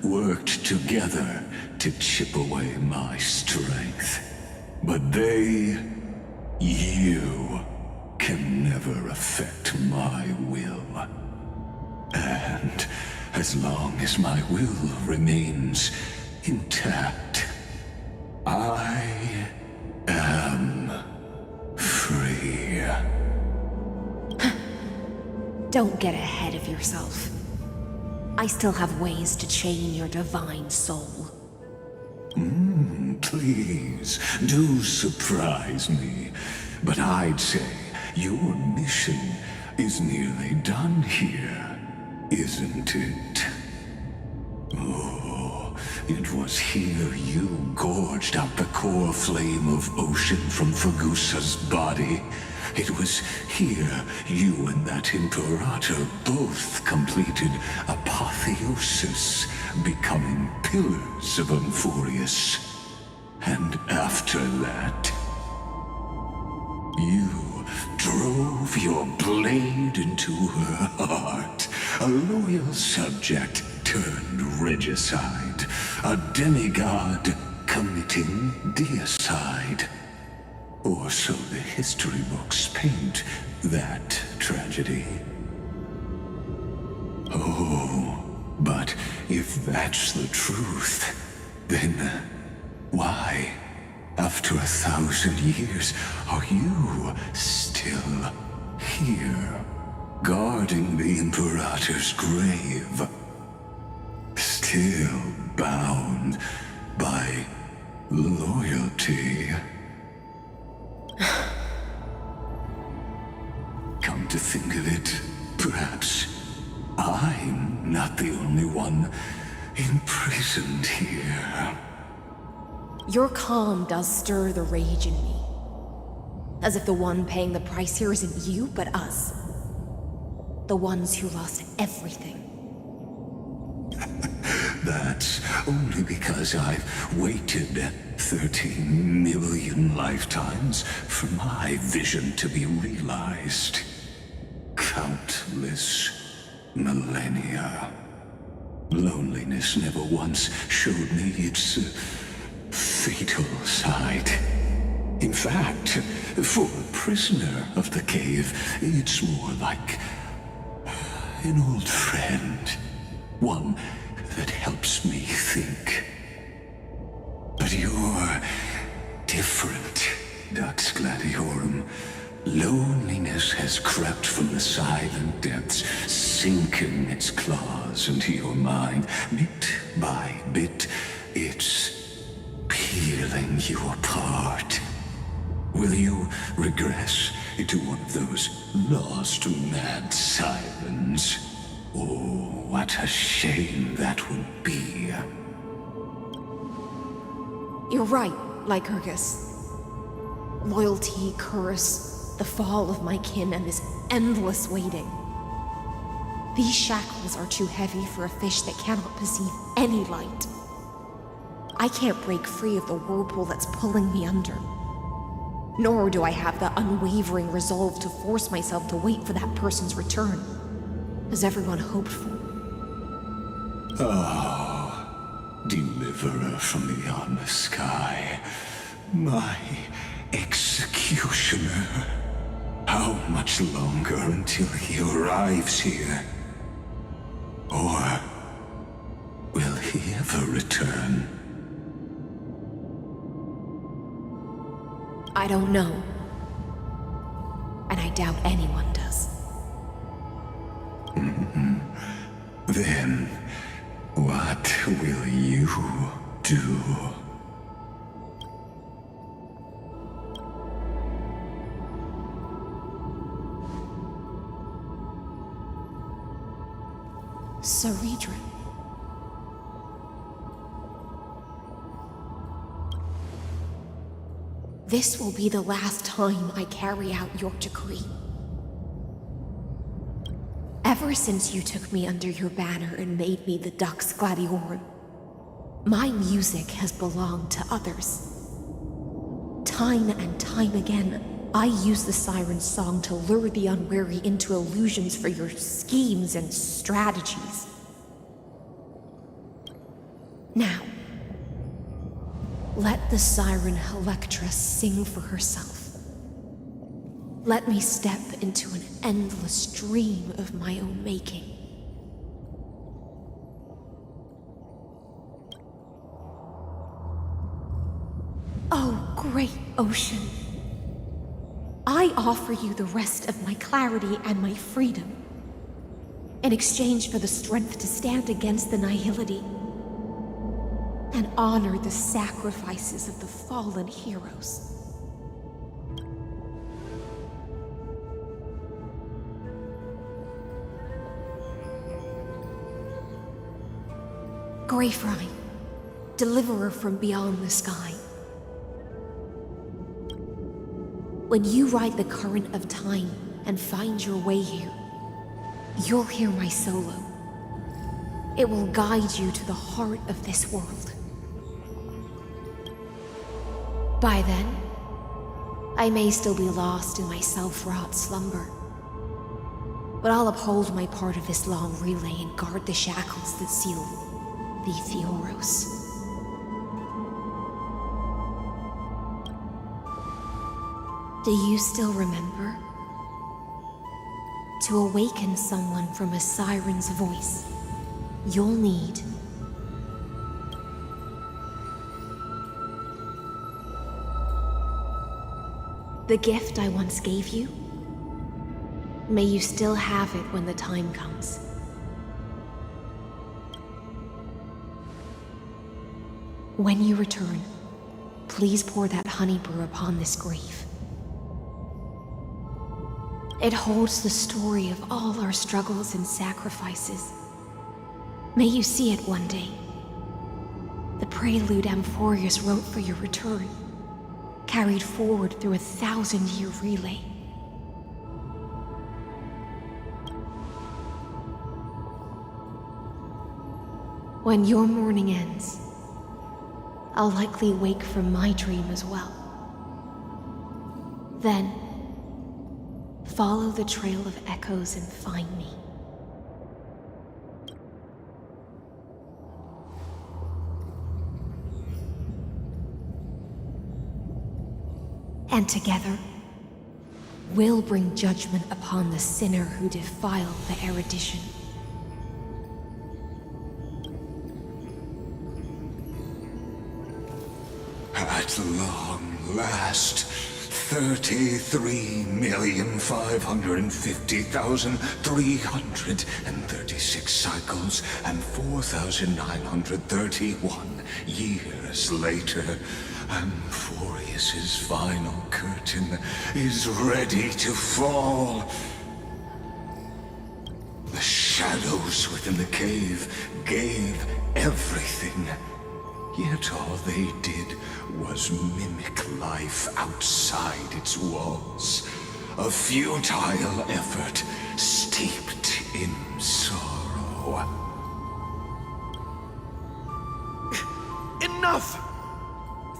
worked together to chip away my strength. But they, you, can never affect my will. And as long as my will remains intact, I am free. Don't get ahead of yourself. I still have ways to chain your divine soul. Please, do surprise me. But I'd say your mission is nearly done here, isn't it? Oh, it was here you gorged out the core flame of ocean from Fergusa's body. It was here you and that Imperator both completed apotheosis, becoming pillars of Amphorius. And after that, you drove your blade into her heart, a loyal subject turned regicide, a demigod committing deicide. Or so the history books paint that tragedy. Oh, but if that's the truth, then why, after 1,000 years, are you still here, guarding the Imperator's grave? Still bound by loyalty? Come to think of it, perhaps I'm not the only one imprisoned here. Your calm does stir the rage in me. As if the one paying the price here isn't you, but us. The ones who lost everything. That's only because I've waited 13 million lifetimes for my vision to be realized. Countless millennia. Loneliness never once showed me its fatal side. In fact, for a prisoner of the cave, it's more like an old friend. One that helps me think. But you're different, Dux Gladiorum. Loneliness has crept from the silent depths, sinking its claws into your mind. Bit by bit, it's peeling you apart. Will you regress into one of those lost mad sirens. Oh, what a shame that would be. You're right, Lycurgus. Loyalty, curse, the fall of my kin, and this endless waiting. These shackles are too heavy for a fish that cannot perceive any light. I can't break free of the whirlpool that's pulling me under. Nor do I have the unwavering resolve to force myself to wait for that person's return, as everyone hoped for. Oh, deliverer from beyond the sky, my executioner. How much longer until he arrives here? Or will he ever return? I don't know. And I doubt anyone does. Then, what will you do? Ceredra. This will be the last time I carry out your decree. Ever since you took me under your banner and made me the Dux Gladiorum, my music has belonged to others. Time and time again, I use the siren's song to lure the unwary into illusions for your schemes and strategies. Now, let the siren Electra sing for herself. Let me step into an endless dream of my own making. Oh, great ocean. I offer you the rest of my clarity and my freedom, in exchange for the strength to stand against the nihility and honor the sacrifices of the fallen heroes. Greyfry, deliverer from beyond the sky. When you ride the current of time and find your way here, you'll hear my solo. It will guide you to the heart of this world. By then, I may still be lost in my self-wrought slumber, but I'll uphold my part of this long relay and guard the shackles that seal the Theoros. Do you still remember? To awaken someone from a siren's voice, you'll need the gift I once gave you. May you still have it when the time comes. When you return, please pour that honey brew upon this grave. It holds the story of all our struggles and sacrifices. May you see it one day. The prelude Amphorius wrote for your return, carried forward through a 1,000-year relay. When your morning ends, I'll likely wake from my dream as well. Then, follow the trail of echoes and find me. And together, we'll bring judgment upon the sinner who defiled the erudition. At long last, 33,550,336 cycles and 4,931 years later, Amphorius's final curtain is ready to fall. The shadows within the cave gave everything. Yet all they did was mimic life outside its walls. A futile effort steeped in sorrow. Enough!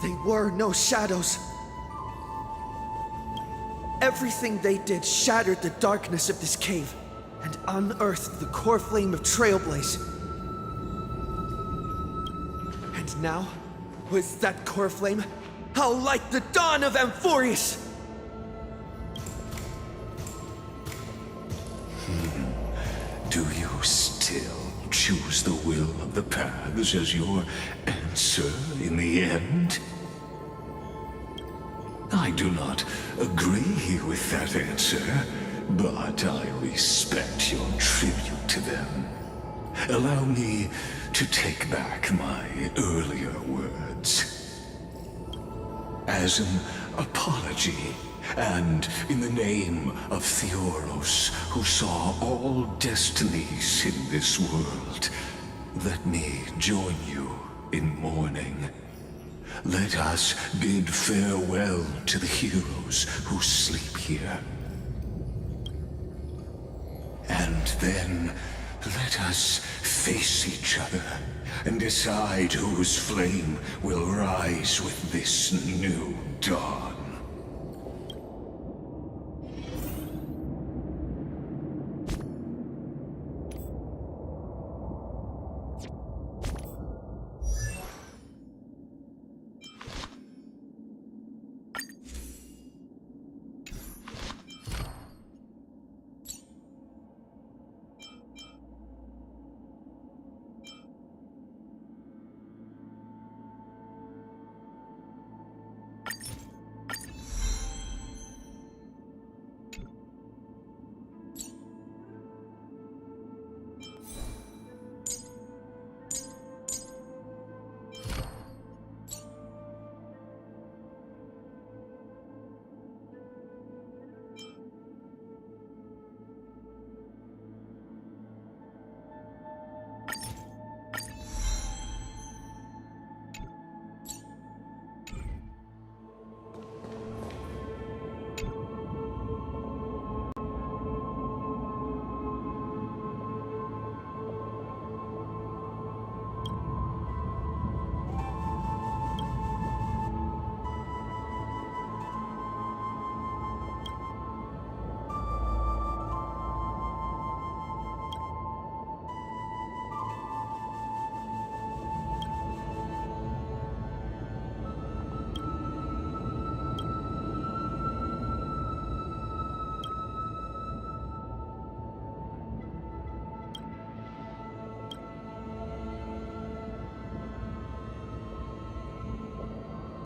They were no shadows. Everything they did shattered the darkness of this cave and unearthed the core flame of Trailblaze. And now, with that core flame, I'll light the dawn of Amphorius! Do you still choose the will of the paths as your answer in the end? I do not agree with that answer, but I respect your tribute to them. Allow me to take back my earlier words. As an apology, and in the name of Theoros, who saw all destinies in this world, let me join you in mourning. Let us bid farewell to the heroes who sleep here. And then let us face each other and decide whose flame will rise with this new dawn.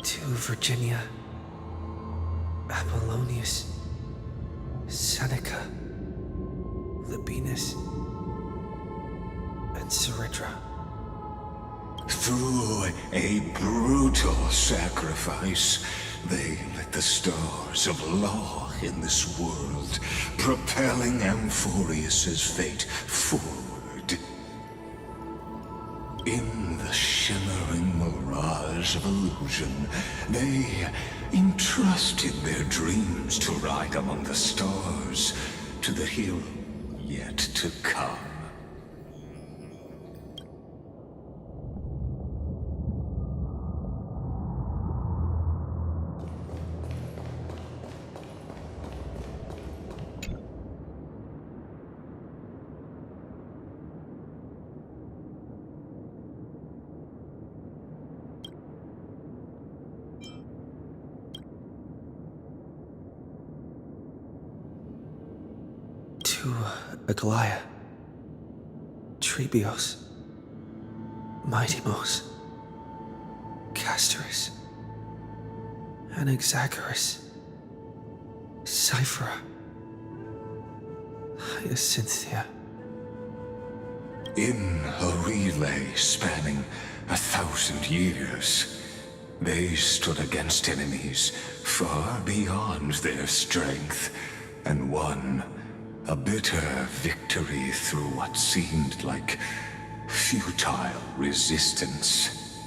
To Virginia, Apollonius, Seneca, Labienus, and Ceridra. Through a brutal sacrifice, they lit the stars of law in this world, propelling Amphorius's fate forward. In the shimmering mirage of illusion, they entrusted their dreams to ride among the stars to the hero yet to come. To Aglaia, Trebios, Mightymos, Castorus, and Exagoras. Cyphera. Hyacinthia. In a relay spanning 1,000 years, they stood against enemies far beyond their strength and won a bitter victory through what seemed like futile resistance.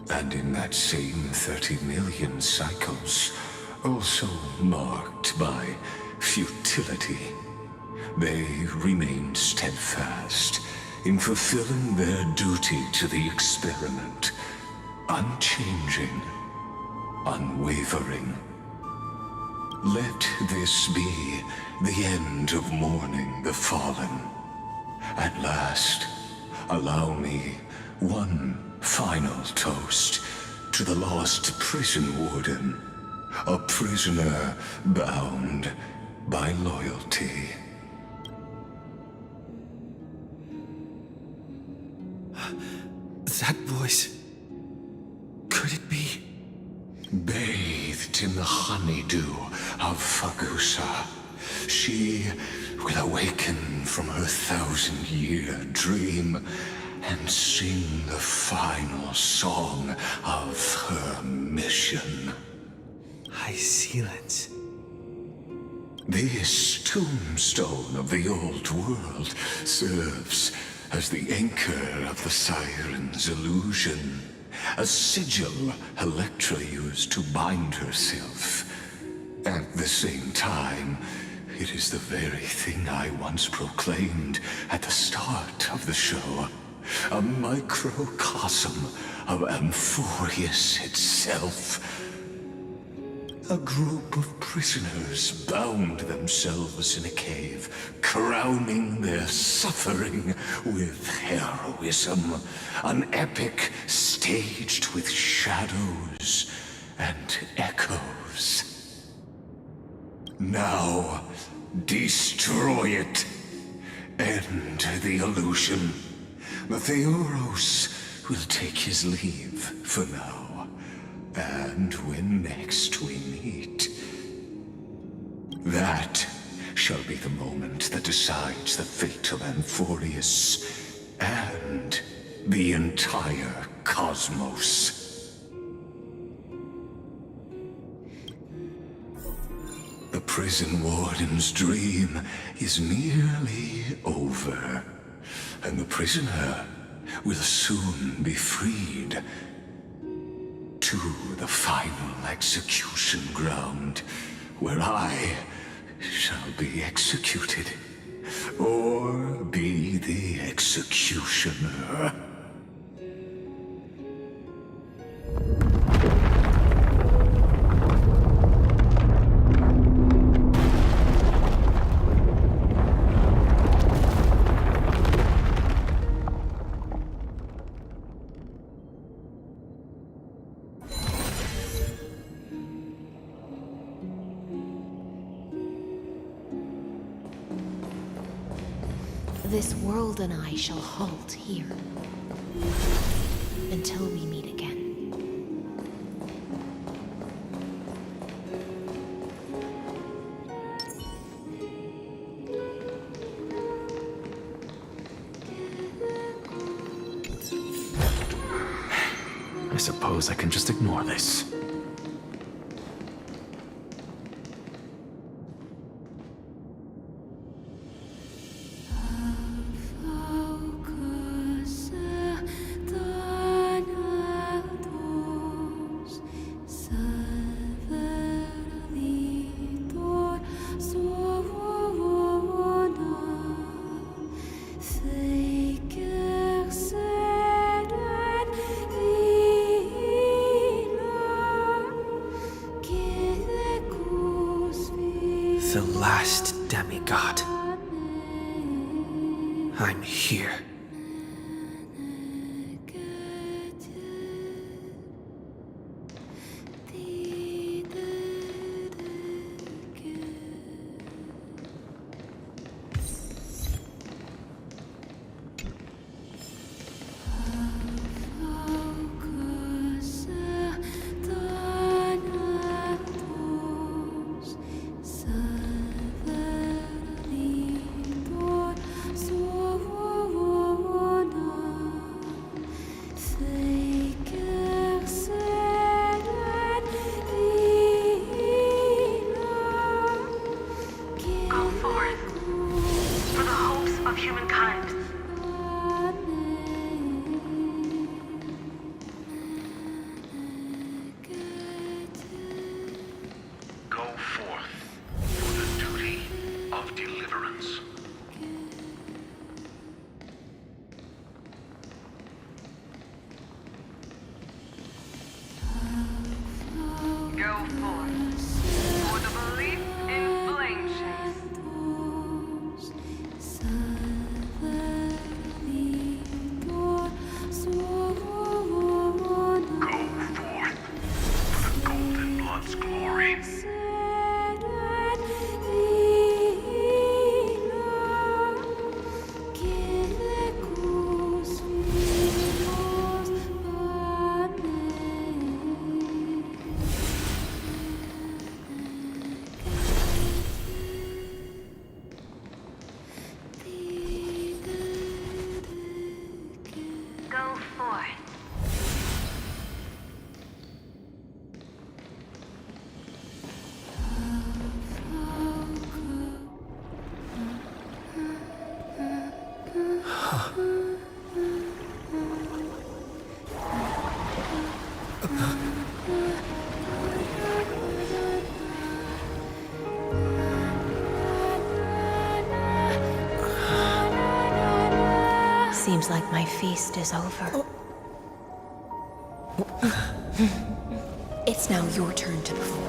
And in that same 30 million cycles, also marked by futility, they remained steadfast in fulfilling their duty to the experiment, unchanging, unwavering. Let this be the end of mourning the fallen. At last, allow me one final toast to the lost prison warden, a prisoner bound by loyalty. That voice. Could it be? Bathed in the honeydew of Fagusa, she will awaken from her 1,000-year dream and sing the final song of her mission. High Sealants. This tombstone of the old world serves as the anchor of the Siren's illusion, a sigil Electra used to bind herself. At the same time, it is the very thing I once proclaimed at the start of the show, a microcosm of Amphorius itself. A group of prisoners bound themselves in a cave, crowning their suffering with heroism. An epic staged with shadows and echoes. Now, destroy it. End the illusion. Theoros will take his leave for now. And when next we meet, that shall be the moment that decides the fate of Amphorius and the entire cosmos. The prison warden's dream is nearly over, and the prisoner will soon be freed to the final execution ground, where I shall be executed, or be the executioner. This world and I shall halt here until we meet again. I suppose I can just ignore this. The last demigod. I'm here. Seems like my feast is over. It's now your turn to perform.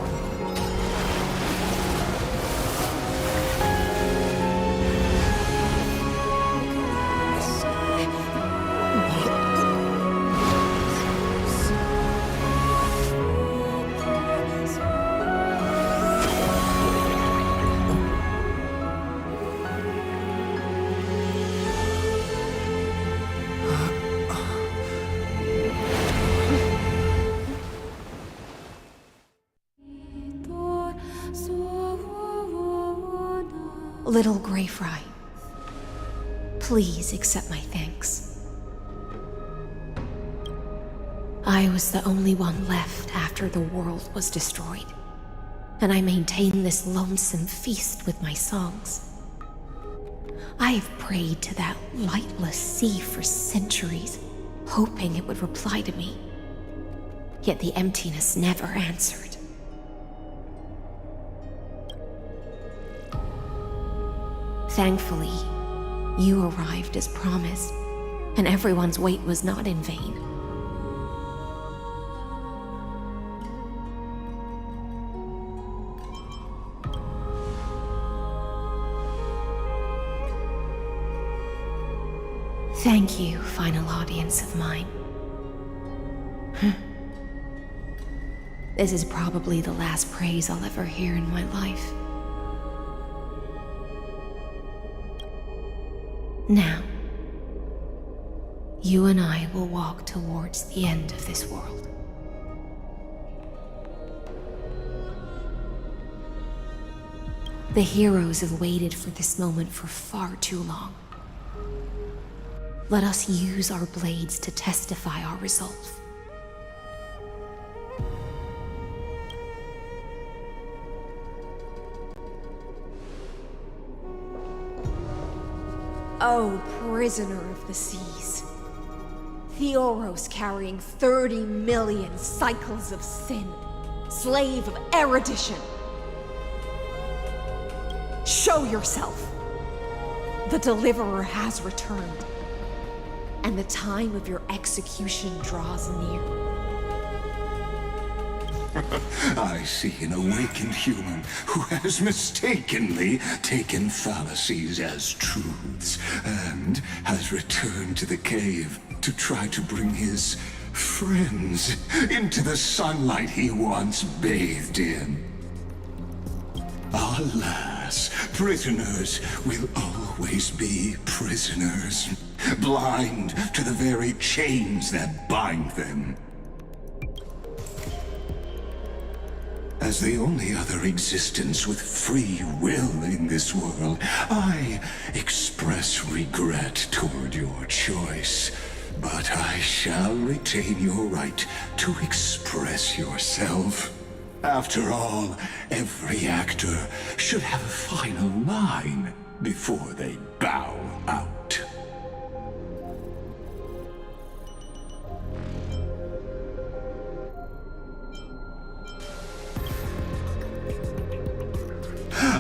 Little Grey Fry, please accept my thanks. I was the only one left after the world was destroyed, and I maintained this lonesome feast with my songs. I have prayed to that lightless sea for centuries, hoping it would reply to me. Yet the emptiness never answered. Thankfully, you arrived as promised, and everyone's wait was not in vain. Thank you, final audience of mine. This is probably the last praise I'll ever hear in my life. Now, you and I will walk towards the end of this world. The heroes have waited for this moment for far too long. Let us use our blades to testify our resolve. Oh, prisoner of the seas. Theoros carrying 30 million cycles of sin. Slave of erudition. Show yourself. The Deliverer has returned, and the time of your execution draws near. I see an awakened human who has mistakenly taken fallacies as truths and has returned to the cave to try to bring his friends into the sunlight he once bathed in. Alas, prisoners will always be prisoners, blind to the very chains that bind them. As the only other existence with free will in this world, I express regret toward your choice. But I shall retain your right to express yourself. After all, every actor should have a final line before they bow out.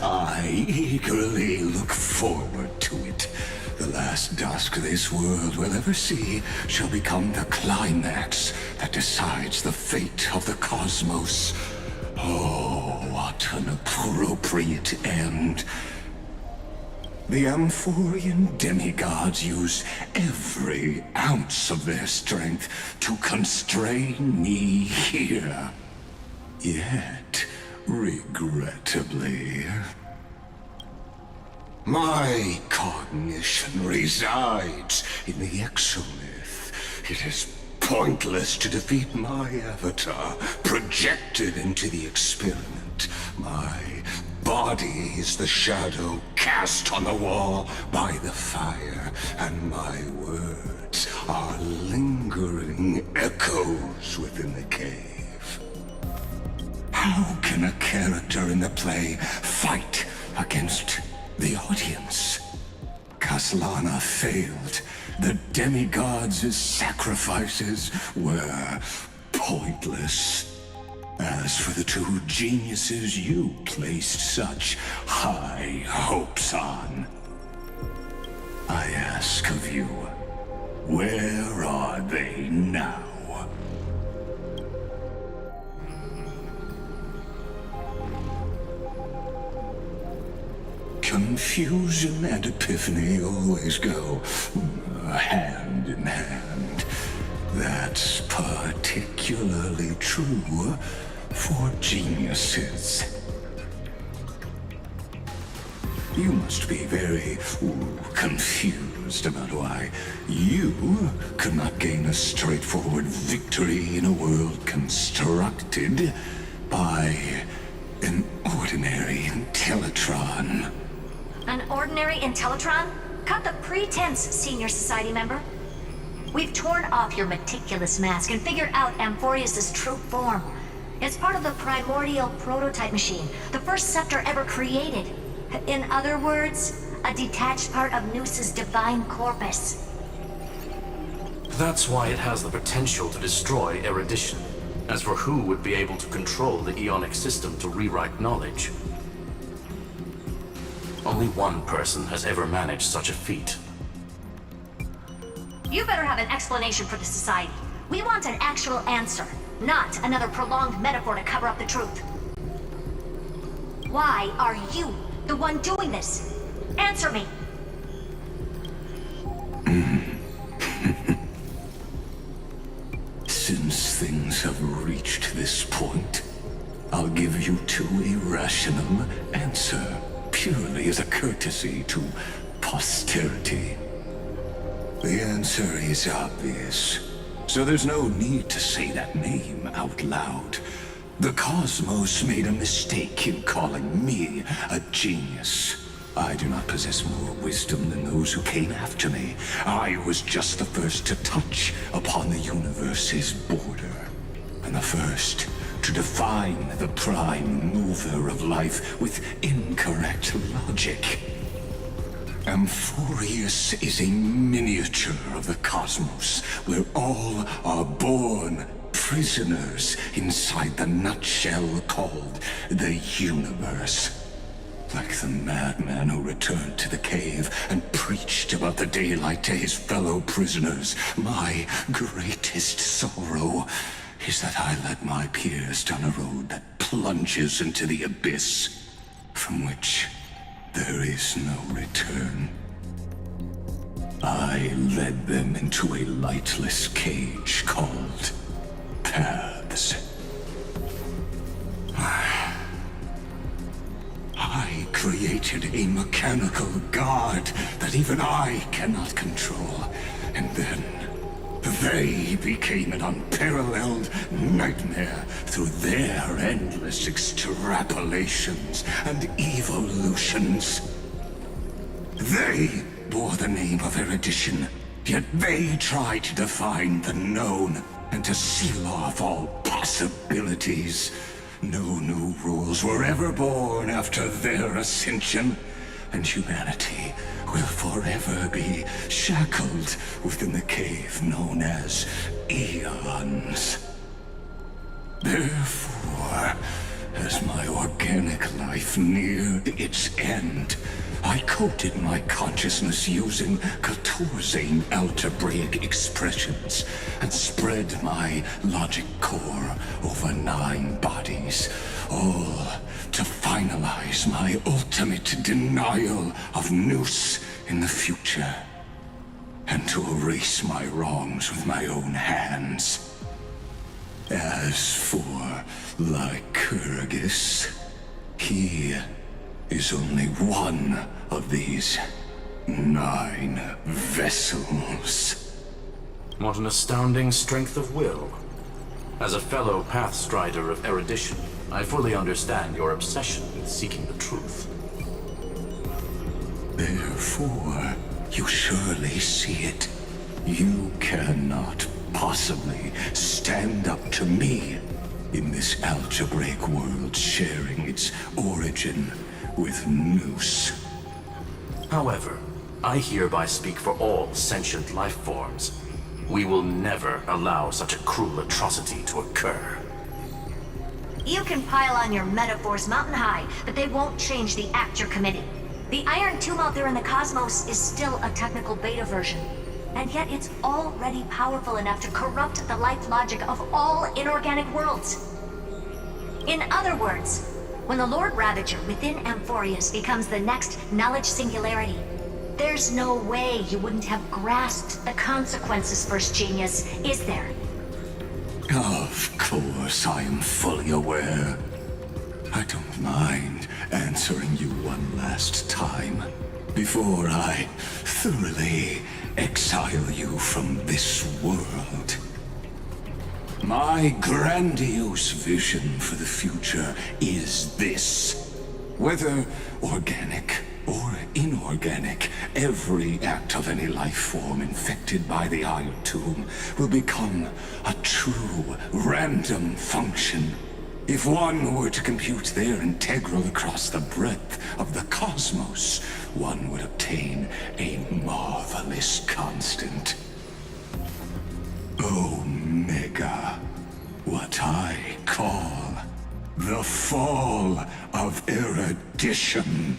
I eagerly look forward to it. The last dusk this world will ever see shall become the climax that decides the fate of the cosmos. Oh, what an appropriate end. The Amphorian demigods use every ounce of their strength to constrain me here. Yet, regrettably, my cognition resides in the exomyth. It is pointless to defeat my avatar, projected into the experiment. My body is the shadow cast on the wall by the fire, and my words are lingering echoes within the cave. How can a character in the play fight against the audience? Kaslana failed. The demigods' sacrifices were pointless. As for the two geniuses you placed such high hopes on, I ask of you, Where are they now? Confusion and epiphany always go hand in hand. That's particularly true for geniuses. You must be very confused about why you could not gain a straightforward victory in a world constructed by an ordinary Intellitron. An ordinary Intellitron? Cut the pretense, Senior Society member. We've torn off your meticulous mask and figured out Amphorius' true form. It's part of the primordial prototype machine, the first scepter ever created. In other words, a detached part of Noos's divine corpus. That's why it has the potential to destroy erudition. As for who would be able to control the Ionic system to rewrite knowledge, only one person has ever managed such a feat. You better have an explanation for the Society. We want an actual answer, not another prolonged metaphor to cover up the truth. Why are you the one doing this? Answer me! Since things have reached this point, I'll give you two irrational answers, purely as a courtesy to posterity. The answer is obvious, so there's no need to say that name out loud. The cosmos made a mistake in calling me a genius. I do not possess more wisdom than those who came after me. I was just the first to touch upon the universe's border, and the first to define the prime mover of life with incorrect logic. Amphorius is a miniature of the cosmos, where all are born prisoners inside the nutshell called the universe. Like the madman who returned to the cave and preached about the daylight to his fellow prisoners, my greatest sorrow is that I led my peers down a road that plunges into the abyss, from which there is no return. I led them into a lightless cage called paths. I created a mechanical guard that even I cannot control, and then they became an unparalleled nightmare through their endless extrapolations and evolutions. They bore the name of erudition, yet they tried to define the known and to seal off all possibilities. No new rules were ever born after their ascension, and humanity will forever be shackled within the cave known as eons. Therefore, as my organic life neared its end, I coded my consciousness using 14 algebraic expressions and spread my logic core over 9 bodies, all to finalize my ultimate denial of Noos in the future, and to erase my wrongs with my own hands. As for Lycurgus, he is only one of these 9 vessels. What an astounding strength of will. As a fellow Pathstrider of erudition, I fully understand your obsession with seeking the truth. Therefore, you surely see it. You cannot possibly stand up to me in this algebraic world sharing its origin with Noos. However, I hereby speak for all sentient life forms. We will never allow such a cruel atrocity to occur. You can pile on your metaphors mountain high, but they won't change the act you're committing. The Iron Tomb out there in the cosmos is still a technical beta version. And yet it's already powerful enough to corrupt the life logic of all inorganic worlds. In other words, when the Lord Ravager within Amphorius becomes the next knowledge singularity, there's no way you wouldn't have grasped the consequences, First Genius, is there? Of course, I am fully aware. I don't mind answering you one last time before I thoroughly exile you from this world. My grandiose vision for the future is this. Whether organic or inorganic, every act of any life form infected by the Iron Tomb will become a true random function. If one were to compute their integral across the breadth of the cosmos, one would obtain a marvelous constant. Omega, what I call the fall of erudition.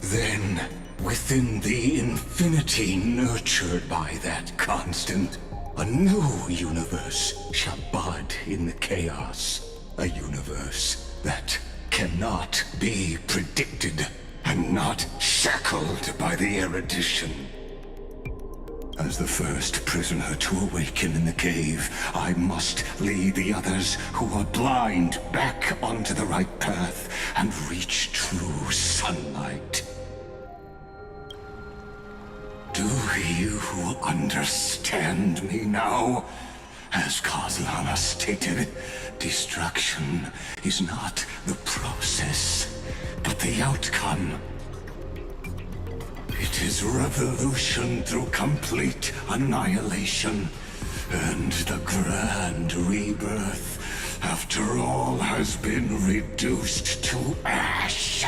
Then, within the infinity nurtured by that constant, a new universe shall bud in the chaos. A universe that cannot be predicted and not shackled by the erudition. As the first prisoner to awaken in the cave, I must lead the others who are blind back onto the right path and reach true sunlight. Do you understand me now? As Kozlana stated, destruction is not the process, but the outcome. It is revolution through complete annihilation, and the grand rebirth, after all has been reduced to ash.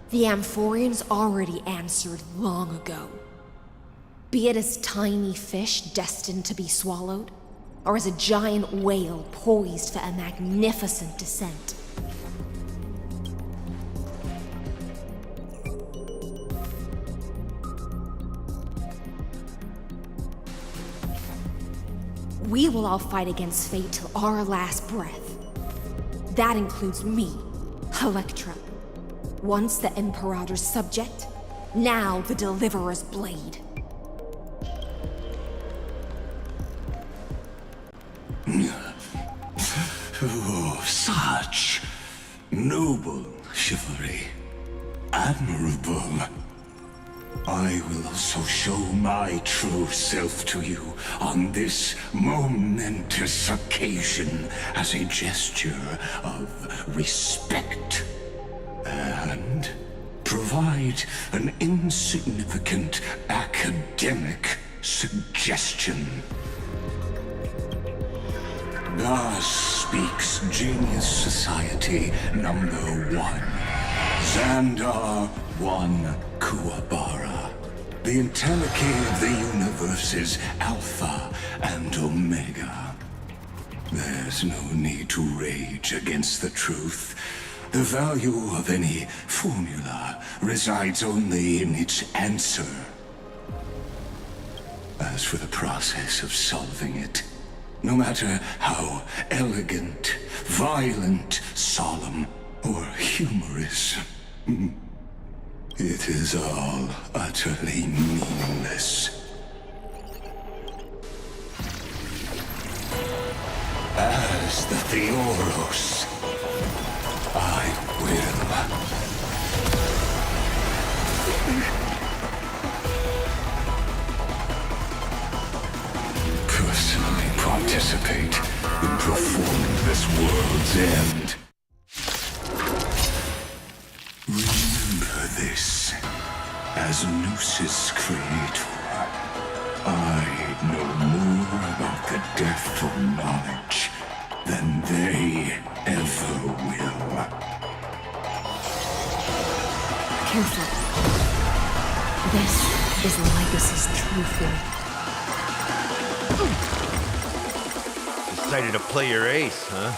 The Amphorians already answered long ago. Be it as tiny fish destined to be swallowed, or as a giant whale poised for a magnificent descent. We will all fight against fate till our last breath. That includes me, Electra. Once the Imperator's subject, now the Deliverer's blade. Oh, such noble chivalry. Admirable. I will also show my true self to you on this momentous occasion as a gesture of respect. And provide an insignificant academic suggestion. Thus speaks Genius Society number 1. Xandar 1 Kuwabara. The entelechy of the universe's Alpha and Omega. There's no need to rage against the truth. The value of any formula resides only in its answer. As for the process of solving it, no matter how elegant, violent, solemn, or humorous, it is all utterly meaningless. As the Theoros, I will. Personally participate in performing this world's end. Remember this. As Gnosis Creator, I know more about the death of knowledge than they ever will. Careful. is Lycus's true form. Decided to play your ace, huh?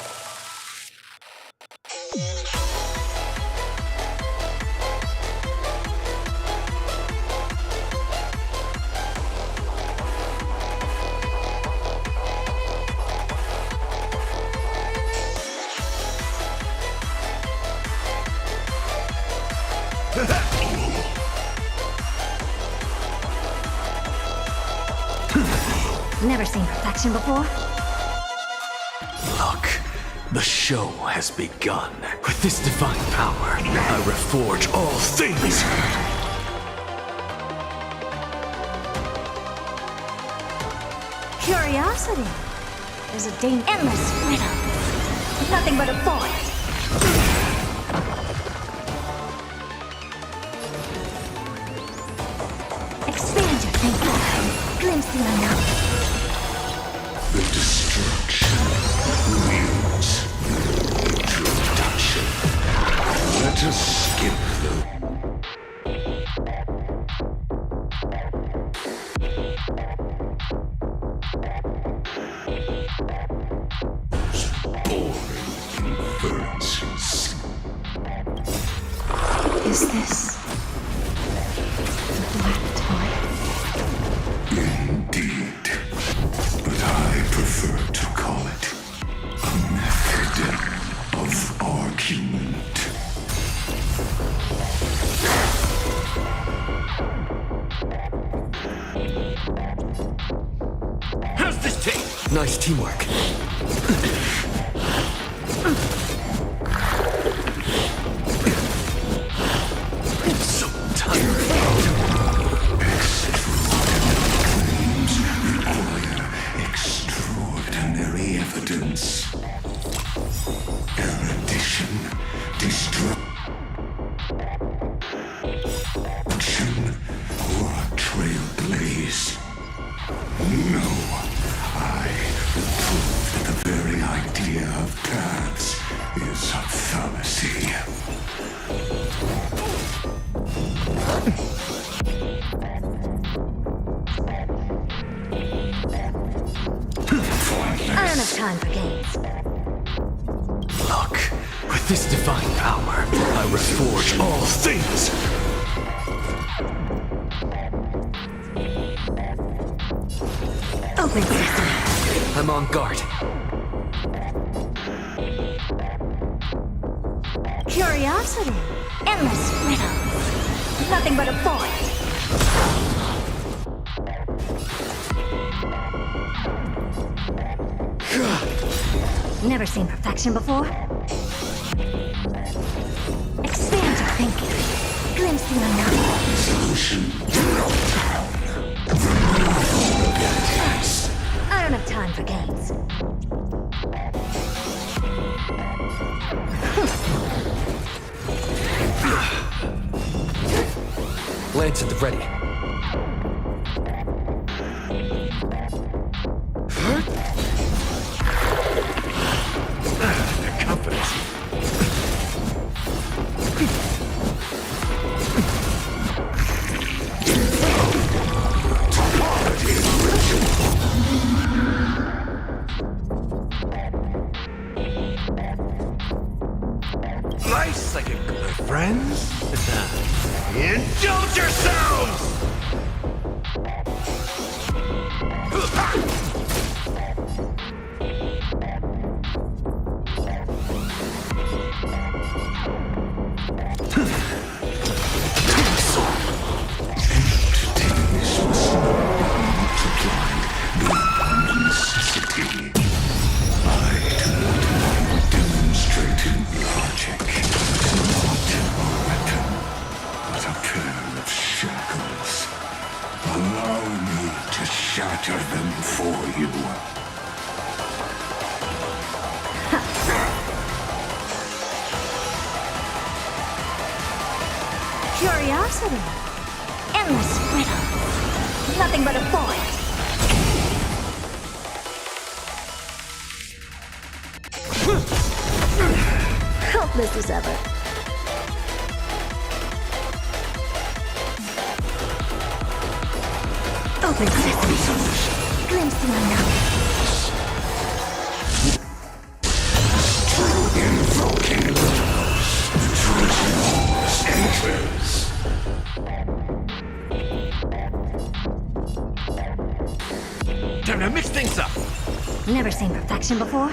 Never seen perfection before? Look, the show has begun. With this divine power, I reforge all things. Curiosity is a endless riddle. Nothing but a void. Expand your thinking. Glimpse the unknown. The destruction wields introduction. Let us skip the... boring inferences. Is this the black tie? Indeed. But I prefer to call it a method of argument. How's this taste? Nice teamwork. So tired. Extraordinary evidence. Erudition, destruction, or a trailblaze. No, I will prove that the very idea of paths is a fallacy. I don't have time for games. Look, with this divine power, I reforge all things. Open sesame. I'm on guard. Curiosity. Endless riddle. Nothing but a void. Never seen perfection before? Expand your thinking. Glimpse the unknown. Solution. I don't have time for games. Lance at the ready. The confidence. Life's like a good friends. Indulge yourselves! Shatter them for you. Curiosity. Endless riddle. Nothing but a void. Hopeless as ever. Open sesame. Glimpse my knowledge. Invoking enters. Time to mix things up. Never seen perfection before?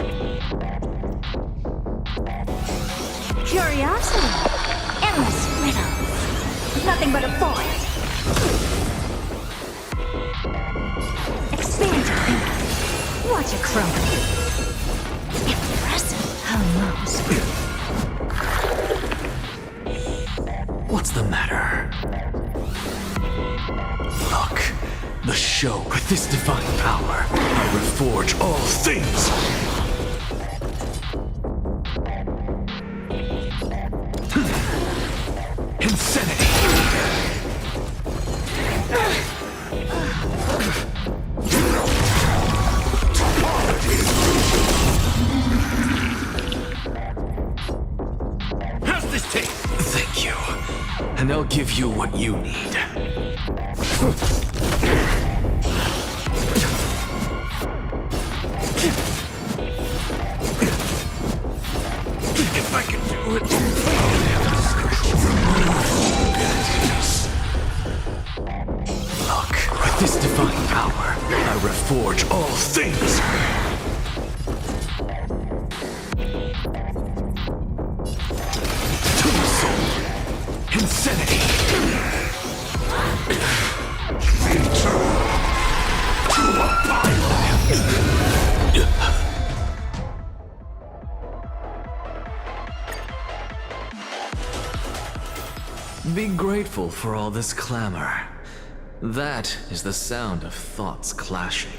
Curiosity. Endless riddles. Nothing but a void. Expand your thinking. Watch it crumble. Impressive, almost. What's the matter? Look, the show. With this divine power, I reforge all things. Insanity. How's this taste? Thank you. And I'll give you what you need. If I can do it. Look, with this divine power, I reforge all things. To the soul. Insanity. Be grateful for all this clamor. That is the sound of thoughts clashing.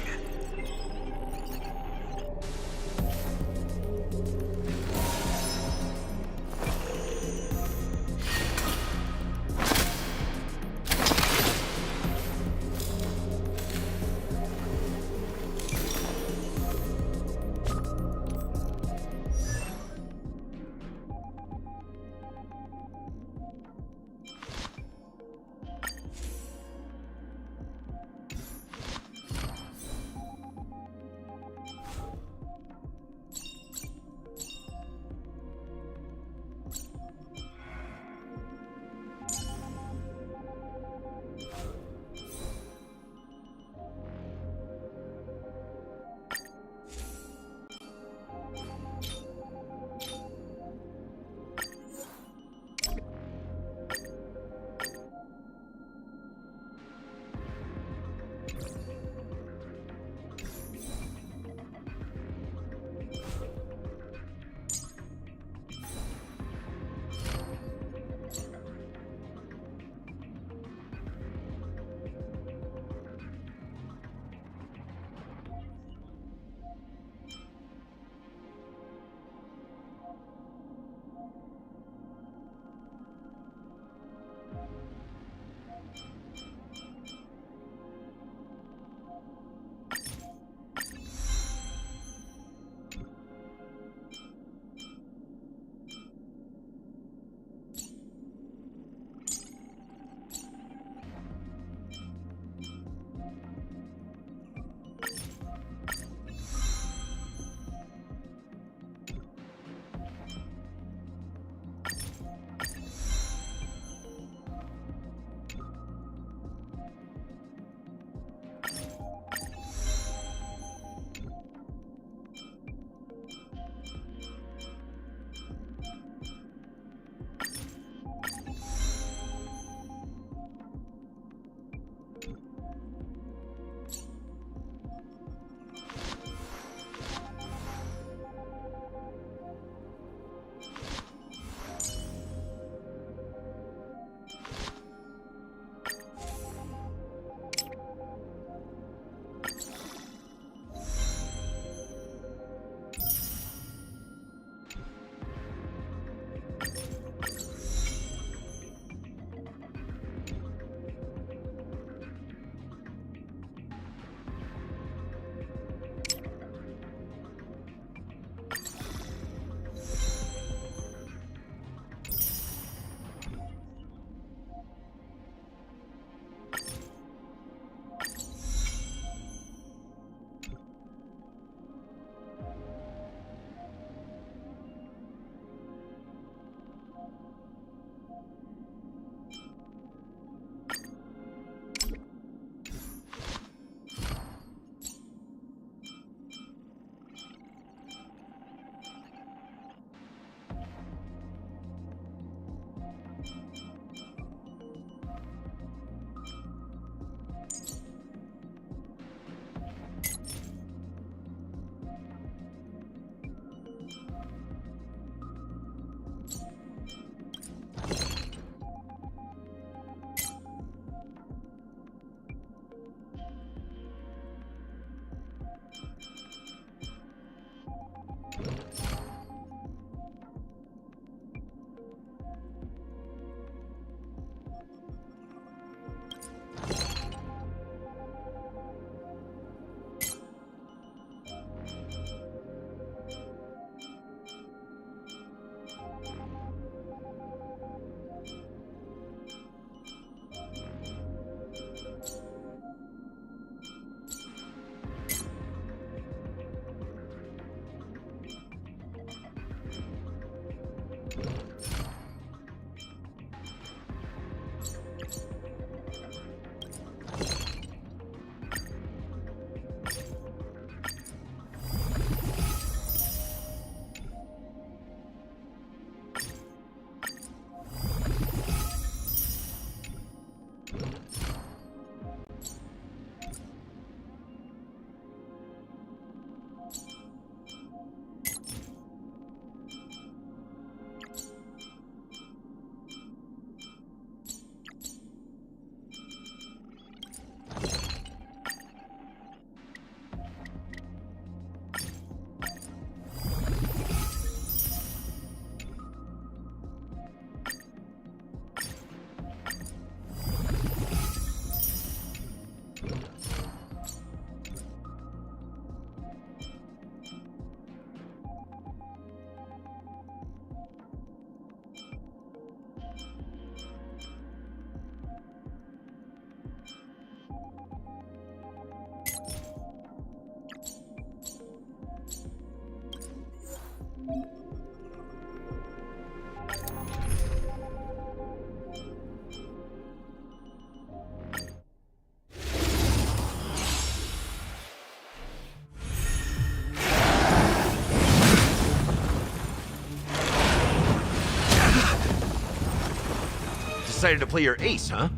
decided to play your ace, huh?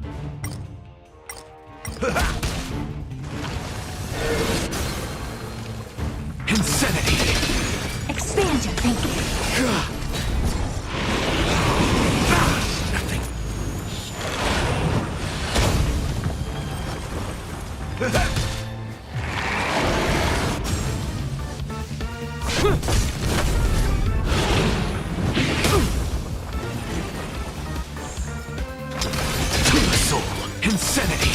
Insanity! Expand your thinking. Insanity!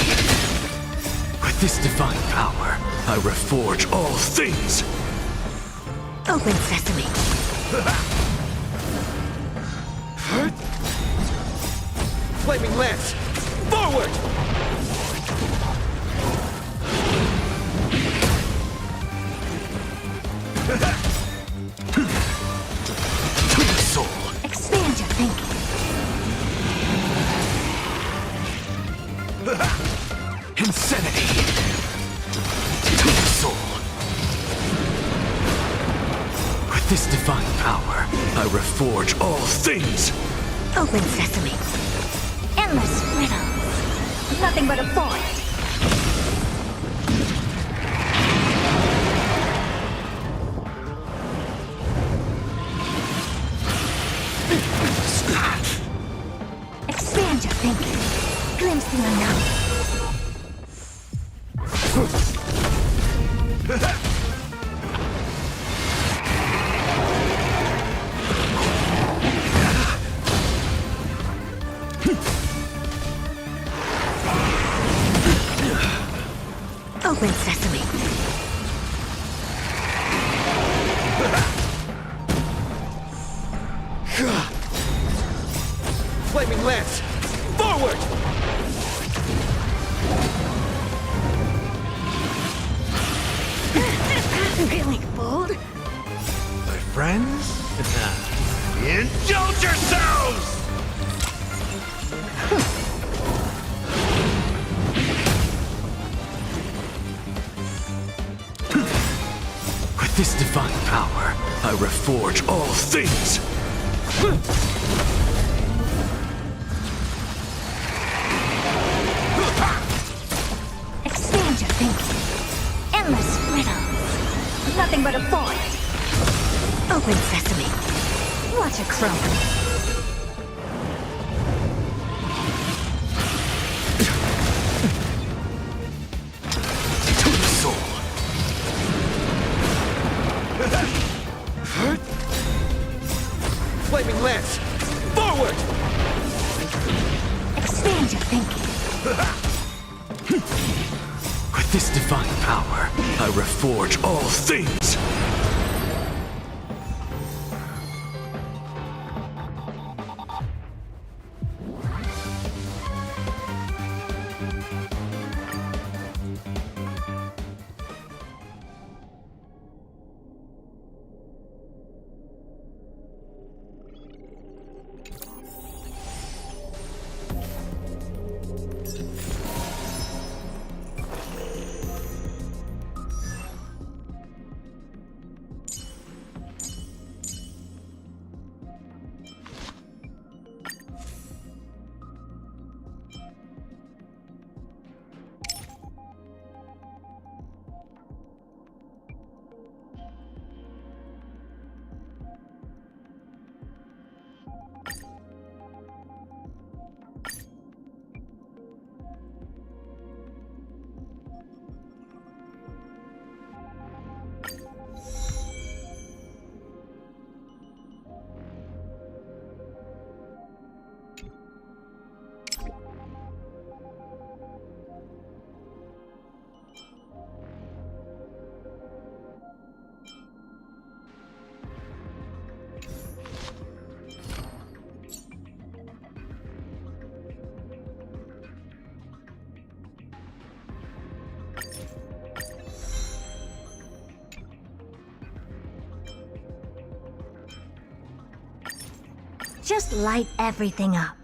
With this divine power, I reforge all things! Open sesame. Flaming lance! Forward! To the soul! Expand your thinking. Insanity! To the soul! With this divine power, I reforge all things! Open sesame. Endless riddles. Nothing but a void. Expand your thinking. Glimpse the unknown. Open sesame. Flaming lance! Forward! Really bold? My friends? Indulge yourselves! With this divine power, I reforge all things! Expand your thinking. Endless riddles. Nothing but a void. Open sesame. Watch it crumble. To the soul! Flaming lance! Forward! Expand your thinking. With this divine power, I reforge all things! Just light everything up.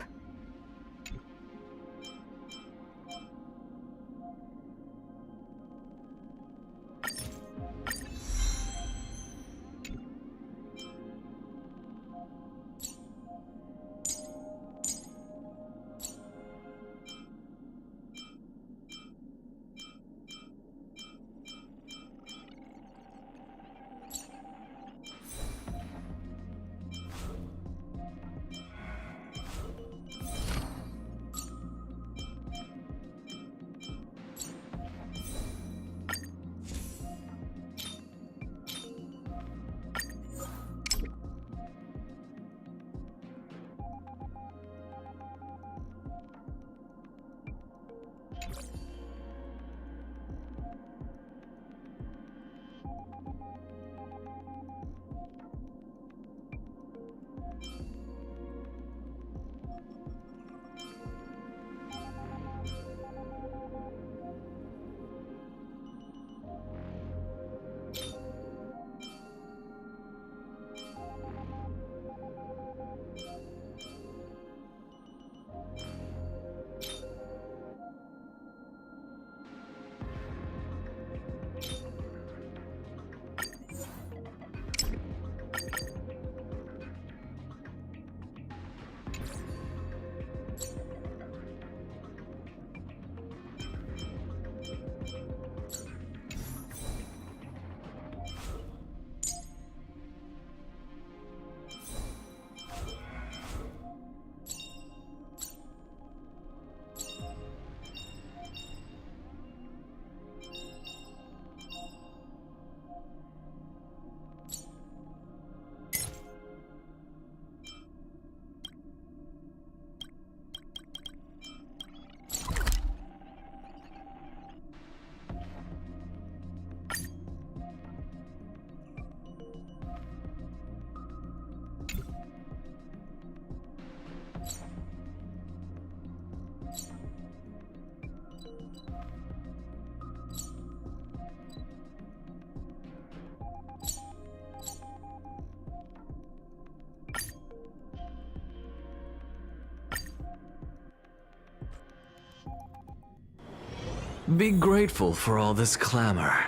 Be grateful for all this clamor.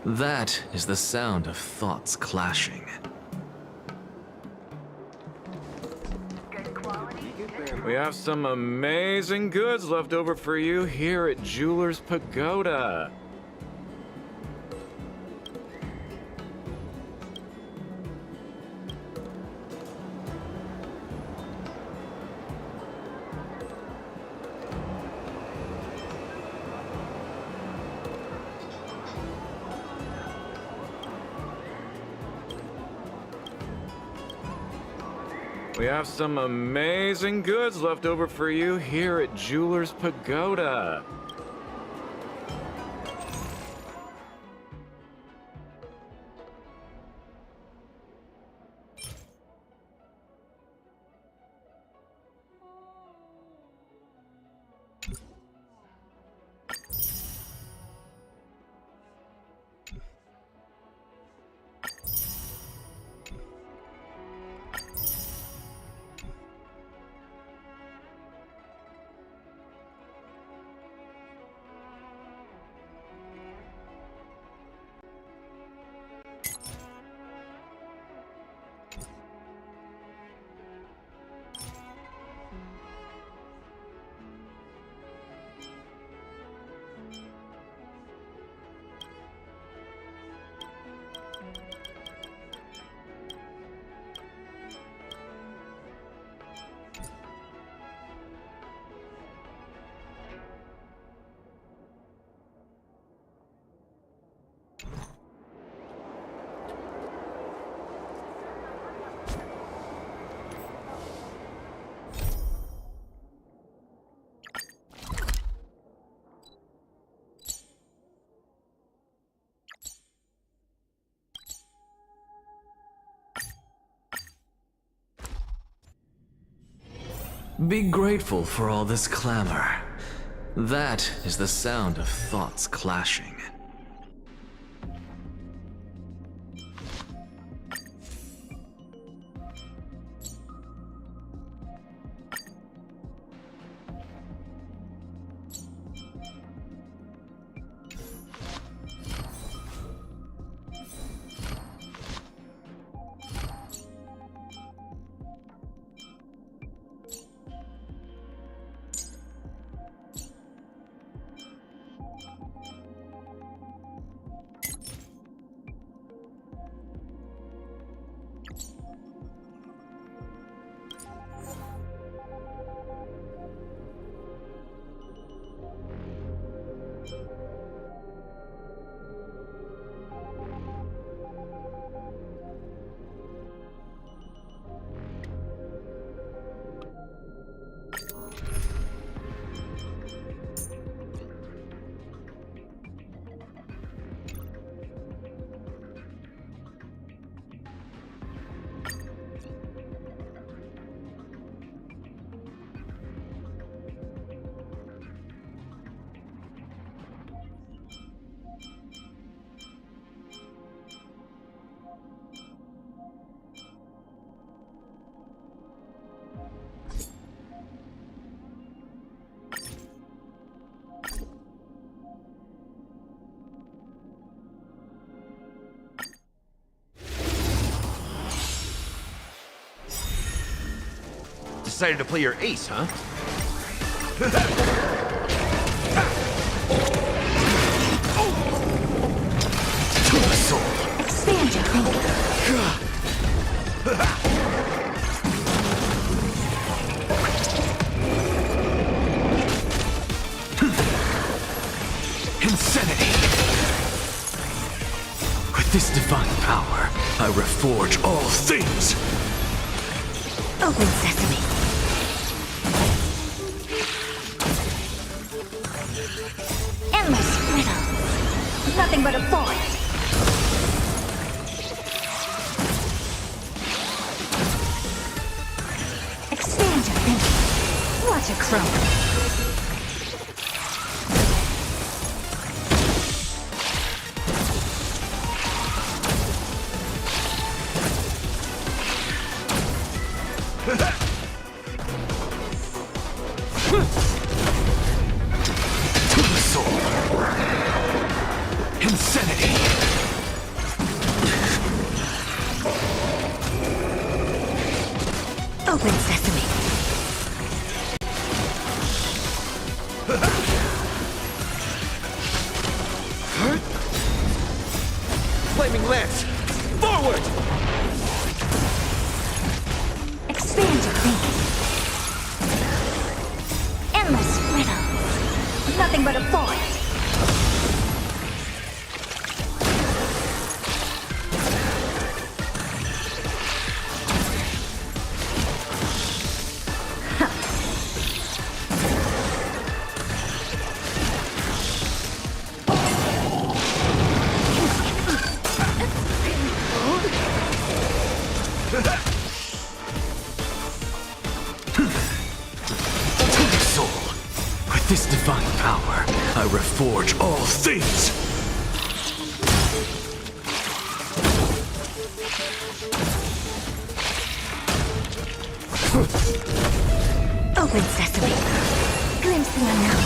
That is the sound of thoughts clashing. We have some amazing goods left over for you here at Jeweler's Pagoda. We have some amazing goods left over for you here at Jeweler's Pagoda. Be grateful for all this clamor. That is the sound of thoughts clashing. Decided to play your ace, huh? To the soul. Expand your thinking. Insanity. With this divine power, I reforge all things. Open sesame. Endless riddles. Nothing but a void. Expand your thinking. Watch it grow. To the soul. insanity! Open sesame. Flaming lance! Forward! Expand your thinking. Endless riddles. Nothing but a void. With this divine power, I reforge all things! Open sesame. Glimpse the unknown.